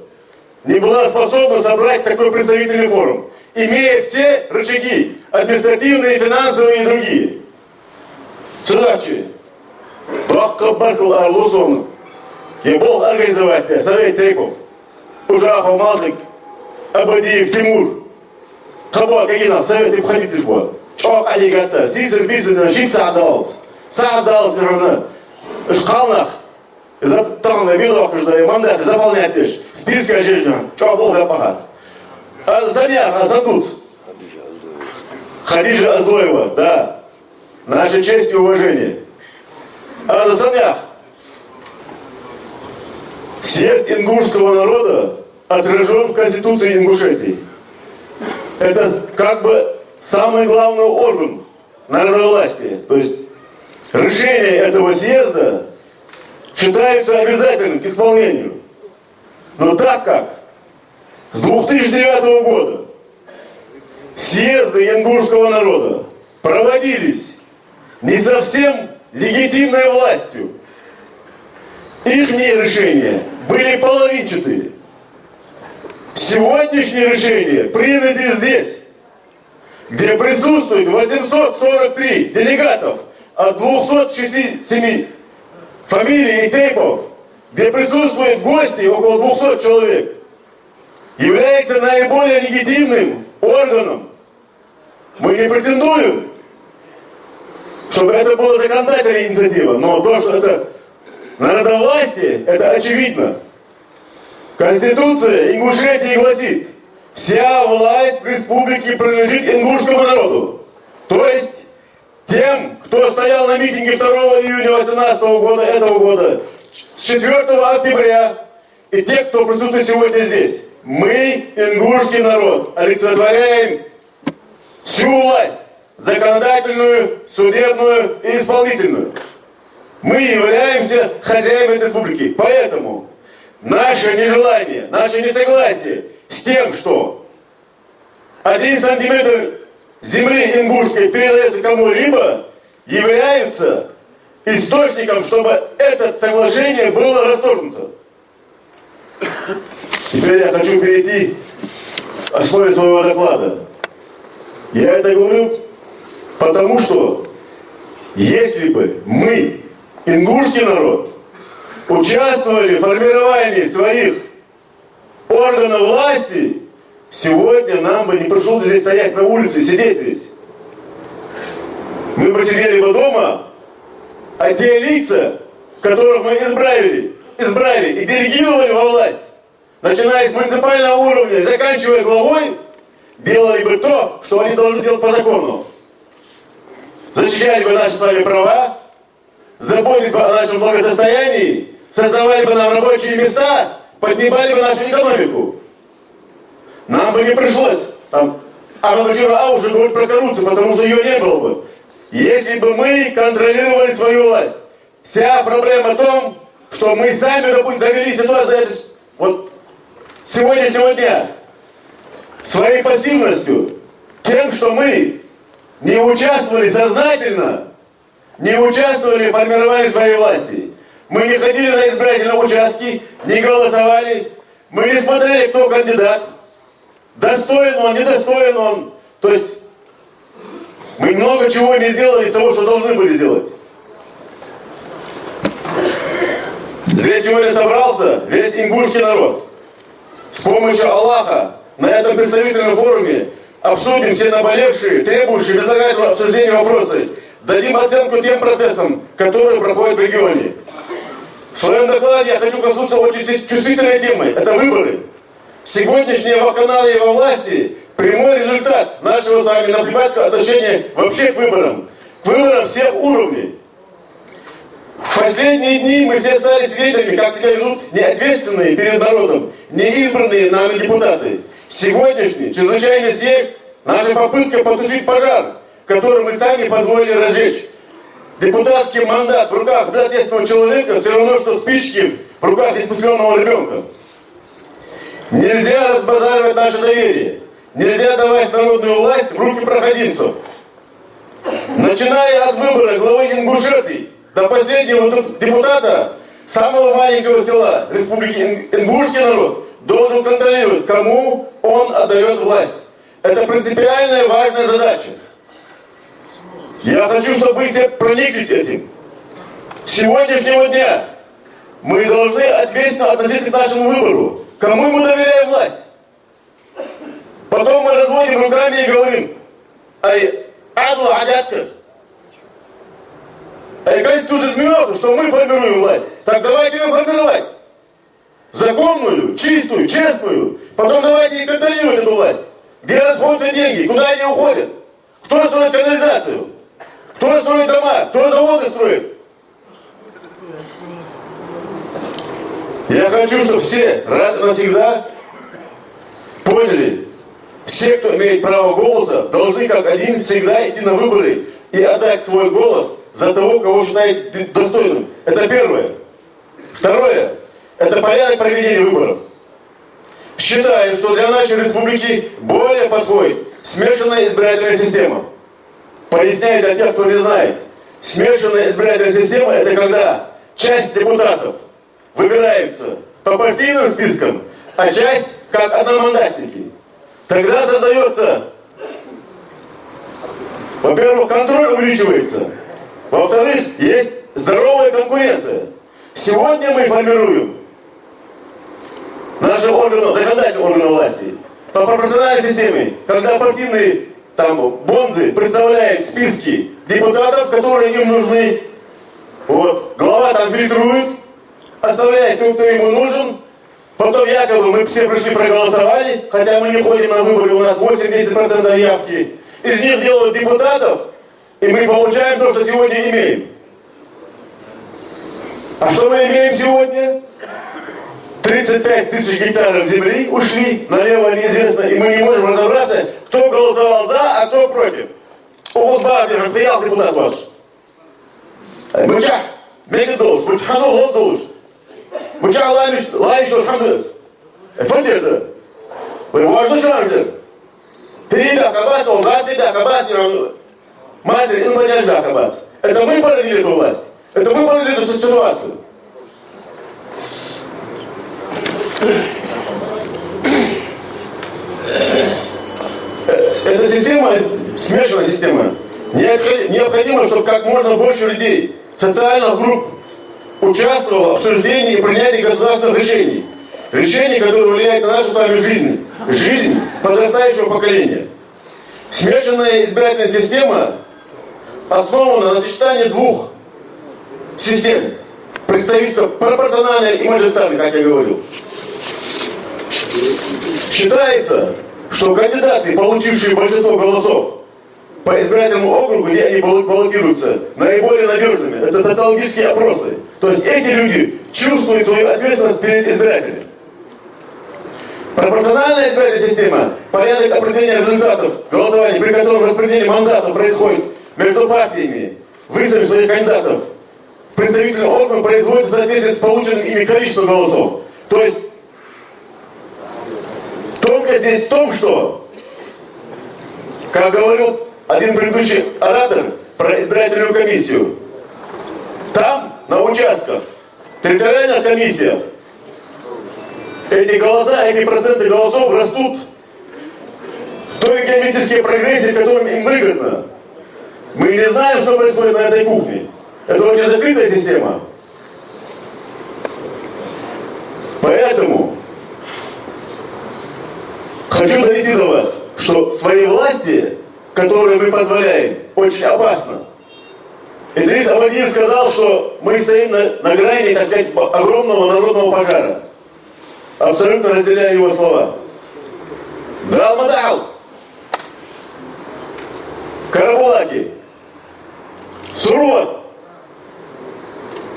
[SPEAKER 9] не была способна собрать такой представительный форум, имея все рычаги, административные, финансовые и другие. Судачи, Бакка Баркл Арлусон, я был организовать Совет Тейков, Ужахов Мазык, Абадиев Тимур, Кабуа Кагина, Совет Ибханитишба, Чок Алигатса, Сисер Бисер, Шин Саадалс, Саадалс, Шкалнах, там на виду, что мандаты заполнять лишь списки ожижден, что был запахар. Азамян Азадуц. Хадижа Аздоева, да. Наша честь и уважение. Азамян. Съезд ингушского народа отражен в Конституции Ингушетии. Это как бы самый главный орган народовластия. То есть решения этого съезда считаются обязательным к исполнению. Но так как с 2009 года съезды ингушского народа проводились не совсем легитимной властью, их решения были половинчатые. Сегодняшние решения приняты здесь, где присутствует 843 делегатов от 267 фамилий и тейпов, где присутствуют гости около 200 человек, является наиболее легитимным органом. Мы не претендуем, чтобы это была законодательная инициатива, но то, что это народовластие, это очевидно. Конституция Ингушетии гласит: вся власть в республике принадлежит ингушскому народу. То есть тем, кто стоял на митинге 2 июня 2018 года, этого года, с 4 октября, и те, кто присутствует сегодня здесь. Мы, ингушский народ, олицетворяем всю власть, законодательную, судебную и исполнительную. Мы являемся хозяевами республики. Поэтому наше нежелание, наше несогласие с тем, что 1 сантиметр земли ингушской передается кому-либо, является источником, чтобы это соглашение было расторгнуто. Теперь я хочу перейти к основе своего доклада. Я это говорю потому, что если бы мы, ингушский народ, участвовали в формировании своих органов власти, сегодня нам бы не пришлось здесь стоять на улице, сидеть здесь. Мы бы сидели бы дома, а те лица, которых мы избрали и делегировали во власть, начиная с муниципального уровня и заканчивая главой, делали бы то, что они должны делать по закону. Защищали бы наши с вами права, заботились бы о нашем благосостоянии, создавали бы нам рабочие места, поднимали бы нашу экономику. Нам бы не пришлось там, уже говорить про коррупцию, потому что ее не было бы. Если бы мы контролировали свою власть. Вся проблема в том, что мы сами, допустим, довели ситуацию вот сегодняшнего дня своей пассивностью, тем, что мы не участвовали сознательно, не участвовали в формировании своей власти. Мы не ходили на избирательные участки, не голосовали, мы не смотрели, кто кандидат, достоин он, недостоин он. То есть мы много чего не сделали из того, что должны были сделать. Здесь сегодня собрался весь ингушский народ. С помощью Аллаха на этом представительном форуме обсудим все наболевшие, требующие безотлагательного обсуждения вопросы. Дадим оценку тем процессам, которые проходят в регионе. В своем докладе я хочу коснуться очень чувствительной темы. Это выборы. Сегодняшние вакханалии во власти – прямой результат нашего с вами наплевательского отношения вообще к выборам всех уровней. В последние дни мы все стали свидетелями, как себя ведут неответственные перед народом, неизбранные нами депутаты. Сегодняшний чрезвычайный съезд – наша попытка потушить пожар, который мы сами позволили разжечь. Депутатский мандат в руках безответственного человека все равно, что спички в руках бесприсленного ребенка. Нельзя разбазаривать наше доверие. Нельзя давать народную власть в руки проходимцев. Начиная от выбора главы Ингушетии до последнего депутата самого маленького села Республики Ингушский народ должен контролировать, кому он отдает власть. Это принципиальная важная задача. Я хочу, чтобы вы все прониклись этим. С сегодняшнего дня мы должны ответственно относиться к нашему выбору. Кому мы доверяем власть? Потом мы разводим руками и говорим: ай, аду, агатка. Конституция смеется, что мы формируем власть. Так давайте ее формировать. Законную, чистую, честную, Потом давайте контролировать эту власть. Где расходятся деньги, куда они уходят? Кто строит канализацию? Кто строит дома? Кто заводы строит? Я хочу, чтобы все раз и навсегда поняли, все, кто имеет право голоса, должны как один всегда идти на выборы и отдать свой голос за того, кого считает достойным. Это первое. Второе. Это порядок проведения выборов. Считаю, что для нашей республики более подходит смешанная избирательная система. Поясняю для тех, кто не знает. Смешанная избирательная система – это когда часть депутатов выбираются по партийным спискам, а часть как одномандатники. Тогда создается, во-первых, контроль увеличивается, во-вторых, есть здоровая конкуренция. Сегодня мы формируем наши органы, законодательные органы власти по пропорциональной системе, когда партийные бонзы представляют списки депутатов, которые им нужны. Вот. Глава там фильтрует, оставляет тот, кто ему нужен. Потом якобы мы все пришли, проголосовали, хотя мы не ходим на выборы, у нас 8-10% явки. Из них делают депутатов, и мы получаем то, что сегодня имеем. А что мы имеем сегодня? 35 тысяч гектаров земли ушли, налево неизвестно, и мы не можем разобраться, кто голосовал за, а кто против. Угузбардин, приехал депутат ваш. Мучах, мега долж, мучхану лот долж. Мучах лаиш алхамдес. Фандерда. Вы важно шанждер. Перебя кабац, он газ тебя кабац, матери, он подняжда кабац. Это мы породили эту власть. Это мы породили эту ситуацию. Эта система, смешанная система, необходимо, чтобы как можно больше людей, социальных групп участвовало в обсуждении и принятии государственных решений. Решений, которые влияют на нашу с вами жизнь, жизнь подрастающего поколения. Смешанная избирательная система основана на сочетании двух систем. Представительство пропорциональное и мажоритарное, как я говорил. Считается, что кандидаты, получившие большинство голосов по избирательному округу, где они баллотируются, наиболее надежными. Это социологические опросы. То есть эти люди чувствуют свою ответственность перед избирателями. Пропорциональная избирательная система, порядок определения результатов голосования, при котором распределение мандатов происходит между партиями, выставив своих кандидатов, представительный орган производится в соответствии с полученным ими количеством голосов. То есть только здесь в том, что, как говорил один предыдущий оратор про избирательную комиссию, там, на участках, территориальных комиссиях, эти голоса, эти проценты голосов растут в той геометрической прогрессии, которым им выгодно. Мы не знаем, что происходит на этой кухне. Это очень закрытая система. Поэтому хочу донести до вас, что своей власти, которую мы позволяем, очень опасно. Идрис Абадиев сказал, что мы стоим на грани, так сказать, огромного народного пожара. Абсолютно разделяю его слова. Далмадал, Карабулаки, Сурот,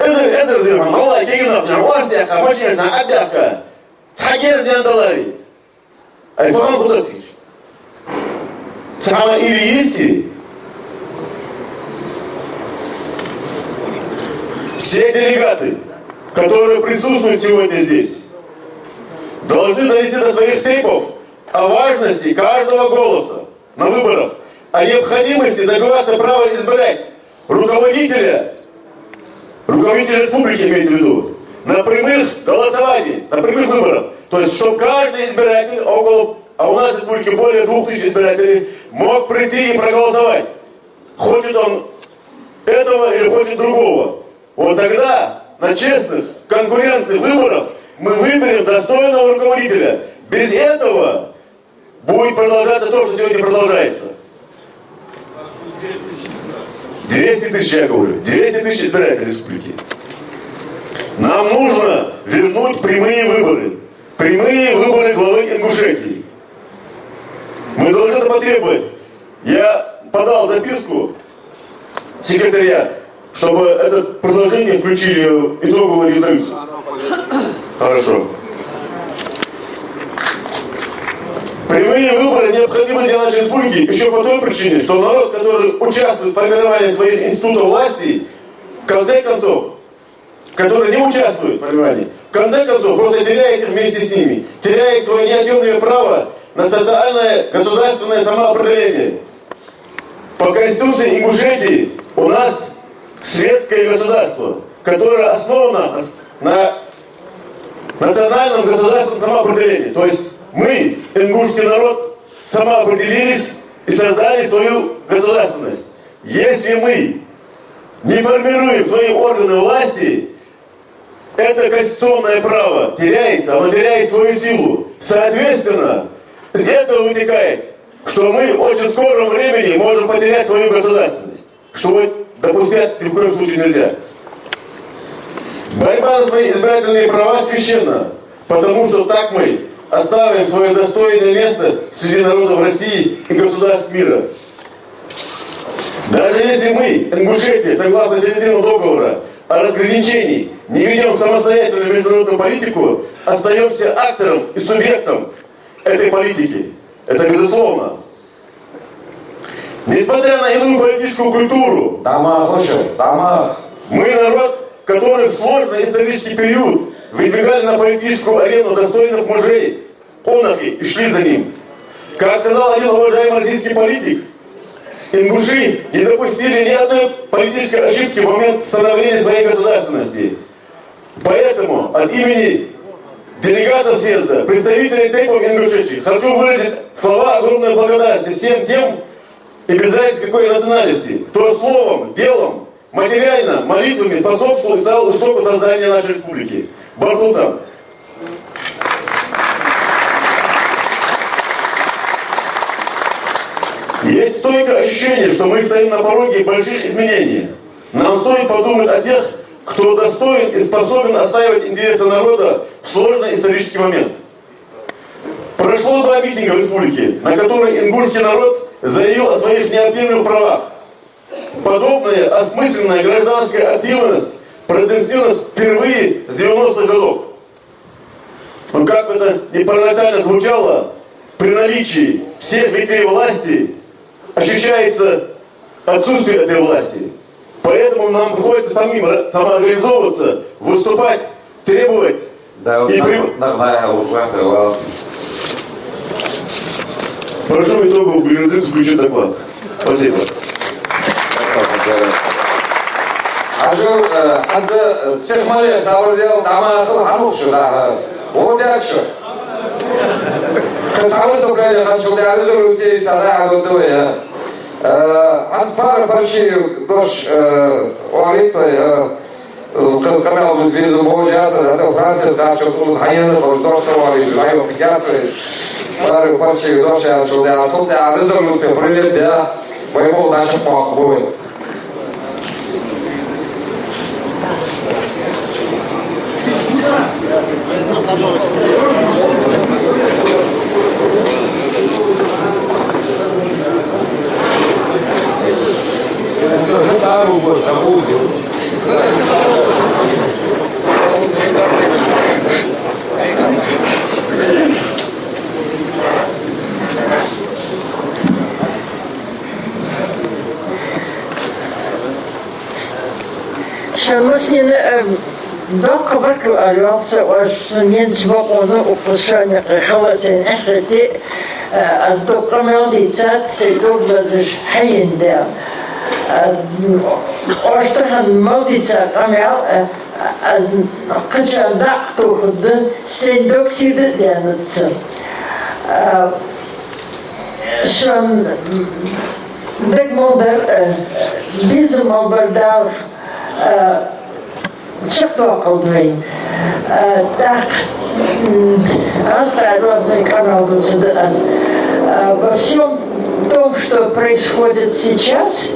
[SPEAKER 9] Эзер Дирхам, Аллах, Егинов, Уаздяка, Машинна, Адяка, Цхагер Диандалари, Айфан Худасич. Цхама или Иси, все делегаты, которые присутствуют сегодня здесь, должны донести до своих тейпов о важности каждого голоса на выборах, о необходимости добиваться права избирать руководителя республики, имеется в виду, на прямых голосованиях, на прямых выборах. То есть, чтобы каждый избиратель, а у нас в республике более 2000 избирателей, мог прийти и проголосовать. Хочет он этого или хочет другого. Вот тогда на честных, конкурентных выборах мы выберем достойного руководителя. Без этого будет продолжаться то, что сегодня продолжается. 200 тысяч, я говорю, 200 тысяч избирателей республики. Нам нужно вернуть прямые выборы. прямые выборы главы Ингушетии. Мы должны это потребовать. Я подал записку в секретариат, чтобы это предложение включили в итоговую резолюцию. Хорошо. Прямые выборы необходимы для нашей республики еще по той причине, что народ, который участвует в формировании своих институтов власти, в конце концов, который не участвует в формировании, в конце концов просто теряет их вместе с ними, теряет свое неотъемлемое право на социальное государственное самоопределение. По Конституции Ингушетии у нас светское государство, которое основано на национальном государственном самоопределении. То есть мы, ингушский народ, самоопределились и создали свою государственность. Если мы не формируем свои органы власти, это конституционное право теряется, оно теряет свою силу. Соответственно, из этого вытекает, что мы в очень скором времени можем потерять свою государственность. Что допускать ни в коем случае нельзя. Борьба за свои избирательные права священна, потому что так мы оставим свое достойное место среди народов России и государств мира. Даже если мы, Ингушетия, согласно Федеративного договора о разграничении, не ведем самостоятельную международную политику, остаемся актором и субъектом этой политики. Это безусловно. Несмотря на иную политическую культуру, мы народ, который в сложный исторический период выдвигали на политическую арену достойных мужей, онахи, и шли за ним. Как сказал один уважаемый российский политик, ингуши не допустили ни одной политической ошибки в момент становления своей государственности. Поэтому от имени делегатов съезда, представителей тейпов Ингушетии, хочу выразить слова огромной благодарности всем тем, и без разницы какой национальности, кто словом, делом, материально, молитвами способствовал и стал истоку создания нашей республики. Баркулсан. Есть стойкое ощущение, что мы стоим на пороге больших изменений. Нам стоит подумать о тех, кто достоин и способен отстаивать интересы народа в сложный исторический момент. Прошло 2 митинга в республике, на которых ингушский народ заявил о своих неотъемлемых правах. Подобная осмысленная гражданская активность продемонстрирована впервые с 90-х годов. Но как бы это ни парадоксально звучало, при наличии всех ветвей власти ощущается отсутствие этой власти. Поэтому нам приходится самим самоорганизовываться, выступать, требовать. Прошу в итоговую резолюцию включить доклад. Спасибо.
[SPEAKER 1] Сехмалия Сабрдел, Тамахал, Хамукшу, да, вот дальше. Касалось выступления, начал я резолюции, сада, готовые. Анспара парчи, дождь, уалипа, камел без визы, можется, это Франция, да, что с Хайеном, дождь, уалипа, живет, пьяцы. Парчи, дождь, я начал я, суда, резолюция, привет, я, воевал нашим похвой.
[SPEAKER 11] Шамасин да кабарку альянса вашнен жбону укушания халасен ахрети аз докамел дицат седок лазш хайнда оштахан модица камел аз качан дакту худн сендок сиде дянатса шан бегмодер бизмал бардал Чекто колдвей. Так, разный канал во всем том, что происходит сейчас,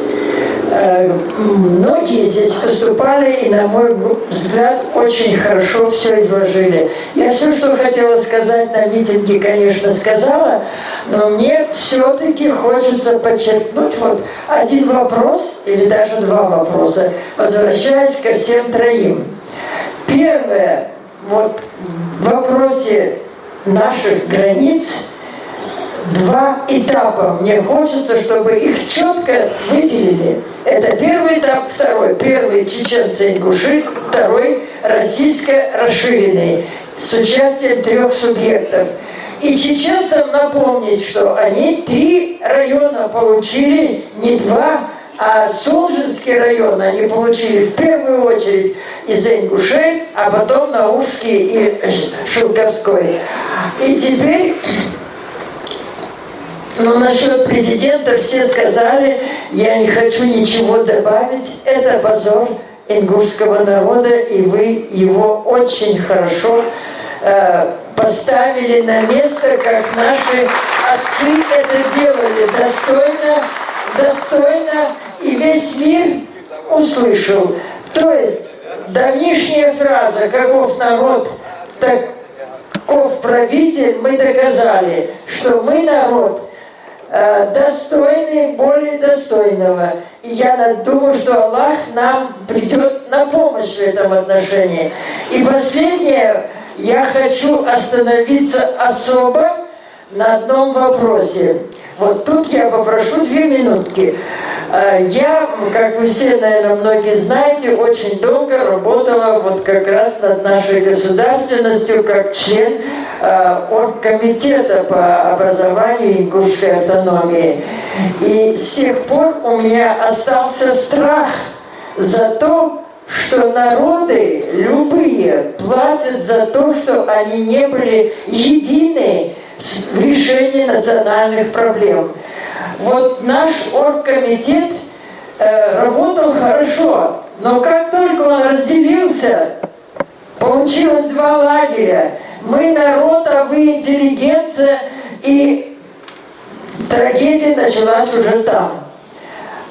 [SPEAKER 11] Многие здесь выступали и, на мой взгляд, очень хорошо все изложили. Я все, что хотела сказать на митинге, конечно, сказала, но мне все-таки хочется подчеркнуть вот один вопрос, или даже два вопроса, возвращаясь ко всем троим. Первое, вот в вопросе наших границ, два этапа. Мне хочется, чтобы их четко выделили. Это первый этап, второй. Первый – чеченцы-ингуши, второй – российско-расширенный, с участием 3 субъектов. И чеченцам напомнить, что они 3 района получили, не 2, а Солжинский район они получили в первую очередь из ингушей, а потом Наурский и Шелковской. И теперь... Но насчет президента все сказали, я не хочу ничего добавить. Это позор ингушского народа, и вы его очень хорошо поставили на место, как наши отцы это делали, достойно, и весь мир услышал. То есть давнишняя фраза «каков народ, таков правитель», мы доказали, что мы народ достойный, более достойного. И я думаю, что Аллах нам придет на помощь в этом отношении. И последнее, я хочу остановиться особо на одном вопросе. Вот тут я попрошу 2 минутки. Я, как вы все, наверное, многие знаете, очень долго работала вот как раз над нашей государственностью как член оргкомитета по образованию ингушской автономии. И с тех пор у меня остался страх за то, что народы любые платят за то, что они не были едины в решении национальных проблем. Вот наш оргкомитет работал хорошо, но как только он разделился, получилось 2 лагеря. Мы народ, а вы интеллигенция, и трагедия началась уже там.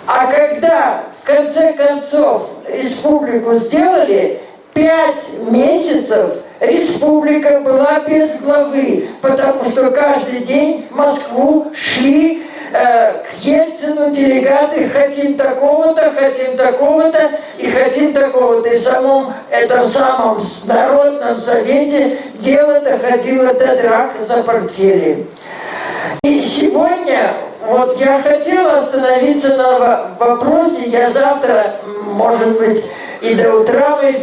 [SPEAKER 11] А когда в конце концов республику сделали, 5 месяцев республика была без главы, потому что каждый день в Москву шли к Ельцину делегаты: хотим такого-то, и хотим такого-то. И в самом этом самом Народном совете дело доходило до драк за портфели. И сегодня вот я хотела остановиться на вопросе, я завтра, может быть, и до утра мы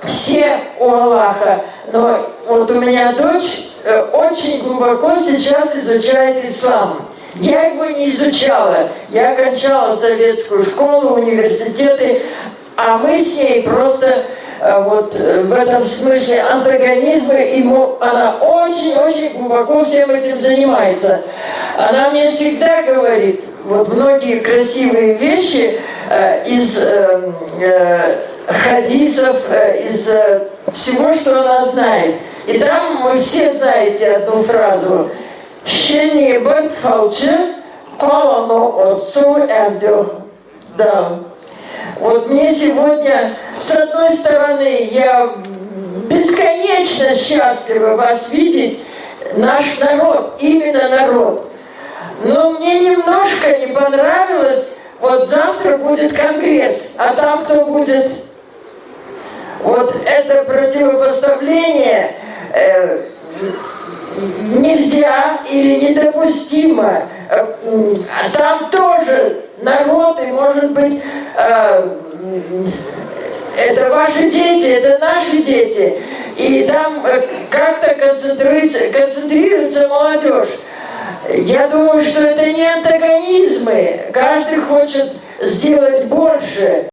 [SPEAKER 11] все у Аллаха, но вот у меня дочь очень глубоко сейчас изучает ислам. Я его не изучала, я окончала советскую школу, университеты, а мы с ней просто вот в этом смысле антагонизма, она очень-очень глубоко всем этим занимается. Она мне всегда говорит вот многие красивые вещи из хадисов, из всего, что она знает. И там вы все знаете одну фразу: «Щени бат халче, колоно осу эвдё». Да. Вот мне сегодня, с одной стороны, я бесконечно счастлива вас видеть, наш народ, именно народ. Но мне немножко не понравилось, вот завтра будет конгресс, а там кто будет? Вот это противопоставление нельзя или недопустимо. Там тоже народ, и может быть это ваши дети, это наши дети. И там как-то концентрируется молодежь. Я думаю, что это не антагонизмы. Каждый хочет сделать больше.